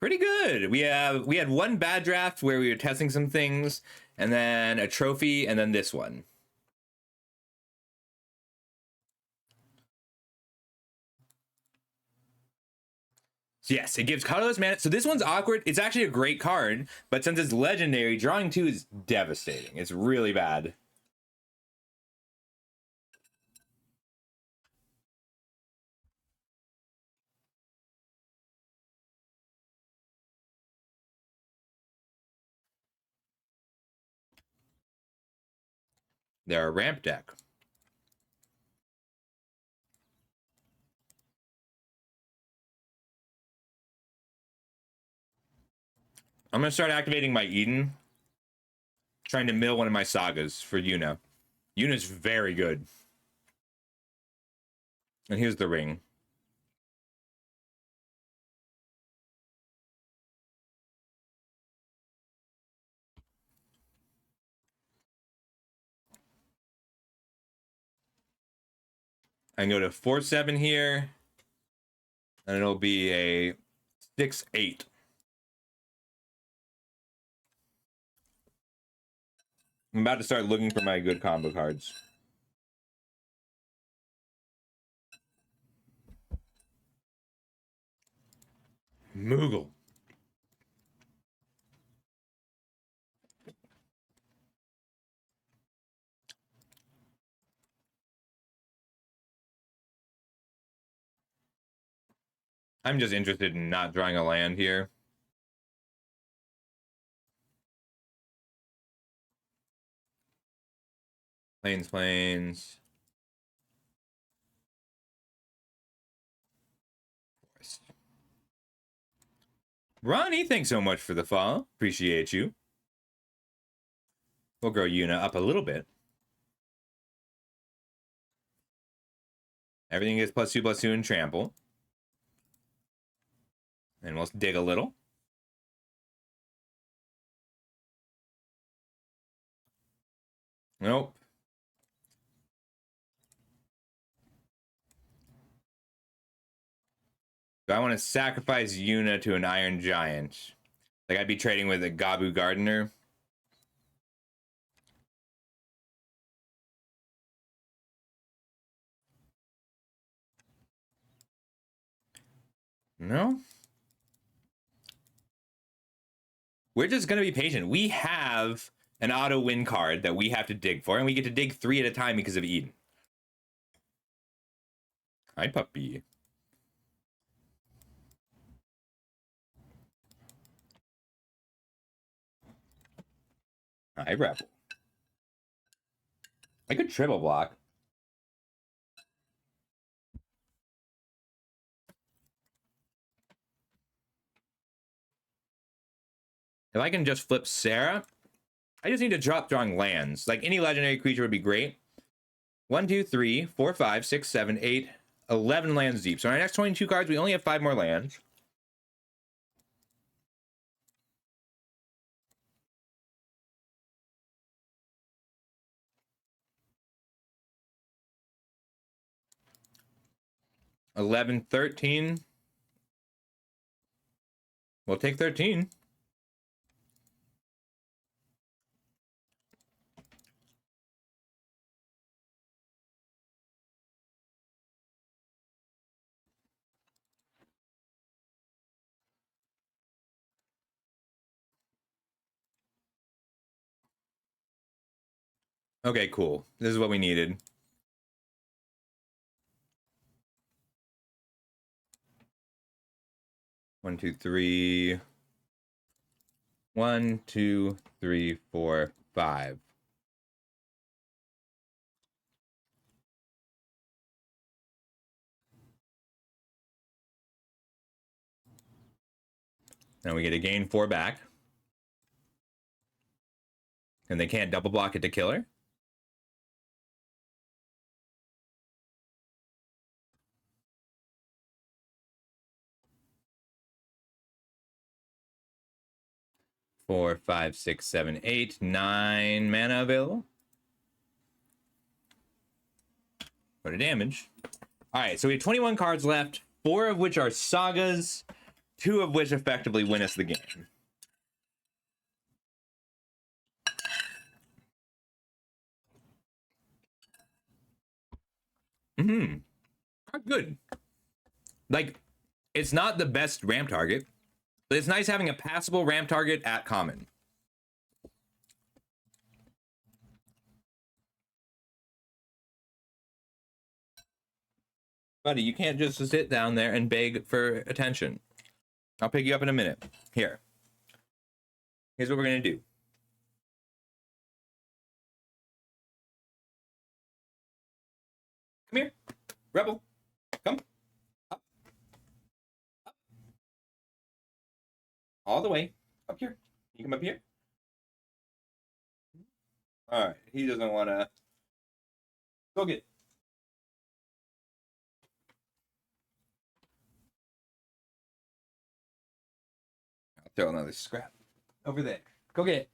Pretty good. We had one bad draft where we were testing some things, and then a trophy, and then this one. So yes, it gives colorless mana. So this one's awkward. It's actually a great card, but since it's legendary, drawing 2 is devastating. It's really bad. They're a ramp deck. I'm going to start activating my Eden. Trying to mill one of my sagas for Yuna. Yuna's very good. And here's the ring. I can go to 4/7 here. And it'll be a 6/8. I'm about to start looking for my good combo cards. Moogle. I'm just interested in not drawing a land here. Plains. Forest. Ronnie, thanks so much for the follow. Appreciate you. We'll grow Yuna up a little bit. Everything gets +2/+2 and trample. And we'll dig a little. Nope. Do I want to sacrifice Yuna to an Iron Giant? Like I'd be trading with a Gabu Gardener. No. We're just going to be patient. We have an auto win card that we have to dig for, and we get to dig 3 at a time because of Eden. Hi, puppy. Hi, Rebel. I could triple block. If I can just flip Sarah, I just need to drop drawing lands. Like any legendary creature would be great. 1, 2, 3, 4, 5, 6, 7, 8, 11 lands deep. So in our next 22 cards, we only have 5 more lands. $11, $13. We'll take 13. Okay, cool. This is what we needed. One, two, three. 1, 2, 3, 4, 5. Now we get a gain 4 back. And they can't double block it to kill her. Four, 5, 6, 7, 8, 9 mana available. Go to damage. All right, so we have 21 cards left, 4 of which are sagas, 2 of which effectively win us the game. Good. Like, it's not the best ramp target, but it's nice having a passable ramp target at common. Buddy, you can't just sit down there and beg for attention. I'll pick you up in a minute. Here. Here's what we're going to do. Come here. Rebel. Come. Up. Up. All the way. Up here. You come up here. All right. He doesn't want to. Go get. I'll throw another scrap over there. Go get it.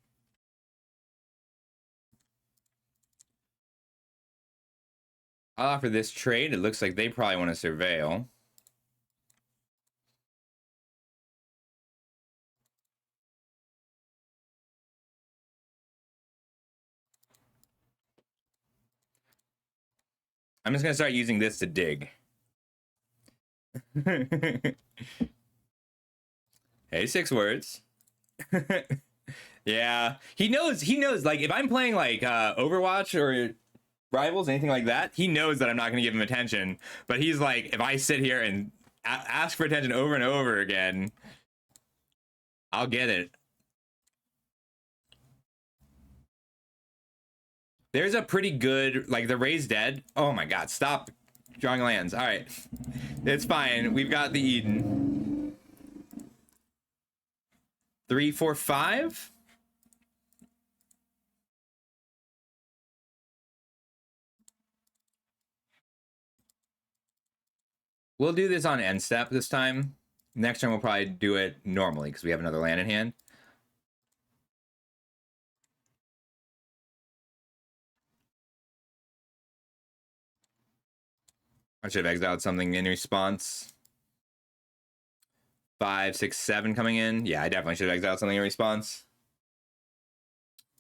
I'll offer this trade. It looks like they probably want to surveil. I'm just going to start using this to dig. Hey, 6 words. Yeah, he knows, like, if I'm playing like Overwatch or Rivals, anything like that, he knows that I'm not going to give him attention. But he's like, if I sit here and ask for attention over and over again, I'll get it. There's a pretty good, like, the Raised Dead. Oh my god, stop drawing lands. All right, it's fine. We've got the Eden. 3, 4, 5. We'll do this on end step this time. Next turn we'll probably do it normally because we have another land in hand. I should have exiled something in response. 5, 6, 7 coming in. Yeah, I definitely should have exiled something in response.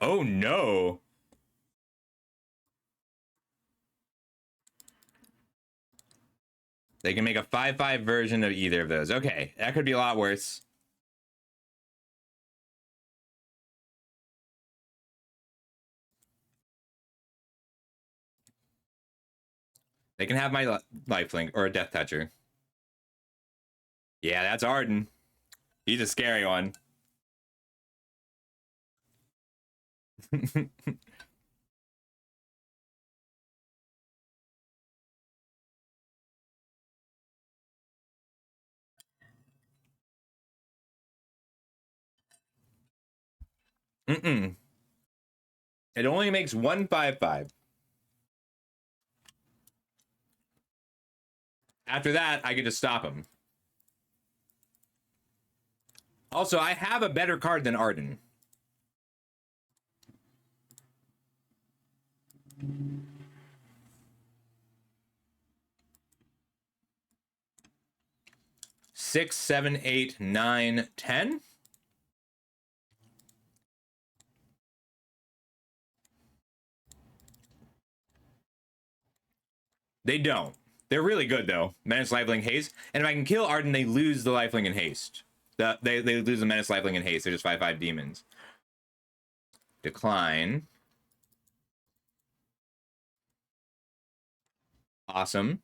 Oh no. They can make a 5/5 version of either of those. Okay, that could be a lot worse. They can have my lifelink or a Death Toucher. Yeah, that's Arden. He's a scary one. Mm-mm. It only makes 1/5/5. After that, I get to stop him. Also, I have a better card than Arden. Six, 7, 8, 9, 10. They don't. They're really good though. Menace, Lifelink, Haste. And if I can kill Arden, they lose the Lifelink and Haste. They lose the Menace, Lifelink, and Haste. They're just 5/5 demons. Decline. Awesome.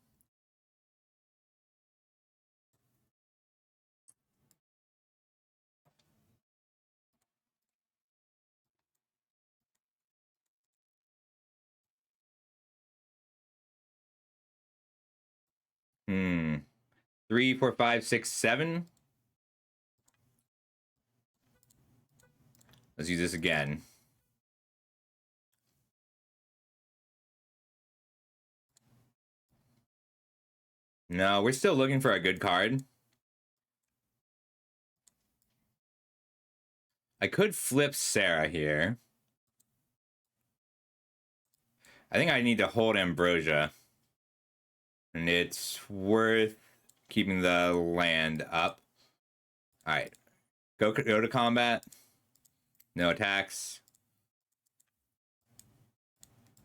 Hmm. 3, 4, 5, 6, 7. Let's use this again. No, we're still looking for a good card. I could flip Sarah here. I think I need to hold Ambrosia. And it's worth keeping the land up. Alright. Go to combat. No attacks.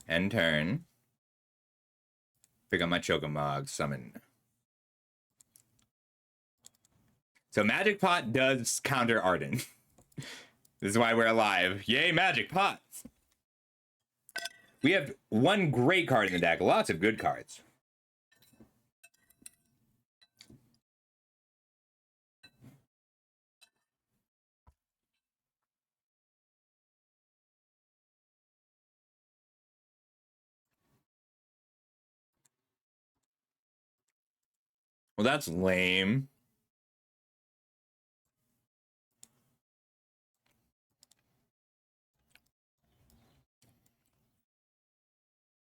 End turn. Pick up my Cho'Gamoc, summon. So Magic Pot does counter Arden. This is why we're alive. Yay, Magic Pots! We have one great card in the deck. Lots of good cards. Well, that's lame.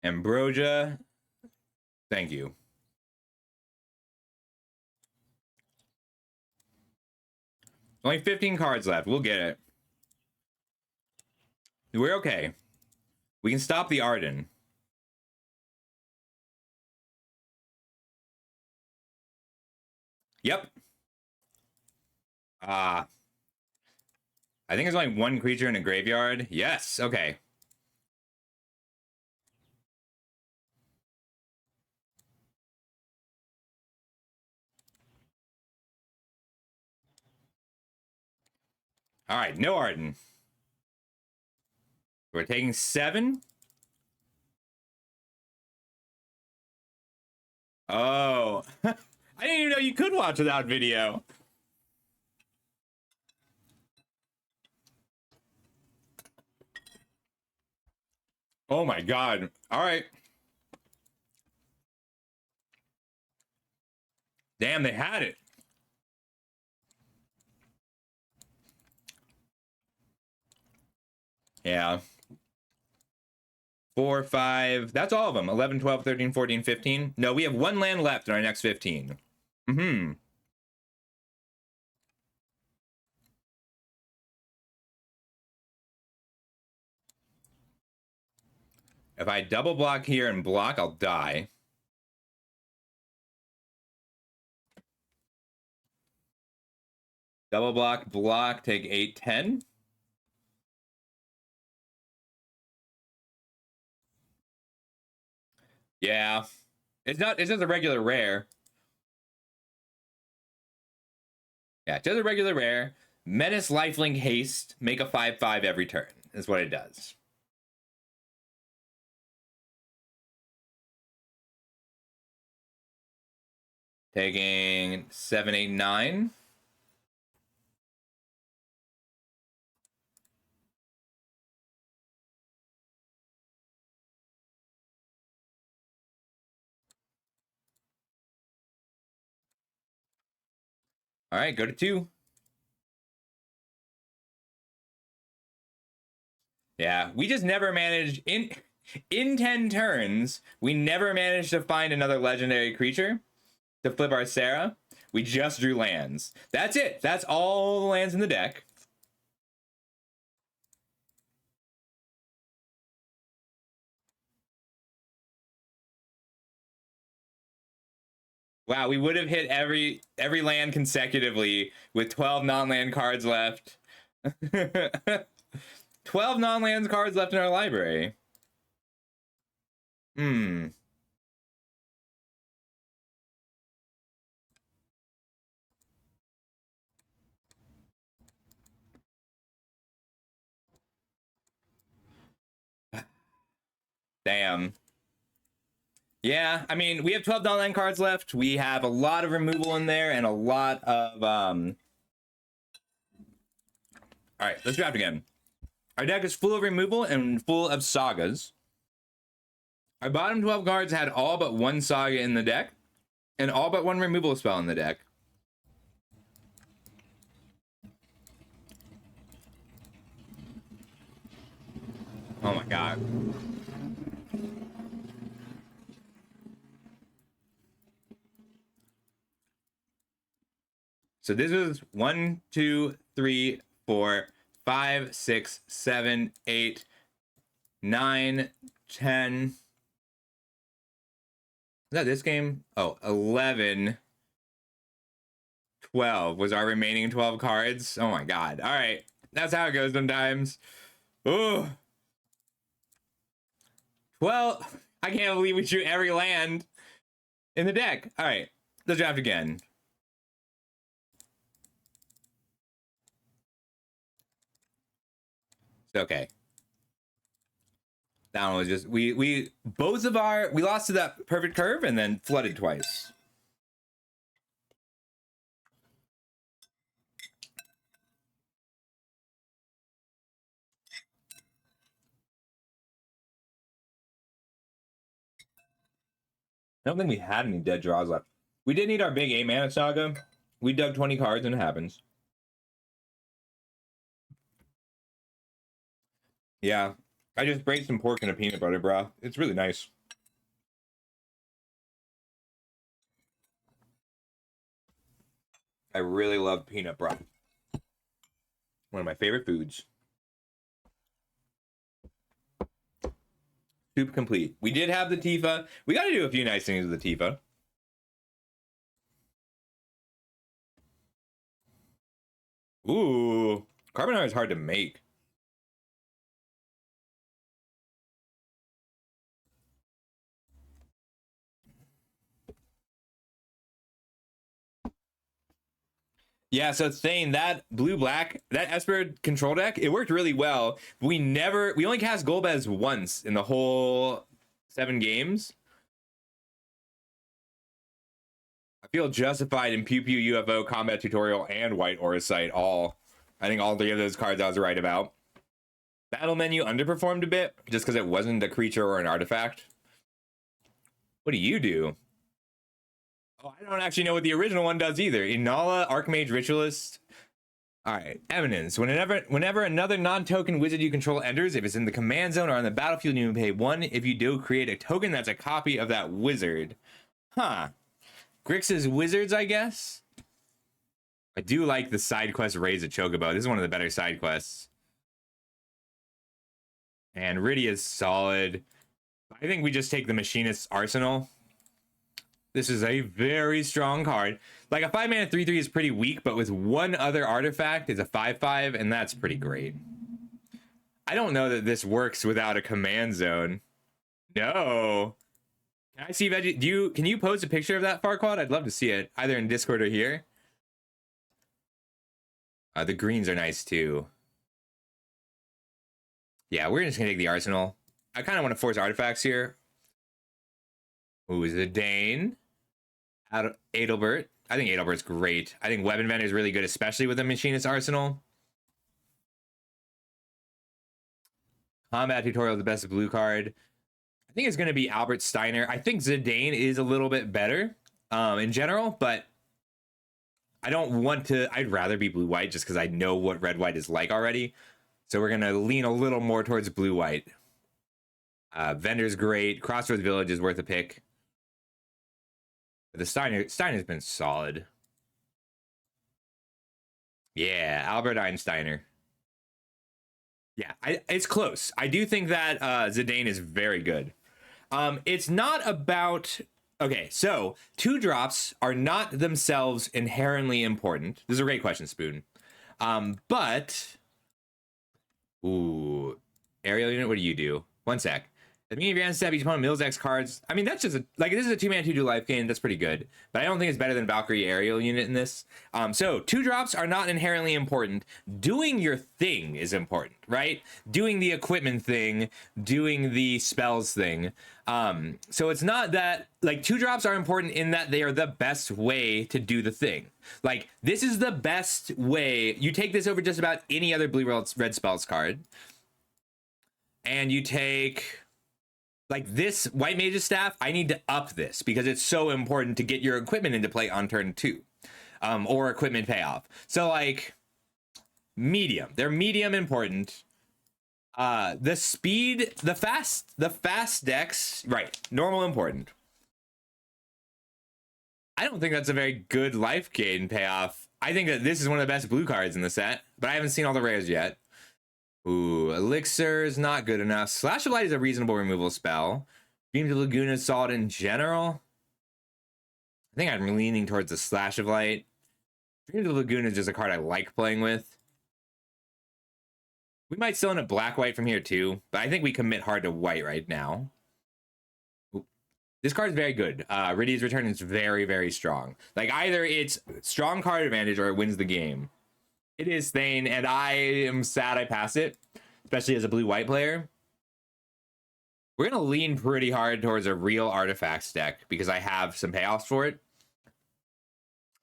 Ambrosia. Thank you. Only 15 cards left. We'll get it. We're okay. We can stop the Arden. Yep. I think there's only one creature in a graveyard. Yes, okay. All right, no Arden. We're taking 7. Oh. I didn't even know you could watch without video. Oh my god. All right. Damn, they had it. Yeah. 4, 5. That's all of them. 11, 12, 13, 14, 15. No, we have one land left in our next 15. Mm-hmm. If I double block here and block, I'll die. Double block, block, take 8, 10. Yeah. It's just a regular rare. Yeah, just a regular rare. Menace, Lifelink, Haste, make a 5/5 every turn is what it does. Taking 7, 8, 9. All right, go to 2. Yeah, we just never managed in 10 turns. We never managed to find another legendary creature. to flip our Sarah. We just drew lands. That's it. That's all the lands in the deck. Wow, we would have hit every land consecutively with 12 non-land cards left. 12 non-land cards left in our library. Hmm. Damn. Yeah, I mean, we have 12 non-land cards left. We have a lot of removal in there and a lot of All right, let's draft again. Our deck is full of removal and full of sagas. Our bottom 12 cards had all but one saga in the deck and all but one removal spell in the deck. Oh my god. So this was 1, 2, 3, 4, 5, 6, 7, 8, 9, 10. Is that this game? Oh, 11, 12 was our remaining 12 cards. Oh my god. All right. That's how it goes sometimes. Ooh. Well, I can't believe we shoot every land in the deck. All right. Let's draft again. Okay. That one was just we lost to that perfect curve and then flooded twice. I don't think we had any dead draws left. We did need our big 8-mana saga. We dug 20 cards and it happens. Yeah. I just braised some pork in a peanut butter, bro. It's really nice. I really love peanut broth. One of my favorite foods. Soup complete. We did have the Tifa. We got to do a few nice things with the Tifa. Ooh. Carbonara is hard to make. Yeah, so it's saying that blue-black, that Esper control deck, it worked really well. We only cast Golbez once in the whole 7 games. I feel justified in Pew Pew UFO, Combat Tutorial, and White Auracite all. I think all 3 of those cards I was right about. Battle Menu underperformed a bit, just because it wasn't a creature or an artifact. What do you do? Oh, I don't actually know what the original one does either. Inala, Archmage Ritualist. All right, Eminence. Whenever another non-token wizard you control enters, if it's in the command zone or on the battlefield, you pay 1. If you do, create a token that's a copy of that wizard. Huh. Grixis Wizards, I guess? I do like the side quest Raise a Chocobo. This is one of the better side quests. And Rydia is solid. I think we just take the Machinist's Arsenal. This is a very strong card. Like a 5-mana 3/3 is pretty weak, but with one other artifact, it's a 5/5, and that's pretty great. I don't know that this works without a command zone. No. Can I see Veggie? Can you post a picture of that Farquaad? I'd love to see it, either in Discord or here. The greens are nice too. Yeah, we're just gonna take the Arsenal. I kind of want to force artifacts here. Ooh, is it Dane? Adelbert. I think Adelbert's great. I think Web Inventor is really good, especially with the Machinist Arsenal. Combat Tutorial is the best blue card. I think it's going to be Albert Steiner. I think Zidane is a little bit better in general, but I don't want to. I'd rather be blue-white just because I know what red-white is like already. So we're going to lean a little more towards blue-white. Vendor's great. Crossroads Village is worth a pick. The Steiner's been solid. Yeah, Albert Einsteiner. Yeah, it's close. I do think that Zidane is very good. It's not about. Okay, so 2-drops are not themselves inherently important. This is a great question, Spoon. But ooh, aerial unit. What do you do? One sec. At the beginning of your end step, each opponent mills X cards. I mean, that's just like this is a 2-mana 2/2 life gain. That's pretty good, but I don't think it's better than Valkyrie aerial unit in this. So 2-drops are not inherently important. Doing your thing is important, right? Doing the equipment thing, doing the spells thing. So it's not that like 2-drops are important in that they are the best way to do the thing. Like this is the best way. You take this over just about any other blue red spells card, and you take. Like this White Mage's Staff, I need to up this because it's so important to get your equipment into play on turn 2, or equipment payoff. So like medium, they're medium important. The speed, the fast decks, right? Normal important. I don't think that's a very good life gain payoff. I think that this is one of the best blue cards in the set, but I haven't seen all the rares yet. Ooh, Elixir is not good enough. Slash of Light is a reasonable removal spell. Dream to Laguna is solid in general. I think I'm leaning towards the Slash of Light. Dream to Laguna is just a card I like playing with. We might still end up black-white from here too, but I think we commit hard to white right now. Ooh. This card is very good. Rydia's Return is very, very strong. Like either it's strong card advantage or it wins the game. It is Thane, and I am sad I passed it, especially as a blue-white player. We're going to lean pretty hard towards a real artifacts deck because I have some payoffs for it.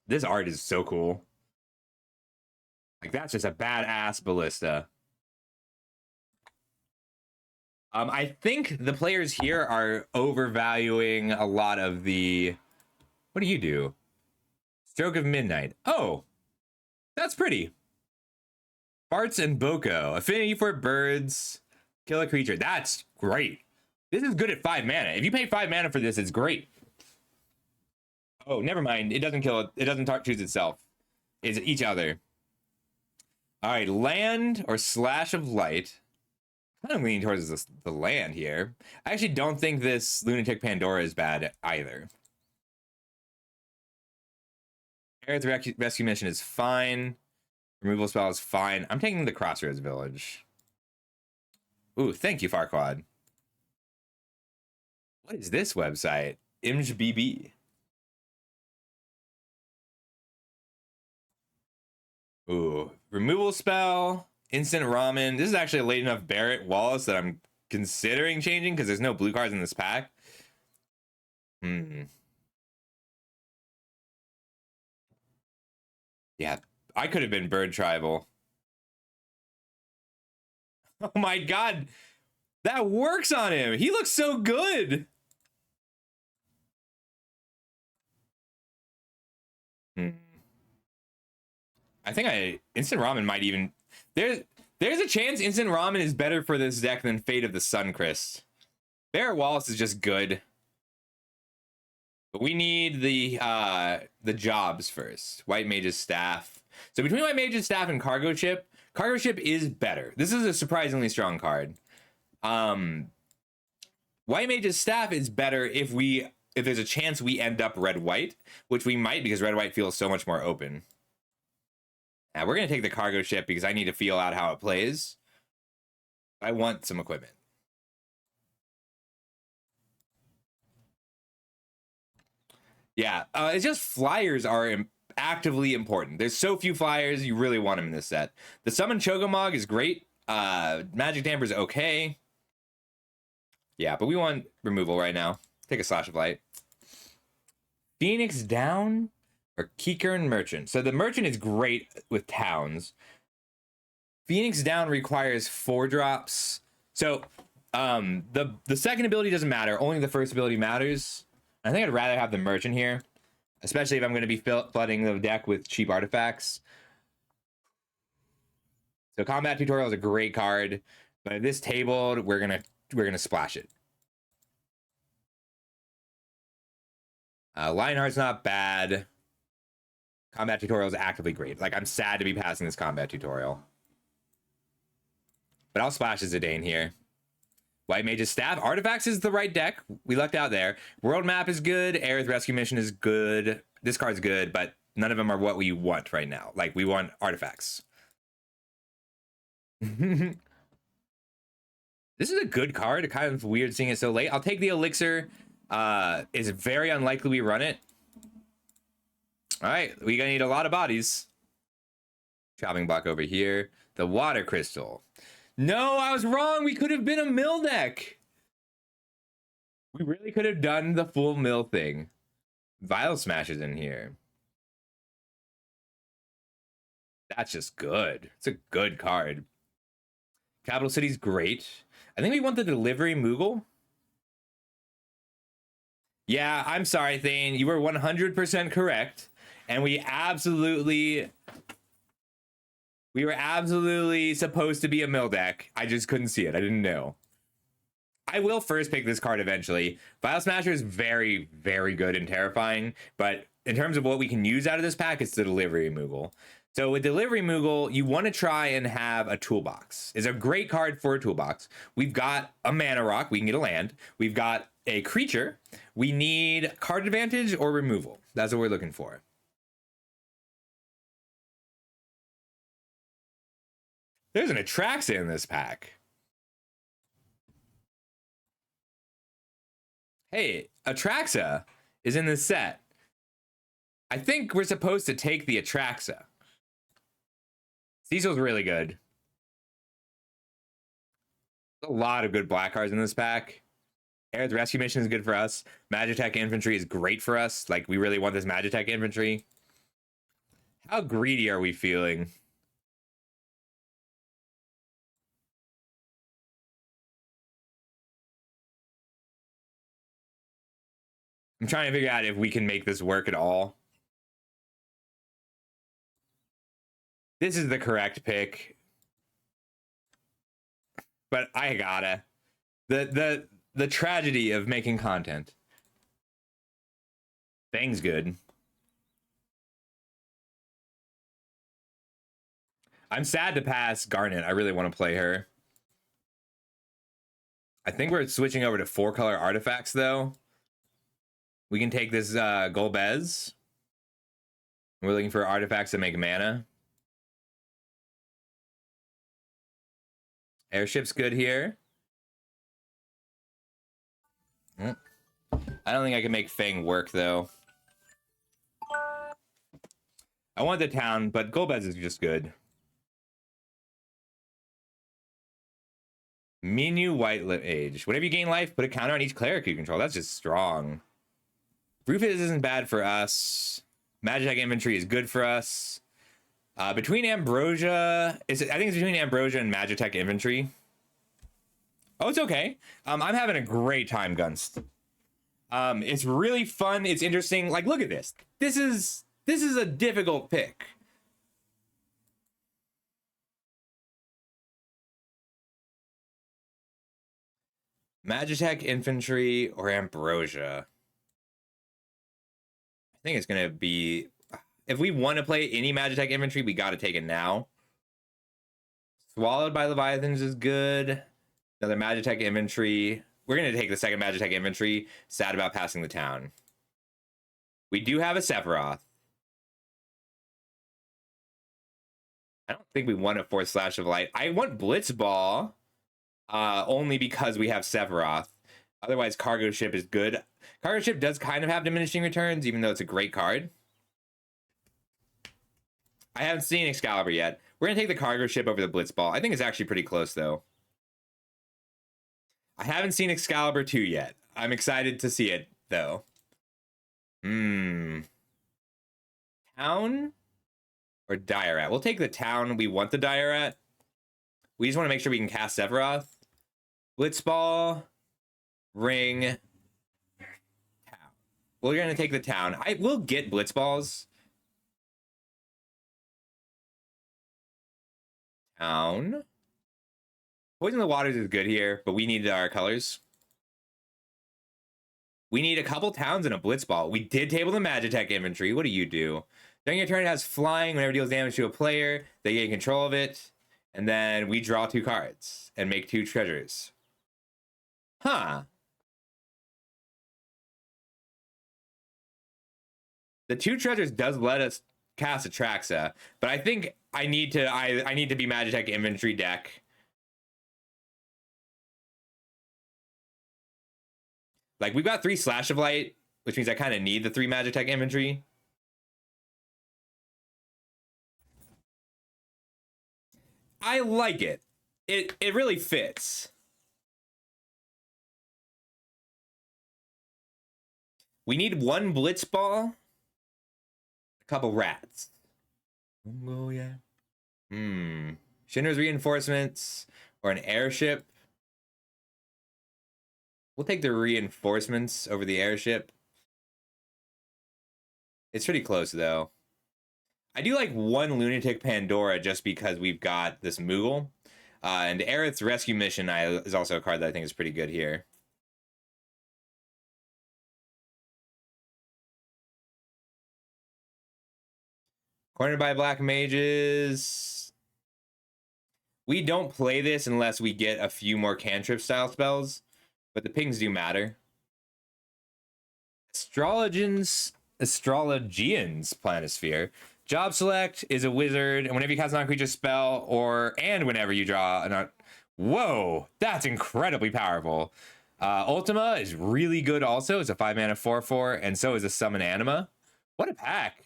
This art is so cool. Like, that's just a badass ballista. I think the players here are overvaluing a lot of the... What do you do? Stroke of Midnight. Oh, that's pretty. Farts and Boko. Affinity for birds. Kill a creature. That's great. This is good at 5 mana. If you pay 5 mana for this, it's great. Oh, never mind. It doesn't kill it. It doesn't choose itself. It's each other. All right. Land or Slash of Light. Kind of leaning towards the land here. I actually don't think this Lunatic Pandora is bad either. Aerith Rescue Mission is fine. Removal spell is fine. I'm taking the Crossroads Village. Ooh, thank you, Farquad. What is this website? ImgBB. Ooh, removal spell, instant ramen. This is actually a late enough Barrett Wallace that I'm considering changing because there's no blue cards in this pack. Yeah, I could have been Bird Tribal. Oh my god, that works on him. He looks so good. I think Instant Ramen might even... There's a chance Instant Ramen is better for this deck than Fate of the Suncrest. Barrett Wallace is just good. But we need the jobs first. White Mage's Staff. So between White Mage's Staff and Cargo Ship is better. This is a surprisingly strong card. White Mage's Staff is better if there's a chance we end up red-white, which we might because red-white feels so much more open. Now we're going to take the Cargo Ship because I need to feel out how it plays. I want some equipment. Yeah, it's just flyers are actively important. There's so few flyers, you really want them in this set. The Summon Cho'Gammog is great. Magic Damper is okay. Yeah, but we want removal right now. Take a Slash of Light. Phoenix Down or Kikern Merchant. So the Merchant is great with towns. Phoenix Down requires 4 drops. So the second ability doesn't matter. Only the first ability matters. I think I'd rather have the Merchant here, especially if I'm going to be flooding the deck with cheap artifacts. So Combat Tutorial is a great card, but at this table, we're gonna splash it. Lionheart's not bad. Combat tutorial is actively great. Like, I'm sad to be passing this combat tutorial. But I'll splash Zidane here. White Mage's Staff. Artifacts is the right deck. We lucked out there. World Map is good. Aerith Rescue Mission is good. This card's good, but none of them are what we want right now. Like, we want artifacts. This is a good card. Kind of weird seeing it so late. I'll take the Elixir. It's very unlikely we run it. All right, we're gonna need a lot of bodies. Chopping block over here. The Water Crystal. No, I was wrong. We could have been a mill deck. We really could have done the full mill thing. Vial Smash is in here. That's just good. It's a good card. Capital City's great. I think we want the Delivery Moogle. Yeah, I'm sorry, Thane. You were 100% correct. And we were absolutely supposed to be a mill deck. I just couldn't see it. I didn't know. I will first pick this card eventually. Vial Smasher is very, very good and terrifying. But in terms of what we can use out of this pack, it's the Delivery Moogle. So with Delivery Moogle, you want to try and have a toolbox. It's a great card for a toolbox. We've got a mana rock. We can get a land. We've got a creature. We need card advantage or removal. That's what we're looking for. There's an Atraxa in this pack. Hey, Atraxa is in this set. I think we're supposed to take the Atraxa. Cecil's really good. There's a lot of good black cards in this pack. Aerith Rescue Mission is good for us. Magitech Infantry is great for us. Like, we really want this Magitech Infantry. How greedy are we feeling? I'm trying to figure out if we can make this work at all. This is the correct pick. But I gotta. The tragedy of making content. Thing's good. I'm sad to pass Garnet. I really want to play her. I think we're switching over to 4-color artifacts, though. We can take this Golbez. We're looking for artifacts that make mana. Airship's good here. I don't think I can make Fang work, though. I want the town, but Golbez is just good. Minu White Age. Whenever you gain life, put a counter on each cleric you control. That's just strong. Rufus isn't bad for us. Magitech Infantry is good for us. Between Ambrosia, I think it's between Ambrosia and Magitech Infantry. Oh, it's okay. I'm having a great time, Gunst. It's really fun. It's interesting. Like, look at this. This is a difficult pick. Magitech Infantry or Ambrosia. I think it's gonna be, if we want to play any Magitech Infantry, we got to take it now. Swallowed by Leviathans is good. Another Magitech Infantry. We're gonna take the second Magitech Infantry. Sad about passing the town. We do have a Sephiroth. I don't think we want a Force Slash of Light. I want Blitzball. Only because we have Sephiroth. Otherwise, Cargo Ship is good. Cargo Ship does kind of have diminishing returns, even though it's a great card. I haven't seen Excalibur yet. We're going to take the Cargo Ship over the Blitzball. I think it's actually pretty close, though. I haven't seen Excalibur 2 yet. I'm excited to see it, though. Town or Dire-Rat? We'll take the Town. We want the Dire-Rat. We just want to make sure we can cast Sephiroth. Blitzball. Ring. Town. We're going to take the Town. I will get Blitzballs. Town. Poison the Waters is good here, but we need our colors. We need a couple towns and a blitzball. We did table the Magitech infantry. What do you do? During your turn, it has flying. Whenever it deals damage to a player, they gain control of it. And then we draw 2 cards and make 2 treasures. Huh. The 2 treasures does let us cast Atraxa, but I think I need to I need to be Magitech infantry deck. Like, we've got 3 Slash of Light, which means I kind of need the 3 Magitech infantry. I like it. It really fits. We need 1 Blitzball, a couple rats. Oh yeah. Shinra's reinforcements or an airship. We'll take the reinforcements over the airship. It's pretty close though. I do like 1 Lunatic Pandora just because we've got this Moogle. And Aerith's Rescue Mission is also a card that I think is pretty good here. Cornered by Black Mages. We don't play this unless we get a few more cantrip style spells, but the pings do matter. Astrologians Planisphere. Job Select is a wizard, and whenever you cast a non-creature spell, and whenever you draw a whoa, that's incredibly powerful. Ultima is really good also. It's a 5-mana 4/4, and so is a Summon Anima. What a pack.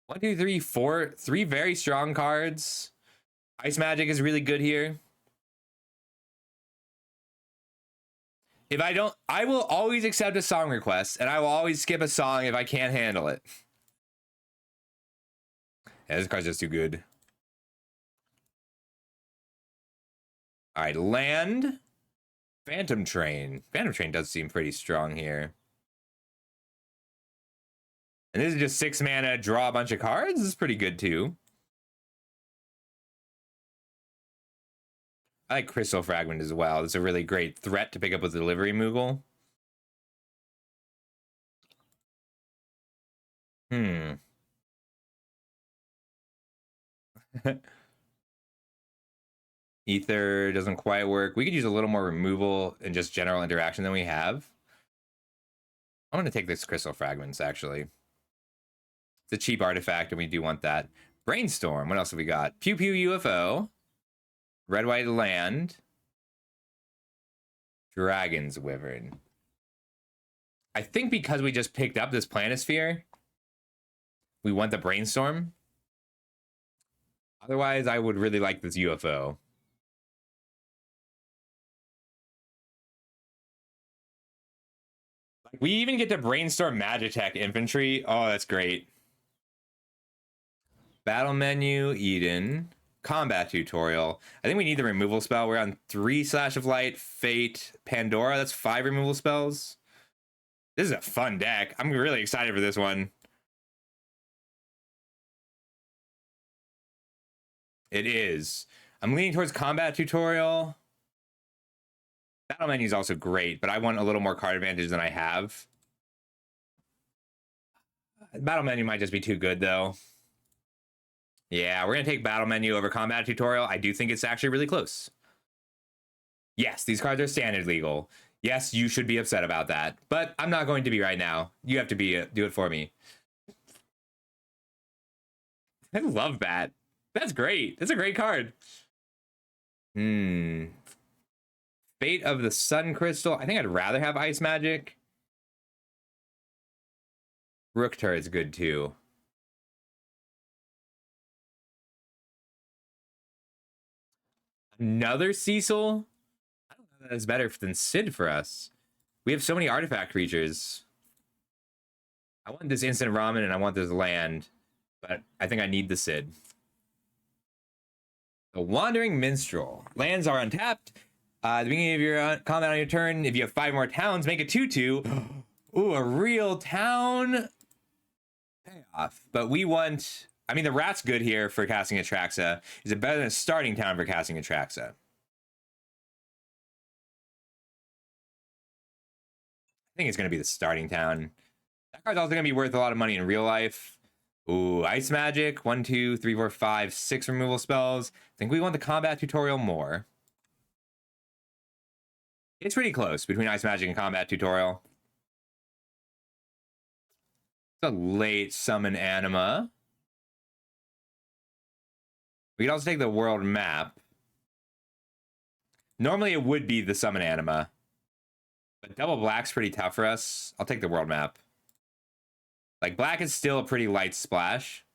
1, 2, 3, 4. 3 very strong cards. Ice Magic is really good here. If I don't, I will always accept a song request, and I will always skip a song if I can't handle it. Yeah, this card's just too good. All right, land. Phantom Train. Phantom Train does seem pretty strong here. And this is just 6 mana, draw a bunch of cards. This is pretty good too. I like Crystal Fragment as well. It's a really great threat to pick up with Delivery Moogle. Ether doesn't quite work. We could use a little more removal and just general interaction than we have. I'm going to take this Crystal Fragments, actually. It's a cheap artifact, and we do want that. Brainstorm. What else have we got? Pew Pew UFO. Red White Land. Dragon's Wyvern. I think because we just picked up this Planisphere, we want the Brainstorm. Otherwise, I would really like this UFO. We even get to Brainstorm Magitech Infantry. Oh, that's great. Battle menu, Eden. Combat tutorial. I think we need the removal spell. We're on 3 Slash of Light, Fate, Pandora. That's 5 removal spells. This is a fun deck. I'm really excited for this one. It is. I'm leaning towards combat tutorial. Battle menu is also great, but I want a little more card advantage than I have. Battle menu might just be too good, though. Yeah, we're going to take battle menu over combat tutorial. I do think it's actually really close. Yes, these cards are standard legal. Yes, you should be upset about that, but I'm not going to be right now. You have to be do it for me. I love that. That's great. That's a great card. Fate of the Sun Crystal. I think I'd rather have Ice Magic. Rooktur is good too. Another Cecil? I don't know that is better than Sid for us. We have so many artifact creatures. I want this instant ramen and I want this land, but I think I need the Sid. The Wandering Minstrel. Lands are untapped. At the beginning of your combat on your turn, if you have 5 more towns, make a 2/2. Ooh, a real town payoff. But we want... I mean, the rat's good here for casting Atraxa. Is it better than a starting town for casting Atraxa? I think it's going to be the starting town. That card's also going to be worth a lot of money in real life. Ooh, Ice Magic. 1, 2, 3, 4, 5, 6 removal spells. I think we want the combat tutorial more. It's pretty close between Ice Magic and combat tutorial. It's a late summon anima. We could also take the world map. Normally it would be the summon anima. But double black's pretty tough for us. I'll take the world map. Like, black is still a pretty light splash.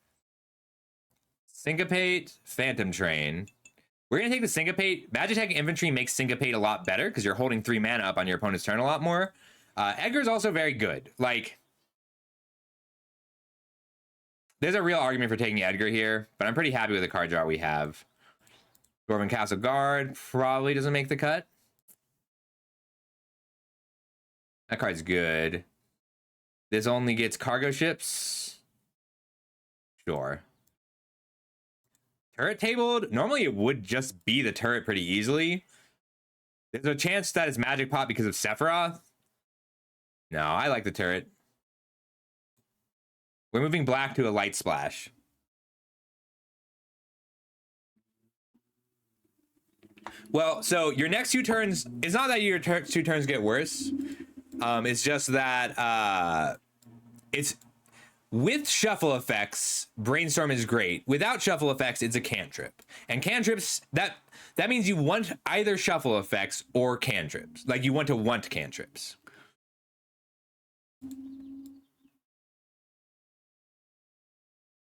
Syncopate, Phantom Train. We're going to take the Syncopate. Magitech Infantry makes Syncopate a lot better because you're holding 3 mana up on your opponent's turn a lot more. Edgar's also very good. Like, there's a real argument for taking Edgar here, but I'm pretty happy with the card draw we have. Dwarven Castle Guard probably doesn't make the cut. That card's good. This only gets cargo ships. Sure. Turret tabled. Normally it would just be the turret pretty easily. There's a chance that it's Magic Pot because of Sephiroth. No, I like the turret. We're moving black to a light splash. Well, so your next 2 turns, it's not that your 2 turns get worse. It's just that it's with shuffle effects, Brainstorm is great. Without shuffle effects, it's a cantrip. And cantrips, that means you want either shuffle effects or cantrips. Like, you want to want cantrips.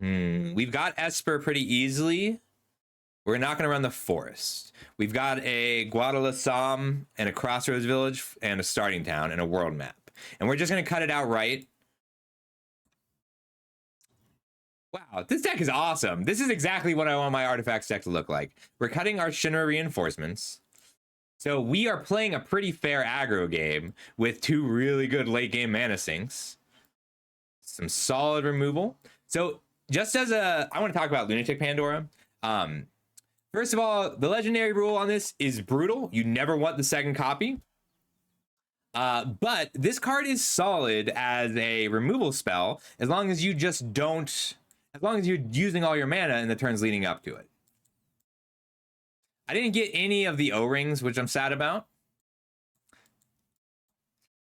We've got Esper pretty easily. We're not going to run the Forest. We've got a Guadalajara and a Crossroads Village and a starting town and a world map. And we're just going to cut it outright. Wow, this deck is awesome. This is exactly what I want my artifacts deck to look like. We're cutting our Shinra reinforcements. So we are playing a pretty fair aggro game with 2 really good late game mana sinks. Some solid removal. So just as I want to talk about Lunatic Pandora. First of all, the legendary rule on this is brutal. You never want the second copy. But this card is solid as a removal spell as long as you just don't, as long as you're using all your mana in the turns leading up to it. I didn't get any of the O-rings, which I'm sad about.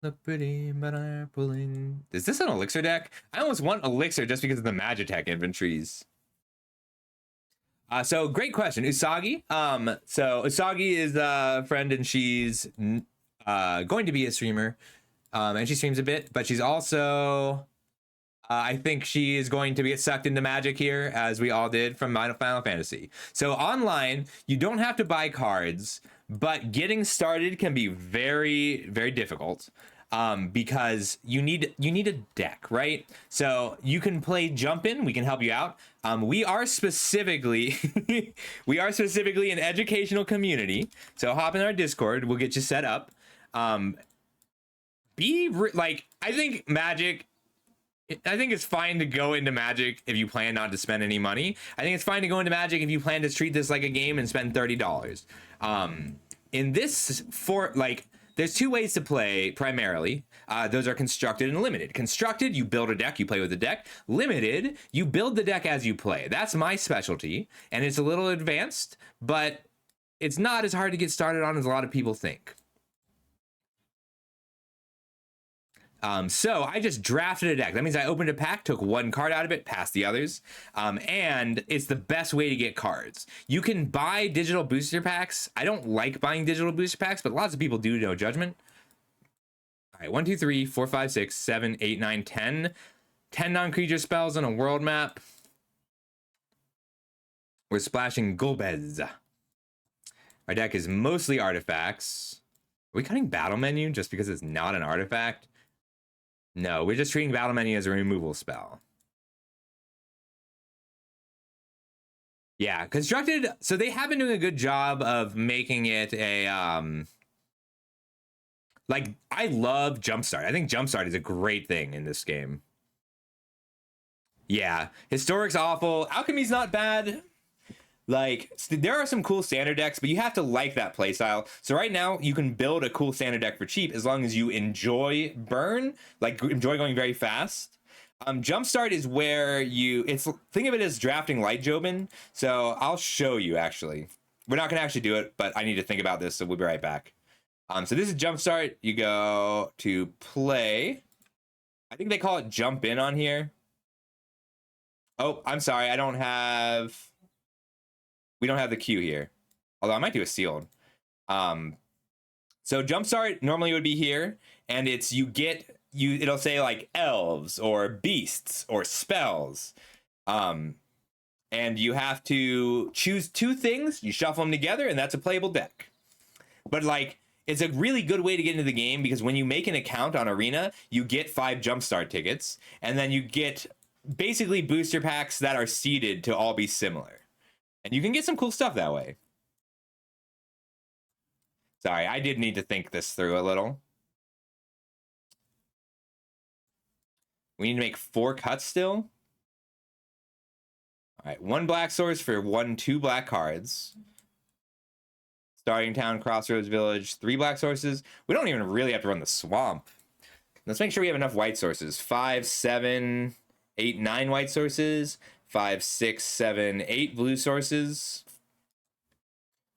Look pretty, but I'm pulling. Is this an Elixir deck? I almost want Elixir just because of the Magitech inventories. So great question, Usagi. So Usagi is a friend and she's going to be a streamer, and she streams a bit, but she's also, I think she is going to get sucked into Magic here, as we all did from Final Fantasy. So online, you don't have to buy cards, but getting started can be very, very difficult. Because you need a deck, right? So you can play Jump In. We can help you out. We are specifically an educational community. So hop in our Discord. We'll get you set up. I think Magic. I think it's fine to go into Magic if you plan not to spend any money. I think it's fine to go into Magic if you plan to treat this like a game and spend $30. In this there's 2 ways to play primarily. Those are constructed and limited. Constructed, you build a deck, you play with the deck. Limited, you build the deck as you play. That's my specialty, and it's a little advanced, but it's not as hard to get started on as a lot of people think. So I just drafted a deck. That means I opened a pack, took 1 card out of it, passed the others. And it's the best way to get cards. You can buy digital booster packs. I don't like buying digital booster packs, but lots of people do, no judgment. All right, 1, 2, 3, 4, 5, 6, 7, 8, 9, 10. 10 non-creature spells on a world map. We're splashing Golbez. Our deck is mostly artifacts. Are we cutting battle menu just because it's not an artifact? No, we're just treating battle menu as a removal spell. Yeah, constructed. So they have been doing a good job of making it a like, I love Jumpstart. I think Jumpstart is a great thing in this game. Yeah, Historic's awful. Alchemy's not bad. Like, there are some cool standard decks, but you have to like that playstyle. So right now, you can build a cool standard deck for cheap as long as you enjoy burn, like enjoy going very fast. Jumpstart is where think of it as drafting Light Jobin. So I'll show you, actually. We're not going to actually do it, but I need to think about this, so we'll be right back. So this is Jumpstart. You go to play. I think they call it Jump In on here. Oh, I'm sorry. We don't have the queue here. Although I might do a sealed. So Jumpstart normally would be here, and it'll say like elves or beasts or spells. And you have to choose 2 things, you shuffle them together, and that's a playable deck. But like, it's a really good way to get into the game because when you make an account on Arena, you get 5 Jumpstart tickets, and then you get basically booster packs that are seeded to all be similar. And you can get some cool stuff that way. Sorry, I did need to think this through a little. We need to make 4 cuts still. All right, 1 black source for 2 black cards. Starting Town, Crossroads Village, 3 black sources. We don't even really have to run the swamp. Let's make sure we have enough white sources. 5, 7, 8, 9 white sources. 5, 6, 7, 8 blue sources.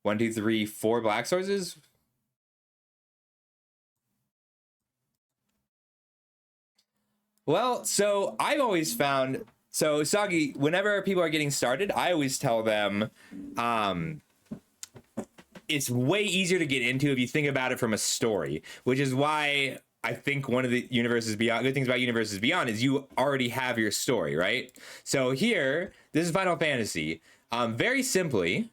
1, 2, 3, 4 black sources. Well, so I've always found, so Sagi, whenever people are getting started, I always tell them it's way easier to get into if you think about it from a story, which is why I think one of the Universes Beyond, good things about Universes Beyond is you already have your story, right? So here, this is Final Fantasy. Very simply,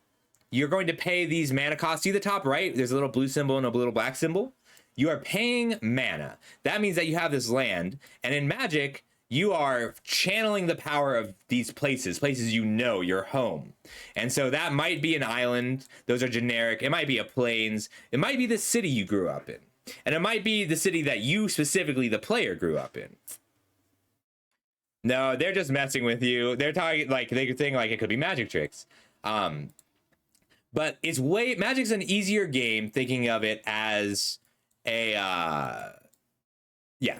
you're going to pay these mana costs. See the top right? There's a little blue symbol and a little black symbol. You are paying mana. That means that you have this land, and in Magic, you are channeling the power of these places you know, your home. And so that might be an island. Those are generic. It might be a plains. It might be the city you grew up in. And it might be the city that you specifically, the player, grew up in. No, they're just messing with you. They're talking like they could think like it could be magic tricks. But Magic's an easier game thinking of it as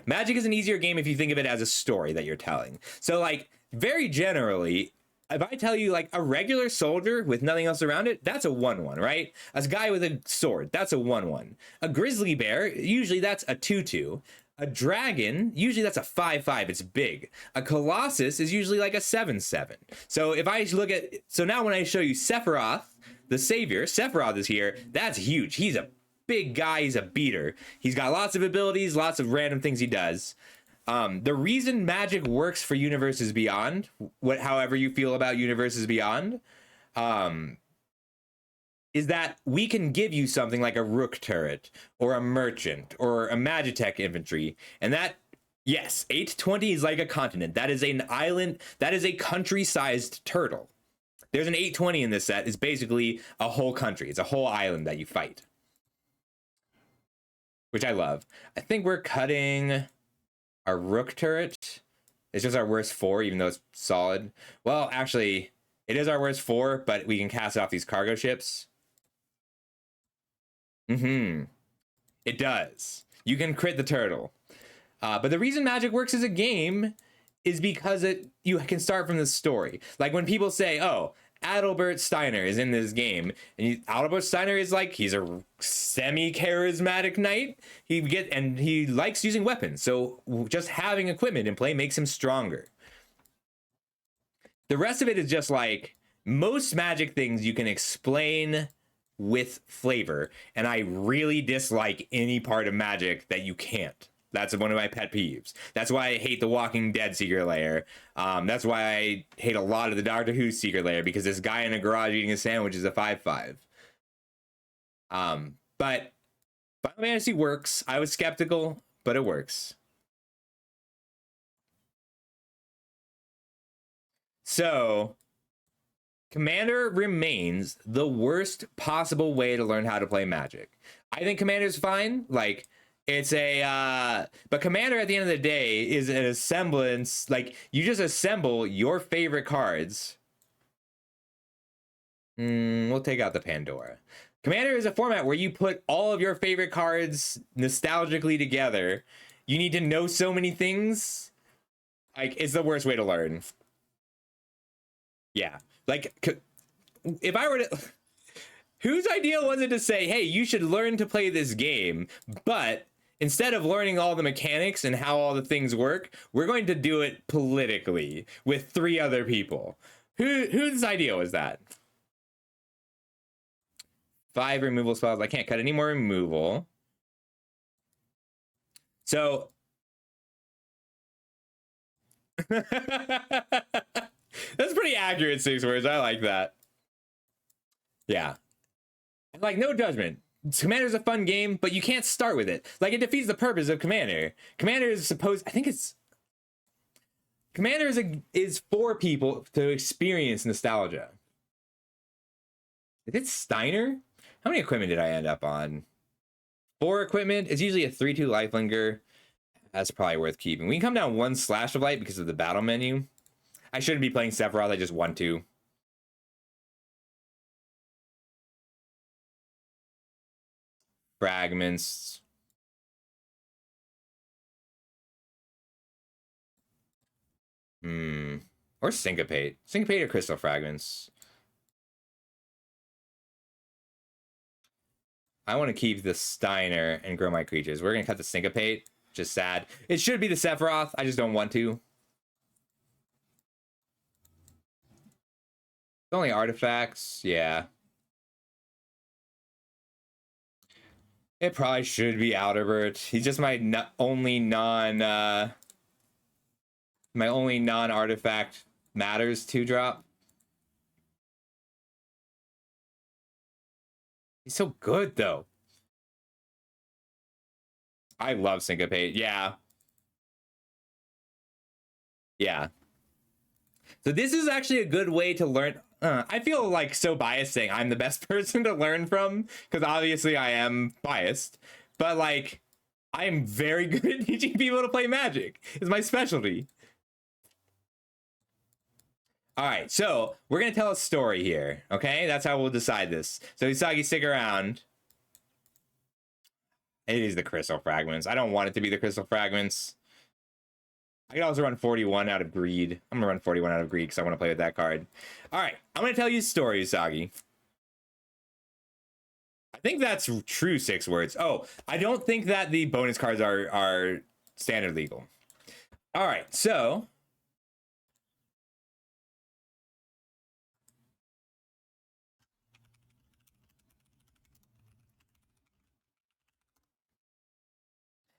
Magic is an easier game if you think of it as a story that you're telling. So like very generally, if I tell you like a regular soldier with nothing else around it, that's a 1/1, right? A guy with a sword, that's a 1/1. A grizzly bear, usually that's a 2/2. A dragon, usually that's a 5/5, it's big. A colossus is usually like a 7/7. So if I look at, so now when I show you Sephiroth, the savior, Sephiroth is here, that's huge. He's a big guy, he's a beater. He's got lots of abilities, lots of random things he does. The reason Magic works for Universes Beyond, however you feel about Universes Beyond, is that we can give you something like a Rook turret, or a Merchant, or a Magitech infantry, and that, yes, 820 is like a continent. That is an island, that is a country-sized turtle. There's an 820 in this set, it's basically a whole country. It's a whole island that you fight, which I love. I think we're cutting our Rook turret. It's just our worst 4, even though it's solid. Well, actually, it is our worst 4, but we can cast it off these cargo ships. It does. You can crit the turtle. But the reason Magic works as a game is because you can start from the story. Like when people say, oh, Adalbert Steiner is in this game, and Adalbert Steiner is like, he's a semi-charismatic knight. He likes using weapons, so just having equipment in play makes him stronger. The rest of it is just like most Magic things you can explain with flavor, and I really dislike any part of Magic that you can't. That's one of my pet peeves. That's why I hate the Walking Dead Secret Lair. That's why I hate a lot of the Doctor Who Secret Lair, because this guy in a garage eating a sandwich is a 5/5. But Final Fantasy works. I was skeptical, but it works. So, Commander remains the worst possible way to learn how to play Magic. I think Commander's fine. Like, it's but Commander at the end of the day is an assemblance. Like, you just assemble your favorite cards We'll take out the Pandora. Commander is a format where you put all of your favorite cards nostalgically together. You need to know so many things. Like, it's the worst way to learn. Yeah. Like, if I were to... Whose idea was it to say, hey, you should learn to play this game, but instead of learning all the mechanics and how all the things work, we're going to do it politically with 3 other people. Whose idea was that? 5 removal spells. I can't cut any more removal. So... That's pretty accurate, 6 words. I like that. Yeah. Like, no judgment. Commander's a fun game, but you can't start with it. Like, it defeats the purpose of Commander. Commander is supposed... I think it's... Commander is for people to experience nostalgia. Is it Steiner? How many equipment did I end up on? 4 equipment. It's usually a 3/2 Lifelinger. That's probably worth keeping. We can come down 1 Slash of Light because of the battle menu. I shouldn't be playing Sephiroth. I just want to. Fragments. Or Syncopate. Syncopate or Crystal Fragments. I want to keep the Steiner and grow my creatures. We're going to cut the Syncopate. Just sad. It should be the Sephiroth. I just don't want to. Only artifacts. Yeah. It probably should be Outerbert. He's just my only non-artifact matters 2-drop. He's so good though. I love Syncopate. Yeah. Yeah. So this is actually a good way to learn. I feel like so biased saying I'm the best person to learn from, because obviously I am biased, but like I am very good at teaching people to play Magic. It's my specialty. All right, so we're gonna tell a story here, okay? That's how we'll decide this. So Usagi, stick around. It is the Crystal Fragments. I don't want it to be the Crystal Fragments. I could also run 41 out of greed. I'm gonna run 41 out of greed because I want to play with that card. All right, I'm gonna tell you a story, Usagi. I think that's true 6 words. Oh, I don't think that the bonus cards are standard legal. All right, so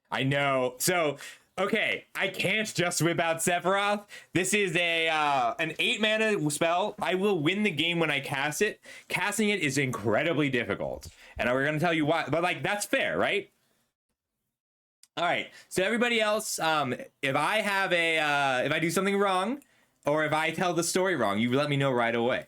I know. So, okay, I can't just whip out Sephiroth. This is a an 8 mana spell. I will win the game when I cast it. Casting it is incredibly difficult, and we're gonna tell you why. But like, that's fair, right? All right. So everybody else, if I have if I do something wrong, or if I tell the story wrong, you let me know right away.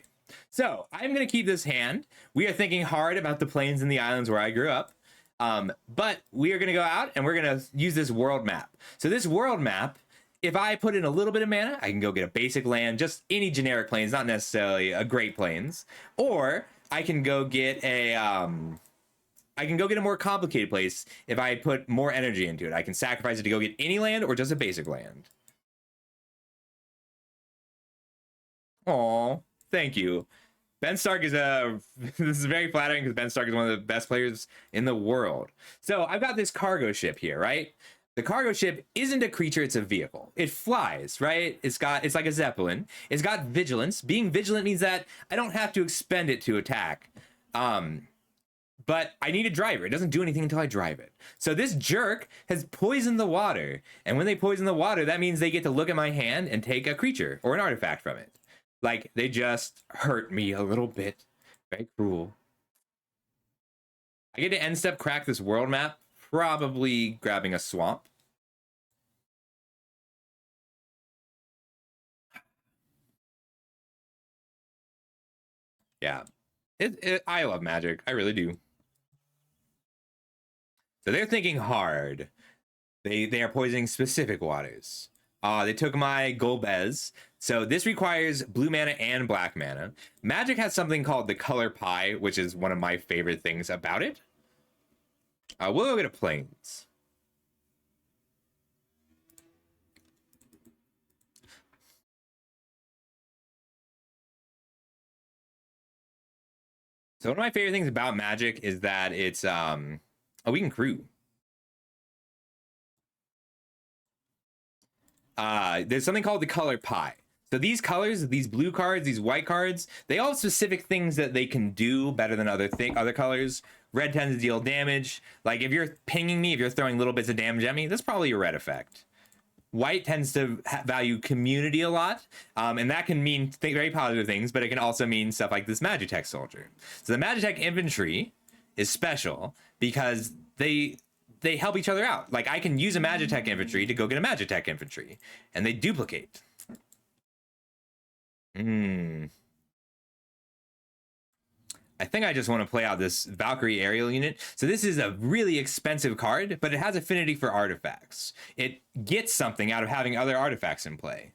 So I'm gonna keep this hand. We are thinking hard about the plains and the islands where I grew up. But we are going to go out and we're going to use this world map. So this world map, if I put in a little bit of mana, I can go get a basic land, just any generic plains, not necessarily a great plains, or I can go get a more complicated place if I put more energy into it. I can sacrifice it to go get any land or just a basic land. Aw, thank you. Ben Stark is this is very flattering because Ben Stark is one of the best players in the world. So I've got this cargo ship here, right? The cargo ship isn't a creature, it's a vehicle. It flies, right? It's like a Zeppelin. It's got vigilance. Being vigilant means that I don't have to expend it to attack. But I need a driver. It doesn't do anything until I drive it. So this jerk has poisoned the water. And when they poison the water, that means they get to look at my hand and take a creature or an artifact from it. Like, they just hurt me a little bit. Very cruel. I get to end step crack this world map, probably grabbing a swamp. Yeah. I love Magic. I really do. So they're thinking hard. They are poisoning specific waters. They took my Golbez. So this requires blue mana and black mana. Magic has something called the color pie, which is one of my favorite things about it. We'll go get a plains. So one of my favorite things about Magic is that it's oh, we can crew. There's something called the color pie. So these colors, these blue cards, these white cards, they all have specific things that they can do better than other colors. Red tends to deal damage. Like if you're pinging me, if you're throwing little bits of damage at me, that's probably a red effect. White tends to value community a lot, and that can mean very positive things, but it can also mean stuff like this Magitech soldier. So the Magitech infantry is special because they help each other out. Like I can use a Magitech infantry to go get a Magitech infantry, and they duplicate. I think I just want to play out this Valkyrie aerial unit. So this is a really expensive card, but it has affinity for artifacts. It gets something out of having other artifacts in play.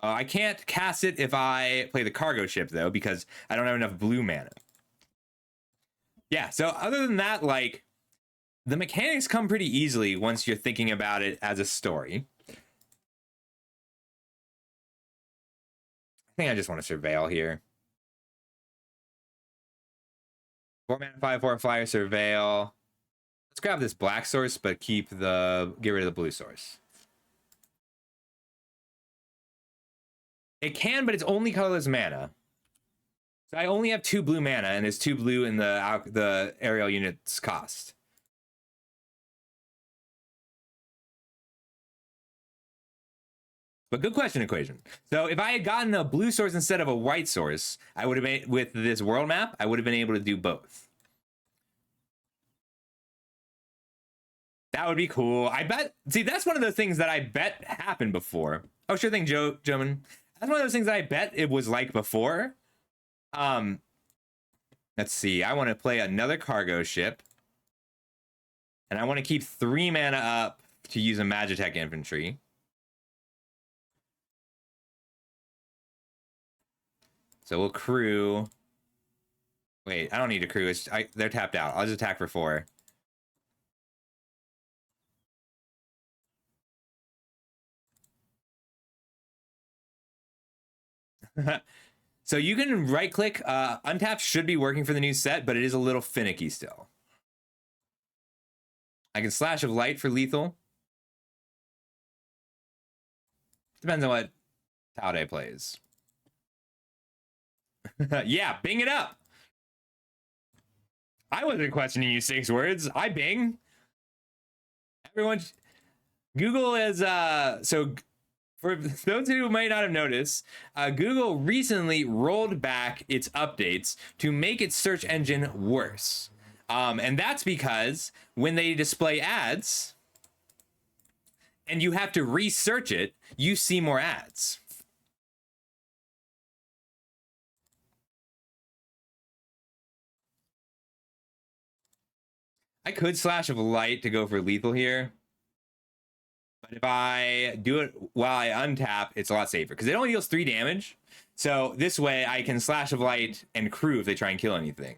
I can't cast it if I play the cargo ship, though, because I don't have enough blue mana. Yeah, so other than that, like, the mechanics come pretty easily once you're thinking about it as a story. I think I just want to surveil here. 4 mana, 5/4 flyer, surveil. Let's grab this black source, but get rid of the blue source. It can, but it's only colorless mana. So I only have 2 blue mana, and it's 2 blue in the aerial unit's cost. But good question, Equation. So if I had gotten a blue source instead of a white source, I would have been, with this world map, I would have been able to do both. That would be cool. I bet. See, that's one of those things that I bet happened before. Oh, sure thing, Joeman. That's one of those things that I bet it was like before. Let's see. I want to play another cargo ship. And I want to keep 3 mana up to use a Magitech infantry. So we'll crew. Wait, I don't need to crew. They're tapped out. I'll just attack for 4. So you can right click. Untap should be working for the new set, but it is a little finicky still. I can Slash of Light for lethal. Depends on what Taude plays. Yeah, bing it up. I wasn't questioning you 6 words. I bing. Everyone, Google is so. For those who might not have noticed, Google recently rolled back its updates to make its search engine worse. And that's because when they display ads and you have to research it, you see more ads. I could Slash of Light to go for lethal here. But if I do it while I untap, it's a lot safer because it only deals 3 damage. So this way I can Slash of Light and crew if they try and kill anything.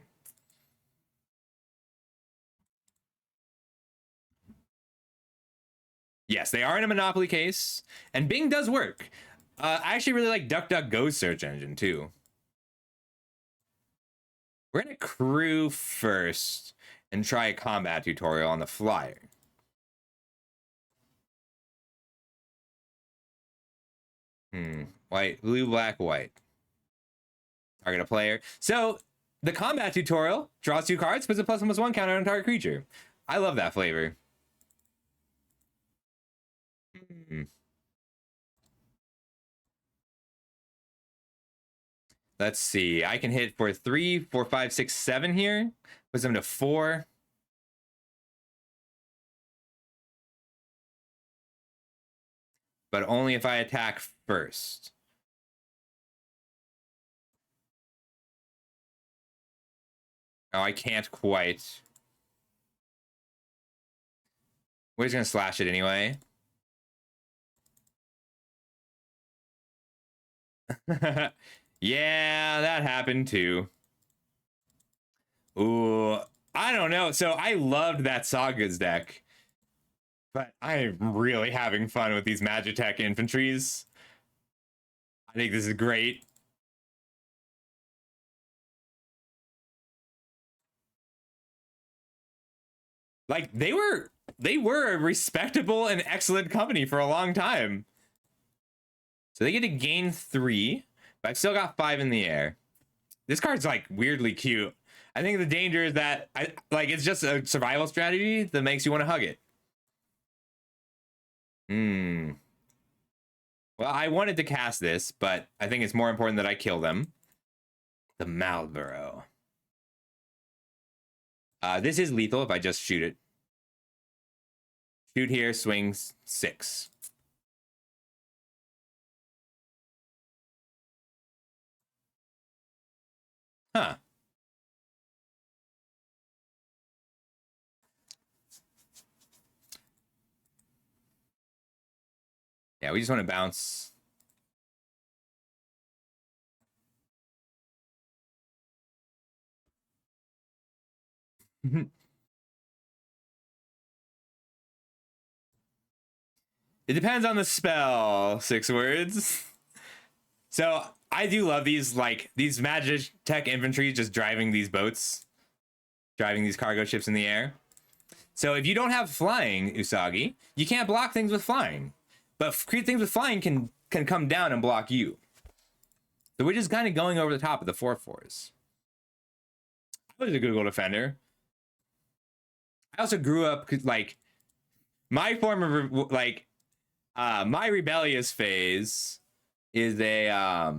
Yes, they are in a Monopoly case. And Bing does work. I actually really like DuckDuckGo's search engine too. We're going to crew first and try a combat tutorial on the flyer. White, blue, black, white. Target a player. So the combat tutorial draws 2 cards, puts a +1/+1 counter on target creature. I love that flavor. Let's see. I can hit for 3, 4, 5, 6, 7 here. Puts them to 4. But only if I attack first. Oh, I can't quite. We're just gonna Slash it anyway. Yeah, that happened too. Ooh, I don't know. So I loved that Sagas deck, but I'm really having fun with these Magitech infantries. I think this is great. Like they were a respectable and excellent company for a long time. So they get to gain 3, but I've still got 5 in the air. This card's like weirdly cute. I think the danger is that it's just a survival strategy that makes you want to hug it. Hmm. Well, I wanted to cast this, but I think it's more important that I kill them. The Malboro. This is lethal if I just shoot it. Shoot here, swings 6. Huh. Yeah, we just want to bounce. It depends on the spell. 6 words. So I do love these Magitech infantry just driving these boats, driving these cargo ships in the air. So if you don't have flying, Usagi, you can't block things with flying. But things with flying can come down and block you. So we're just kind of going over the top of the 4/4s. I was a Google defender. I also grew up like my form of my rebellious phase is my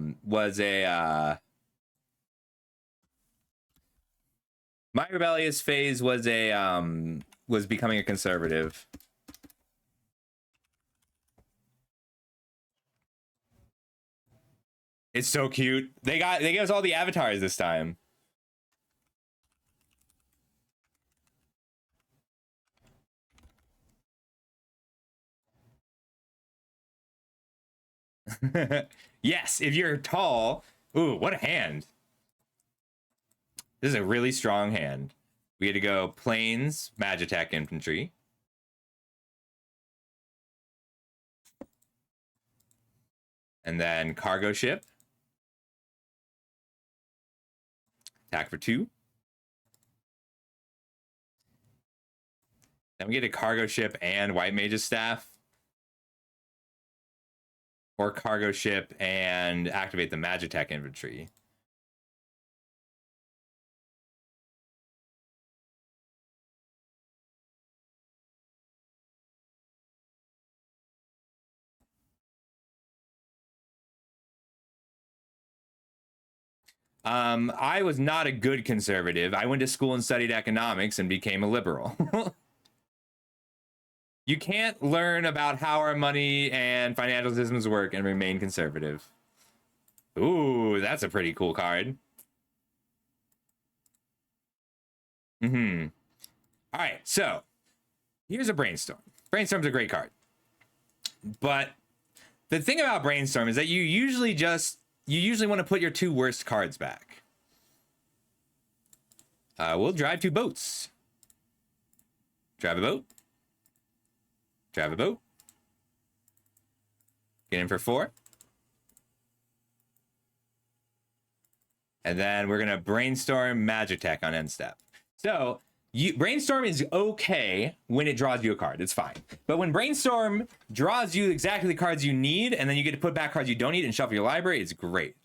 rebellious phase was becoming a conservative. It's so cute. They gave us all the avatars this time. Yes, if you're tall. Ooh, what a hand. This is a really strong hand. We had to go planes, Magitech infantry. And then cargo ship. Attack for 2. Then we get a cargo ship and White Mage's Staff. Or cargo ship and activate the Magitech infantry. I was not a good conservative. I went to school and studied economics and became a liberal. You can't learn about how our money and financial systems work and remain conservative. Ooh, that's a pretty cool card. Mm-hmm. All right, so here's a Brainstorm. Brainstorm's a great card. But the thing about Brainstorm is that you usually want to put your 2 worst cards back. We'll drive 2 boats. Drive a boat. Drive a boat. Get in for 4. And then we're going to Brainstorm Magitech on end step. So Brainstorm is okay when it draws you a card. It's fine. But when Brainstorm draws you exactly the cards you need, and then you get to put back cards you don't need and shuffle your library, it's great.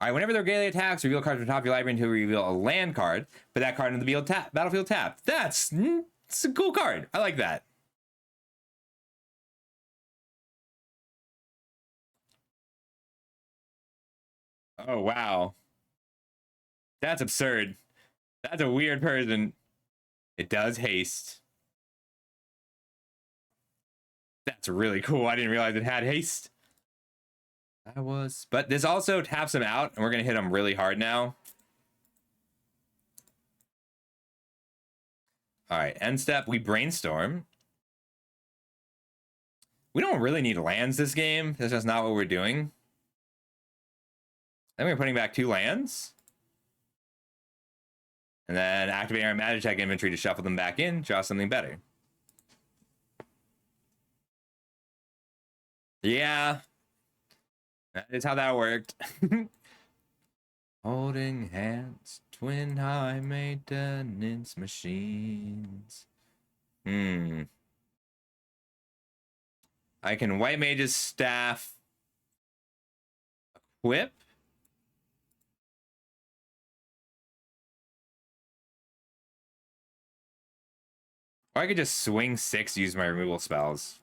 All right, whenever the Regalia attacks, reveal cards from the top of your library until you reveal a land card. Put that card into the battlefield tap. That's a cool card. I like that. Oh, wow. That's absurd. That's a weird person. It does haste. That's really cool. I didn't realize it had haste. But this also taps him out, and we're going to hit him really hard now. All right, end step, we Brainstorm. We don't really need lands this game. That's just not what we're doing. Then we're putting back 2 lands. And then activating our Magitech inventory to shuffle them back in, draw something better. Yeah. That is how that worked. Holding hands, twin high maintenance machines. I can White Mage's Staff equip. Or I could just swing 6, use my removal spells.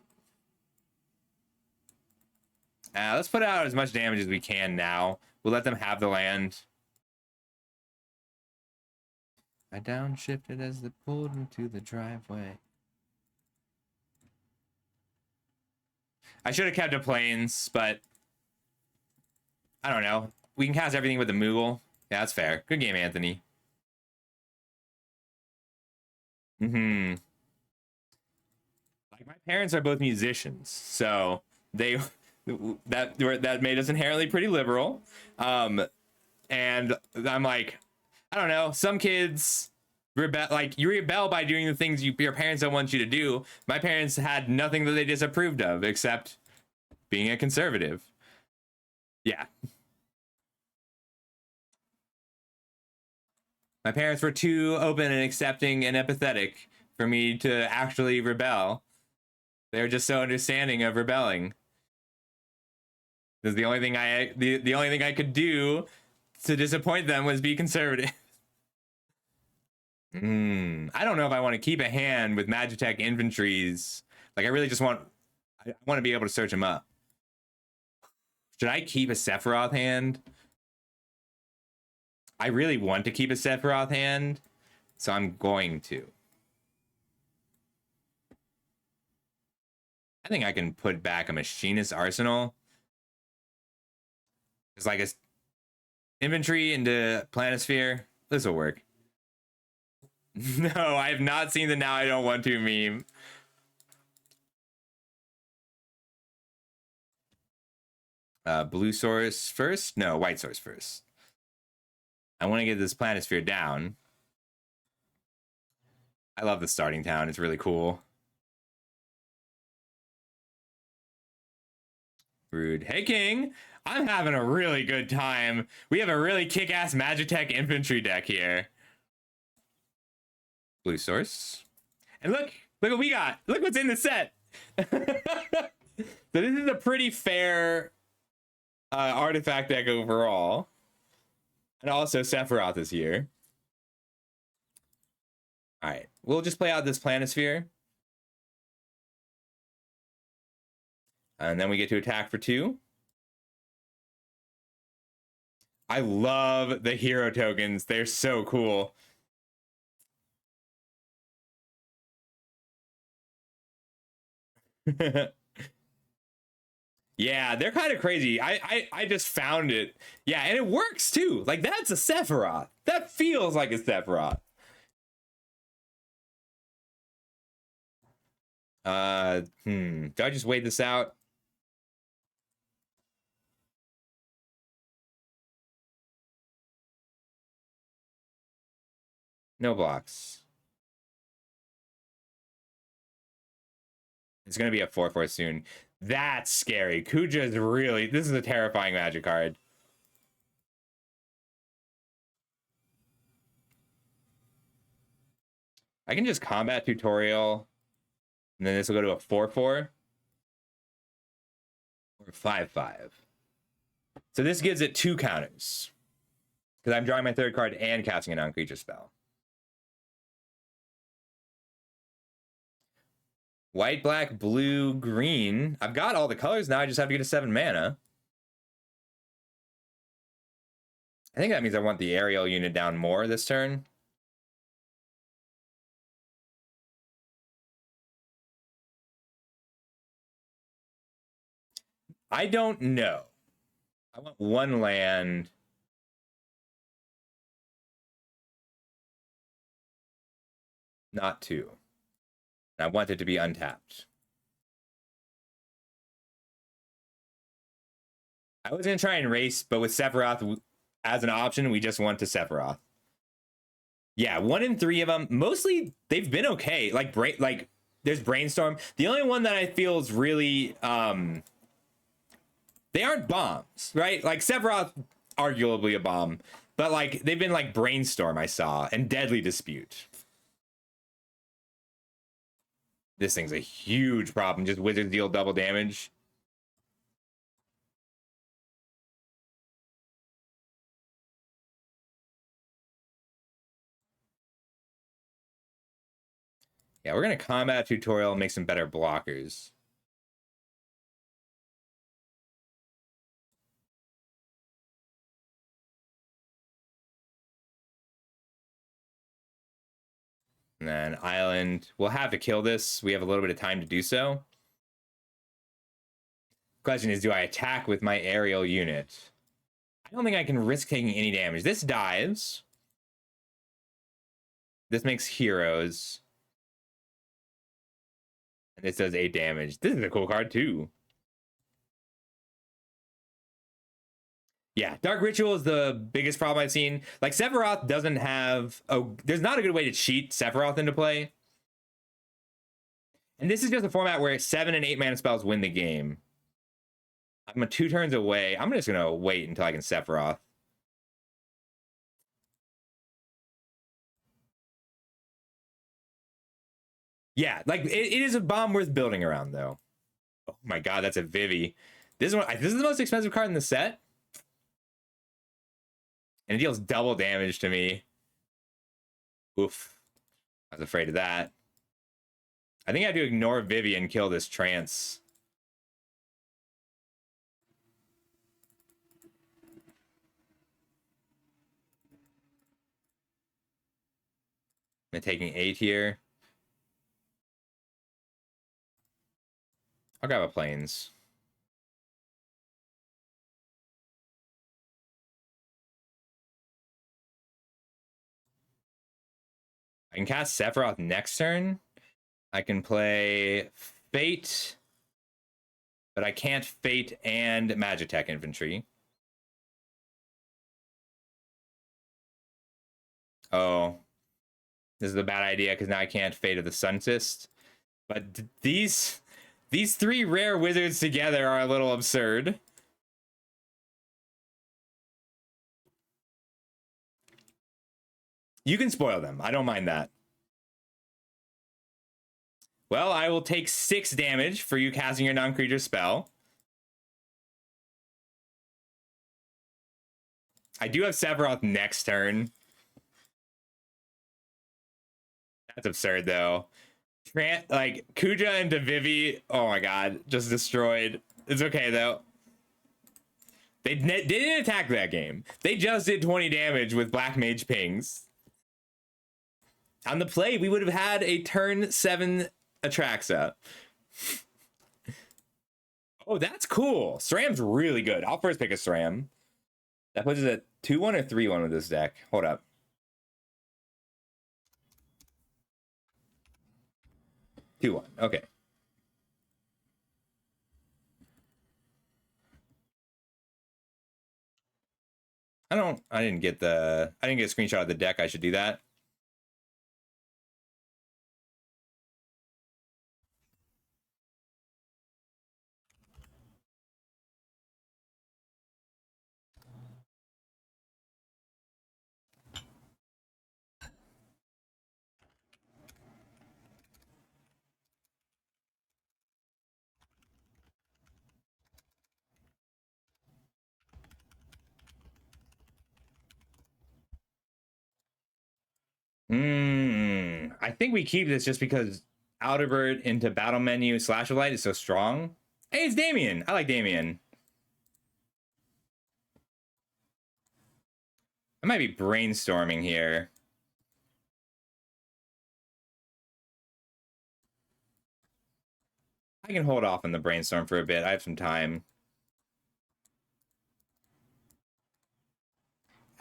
Let's put out as much damage as we can now. We'll let them have the land. I downshifted as they pulled into the driveway. I should have kept the planes, but I don't know. We can cast everything with the Moogle. Yeah, that's fair. Good game, Anthony. Like, my parents are both musicians, so they that made us inherently pretty liberal. And I'm like, I don't know, some kids rebel, like, you rebel by doing the things your parents don't want you to do. My parents had nothing that they disapproved of except being a conservative. Yeah. My parents were too open and accepting and empathetic for me to actually rebel. They were just so understanding of rebelling. Because the only thing the only thing I could do to disappoint them was be conservative. I don't know if I want to keep a hand with Magitech inventories. Like, I really just want to be able to search them up. Should I keep a Sephiroth hand? I really want to keep a Sephiroth hand, so I'm going to. I think I can put back a Machinist Arsenal. It's like a inventory into Planisphere. This will work. No, I have not seen the Now I Don't Want To meme. Blue source first? No, white source first. I want to get this Planisphere down. I love the starting town. It's really cool. Rude. Hey, King. I'm having a really good time. We have a really kick-ass Magitech infantry deck here. Blue source. And look what we got. Look what's in the set. So this is a pretty fair artifact deck overall. And also Sephiroth is here. All right, we'll just play out this Planisphere. And then we get to attack for 2. I love the hero tokens. They're so cool. Yeah, they're kind of crazy. I just found it. Yeah, and it works too. Like, that's a Sephiroth. That feels like a Sephiroth. Do I just wait this out? No blocks. It's gonna be a 4/4 soon. That's scary. Kuja is really... This is a terrifying Magic card. I can just combat tutorial. And then this will go to a 4/4. Or 5/5. So this gives it 2 counters. Because I'm drawing my 3rd card and casting a non-creature spell. White, black, blue, green. I've got all the colors now. I just have to get a 7 mana. I think that means I want the aerial unit down more this turn. I don't know. I want 1 land. Not 2. I want it to be untapped. I was going to try and race, but with Sephiroth, as an option, we just went to Sephiroth. Yeah, 1 in 3 of them. Mostly they've been okay. Like there's Brainstorm. The only one that I feel is really they aren't bombs, right? Like Sephiroth, arguably a bomb, but like they've been like Brainstorm I saw and Deadly Dispute. This thing's a huge problem. Just wizards deal double damage. Yeah, we're gonna combat tutorial and make some better blockers. And then island, we'll have to kill this. We have a little bit of time to do so. Question is, do I attack with my aerial unit? I don't think I can risk taking any damage. This dives. This makes heroes. And this does 8 damage. This is a cool card too. Yeah, Dark Ritual is the biggest problem I've seen. Like Sephiroth doesn't have there's not a good way to cheat Sephiroth into play. And this is just a format where 7 and 8 mana spells win the game. I'm 2 turns away. I'm just gonna wait until I can Sephiroth. Yeah, like it is a bomb worth building around though. Oh my god, that's a Vivi. This is the most expensive card in the set. And it deals double damage to me. Oof. I was afraid of that. I think I have to ignore Vivi and kill this trance. I'm taking 8 here. I'll grab a planes. I can cast Sephiroth next turn. I can play Fate, but I can't Fate and Magitech Infantry. Oh, this is a bad idea because now I can't Fate of the Sun Fist. But these 3 rare wizards together are a little absurd. You can spoil them. I don't mind that. Well, I will take 6 damage for you casting your non-creature spell. I do have Sephiroth next turn. That's absurd, though. Like, Kuja into Vivi, oh my god, just destroyed. It's okay, though. They didn't attack that game. They just did 20 damage with Black Mage Pings. On the play, we would have had a turn 7 Atraxa. Oh, that's cool. SRAM's really good. I'll first pick a SRAM. That puts us at 2-1 or 3-1 with this deck. Hold up. 2-1. Okay. I didn't get a screenshot of the deck. I should do that. I think we keep this just because Outerbird into battle menu Slash of Light is so strong. Hey, it's Damien. I like Damien. I might be brainstorming here. I can hold off on the brainstorm for a bit. I have some time.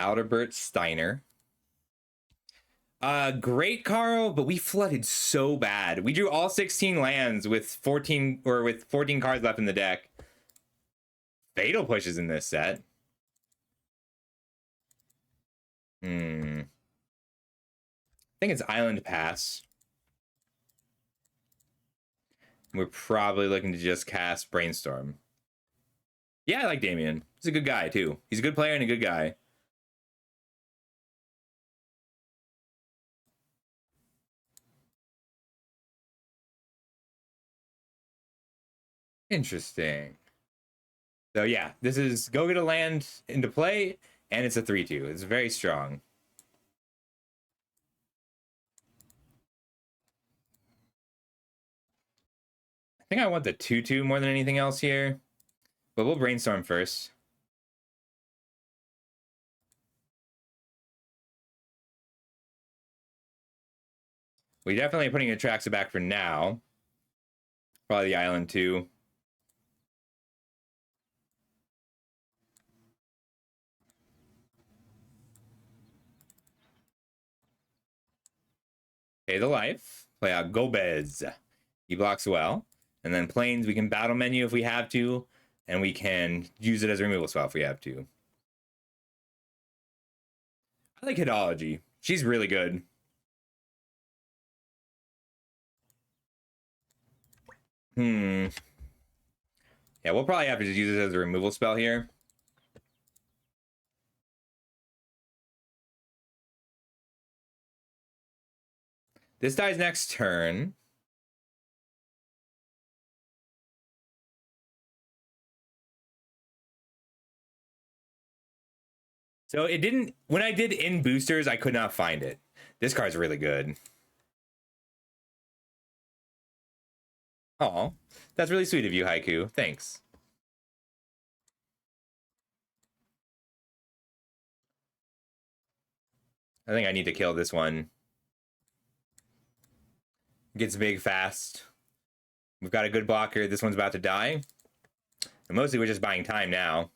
Outerbird Steiner. Great, Carl, but we flooded so bad. We drew all 16 lands with 14 cards left in the deck. Fatal Push is in this set. I think it's Island Pass. We're probably looking to just cast Brainstorm. Yeah, I like Damien. He's a good guy, too. He's a good player and a good guy. Interesting. So yeah, this is go get a land into play, and it's a 3/2. It's very strong. I think I want the 2/2 more than anything else here, but we'll Brainstorm first. We definitely are putting Atraxa back for now. Probably the island too. Pay the life. Play out Gobez. He blocks well. And then planes, we can battle menu if we have to, and we can use it as a removal spell if we have to. I like Hidology. She's really good. Yeah, we'll probably have to just use it as a removal spell here. This dies next turn. So it didn't, when I did in boosters, I could not find it. This card's really good. Oh, that's really sweet of you, Haiku. Thanks. I think I need to kill this one. Gets big fast. We've got a good blocker. This one's about to die. And mostly we're just buying time now.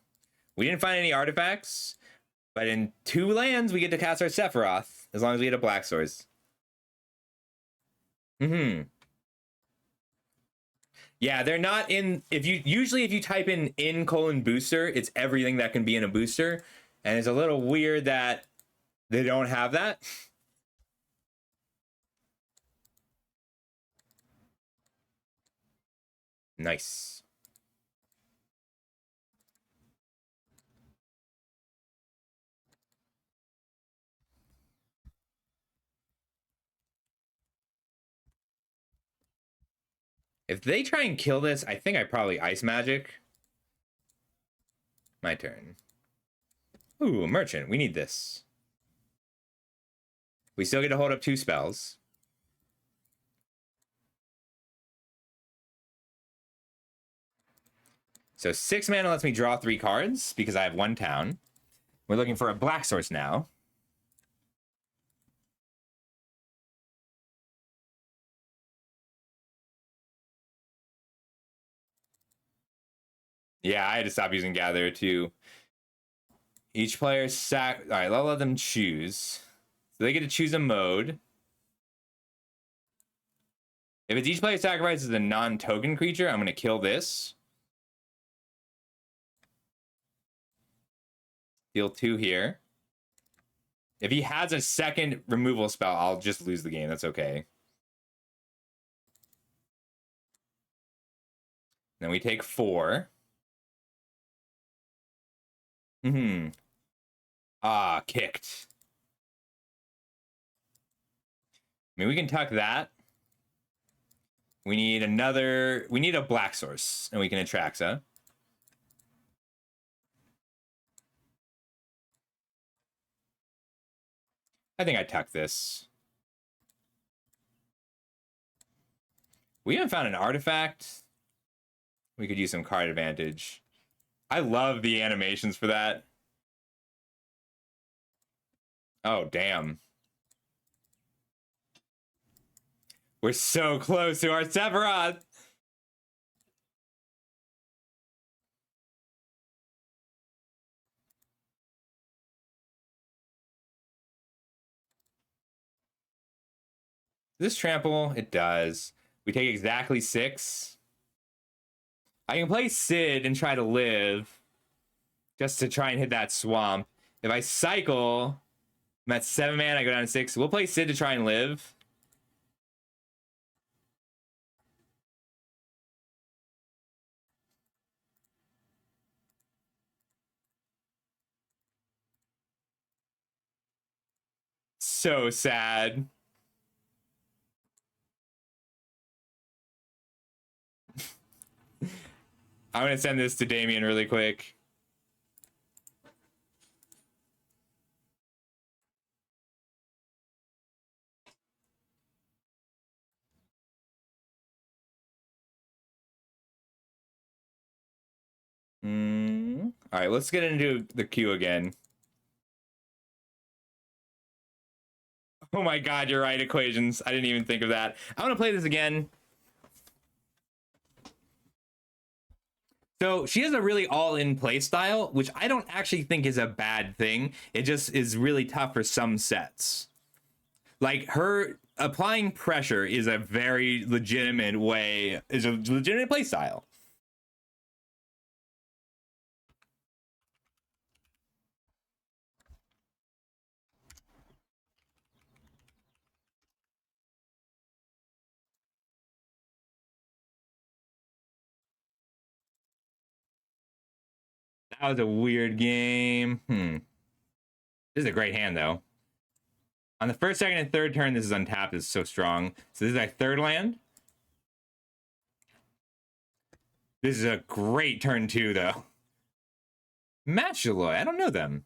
We didn't find any artifacts, but in 2 lands, we get to cast our Sephiroth, as long as we get a black source. Yeah, they're not in. If you type in colon booster, it's everything that can be in a booster, and it's a little weird that they don't have that. Nice. If they try and kill this, I think I probably Ice Magic. My turn. Ooh, Merchant. We need this. We still get to hold up 2 spells. So 6 mana lets me draw 3 cards because I have 1 town. We're looking for a black source now. Yeah, I had to stop using Gather too. Each player All right, I'll let them choose. So they get to choose a mode. If it's each player sacrifices a non-token creature, I'm going to kill this. Deal 2 here. If he has a second removal spell, I'll just lose the game. That's okay. Then we take 4. Ah, kicked. I mean, we can tuck that. We need a black source, and we can Atraxa. I think I tuck this. We haven't found an artifact. We could use some card advantage. I love the animations for that. Oh, damn. We're so close to our Sephiroth. This trample, it does. We take exactly 6. I can play Sid and try to live just to try and hit that swamp. If I cycle, I'm at 7 man. I go down to 6. We'll play Sid to try and live. So sad. I'm gonna send this to Damien really quick. All right, let's get into the queue again. Oh my god, you're right, equations. I didn't even think of that. I want to play this again. So she has a really all-in play style, which I don't actually think is a bad thing. It just is really tough for some sets. Like, her applying pressure is a very legitimate way, is a legitimate play style. That was a weird game. This is a great hand, though. On the first, second, and third turn, this is untapped. This is so strong. So this is our third land. This is a great turn 2, though. Matchalloy, I don't know them.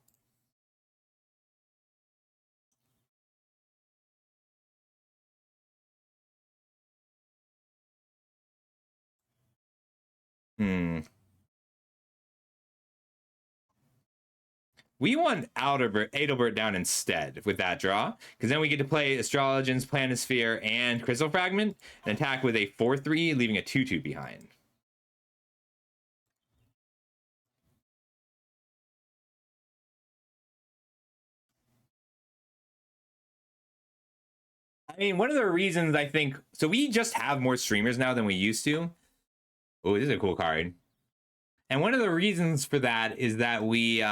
We want Adelbert down instead with that draw, because then we get to play Astrologians, Planisphere, and Crystal Fragment, and attack with a 4-3, leaving a 2-2 behind. I mean, one of the reasons I think... So we just have more streamers now than we used to. Oh, this is a cool card. And one of the reasons for that is that we...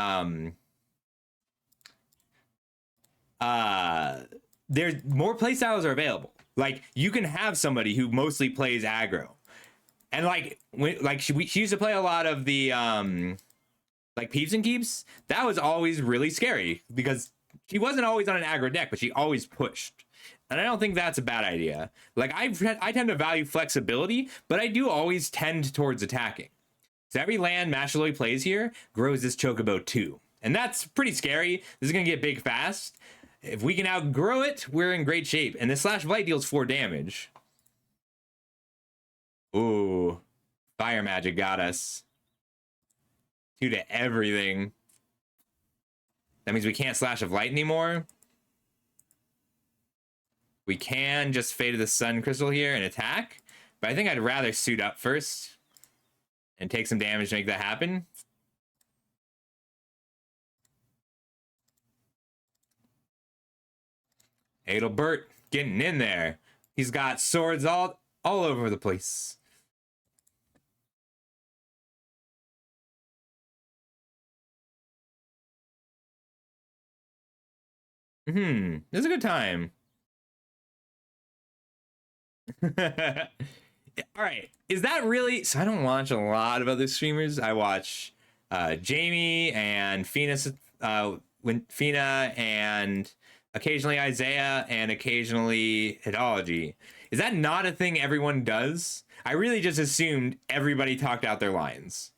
there's more playstyles are available. Like, you can have somebody who mostly plays aggro, and she used to play a lot of the like Peeps and Keeps. That was always really scary because she wasn't always on an aggro deck, but she always pushed. And I don't think that's a bad idea. Like, I tend to value flexibility, but I do always tend towards attacking. So every land Mashaloi plays here grows this Chocobo 2. And that's pretty scary. This is going to get big fast. If we can outgrow it, we're in great shape. And this Slash of Light deals 4 damage. Ooh. Fire Magic got us. 2 to everything. That means we can't Slash of Light anymore. We can just Fate of the Sun Crystal here and attack. But I think I'd rather suit up first and take some damage to make that happen. Adelbert getting in there. He's got swords all over the place. This is a good time. All right, is that really... So I don't watch a lot of other streamers. I watch Jamie and Fina, Fina, and occasionally Isaiah, and occasionally Hidology. Is that not a thing everyone does? I really just assumed everybody talked out their lines.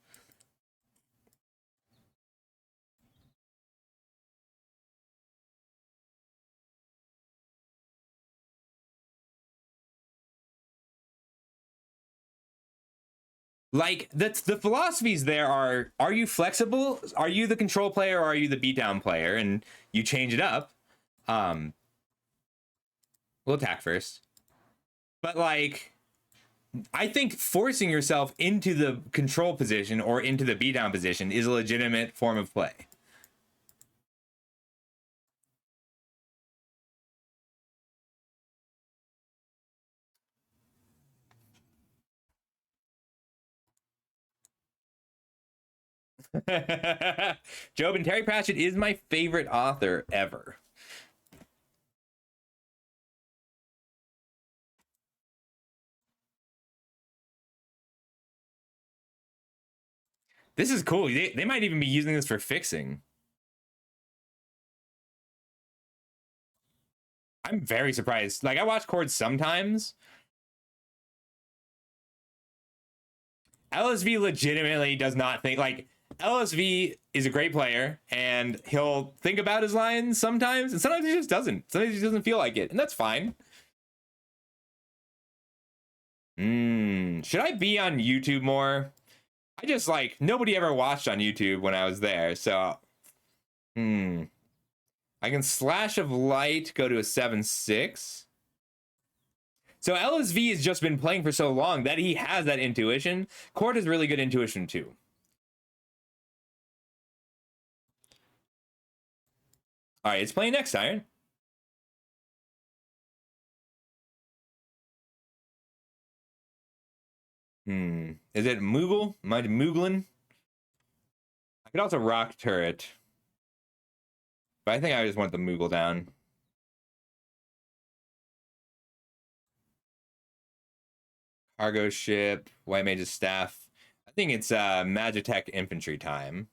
Like, that's the philosophies there are you flexible? Are you the control player or are you the beatdown player? And you change it up. We'll attack first. But like, I think forcing yourself into the control position or into the beatdown position is a legitimate form of play. Job and Terry Pratchett is my favorite author ever. This is cool. They might even be using this for fixing. I'm very surprised. Like, I watch Chords sometimes. LSV legitimately does not think, like, LSV is a great player, and he'll think about his lines sometimes, and sometimes he just doesn't. Sometimes he doesn't feel like it, and that's fine. Should I be on YouTube more? I just, like, nobody ever watched on YouTube when I was there, so... I can Slash of Light, go to a 7-6. So LSV has just been playing for so long that he has that intuition. Chord has really good intuition, too. All right, it's playing next iron. Is it Moogle? Am I Mooglin? I could also Rock Turret. But I think I just want the Moogle down. Cargo Ship, White Mage's Staff. I think it's Magitech Infantry time.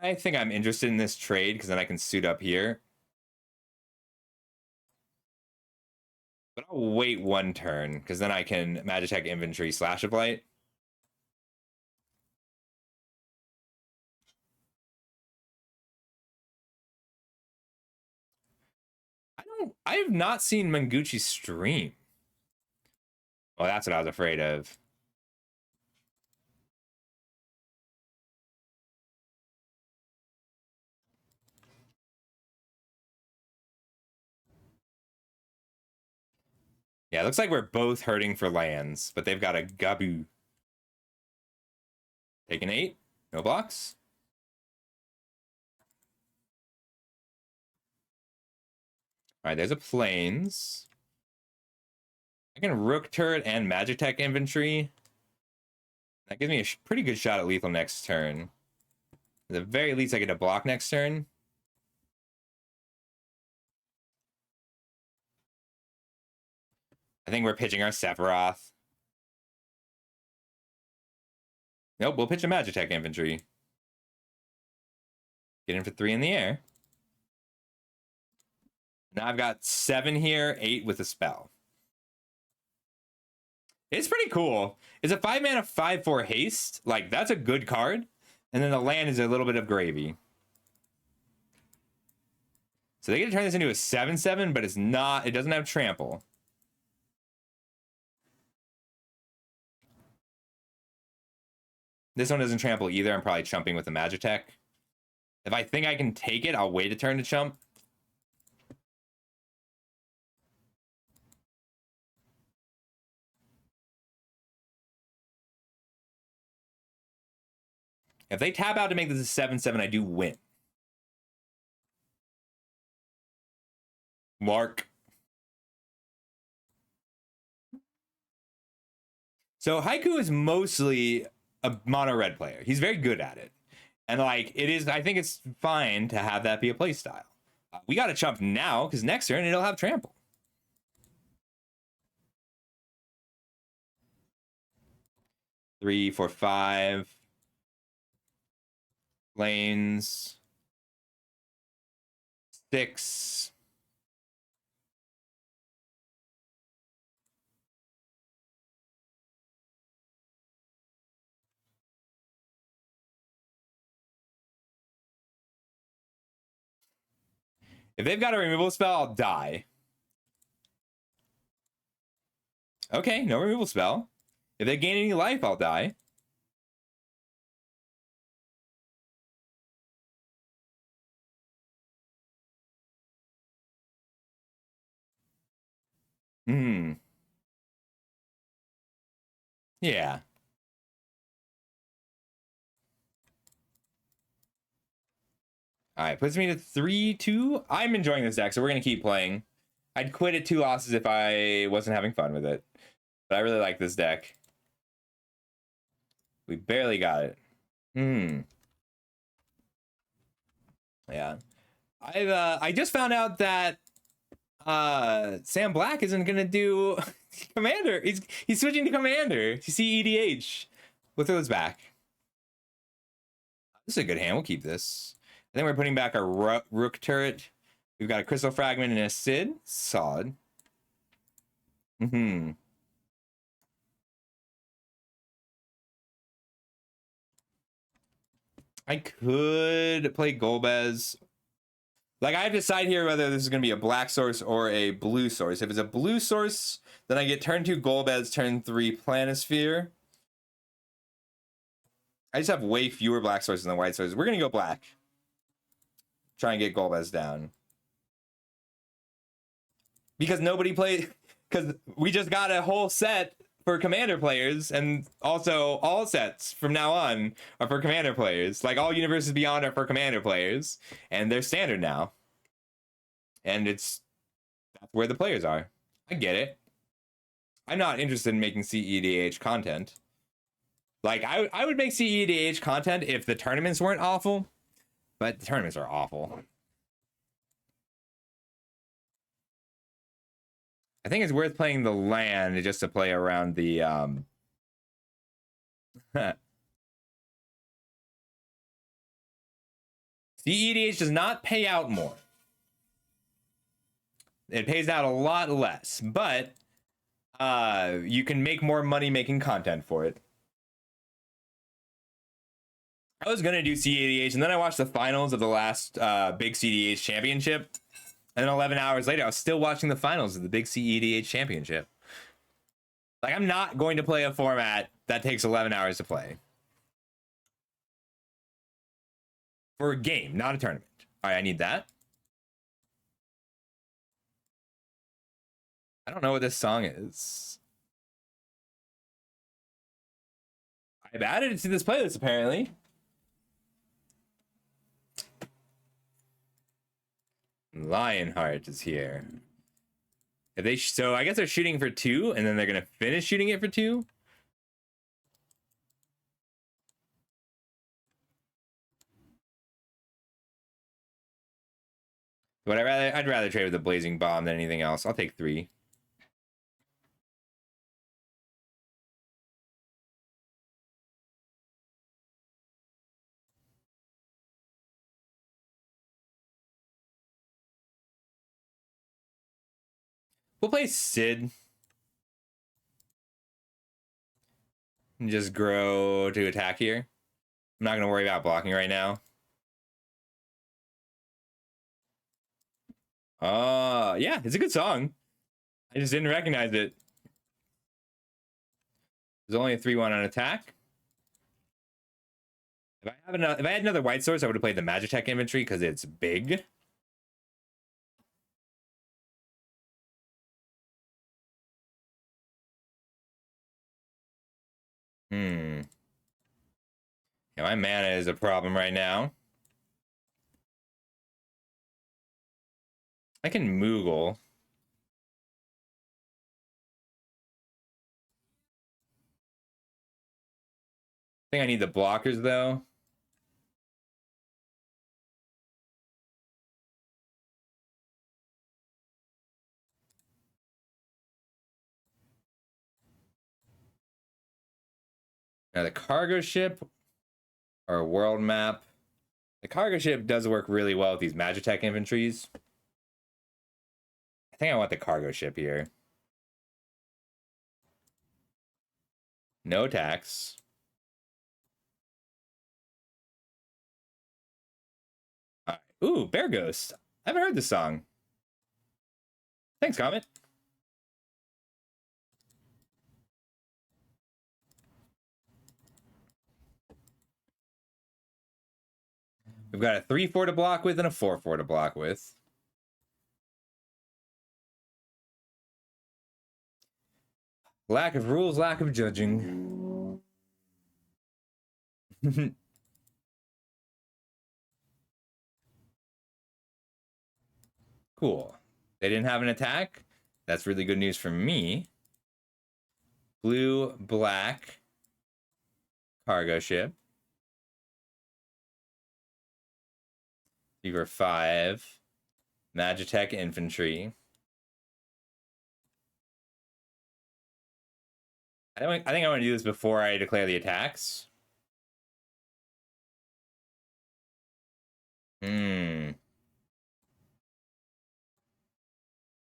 I think I'm interested in this trade because then I can suit up here. But I'll wait one turn because then I can Magitech Infantry Slash of Light. I have not seen Manguchi stream. Well, that's what I was afraid of. Yeah, it looks like we're both hurting for lands, but they've got a Gabu. Take an 8. No blocks. All right, there's a Plains. I can Rook Turret and Magitech Infantry. That gives me a pretty good shot at lethal next turn. At the very least, I get a block next turn. I think we're pitching our Sephiroth. Nope, we'll pitch a Magitech Infantry. Get in for 3 in the air. Now I've got 7 here, 8 with a spell. It's pretty cool. It's a 5-mana 5/4 haste. Like, that's a good card. And then the land is a little bit of gravy. So they get to turn this into a 7/7, but it's not, it doesn't have trample. This one doesn't trample either. I'm probably chumping with the Magitech. If I think I can take it, I'll wait a turn to chump. If they tap out to make this a 7/7, I do win. Mark. So Haiku is mostly a mono red player. He's very good at it. And like, it is, I think it's fine to have that be a play style. We got to chump now because next turn it'll have trample. Three, 4, 5. Lanes. 6. If they've got a removal spell, I'll die. Okay, no removal spell. If they gain any life, I'll die. Yeah. All right, puts me to 3-2. I'm enjoying this deck, so we're going to keep playing. I'd quit at 2 losses if I wasn't having fun with it. But I really like this deck. We barely got it. Yeah. I just found out that Sam Black isn't going to do Commander. He's switching to Commander. You see EDH. We'll throw this back. This is a good hand. We'll keep this. And then we're putting back our Rook turret. We've got a Crystal Fragment and a Sid. Solid. I could play Golbez. Like, I have to decide here whether this is going to be a black source or a blue source. If it's a blue source, then I get turn 2 Golbez, turn 3 Planisphere. I just have way fewer black sources than white sources. We're going to go black. Try and get Golbez down. Because nobody played... Because we just got a whole set for Commander players, and also all sets from now on are for Commander players. Like, all Universes Beyond are for Commander players, and they're standard now. And that's where the players are. I get it. I'm not interested in making CEDH content. Like, I would make CEDH content if the tournaments weren't awful, but the tournaments are awful. I think it's worth playing the land just to play around the CEDH does not pay out more. It pays out a lot less, but you can make more money making content for it. I was gonna do CEDH, and then I watched the finals of the last big CEDH championship. And then 11 hours later, I was still watching the finals of the big CEDH championship. Like, I'm not going to play a format that takes 11 hours to play. For a game, not a tournament. All right, I need that. I don't know what this song is. I've added it to this playlist, apparently. Lionheart is here. If they so I guess they're shooting for 2, and then they're gonna finish shooting it for 2. But I'd rather trade with the Blazing Bomb than anything else. I'll take 3. We'll play Sid. And just grow to attack here. I'm not going to worry about blocking right now. Yeah, it's a good song. I just didn't recognize it. There's only a 3/1 on attack. If I had another white source, I would have played the Magitech Infantry because it's big. Yeah, my mana is a problem right now. I can Moogle. I think I need the blockers, though. Now, the cargo ship or a world map. The cargo ship does work really well with these Magitech infantries. I think I want the cargo ship here. No tax. All right. Ooh, Bear Ghost. I haven't heard this song. Thanks, Comet. We've got a 3/4 to block with and a 4/4 to block with. Lack of rules, lack of judging. Cool. They didn't have an attack. That's really good news for me. Blue, black, cargo ship. 3/5. Magitech infantry. I think I want to do this before I declare the attacks. Hmm.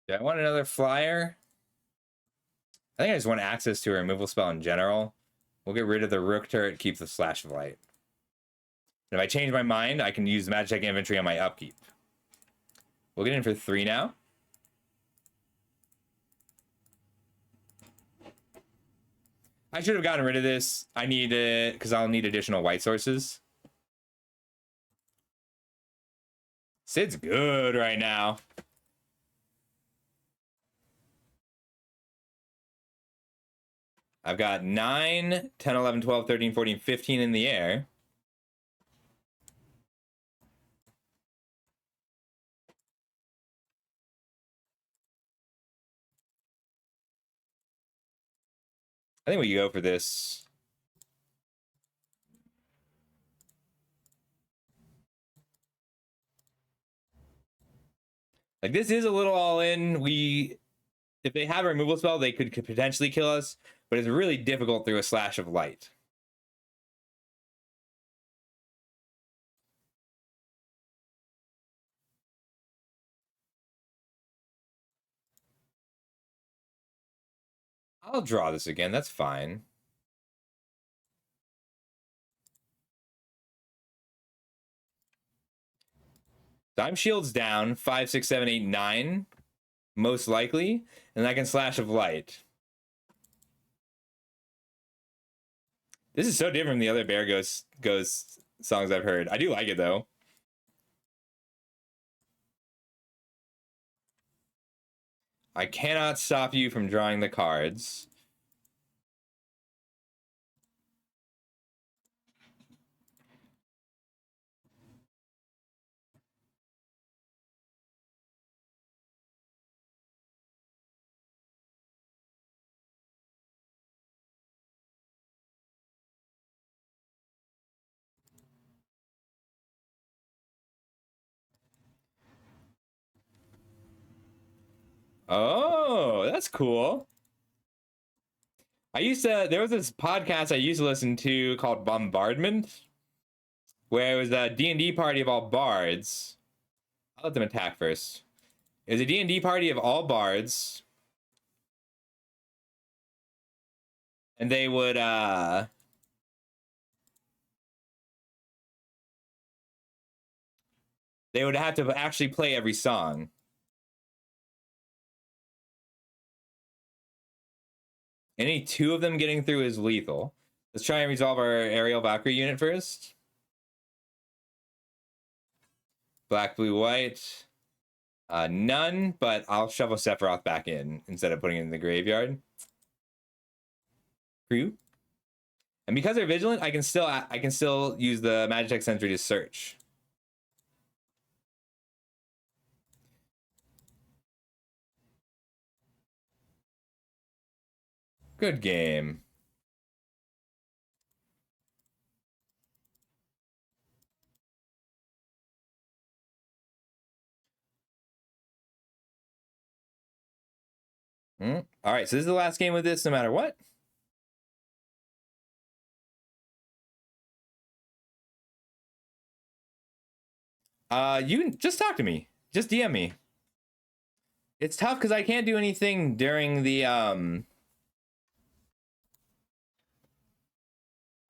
Do I want another flyer? I think I just want access to a removal spell in general. We'll get rid of the Rook turret, keep the Slash of Light. And if I change my mind, I can use Magic Inventory on my upkeep. We'll get in for 3 now. I should have gotten rid of this. I need it because I'll need additional white sources. Sid's good right now. I've got 9, 10, 11, 12, 13, 14, 15 in the air. I think we go for this. Like, this is a little all in. If they have a removal spell, they could potentially kill us, but it's really difficult through a Slash of Light. I'll draw this again. That's fine. Time Shield's down. 5, 6, 7, 8, 9. Most likely. And I can Slash of Light. This is so different from the other Bear Ghost songs I've heard. I do like it, though. I cannot stop you from drawing the cards. Oh, that's cool. There was this podcast I used to listen to called Bombardment, where it was a D&D party of all bards. I'll let them attack first. It was a D&D party of all bards. And they would, have to actually play every song. Any 2 of them getting through is lethal. Let's try and resolve our Aerial Valkyrie unit first. Black, blue, white. None, but I'll shuffle Sephiroth back in instead of putting it in the graveyard. Crew. And because they're vigilant, I can still use the Magitech Sentry to search. Good game. All right, so this is the last game with this, no matter what. You can just talk to me. Just DM me. It's tough because I can't do anything during the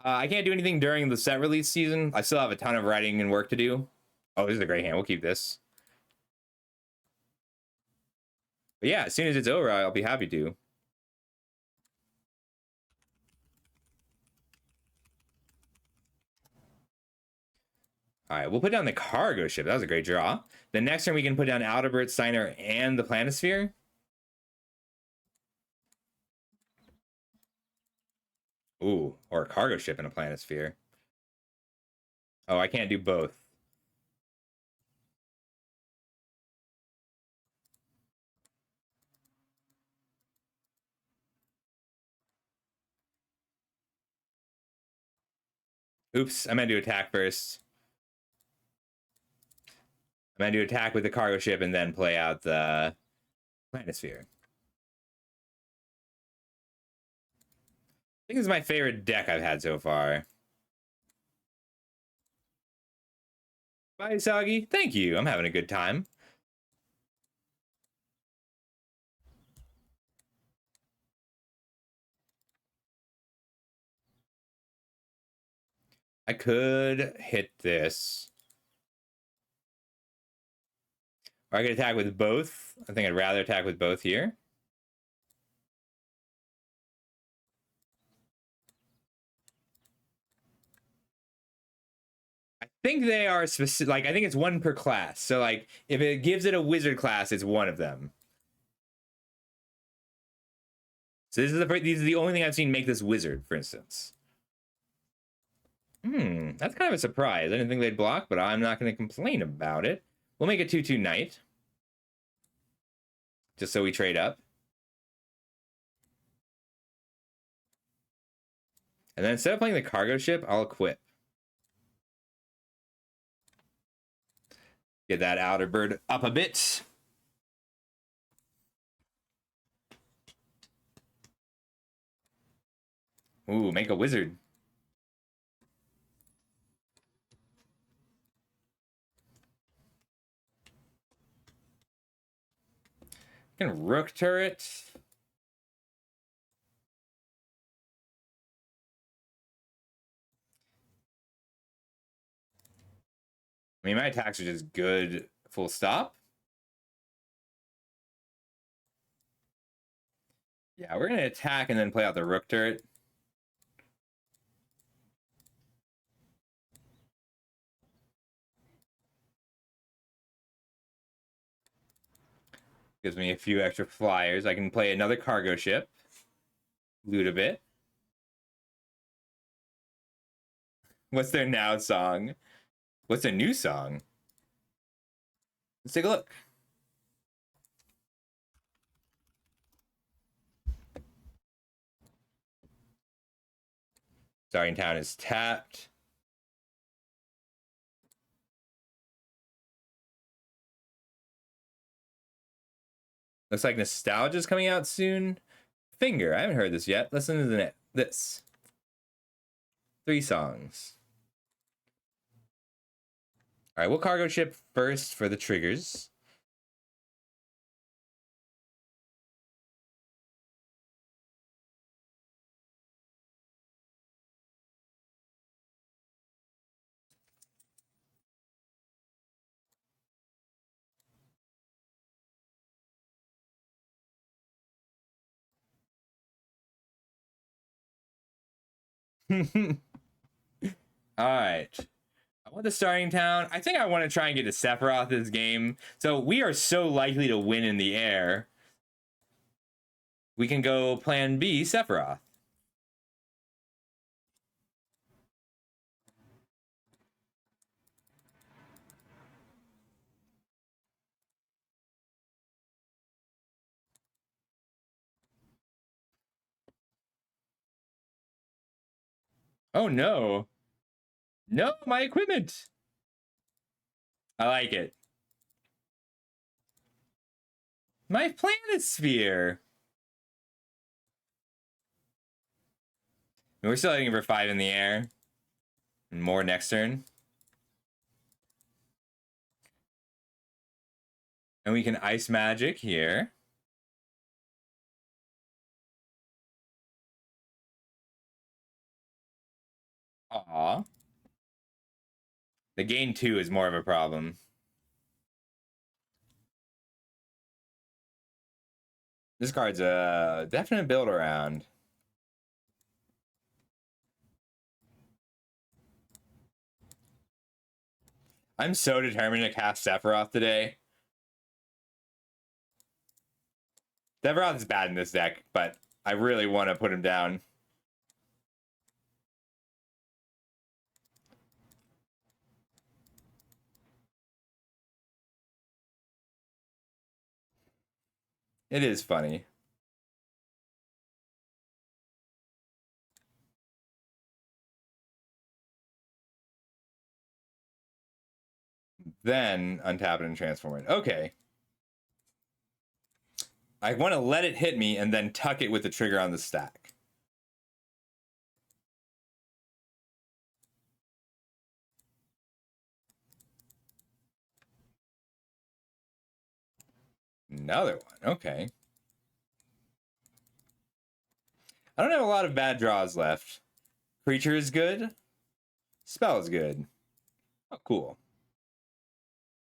I can't do anything during the set release season. I still have a ton of writing and work to do. Oh, this is a great hand. We'll keep this. But yeah, as soon as it's over, I'll be happy to. All right, we'll put down the cargo ship. That was a great draw. The next turn, we can put down Adalbert, Steiner, and the Planisphere. Ooh, or a cargo ship and a Planisphere. Oh, I can't do both. Oops, I meant to attack first. I meant to attack with the cargo ship and then play out the Planisphere. think this is my favorite deck I've had so far. Bye, Soggy. Thank you. I'm having a good time. I could hit this. Or I could attack with both. I think I'd rather attack with both here. I think they are specific. Like, I think it's one per class. So, like, if it gives it a wizard class, it's one of them. So these are the only thing I've seen make this wizard, for instance. That's kind of a surprise. I didn't think they'd block, but I'm not going to complain about it. We'll make a 2/2 knight. Just so we trade up. And then instead of playing the cargo ship, I'll equip. Get that outer bird up a bit. Ooh, make a wizard. Can rook turret. I mean, my attacks are just good, full stop. Yeah, we're going to attack and then play out the rook turret. Gives me a few extra flyers. I can play another cargo ship. Loot a bit. What's their now song? What's their new song? Let's take a look. Starting Town is tapped. Looks like Nostalgia's coming out soon. Finger, I haven't heard this yet. Listen to this. 3 songs. All right, we'll cargo ship first for the triggers. All right. I want the Starting Town. I think I want to try and get to Sephiroth this game. So we are so likely to win in the air. We can go plan B, Sephiroth. Oh no. No, my equipment. I like it. My planet sphere. We're still heading for 5 in the air. And more next turn. And we can ice magic here. Aw. The gain 2 is more of a problem. This card's a definite build around. I'm so determined to cast Sephiroth today. Sephiroth is bad in this deck, but I really want to put him down. It is funny. Then untap it and transform it. Okay. I want to let it hit me and then tuck it with the trigger on the stack. another one. Okay. I don't have a lot of bad draws left. Creature is good. Spell is good. Oh, cool.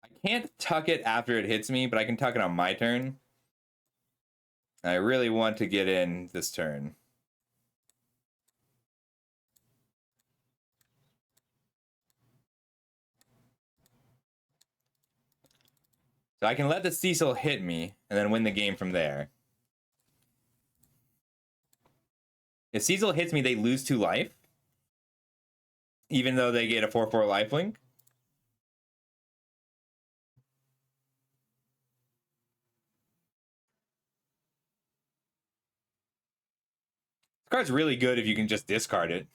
I can't tuck it after it hits me, but I can tuck it on my turn. I really want to get in this turn. So I can let the Cecil hit me and then win the game from there. If Cecil hits me, they lose 2 life. Even though they get a 4/4 lifelink. This card's really good if you can just discard it.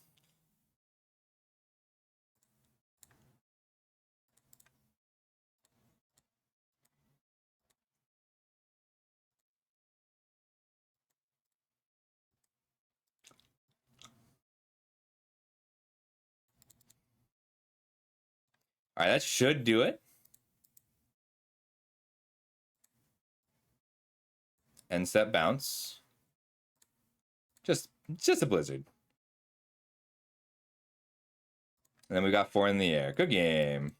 All right, that should do it. End step bounce. Just a blizzard. And then we got 4 in the air. Good game.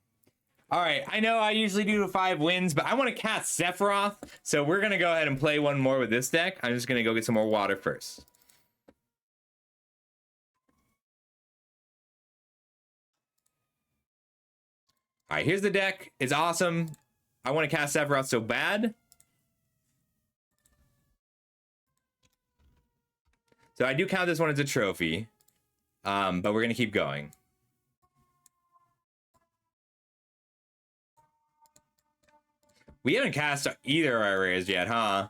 All right, I know I usually do 5 wins, but I want to cast Sephiroth, so we're going to go ahead and play one more with this deck. I'm just going to go get some more water first. All right, here's the deck. It's awesome. I want to cast Sephiroth so bad. So I do count this one as a trophy, but we're going to keep going. We haven't cast either of our rares yet, huh?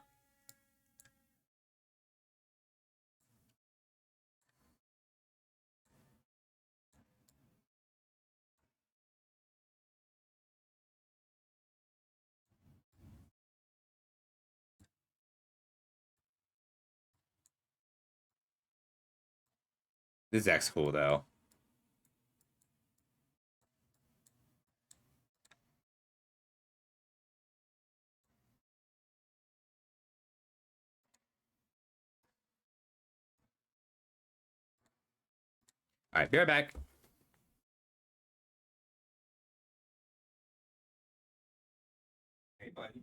This deck's cool, though. All right, be right back. Hey, buddy.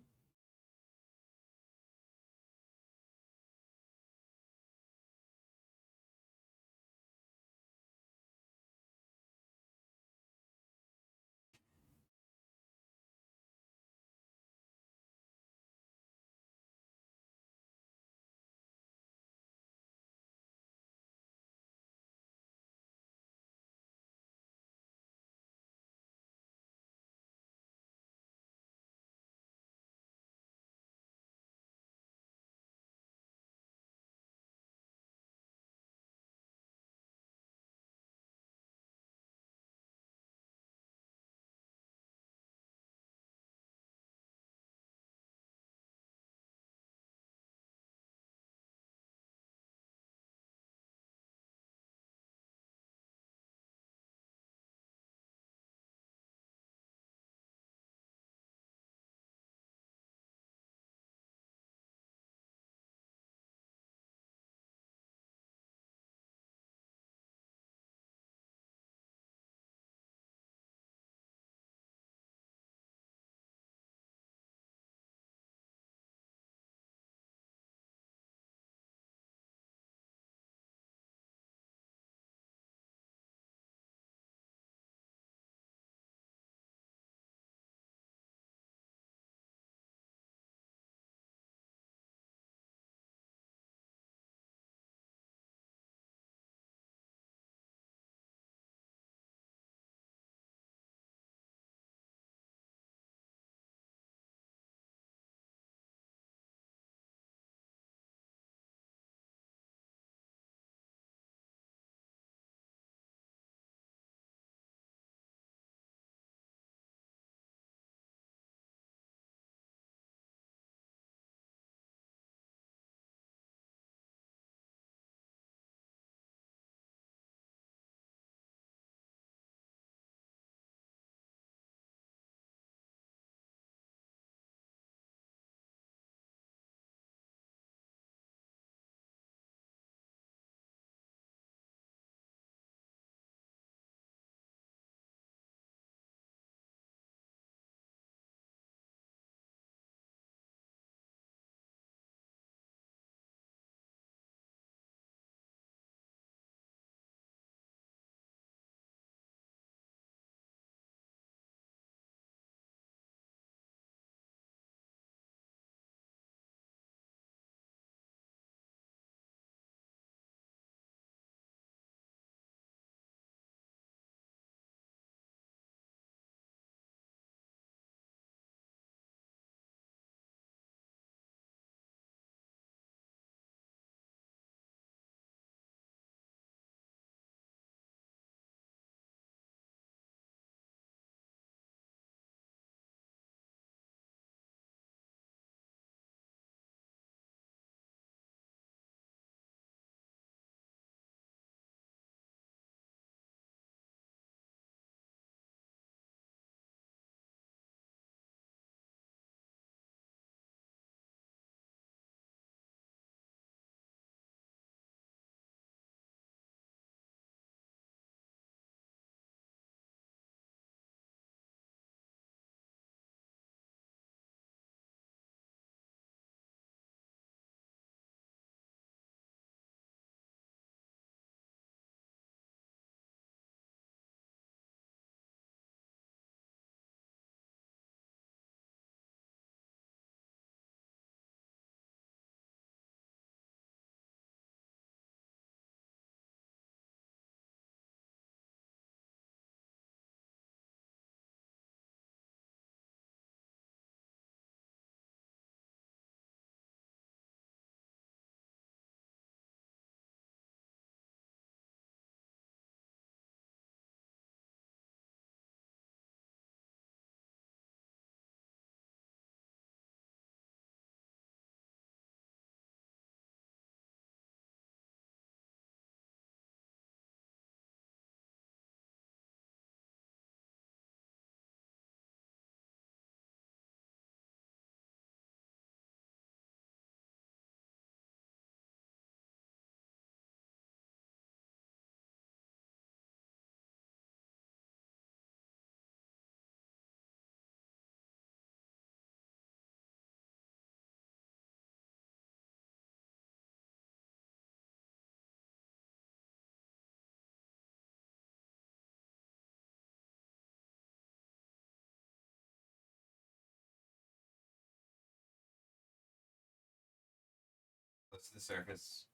Close to the surface.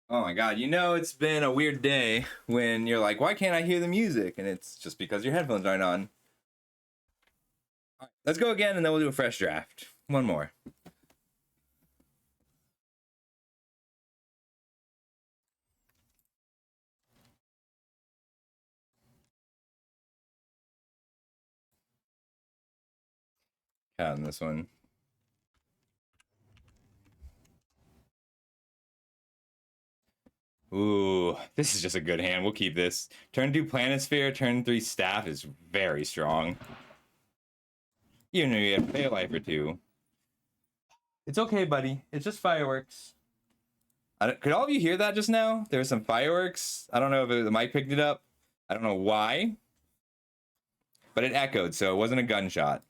Oh my god, you know it's been a weird day when you're like, why can't I hear the music? And it's just because your headphones aren't on. All right, let's go again and then we'll do a fresh draft. One more. On this one. Ooh, this is just a good hand. We'll keep this. Turn 2 Planisphere, turn 3 Staff is very strong. Even though you have to pay a life or two. It's okay, buddy. It's just fireworks. Could all of you hear that just now? There was some fireworks. I don't know if the mic picked it up. I don't know why. But it echoed, so it wasn't a gunshot.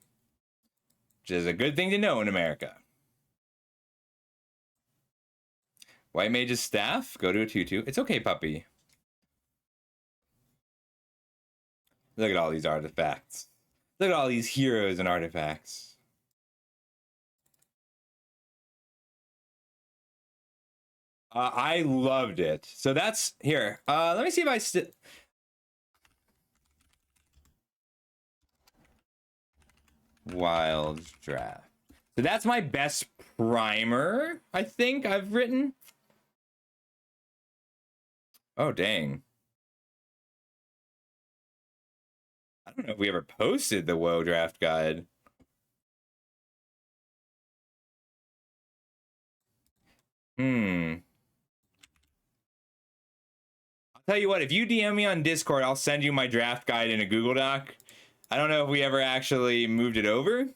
Which is a good thing to know in America. White Mage's Staff. Go to a 2/2. It's okay, puppy. Look at all these artifacts. Look at all these heroes and artifacts. I loved it. So that's here. Let me see if I still. Wild Draft. So that's my best primer, I think I've written. Oh, dang. I don't know if we ever posted the WoW draft guide. I'll tell you what, if you DM me on Discord, I'll send you my draft guide in a Google Doc. I don't know if we ever actually moved it over.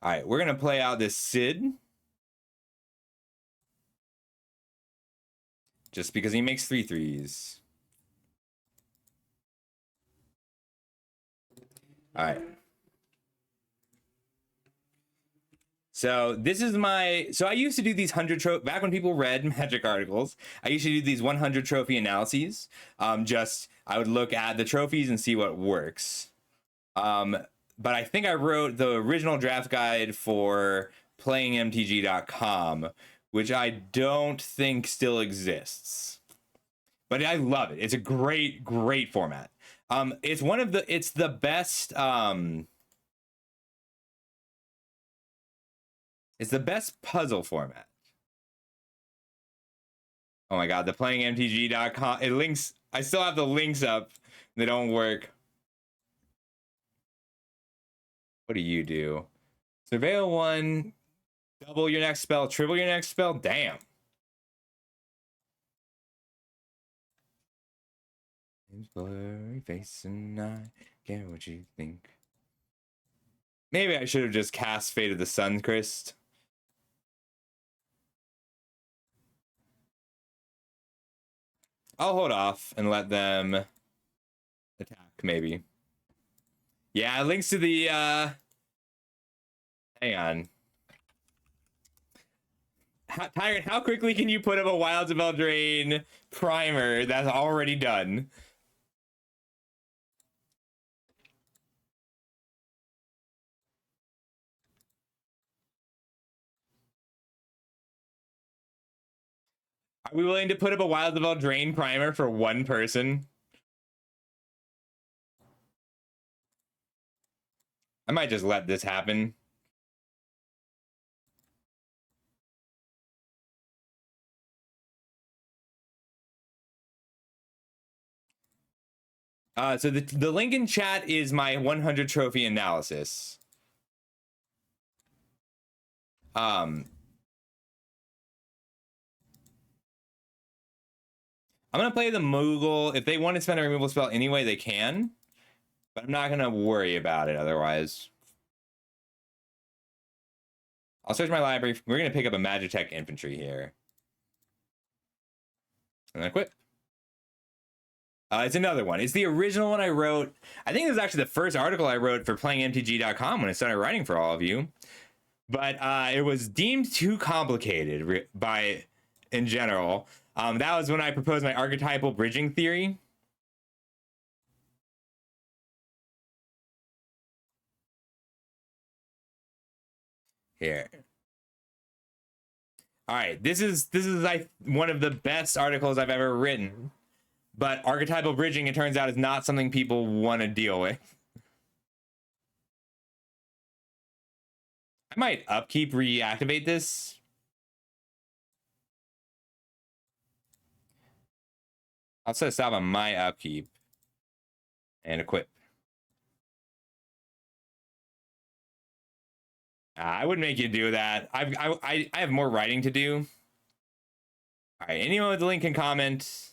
All right, we're going to play out this Sid. Just because he makes 3/3s. All right. So this is my, so I used to do these 100 trophy, back when people read Magic articles, I used to do these 100 trophy analyses. I would look at the trophies and see what works. But I think I wrote the original draft guide for playingmtg.com, which I don't think still exists. But I love it. It's a great, great format. It's the best, it's the best puzzle format. Oh my god, the playingmtg.com, it links, I still have the links up. They don't work. What do you do? Surveil 1, double your next spell, triple your next spell? Damn. Blurry face and I care what you think. Maybe I should have just cast Fate of the Suncrist. I'll hold off and let them attack, maybe. Yeah, links to the, hang on. Tyrant, how quickly can you put up a Wilds of Eldraine primer that's already done? Are we willing to put up a Wilds of Eldraine primer for one person? I might just let this happen. So the link in chat is my 100 trophy analysis. I'm gonna play the Moogle. If they want to spend a removal spell anyway, they can. But I'm not gonna worry about it otherwise. I'll search my library. We're gonna pick up a Magitech Infantry here. And then quit. It's another one. It's the original one I wrote. I think it was actually the first article I wrote for playingmtg.com when I started writing for all of you. But it was deemed too complicated in general. That was when I proposed my archetypal bridging theory. Here. All right, this is like one of the best articles I've ever written. But archetypal bridging, it turns out, is not something people want to deal with. I might upkeep, reactivate this. I'll set a stop on my upkeep and equip. I wouldn't make you do that. I have more writing to do. All right, anyone with the link can comment.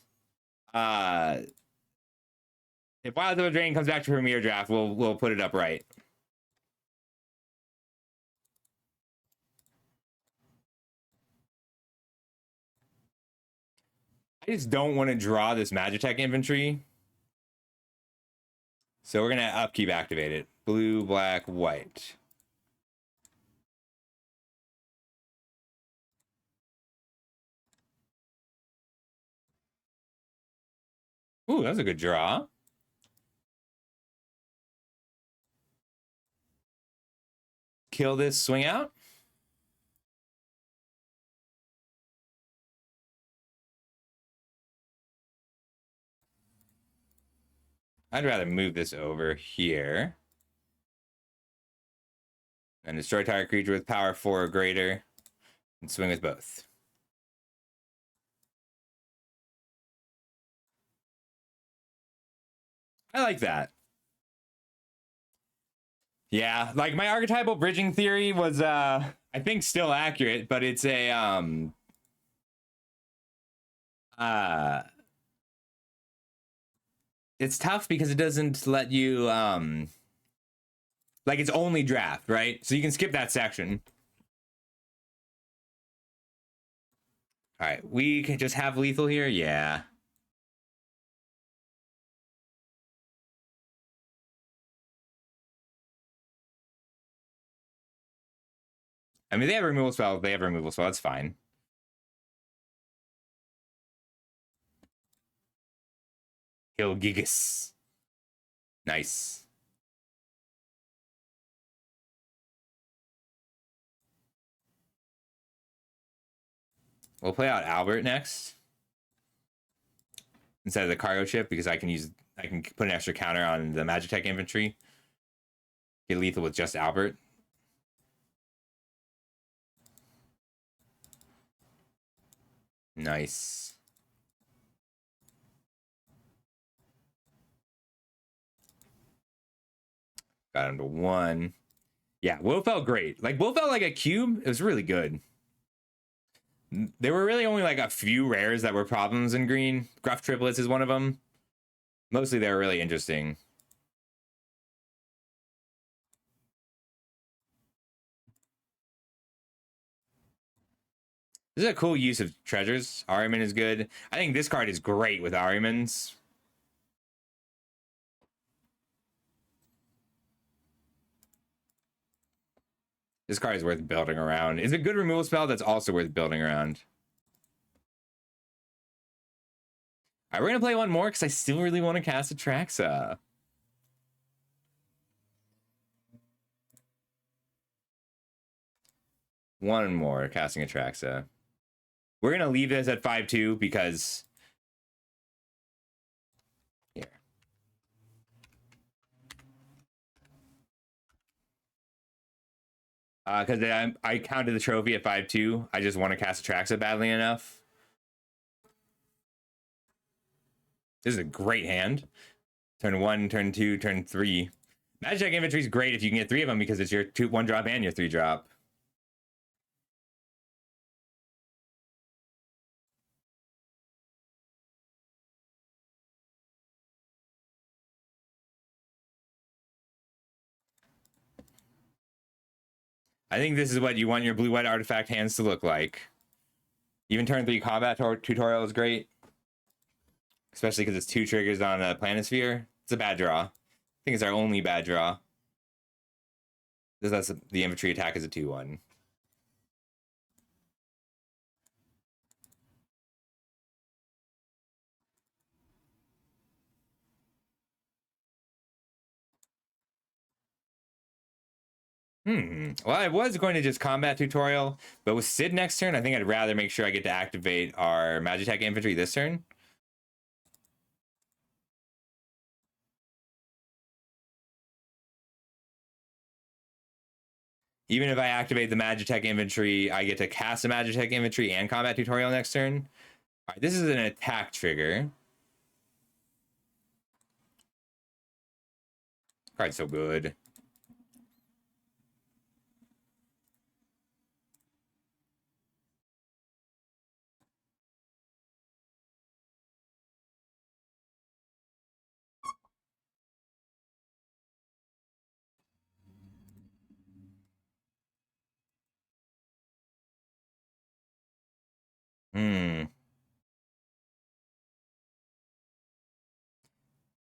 If Wild Throw Drain comes back to Premier Draft, we'll put it up right. I just don't want to draw this Magitech infantry. So we're gonna upkeep activate it. Blue, black, white. Ooh, that's a good draw. Kill this, swing out. I'd rather move this over here. And destroy target creature with power 4 or greater. And swing with both. I like that. Yeah, like my archetypal bridging theory was I think still accurate, but it's a it's tough because it doesn't let you like it's only draft, right? So you can skip that section. All right, we can just have lethal here. Yeah. I mean, they have removal spell. They have removal spell. That's fine. Kill Gigas. Nice. We'll play out Albert next instead of the cargo ship because I can put an extra counter on the Magitech infantry. Get lethal with just Albert. Nice. Got him to 1. Yeah, Will felt great. Like Will felt like a cube. It was really good. There were really only like a few rares that were problems in green. Gruff Triplets is one of them. Mostly they were really interesting. This is a cool use of treasures. Ahriman is good. I think this card is great with Ahrimans. This card is worth building around. It's a good removal spell that's also worth building around. All right, we're going to play one more because I still really want to cast Atraxa. One more casting Atraxa. We're going to leave this at 5-2 because... Here. Because I counted the trophy at 5-2. I just want to cast Atraxa badly enough. This is a great hand. Turn 1, turn 2, turn 3. Magitech Infantry is great if you can get 3 of them because it's your 1-drop and your 3-drop. I think this is what you want your blue-white artifact hands to look like. Even turn 3 combat tutorial is great. Especially because it's 2 triggers on a Planisphere. It's a bad draw. I think it's our only bad draw. That's the infantry attack is a 2-1. Well, I was going to just combat tutorial, but with Sid next turn, I think I'd rather make sure I get to activate our Magitech infantry this turn. Even if I activate the Magitech infantry, I get to cast the Magitech infantry and combat tutorial next turn. All right, this is an attack trigger. Card's so good.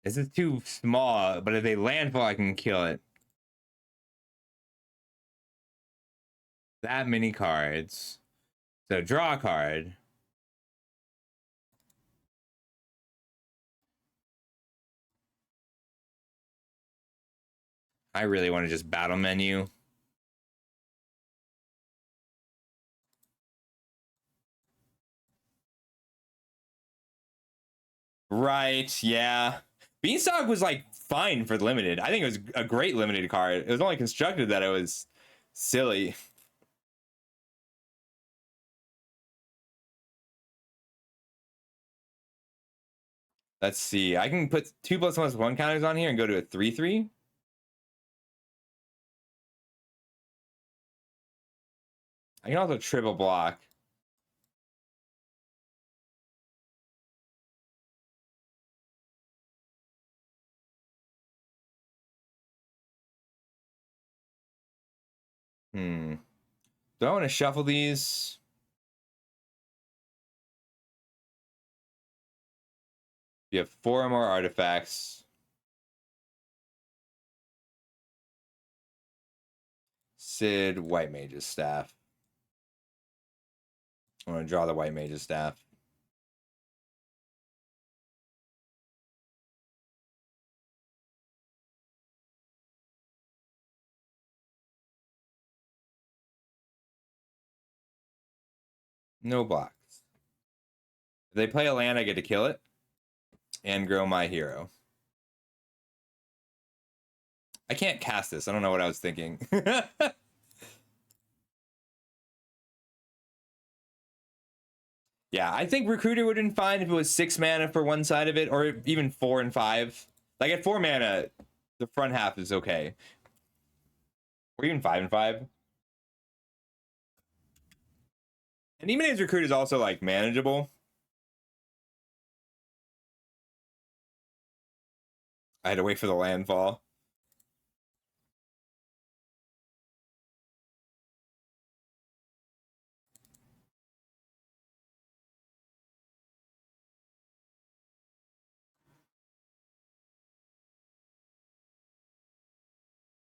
This is too small, but if they landfall, I can kill it. That many cards. So draw a card. I really want to just battle menu. Right, yeah. Beanstalk was like fine for limited. I think it was a great limited card. It was only constructed that it was silly. Let's see. I can put 2+1/+1 counters on here and go to a 3/3. I can also triple block. Do I want to shuffle these? You have 4 or more artifacts. Sid, White Mage's Staff. I want to draw the White Mage's Staff. No blocks. If they play a land, I get to kill it and grow my hero. I can't cast this. I don't know what I was thinking. Yeah, I think Recruiter would have been fine if it was 6 mana for one side of it, or even 4 and 5. Like at 4 mana, the front half is okay. Or even 5 and 5. And even his Recruit is also like manageable. I had to wait for the landfall.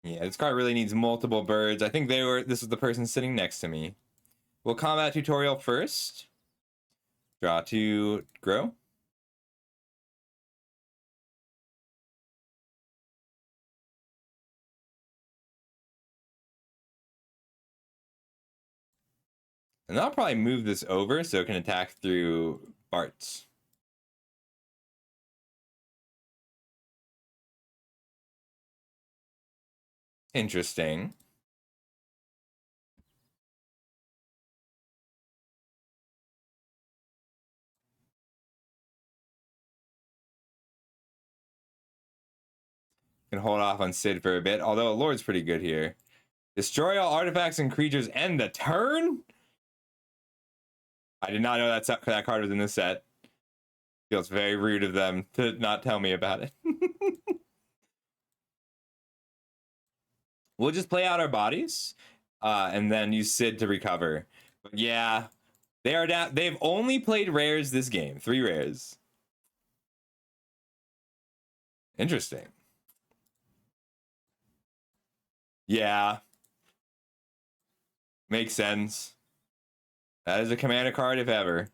Yeah, this card really needs multiple birds. I think this was the person sitting next to me. We'll combat tutorial first. Draw to grow. And I'll probably move this over so it can attack through Bart's. Interesting. Can hold off on Sid for a bit, although Lord's pretty good here. Destroy all artifacts and creatures end the turn? I did not know that card was in this set. Feels very rude of them to not tell me about it. We'll just play out our bodies and then use Sid to recover. But yeah, they are down. They've only played rares this game. 3 rares. Interesting. Yeah. Makes sense. That is a commander card if ever.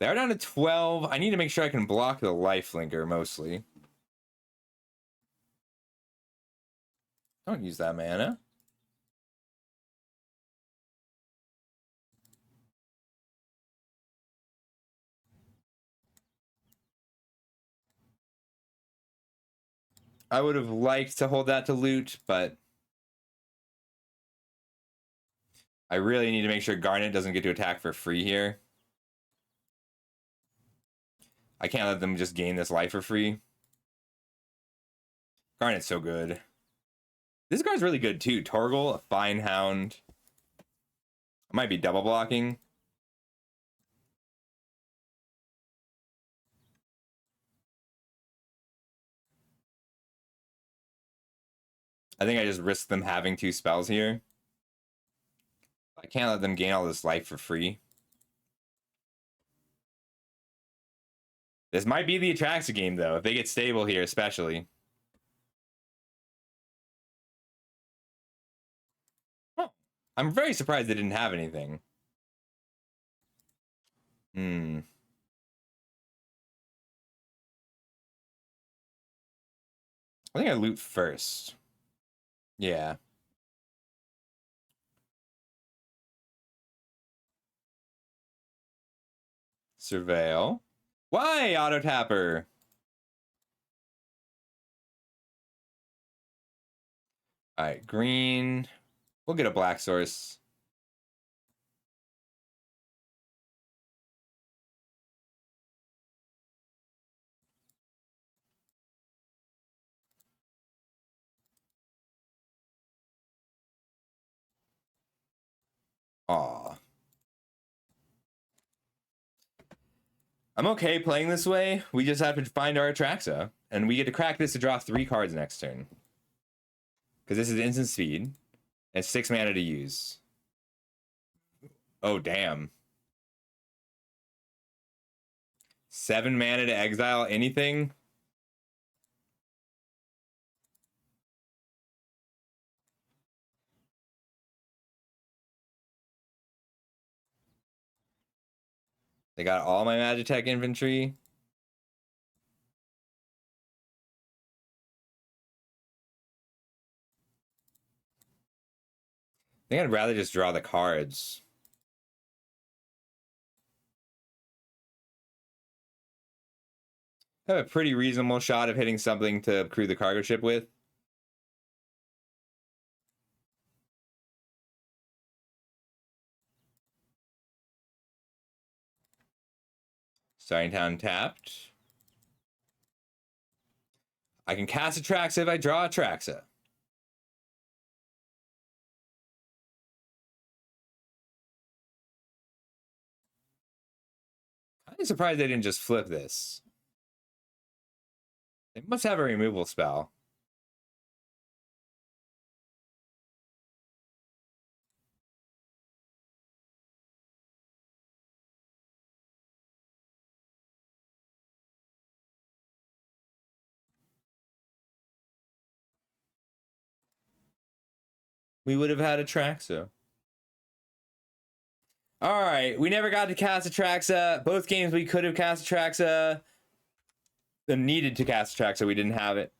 They're down to 12. I need to make sure I can block the lifelinker mostly. Don't use that mana. I would have liked to hold that to loot, but I really need to make sure Garnet doesn't get to attack for free here. I can't let them just gain this life for free. Garnet's so good. This card's really good too. Torgal, a Fine Hound. I might be double blocking. I think I just risked them having 2 spells here. I can't let them gain all this life for free. This might be the Atraxa game, though, if they get stable here, especially. Oh, I'm very surprised they didn't have anything. I think I loot first. Yeah. Surveil. Why, Auto Tapper? Alright, green. We'll get a black source. Aw. I'm okay playing this way. We just have to find our Atraxa. And we get to crack this to draw 3 cards next turn. Because this is instant speed. And 6 mana to use. Oh, damn. 7 mana to exile anything? They got all my Magitech infantry. I think I'd rather just draw the cards. I have a pretty reasonable shot of hitting something to crew the cargo ship with. Starting Town tapped. I can cast Atraxa if I draw Atraxa. I'm surprised they didn't just flip this. They must have a removal spell. We would have had Atraxa. All right, we never got to cast Atraxa. Both games we could have cast Atraxa. Needed to cast Atraxa, we didn't have it.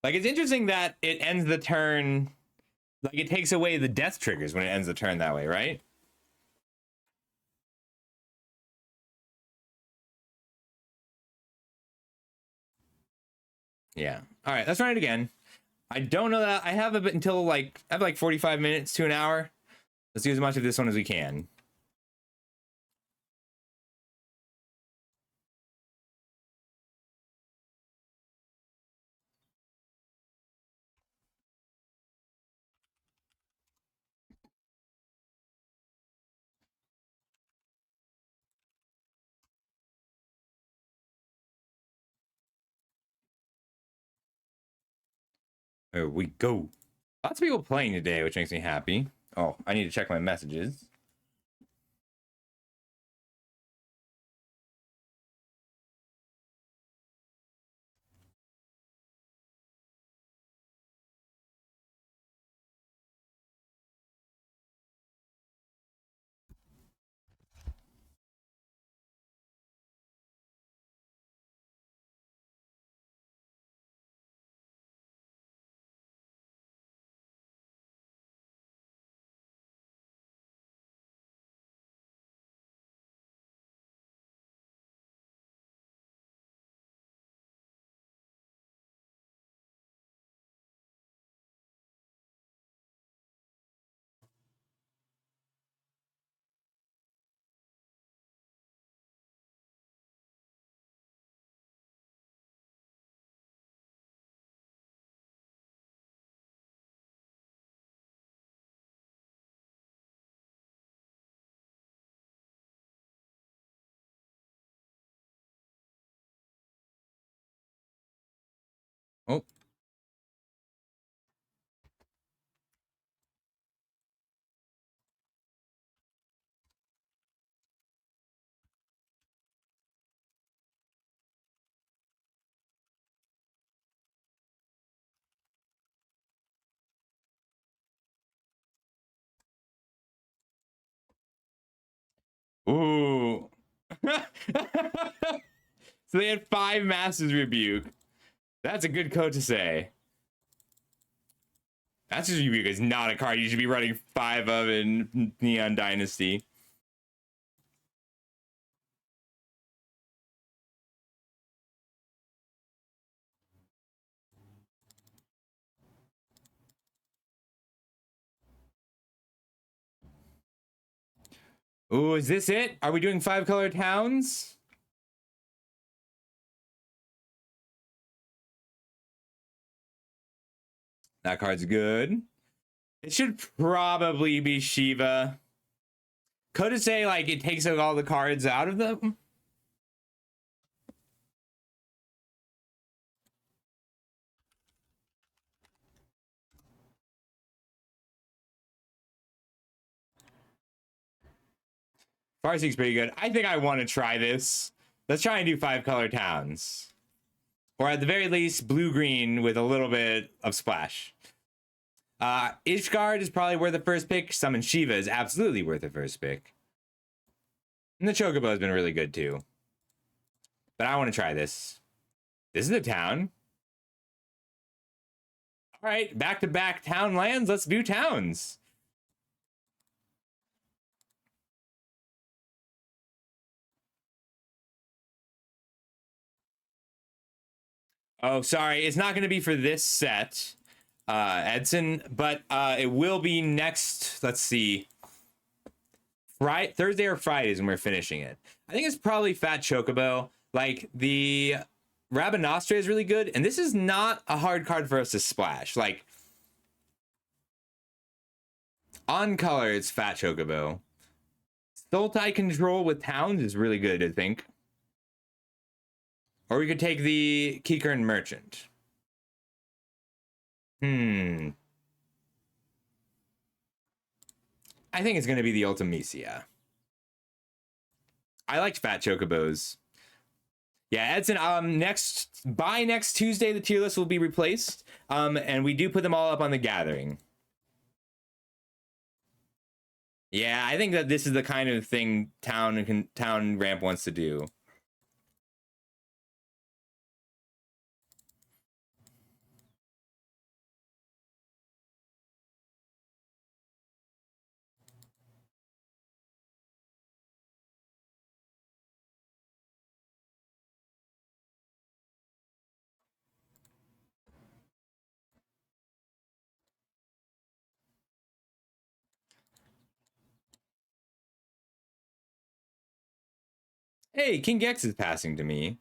Like, it's interesting that it ends the turn. Like, it takes away the death triggers when it ends the turn that way, right? Yeah. All right, let's run it again. I don't know that I have a bit until like I have like 45 minutes to an hour. Let's do as much of this one as we can. Here we go. Lots of people playing today, which makes me happy. Oh, I need to check my messages. Ooh. So they had 5 Master's Rebuke. That's a good code to say. Master's Rebuke is not a card you should be running 5 of in Neon Dynasty. Ooh, is this it? Are we doing 5-color towns? That card's good. It should probably be Shiva. Could it say, like, it takes all the cards out of them? Farseek's pretty good. I think I want to try this. Let's try and do 5-color towns. Or at the very least, blue-green with a little bit of splash. Ishgard is probably worth the first pick. Summon Shiva is absolutely worth the first pick. And the Chocobo has been really good too. But I want to try this. This is a town. All right, back-to-back town lands. Let's do towns. Oh, sorry. It's not going to be for this set, Edson, but it will be next. Let's see. Thursday or Fridays when we're finishing it. I think it's probably Fat Chocobo. Like, the Rabanastre is really good, and this is not a hard card for us to splash. Like, on color, it's Fat Chocobo. Sultai Control with Towns is really good, I think. Or we could take the Kikern Merchant. I think it's going to be the Ultimecia. I liked Fat Chocobos. Yeah, Edson, by next Tuesday, the tier list will be replaced. And we do put them all up on the Gathering. Yeah, I think that this is the kind of thing Town Ramp wants to do. Hey, King Gex is passing to me.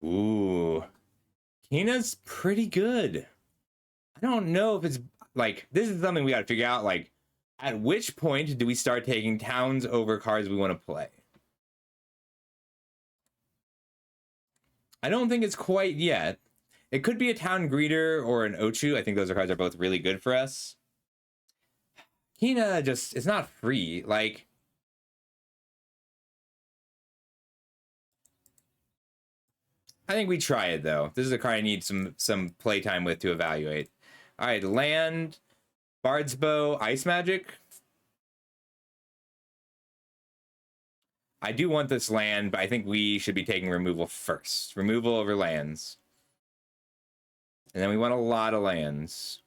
Ooh. Kina's pretty good. I don't know if it's like, this is something we got to figure out. Like, at which point do we start taking towns over cards we want to play? I don't think it's quite yet. It could be a Town Greeter or an Ochu. I think those cards are both really good for us. Kina just, it's not free. Like, I think we try it though. This is a card I need some playtime with to evaluate. All right, land, Bard's Bow, Ice Magic. I do want this land, but I think we should be taking removal first. Removal over lands. And then we want a lot of lands.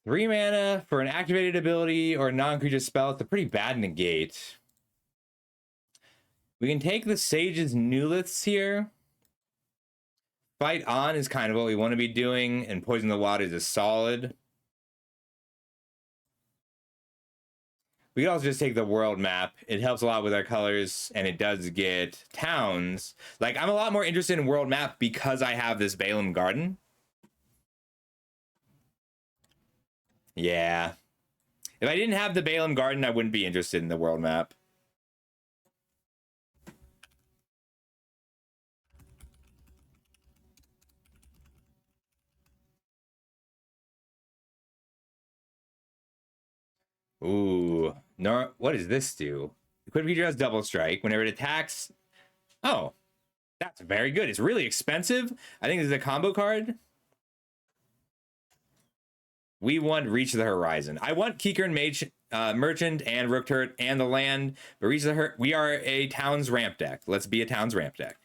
3 mana for an activated ability or non-creature spell. It's a pretty bad negate. We can take the Sage's Newliths here. Fight On is kind of what we want to be doing, and Poison the Waters is solid. We can also just take the world map. It helps a lot with our colors, and it does get towns. Like, I'm a lot more interested in world map because I have this Balaam Garden. Yeah. If I didn't have the Balaam Garden, I wouldn't be interested in the world map. Ooh. No, what does this do? Equipped creature has double strike. Whenever it attacks... Oh. That's very good. It's really expensive. I think this is a combo card. We want Reach the Horizon. I want Kikern Merchant and Rook Turret and the land, but Reach the we are a Towns ramp deck. Let's be a Towns ramp deck.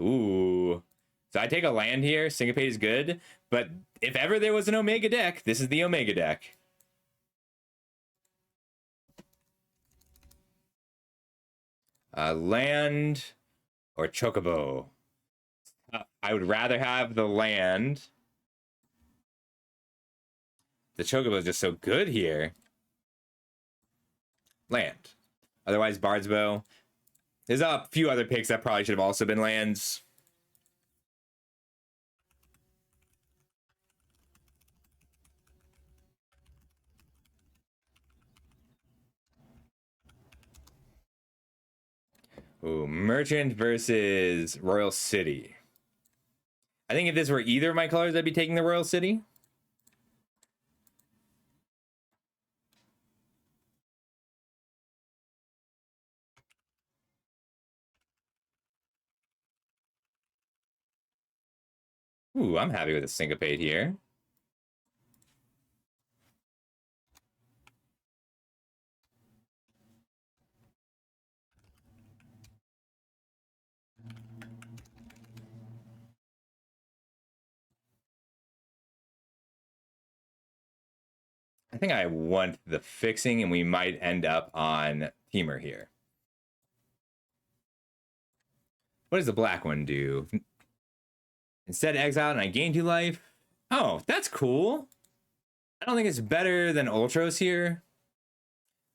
Ooh. So I take a land here. Syncopate is good, but if ever there was an Omega deck, this is the Omega deck. Land or Chocobo. I would rather have the land. The Chocobo is just so good here. Land. Otherwise, Bard's Bow. There's a few other picks that probably should have also been lands. Ooh, Merchant versus Royal City. I think if this were either of my colors, I'd be taking the Royal City. Ooh, I'm happy with a Syncopate here. I think I want the fixing, and we might end up on Temur here. What does the black one do? Instead, exile and I gain 2 life. Oh, that's cool. I don't think it's better than Ultros here.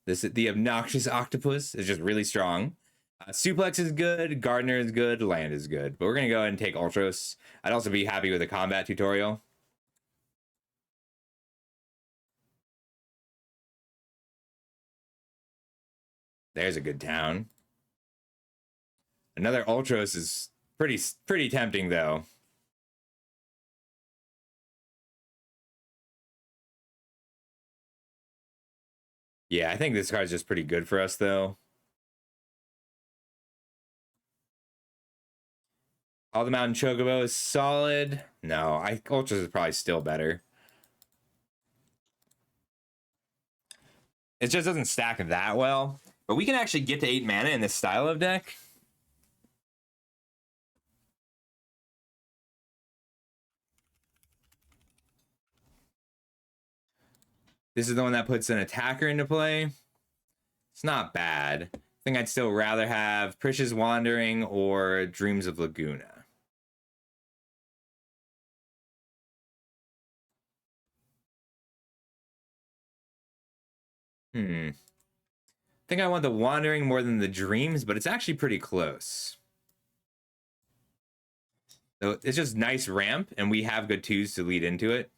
The Obnoxious Octopus is just really strong. Suplex is good, Gardener is good, Land is good. But we're going to go ahead and take Ultros. I'd also be happy with a combat tutorial. There's a good town. Another Ultros is pretty tempting, though. Yeah, I think this card's just pretty good for us, though. All the Mountain Chocobo is solid. No, Ultras is probably still better. It just doesn't stack that well. But we can actually get to 8 mana in this style of deck. This is the one that puts an attacker into play. It's not bad. I think I'd still rather have Prisha's Wandering or Dreams of Laguna. I think I want the Wandering more than the Dreams, but it's actually pretty close. So it's just nice ramp, and we have good 2s to lead into it.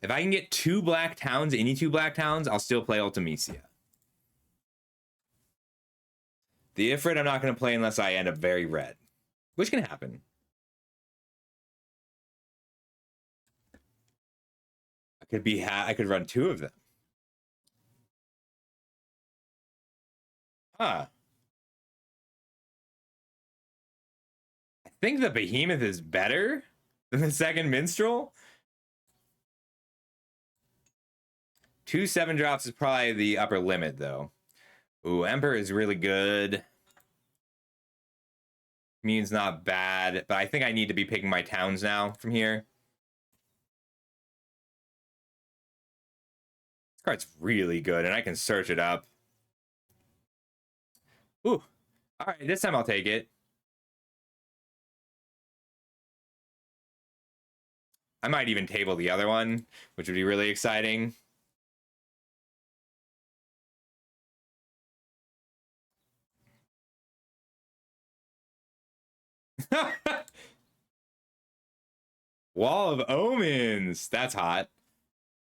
If I can get 2 black towns, any 2 black towns, I'll still play Ultimecia. The Ifrit I'm not going to play unless I end up very red, which can happen. I could run 2 of them. Huh. I think the Behemoth is better than the second Minstrel. 2 7-drops is probably the upper limit, though. Ooh, Emperor is really good. Commune's not bad, but I think I need to be picking my towns now from here. This card's really good, and I can search it up. Ooh. All right, this time I'll take it. I might even table the other one, which would be really exciting. Wall of Omens. That's hot.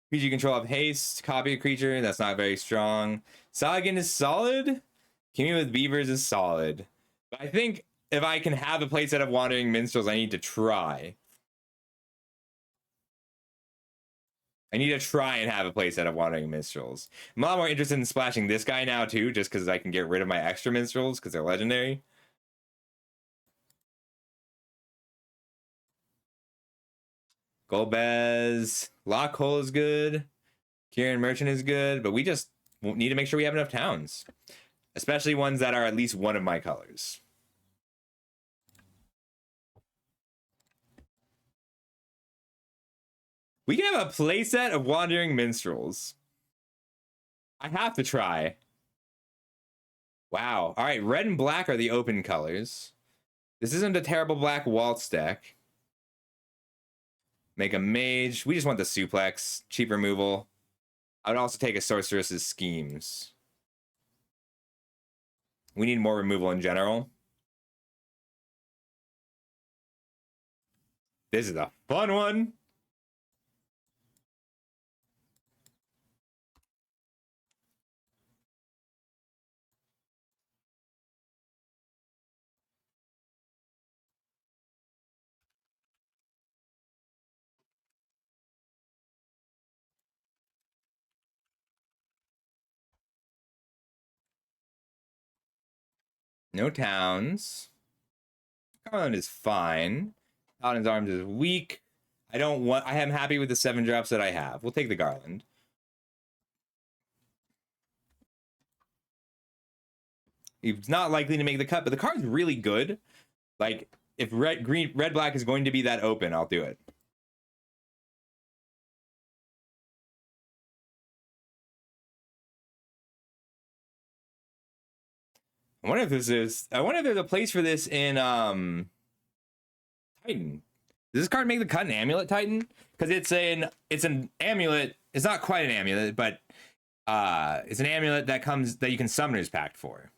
Creature control of haste. Copy a creature. That's not very strong. Sagan is solid. Commune with Beavers is solid. But I think if I can have a playset of Wandering Minstrels, I need to try. I need to try and have a playset of Wandering Minstrels. I'm a lot more interested in splashing this guy now, too, just because I can get rid of my extra Minstrels because they're legendary. Golbez. Lockhole is good. Kiran Merchant is good, but we just need to make sure we have enough towns. Especially ones that are at least one of my colors. We can have a playset of Wandering Minstrels. I have to try. Wow. All right, red and black are the open colors. This isn't a terrible black waltz deck. Make a mage. We just want the suplex. Cheap removal. I would also take a sorceress's schemes. We need more removal in general. This is a fun one. No towns. Garland is fine. Paladin's Arms is weak. I am happy with the 7 drops that I have. We'll take the Garland. He's not likely to make the cut, but the card's really good. Like, if red black is going to be that open, I'll do it. I wonder if there's a place for this in Titan. Does this card make the cut in Amulet Titan? Because it's an amulet. It's not quite an amulet, but it's an amulet that you can Summoner's Pact for.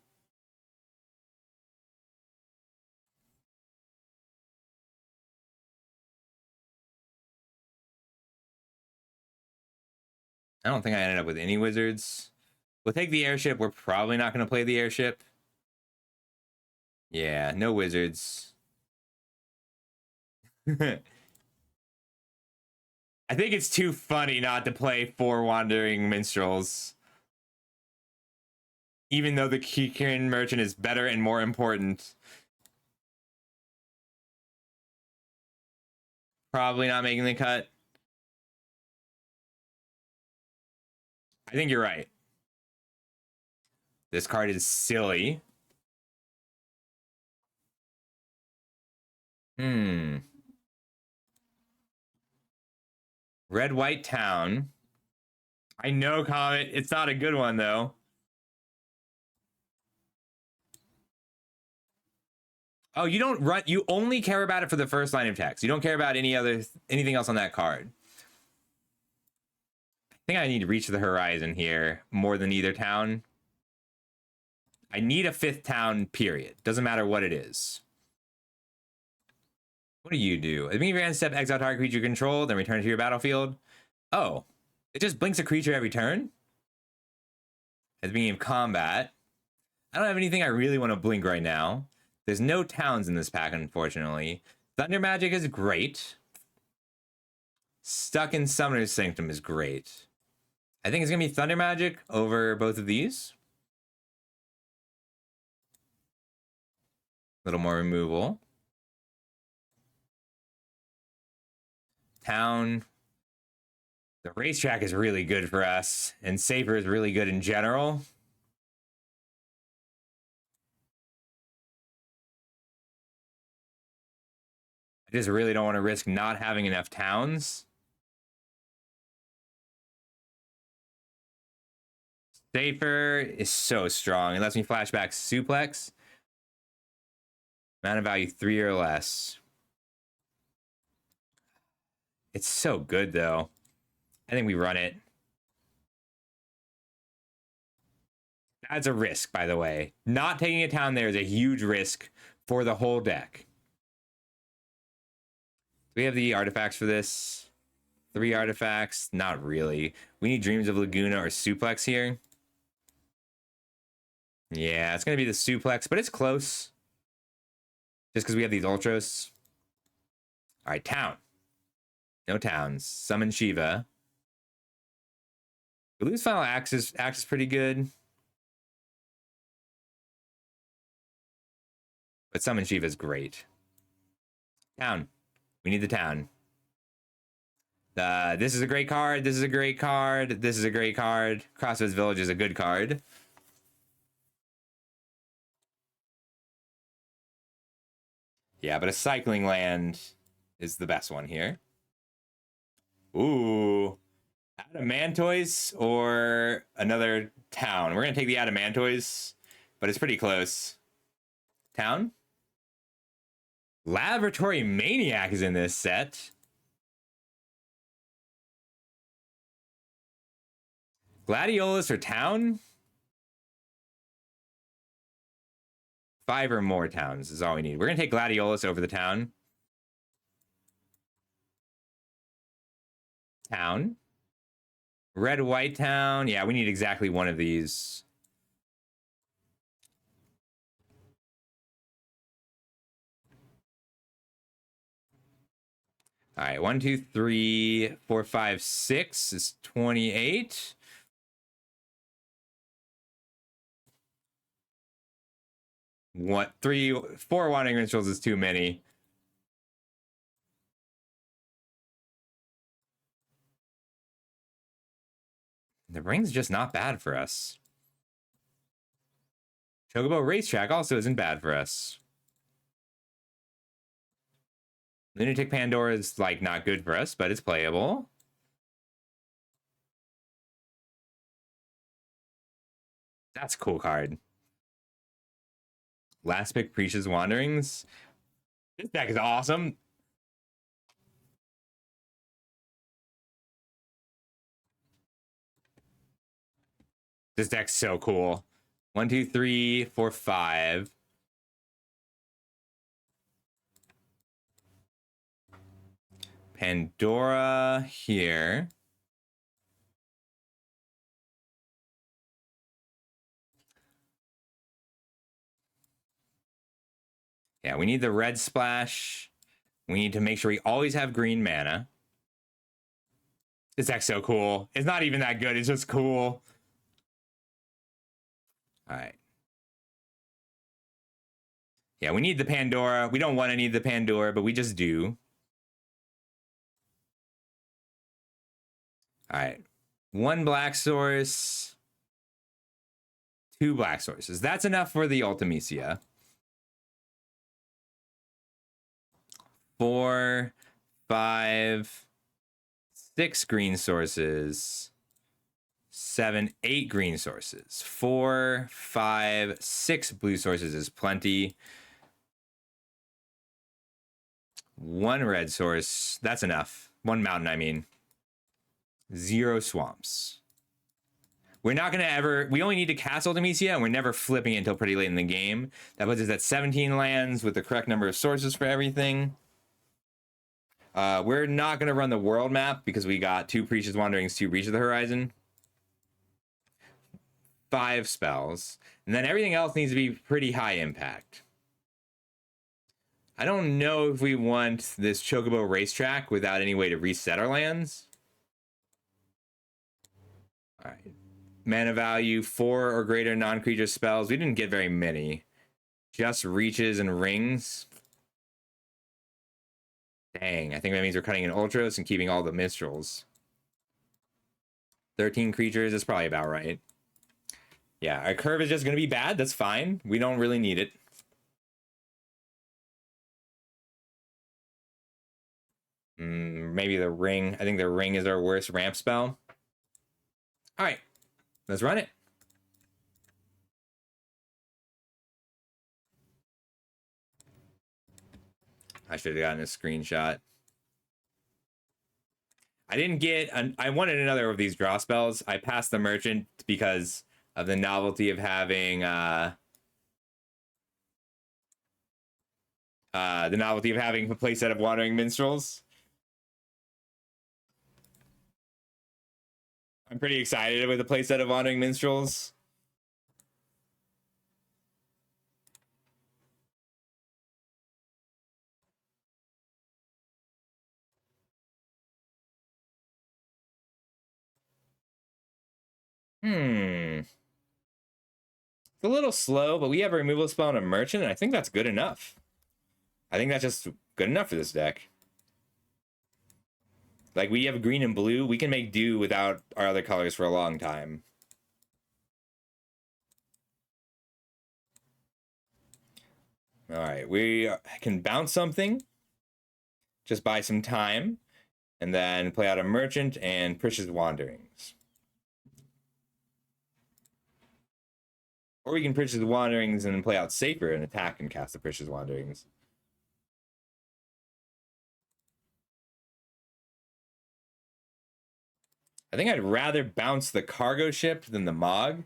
I don't think I ended up with any wizards. We'll take the airship. We're probably not going to play the airship. Yeah, no wizards. I think it's too funny not to play 4 Wandering Minstrels. Even though the Kiran Merchant is better and more important. Probably not making the cut. I think you're right. This card is silly. Red White Town. I know, Comet. It's not a good one, though. Oh, you don't run. You only care about it for the first line of text. You don't care about anything else on that card. I think I need to reach the horizon here more than either town. I need a 5th town, period. Doesn't matter what it is. What do you do? At the beginning of your end step, exile target creature you control, then return to your battlefield. Oh, it just blinks a creature every turn? At the beginning of combat. I don't have anything I really want to blink right now. There's no towns in this pack, unfortunately. Thunder Magic is great. Stuck in Summoner's Sanctum is great. I think it's going to be Thunder Magic over both of these. A little more removal. Town. The racetrack is really good for us, and Safer is really good in general. I just really don't want to risk not having enough towns. Safer is so strong. It lets me flashback suplex. Mana value 3 or less. It's so good, though. I think we run it. That's a risk, by the way. Not taking a town there is a huge risk for the whole deck. Do we have the artifacts for this? 3 artifacts? Not really. We need Dreams of Laguna or Suplex here. Yeah, it's going to be the Suplex, but it's close. Just because we have these Ultros. All right, town. No towns. Summon Shiva. We lose Final Axe is pretty good. But Summon Shiva is great. Town. We need the town. This is a great card. This is a great card. This is a great card. Crossroads Village is a good card. Yeah, but a cycling land is the best one here. Ooh. Adamantoise or another town. We're going to take the Adamantoise, but it's pretty close. Town? Laboratory Maniac is in this set. Gladiolus or town? 5 or more towns is all we need. We're going to take Gladiolus over the town. Town. Red-white town. Yeah, we need exactly one of these. All right, 1, 2, 3, 4, 5, 6 is 28. What? 3, 4 Wandering Minstrels is too many. The ring's just not bad for us. Chocobo Racetrack also isn't bad for us. Lunatic Pandora is, like, not good for us, but it's playable. That's a cool card. Last pick, Precious Wanderings. This deck is awesome. This deck's so cool. 1, 2, 3, 4, 5. Pandora here. Yeah, we need the red splash. We need to make sure we always have green mana. This deck's so cool. It's not even that good. It's just cool. All right. Yeah, we need the Pandora. We don't want to need the Pandora, but we just do. All right. 1 black source. 2 black sources. That's enough for the Ultimecia. 4, 5, 6 green sources. 7, 8 green sources. 4, 5, 6 blue sources is plenty. 1 red source. That's enough. 1 mountain, I mean. 0 swamps. We're not going to ever... We only need to cast Ultimecia, and we're never flipping it until pretty late in the game. That puts us at 17 lands with the correct number of sources for everything. We're not going to run the world map because we got 2 Precious Wanderings, 2 Reach of the Horizon. 5 spells. And then everything else needs to be pretty high impact. I don't know if we want this Chocobo Racetrack without any way to reset our lands. All right. Mana value 4 or greater non-creature spells. We didn't get very many. Just reaches and rings. Dang, I think that means we're cutting in Ultros and keeping all the Minstrels. 13 creatures is probably about right. Yeah, our curve is just going to be bad. That's fine. We don't really need it. Maybe the ring. I think the ring is our worst ramp spell. All right, let's run it. I should have gotten a screenshot. I didn't get. I wanted another of these draw spells. I passed the merchant because of the novelty of having the novelty of having a playset of Wandering Minstrels. I'm pretty excited with the playset of Wandering Minstrels. It's a little slow, but we have a removal spell and a merchant, and I think that's good enough. I think that's just good enough for this deck. Like, we have green and blue. We can make do without our other colors for a long time. All right, we can bounce something. Just buy some time. And then play out a merchant and Prisha's Wanderings. Or we can Prisha's Wanderings and then play out Safer and attack and cast the Prisha's Wanderings. I think I'd rather bounce the cargo ship than the Mog.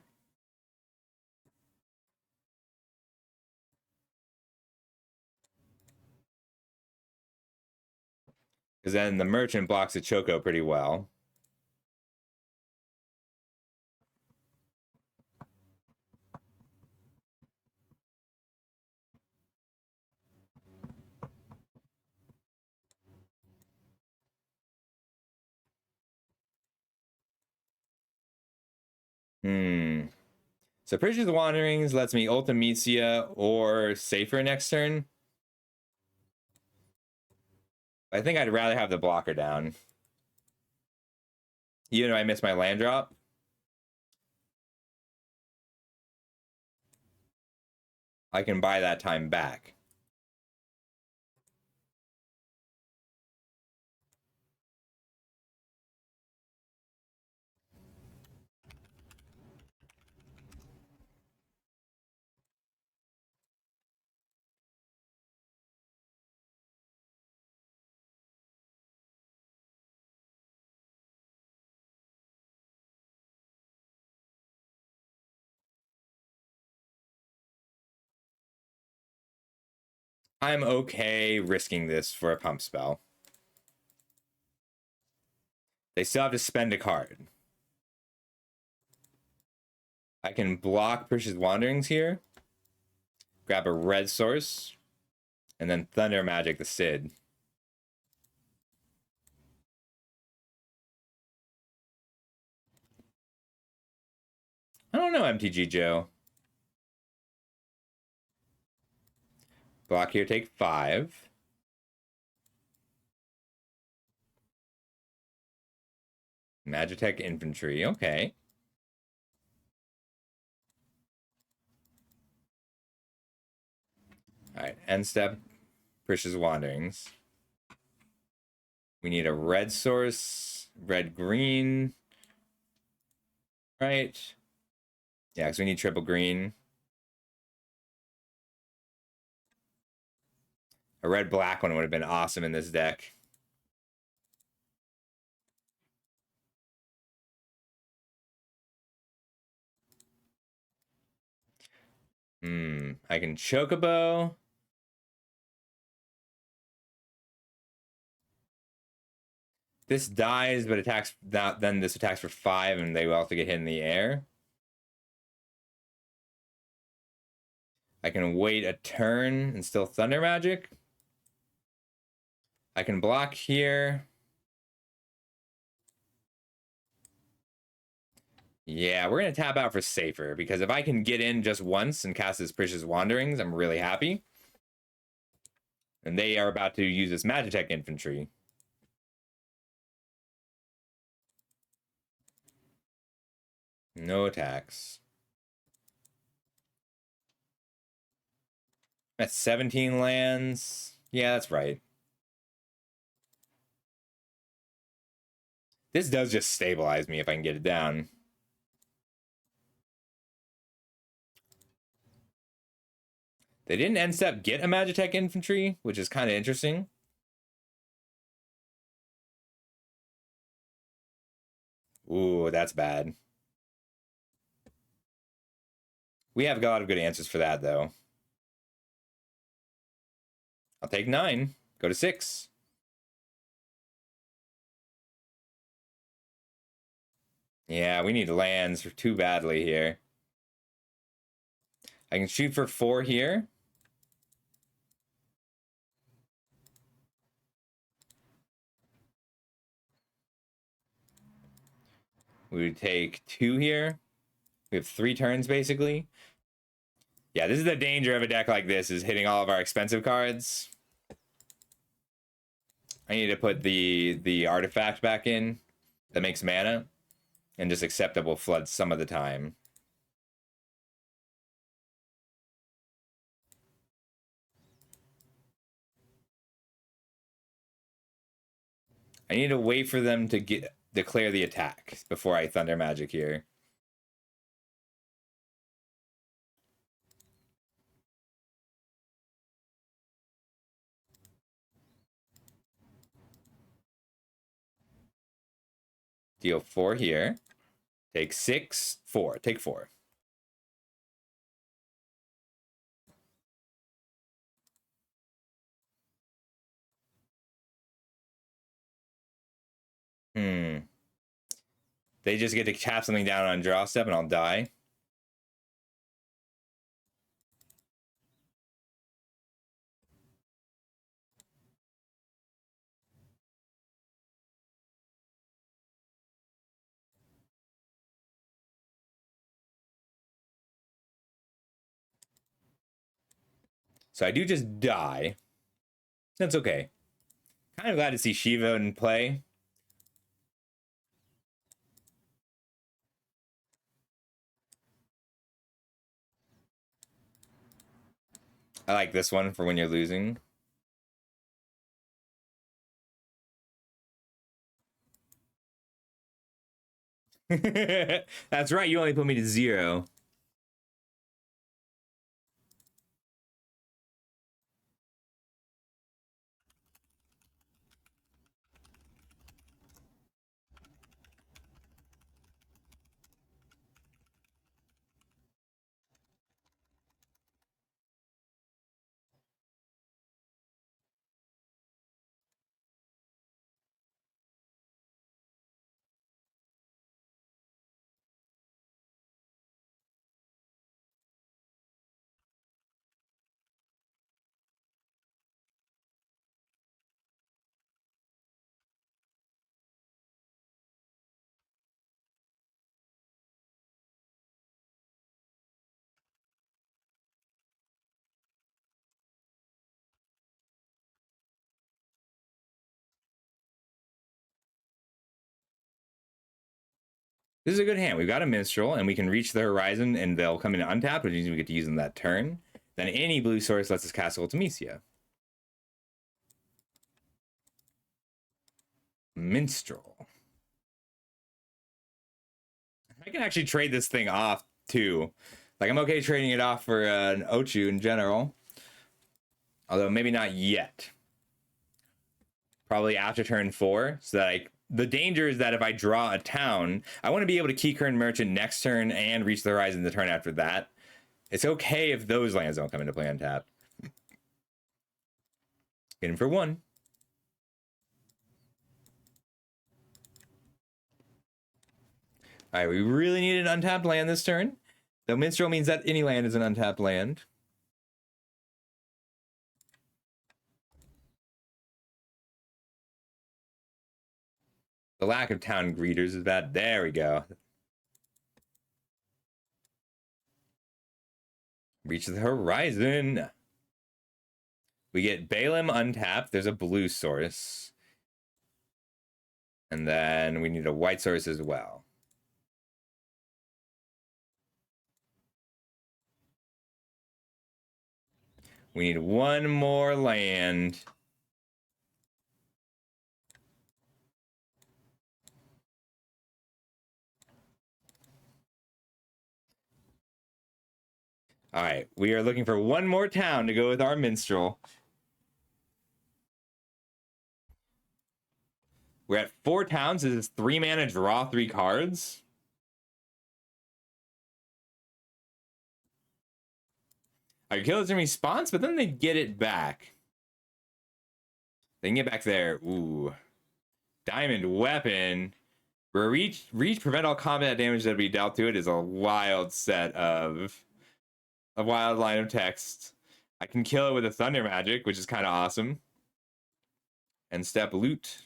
Because then the merchant blocks the Choco pretty well. So Prisha's Wanderings lets me Ultimecia or Safer next turn. I think I'd rather have the blocker down. Even though I missed my land drop. I can buy that time back. I'm okay risking this for a pump spell. They still have to spend a card. I can block Prisha's Wanderings here. Grab a red source. And then Thunder Magic the Sid. I don't know, MTG Joe. Block here, take 5. Magitech Infantry, okay. Alright, end step, Prisha's Wanderings. We need a red source, red-green. Right. Yeah, because we need triple green. A red-black one would have been awesome in this deck. I can Chocobo. This dies, but attacks. Then this attacks for 5, and they will also get hit in the air. I can wait a turn and still Thunder Magic. I can block here. Yeah, we're going to tap out for Safer, because if I can get in just once and cast this Prisha's Wanderings, I'm really happy. And they are about to use this Magitech Infantry. No attacks. That's 17 lands. Yeah, that's right. This does just stabilize me if I can get it down. They didn't end step get a Magitech infantry, which is kind of interesting. Ooh, that's bad. We have a lot of good answers for that, though. I'll take 9. Go to 6. Yeah, we need lands too badly here. I can shoot for 4 here. We would take 2 here. We have 3 turns, basically. Yeah, this is the danger of a deck like this, is hitting all of our expensive cards. I need to put the artifact back in that makes mana, and just accept that we'll flood some of the time. I need to wait for them to declare the attack before I Thunder Magic here. Deal 4 here. Take 6, 4. Take 4. They just get to tap something down on draw step and I'll die. So I do just die. That's okay. Kind of glad to see Shiva in play. I like this one for when you're losing. That's right, you only put me to 0. This is a good hand. We've got a Minstrel, and we can reach the horizon, and they'll come in untapped, which means we get to use them that turn. Then any blue source lets us cast Ultimecia. Minstrel. I can actually trade this thing off, too. Like, I'm okay trading it off for an Ochu in general. Although, maybe not yet. Probably after turn 4, so that the danger is that if I draw a town, I want to be able to key Kern Merchant next turn and reach the horizon the turn after that. It's okay if those lands don't come into play untapped. Get him for 1. All right, we really need an untapped land this turn. The Minstrel means that any land is an untapped land. The lack of town greeters is bad. There we go. Reach the horizon. We get Balaam untapped. There's a blue source. And then we need a white source as well. We need 1 more land. All right, we are looking for one more town to go with our minstrel. We're at 4 towns. This is 3 mana, draw 3 cards. I could kill this in response, but then they get it back. They can get back there. Ooh. Diamond Weapon. Reach, prevent all combat damage that be dealt to it is a wild set of... a wild line of text. I can kill it with a Thunder Magic, which is kind of awesome. And step loot.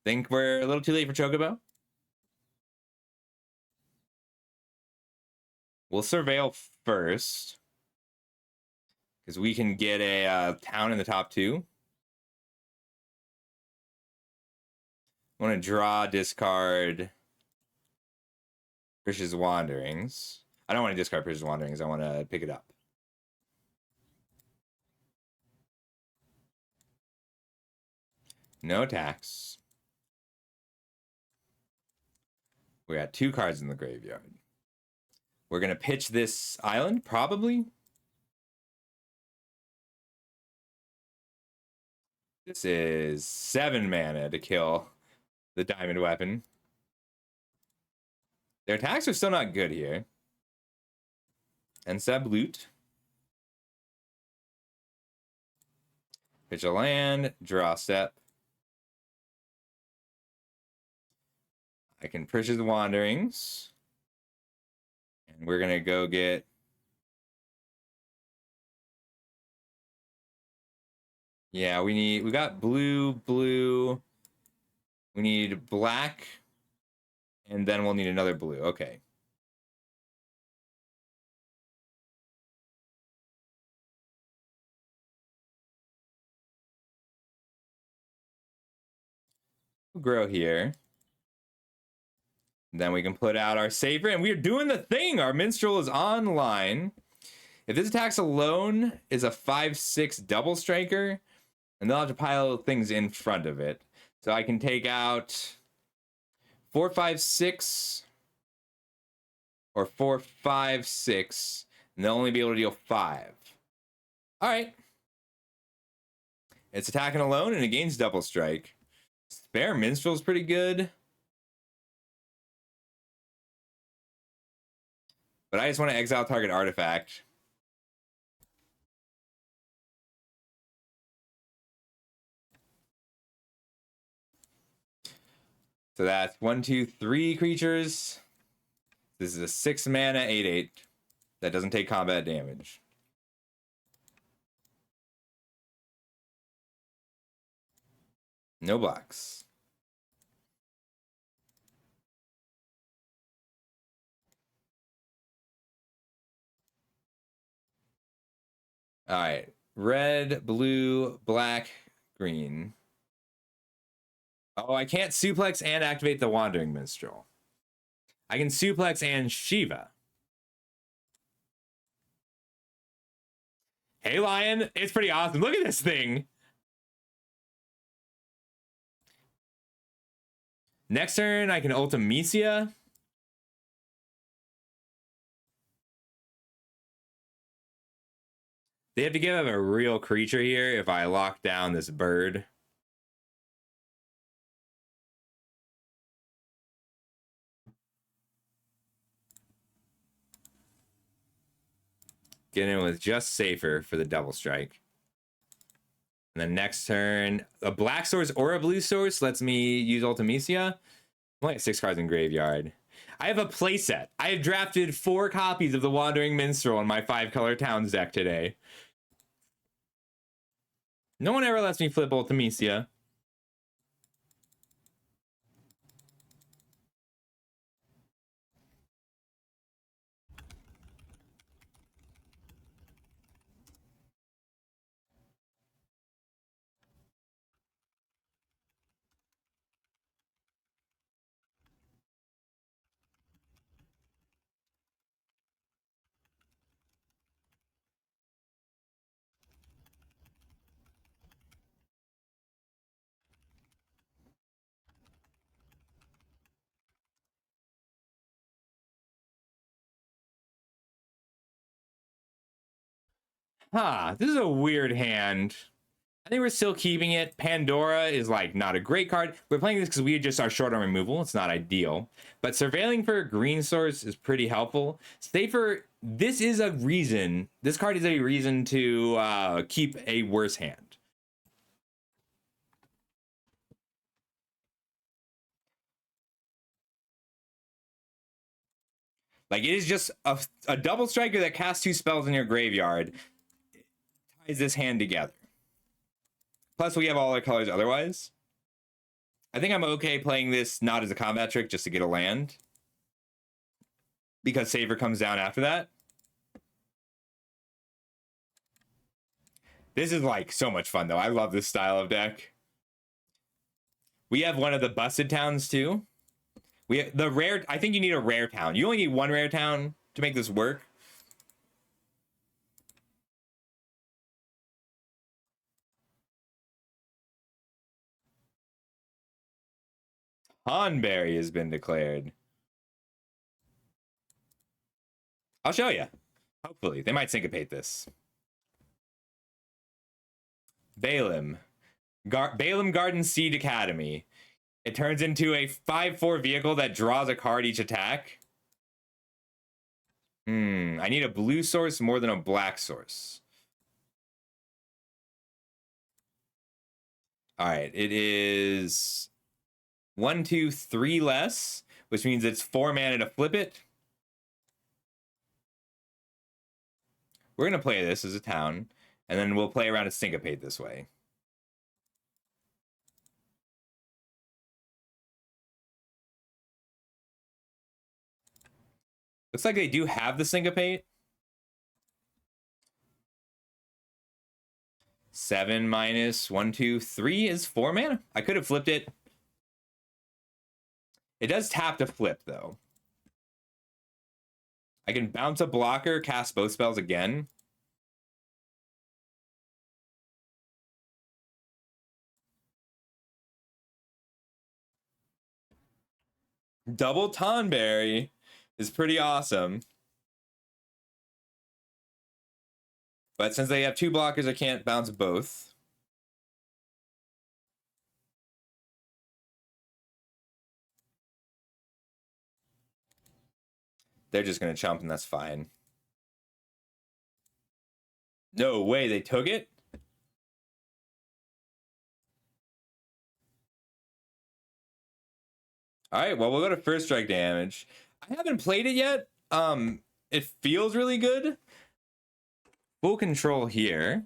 Think we're a little too late for Chocobo? We'll surveil first. Because we can get a town in the top 2. I want to draw, discard Precious Wanderings. I don't want to discard Precious Wanderings. I want to pick it up. No attacks. We got 2 cards in the graveyard. We're going to pitch this island, probably. This is 7 mana to kill the Diamond Weapon. Their attacks are still not good here. And sub loot. Pitch a land, draw a step. I can Precious Wanderings. And we're gonna go get... yeah, we got blue. We need black. And then we'll need another blue. Okay. We'll grow here. Then we can put out our saver, and we're doing the thing. Our minstrel is online. If this attacks alone is a 5/6 double striker, and they'll have to pile things in front of it. So I can take out 4, 5, 6, or 4, 5, 6, and they'll only be able to deal 5. All right. It's attacking alone, and it gains double strike. Spare Minstrel's pretty good. But I just want to exile target artifact. So that's 1, 2, 3 creatures. This is a 6 mana 8/8 that doesn't take combat damage. No blocks. All right. Red, blue, black, green. Oh, I can't suplex and activate the Wandering Minstrel. I can suplex and Shiva. Hey, Lion. It's pretty awesome. Look at this thing. Next turn, I can Ultimecia. They have to give up a real creature here if I lock down this bird. Get in with just safer for the double strike. And then next turn, a black source or a blue source lets me use Ultimecia. I'm only at 6 cards in graveyard. I have a playset. I have drafted 4 copies of the Wandering Minstrel in my 5-color Towns deck today. No one ever lets me flip Ultimecia. This is a weird hand. I think we're still keeping it. Pandora is like not a great card. We're playing this because we just are short on removal. It's not ideal. But surveilling for a green source is pretty helpful. Safer, this is a reason. This card is a reason to keep a worse hand. Like, it is just a double striker that casts 2 spells in your graveyard. It ties this hand together. Plus, we have all our colors otherwise. I think I'm okay playing this not as a combat trick, just to get a land. Because Saver comes down after that. This is like so much fun, though. I love this style of deck. We have one of the busted towns, too. We have the rare. I think you need a rare town. You only need 1 rare town to make this work. Tonberry has been declared. I'll show you. Hopefully. They might syncopate this. Balaam. Balaam Garden Seed Academy. It turns into a 5/4 vehicle that draws a card each attack. I need a blue source more than a black source. All right, it is 1, 2, 3 less, which means it's 4 mana to flip it. We're gonna play this as a town, and then we'll play around a syncopate this way. Looks like they do have the syncopate. 7 minus 1, 2, 3 is 4 mana. I could have flipped it. It does tap to flip, though. I can bounce a blocker, cast both spells again. Double Tonberry is pretty awesome. But since they have 2 blockers, I can't bounce both. They're just going to chump, and that's fine. No way, they took it? All right, well, we'll go to first strike damage. I haven't played it yet. It feels really good. Full control here.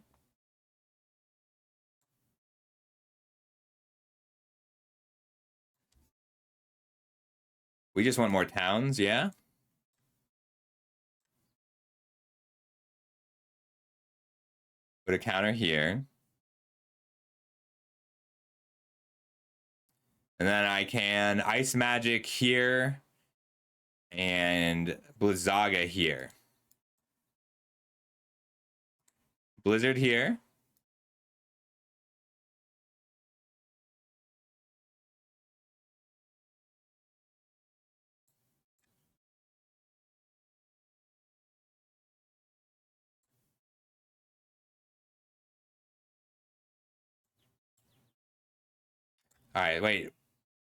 We just want more towns, yeah? Put a counter here. And then I can Ice Magic here and Blizzaga here. Blizzard here. All right, wait.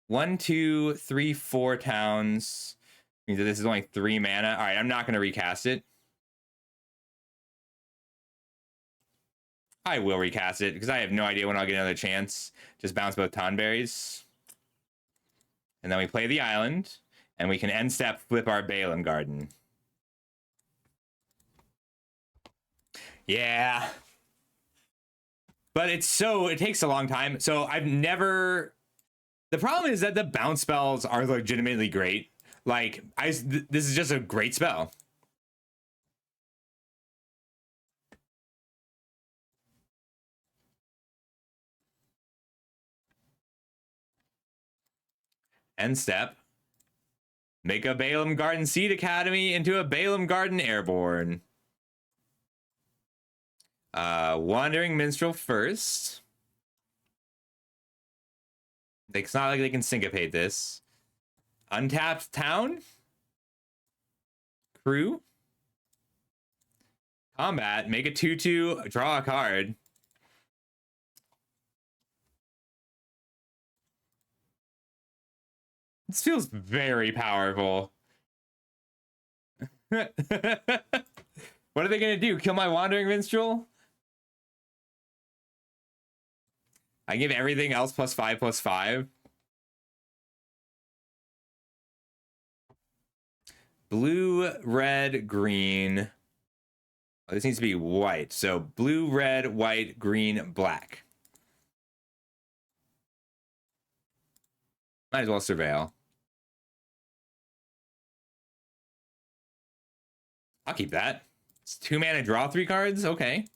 1, 2, 3, 4 towns. Means that this is only 3 mana. All right, I'm not going to recast it. I will recast it because I have no idea when I'll get another chance. Just bounce both Tonberries. And then we play the island. And we can end step flip our Balaam Garden. Yeah. But it takes a long time. So I've never... The problem is that the bounce spells are legitimately great. Like, this is just a great spell. End step. Make a Balaam Garden Seed Academy into a Balaam Garden Airborne. Wandering Minstrel first. It's not like they can syncopate this. Untapped Town. Crew. Combat, make a 2/2, draw a card. This feels very powerful. What are they gonna do? Kill my Wandering Minstrel? I give everything else +5/5. Blue, red, green. Oh, this needs to be white. So blue, red, white, green, black. Might as well surveil. I'll keep that. It's 2 mana, draw 3 cards. Okay.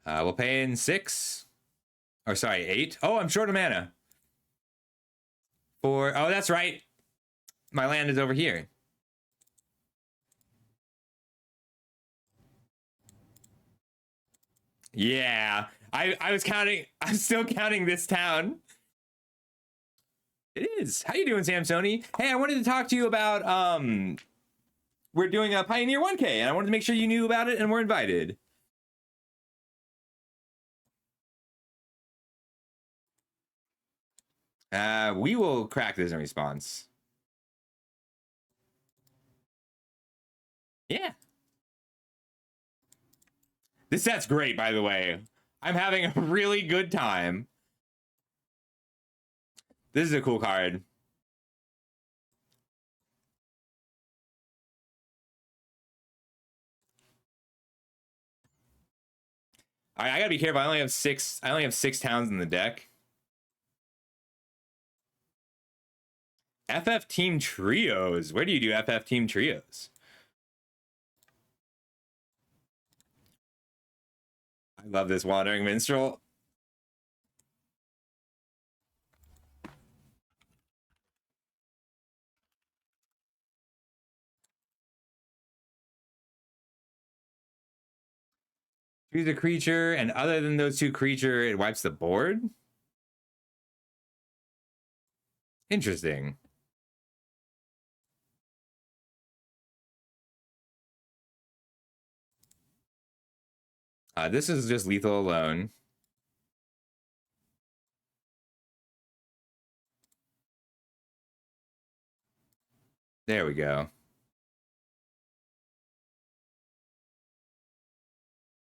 We'll pay in 6. Or sorry, 8. Oh, I'm short of mana. Oh, that's right. My land is over here. Yeah. I was counting. I'm still counting this town. It is. How you doing, Samsoni? Hey, I wanted to talk to you about we're doing a Pioneer 1K, and I wanted to make sure you knew about it and were invited. We will crack this in response. Yeah. This set's great, by the way. I'm having a really good time. This is a cool card. All right, I gotta be careful. I only have 6 towns in the deck. FF Team Trios. Where do you do FF Team Trios? I love this Wandering Minstrel. Choose a creature, and other than those 2 creatures, it wipes the board? Interesting. This is just lethal alone. There we go.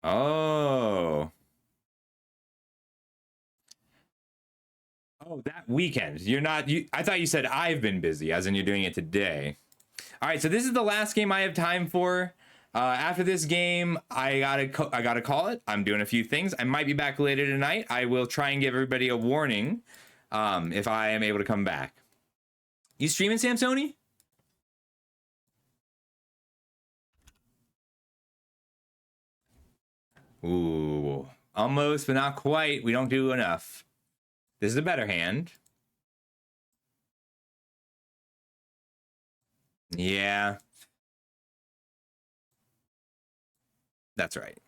Oh. Oh, that weekend. You're not I thought you said I've been busy, as in you're doing it today. All right, so this is the last game I have time for. After this game, I gotta call it. I'm doing a few things. I might be back later tonight. I will try and give everybody a warning if I am able to come back. You streaming, Samsoni? Ooh, almost, but not quite. We don't do enough. This is a better hand. Yeah. That's right.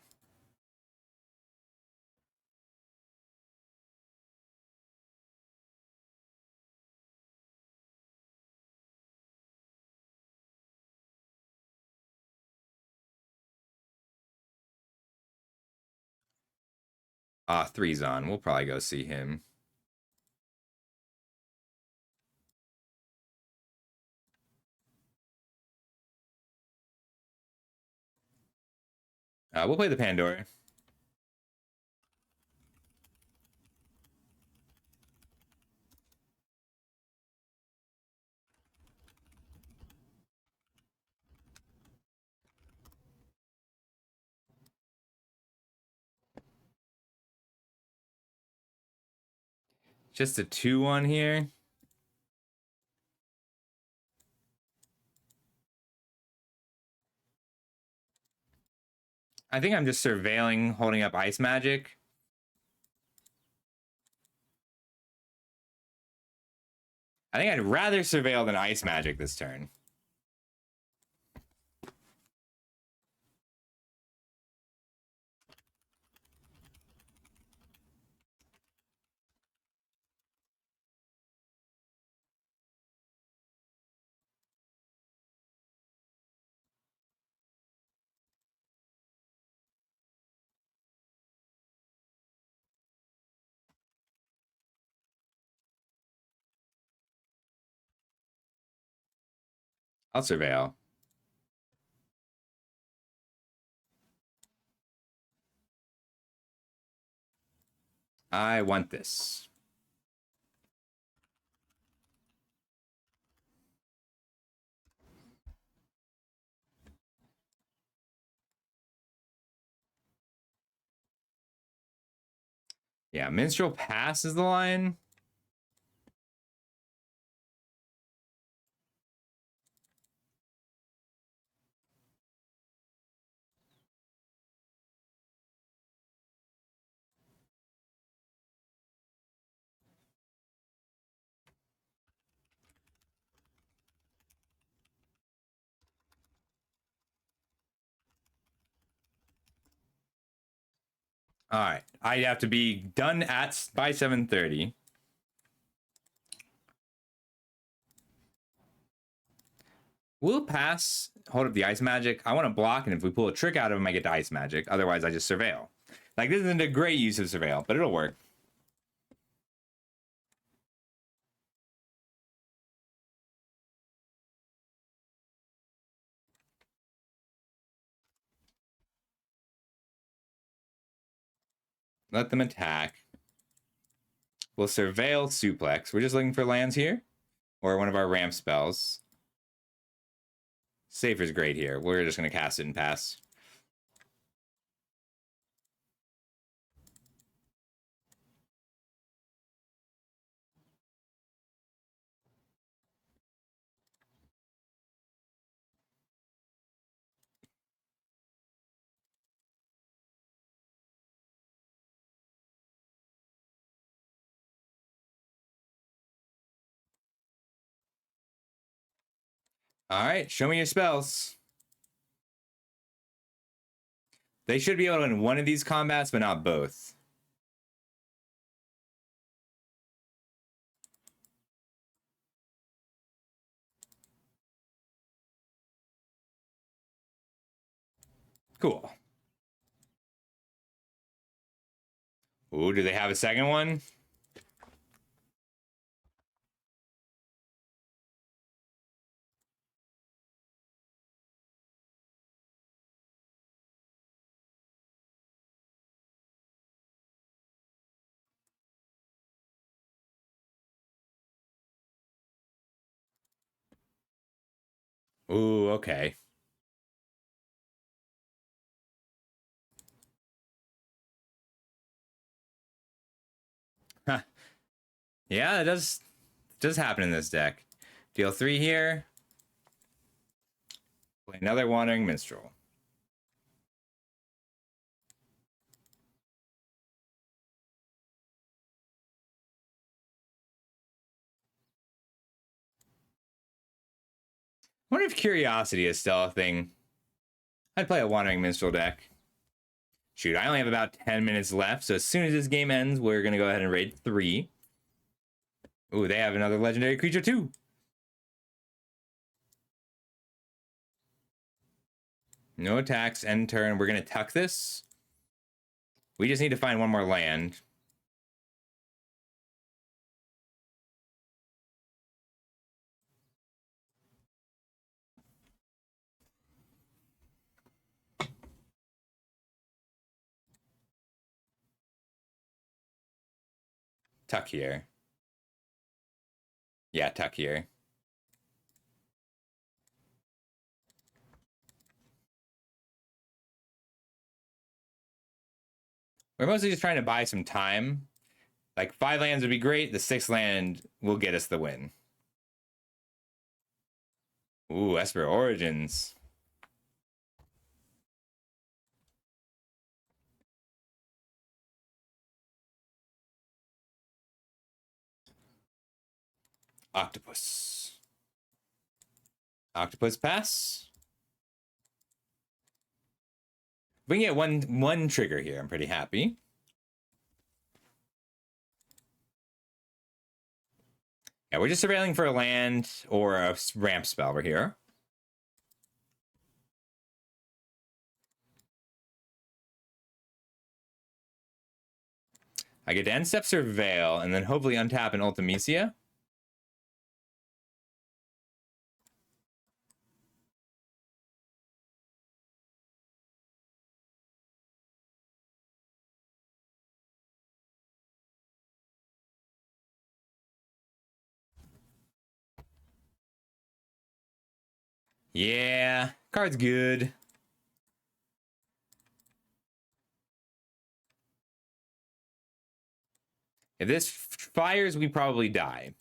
Three's on. We'll probably go see him. We'll play the Pandora. Just a 2/1 here. I think I'm just surveilling, holding up Ice Magic. I think I'd rather surveil than Ice Magic this turn. I'll surveil. I want this. Yeah, Minstrel Pass is the line. All right, I have to be done by 7:30. We'll pass. Hold up the ice magic. I want to block, and if we pull a trick out of him, I get the ice magic. Otherwise, I just surveil. Like, this isn't a great use of surveil, but it'll work. Let them attack. We'll surveil suplex. We're just looking for lands here, or one of our ramp spells. Safer's great here. We're just going to cast it and pass. All right, show me your spells. They should be able to win one of these combats, but not both. Cool. Ooh, do they have a second one? Ooh, okay. Huh. Yeah, it does happen in this deck. Deal 3 here. Play another Wandering Minstrel. I wonder if Curiosity is still a thing. I'd play a Wandering Minstrel deck. Shoot, I only have about 10 minutes left, so as soon as this game ends, we're going to go ahead and raid 3. Ooh, they have another legendary creature too. No attacks, end turn. We're going to tuck this. We just need to find one more land. Tuck here. Yeah, tuck here. We're mostly just trying to buy some time. Like 5 lands would be great. The 6th land will get us the win. Ooh, Esper Origins. Octopus. Octopus pass. We can get one trigger here. I'm pretty happy. Yeah, we're just surveilling for a land or a ramp spell over here. I get to end step surveil and then hopefully untap an Ultimecia. Yeah, card's good. If this fires, we probably die.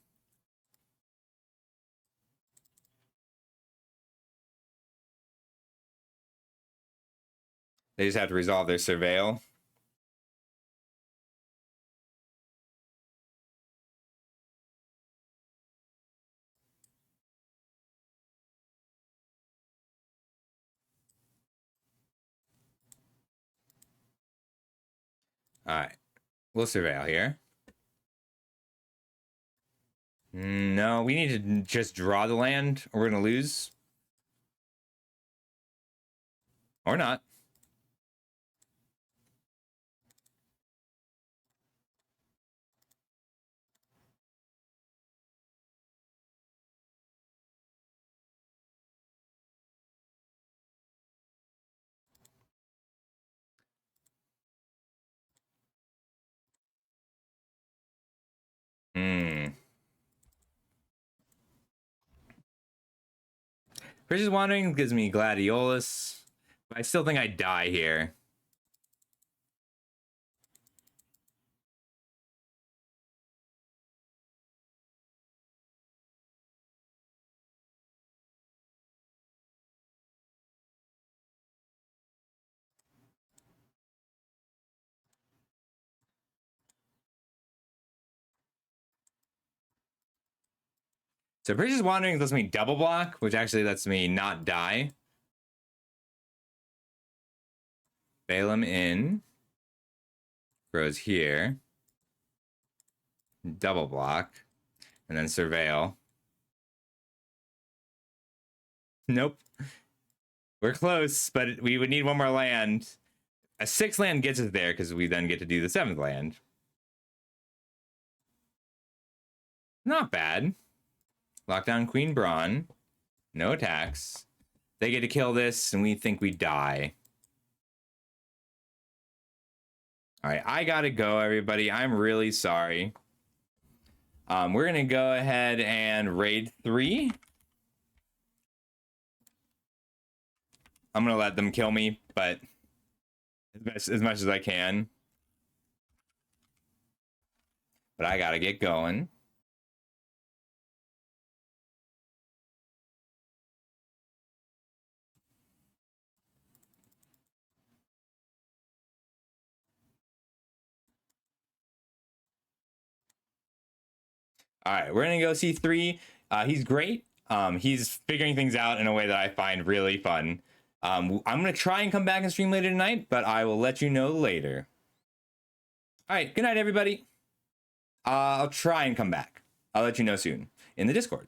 They just have to resolve their surveil. All right, we'll surveil here. No, we need to just draw the land, or we're gonna lose. Or not. Precious Wandering gives me Gladiolus, but I still think I die here. So Precious Wandering lets me double block, which actually lets me not die. Balaam in. Grows here. Double block. And then Surveil. Nope. We're close, but we would need one more land. A 6th land gets us there because we then get to do the 7th land. Not bad. Lockdown Queen Braun. No attacks. They get to kill this, and we think we die. All right, I gotta go, everybody. I'm really sorry. We're gonna go ahead and raid 3. I'm gonna let them kill me, but as much as I can. But I gotta get going. All right, we're gonna go see 3. He's great. He's figuring things out in a way that I find really fun. I'm gonna try and come back and stream later tonight, but I will let you know later. All right, good night, everybody. I'll try and come back. I'll let you know soon in the Discord.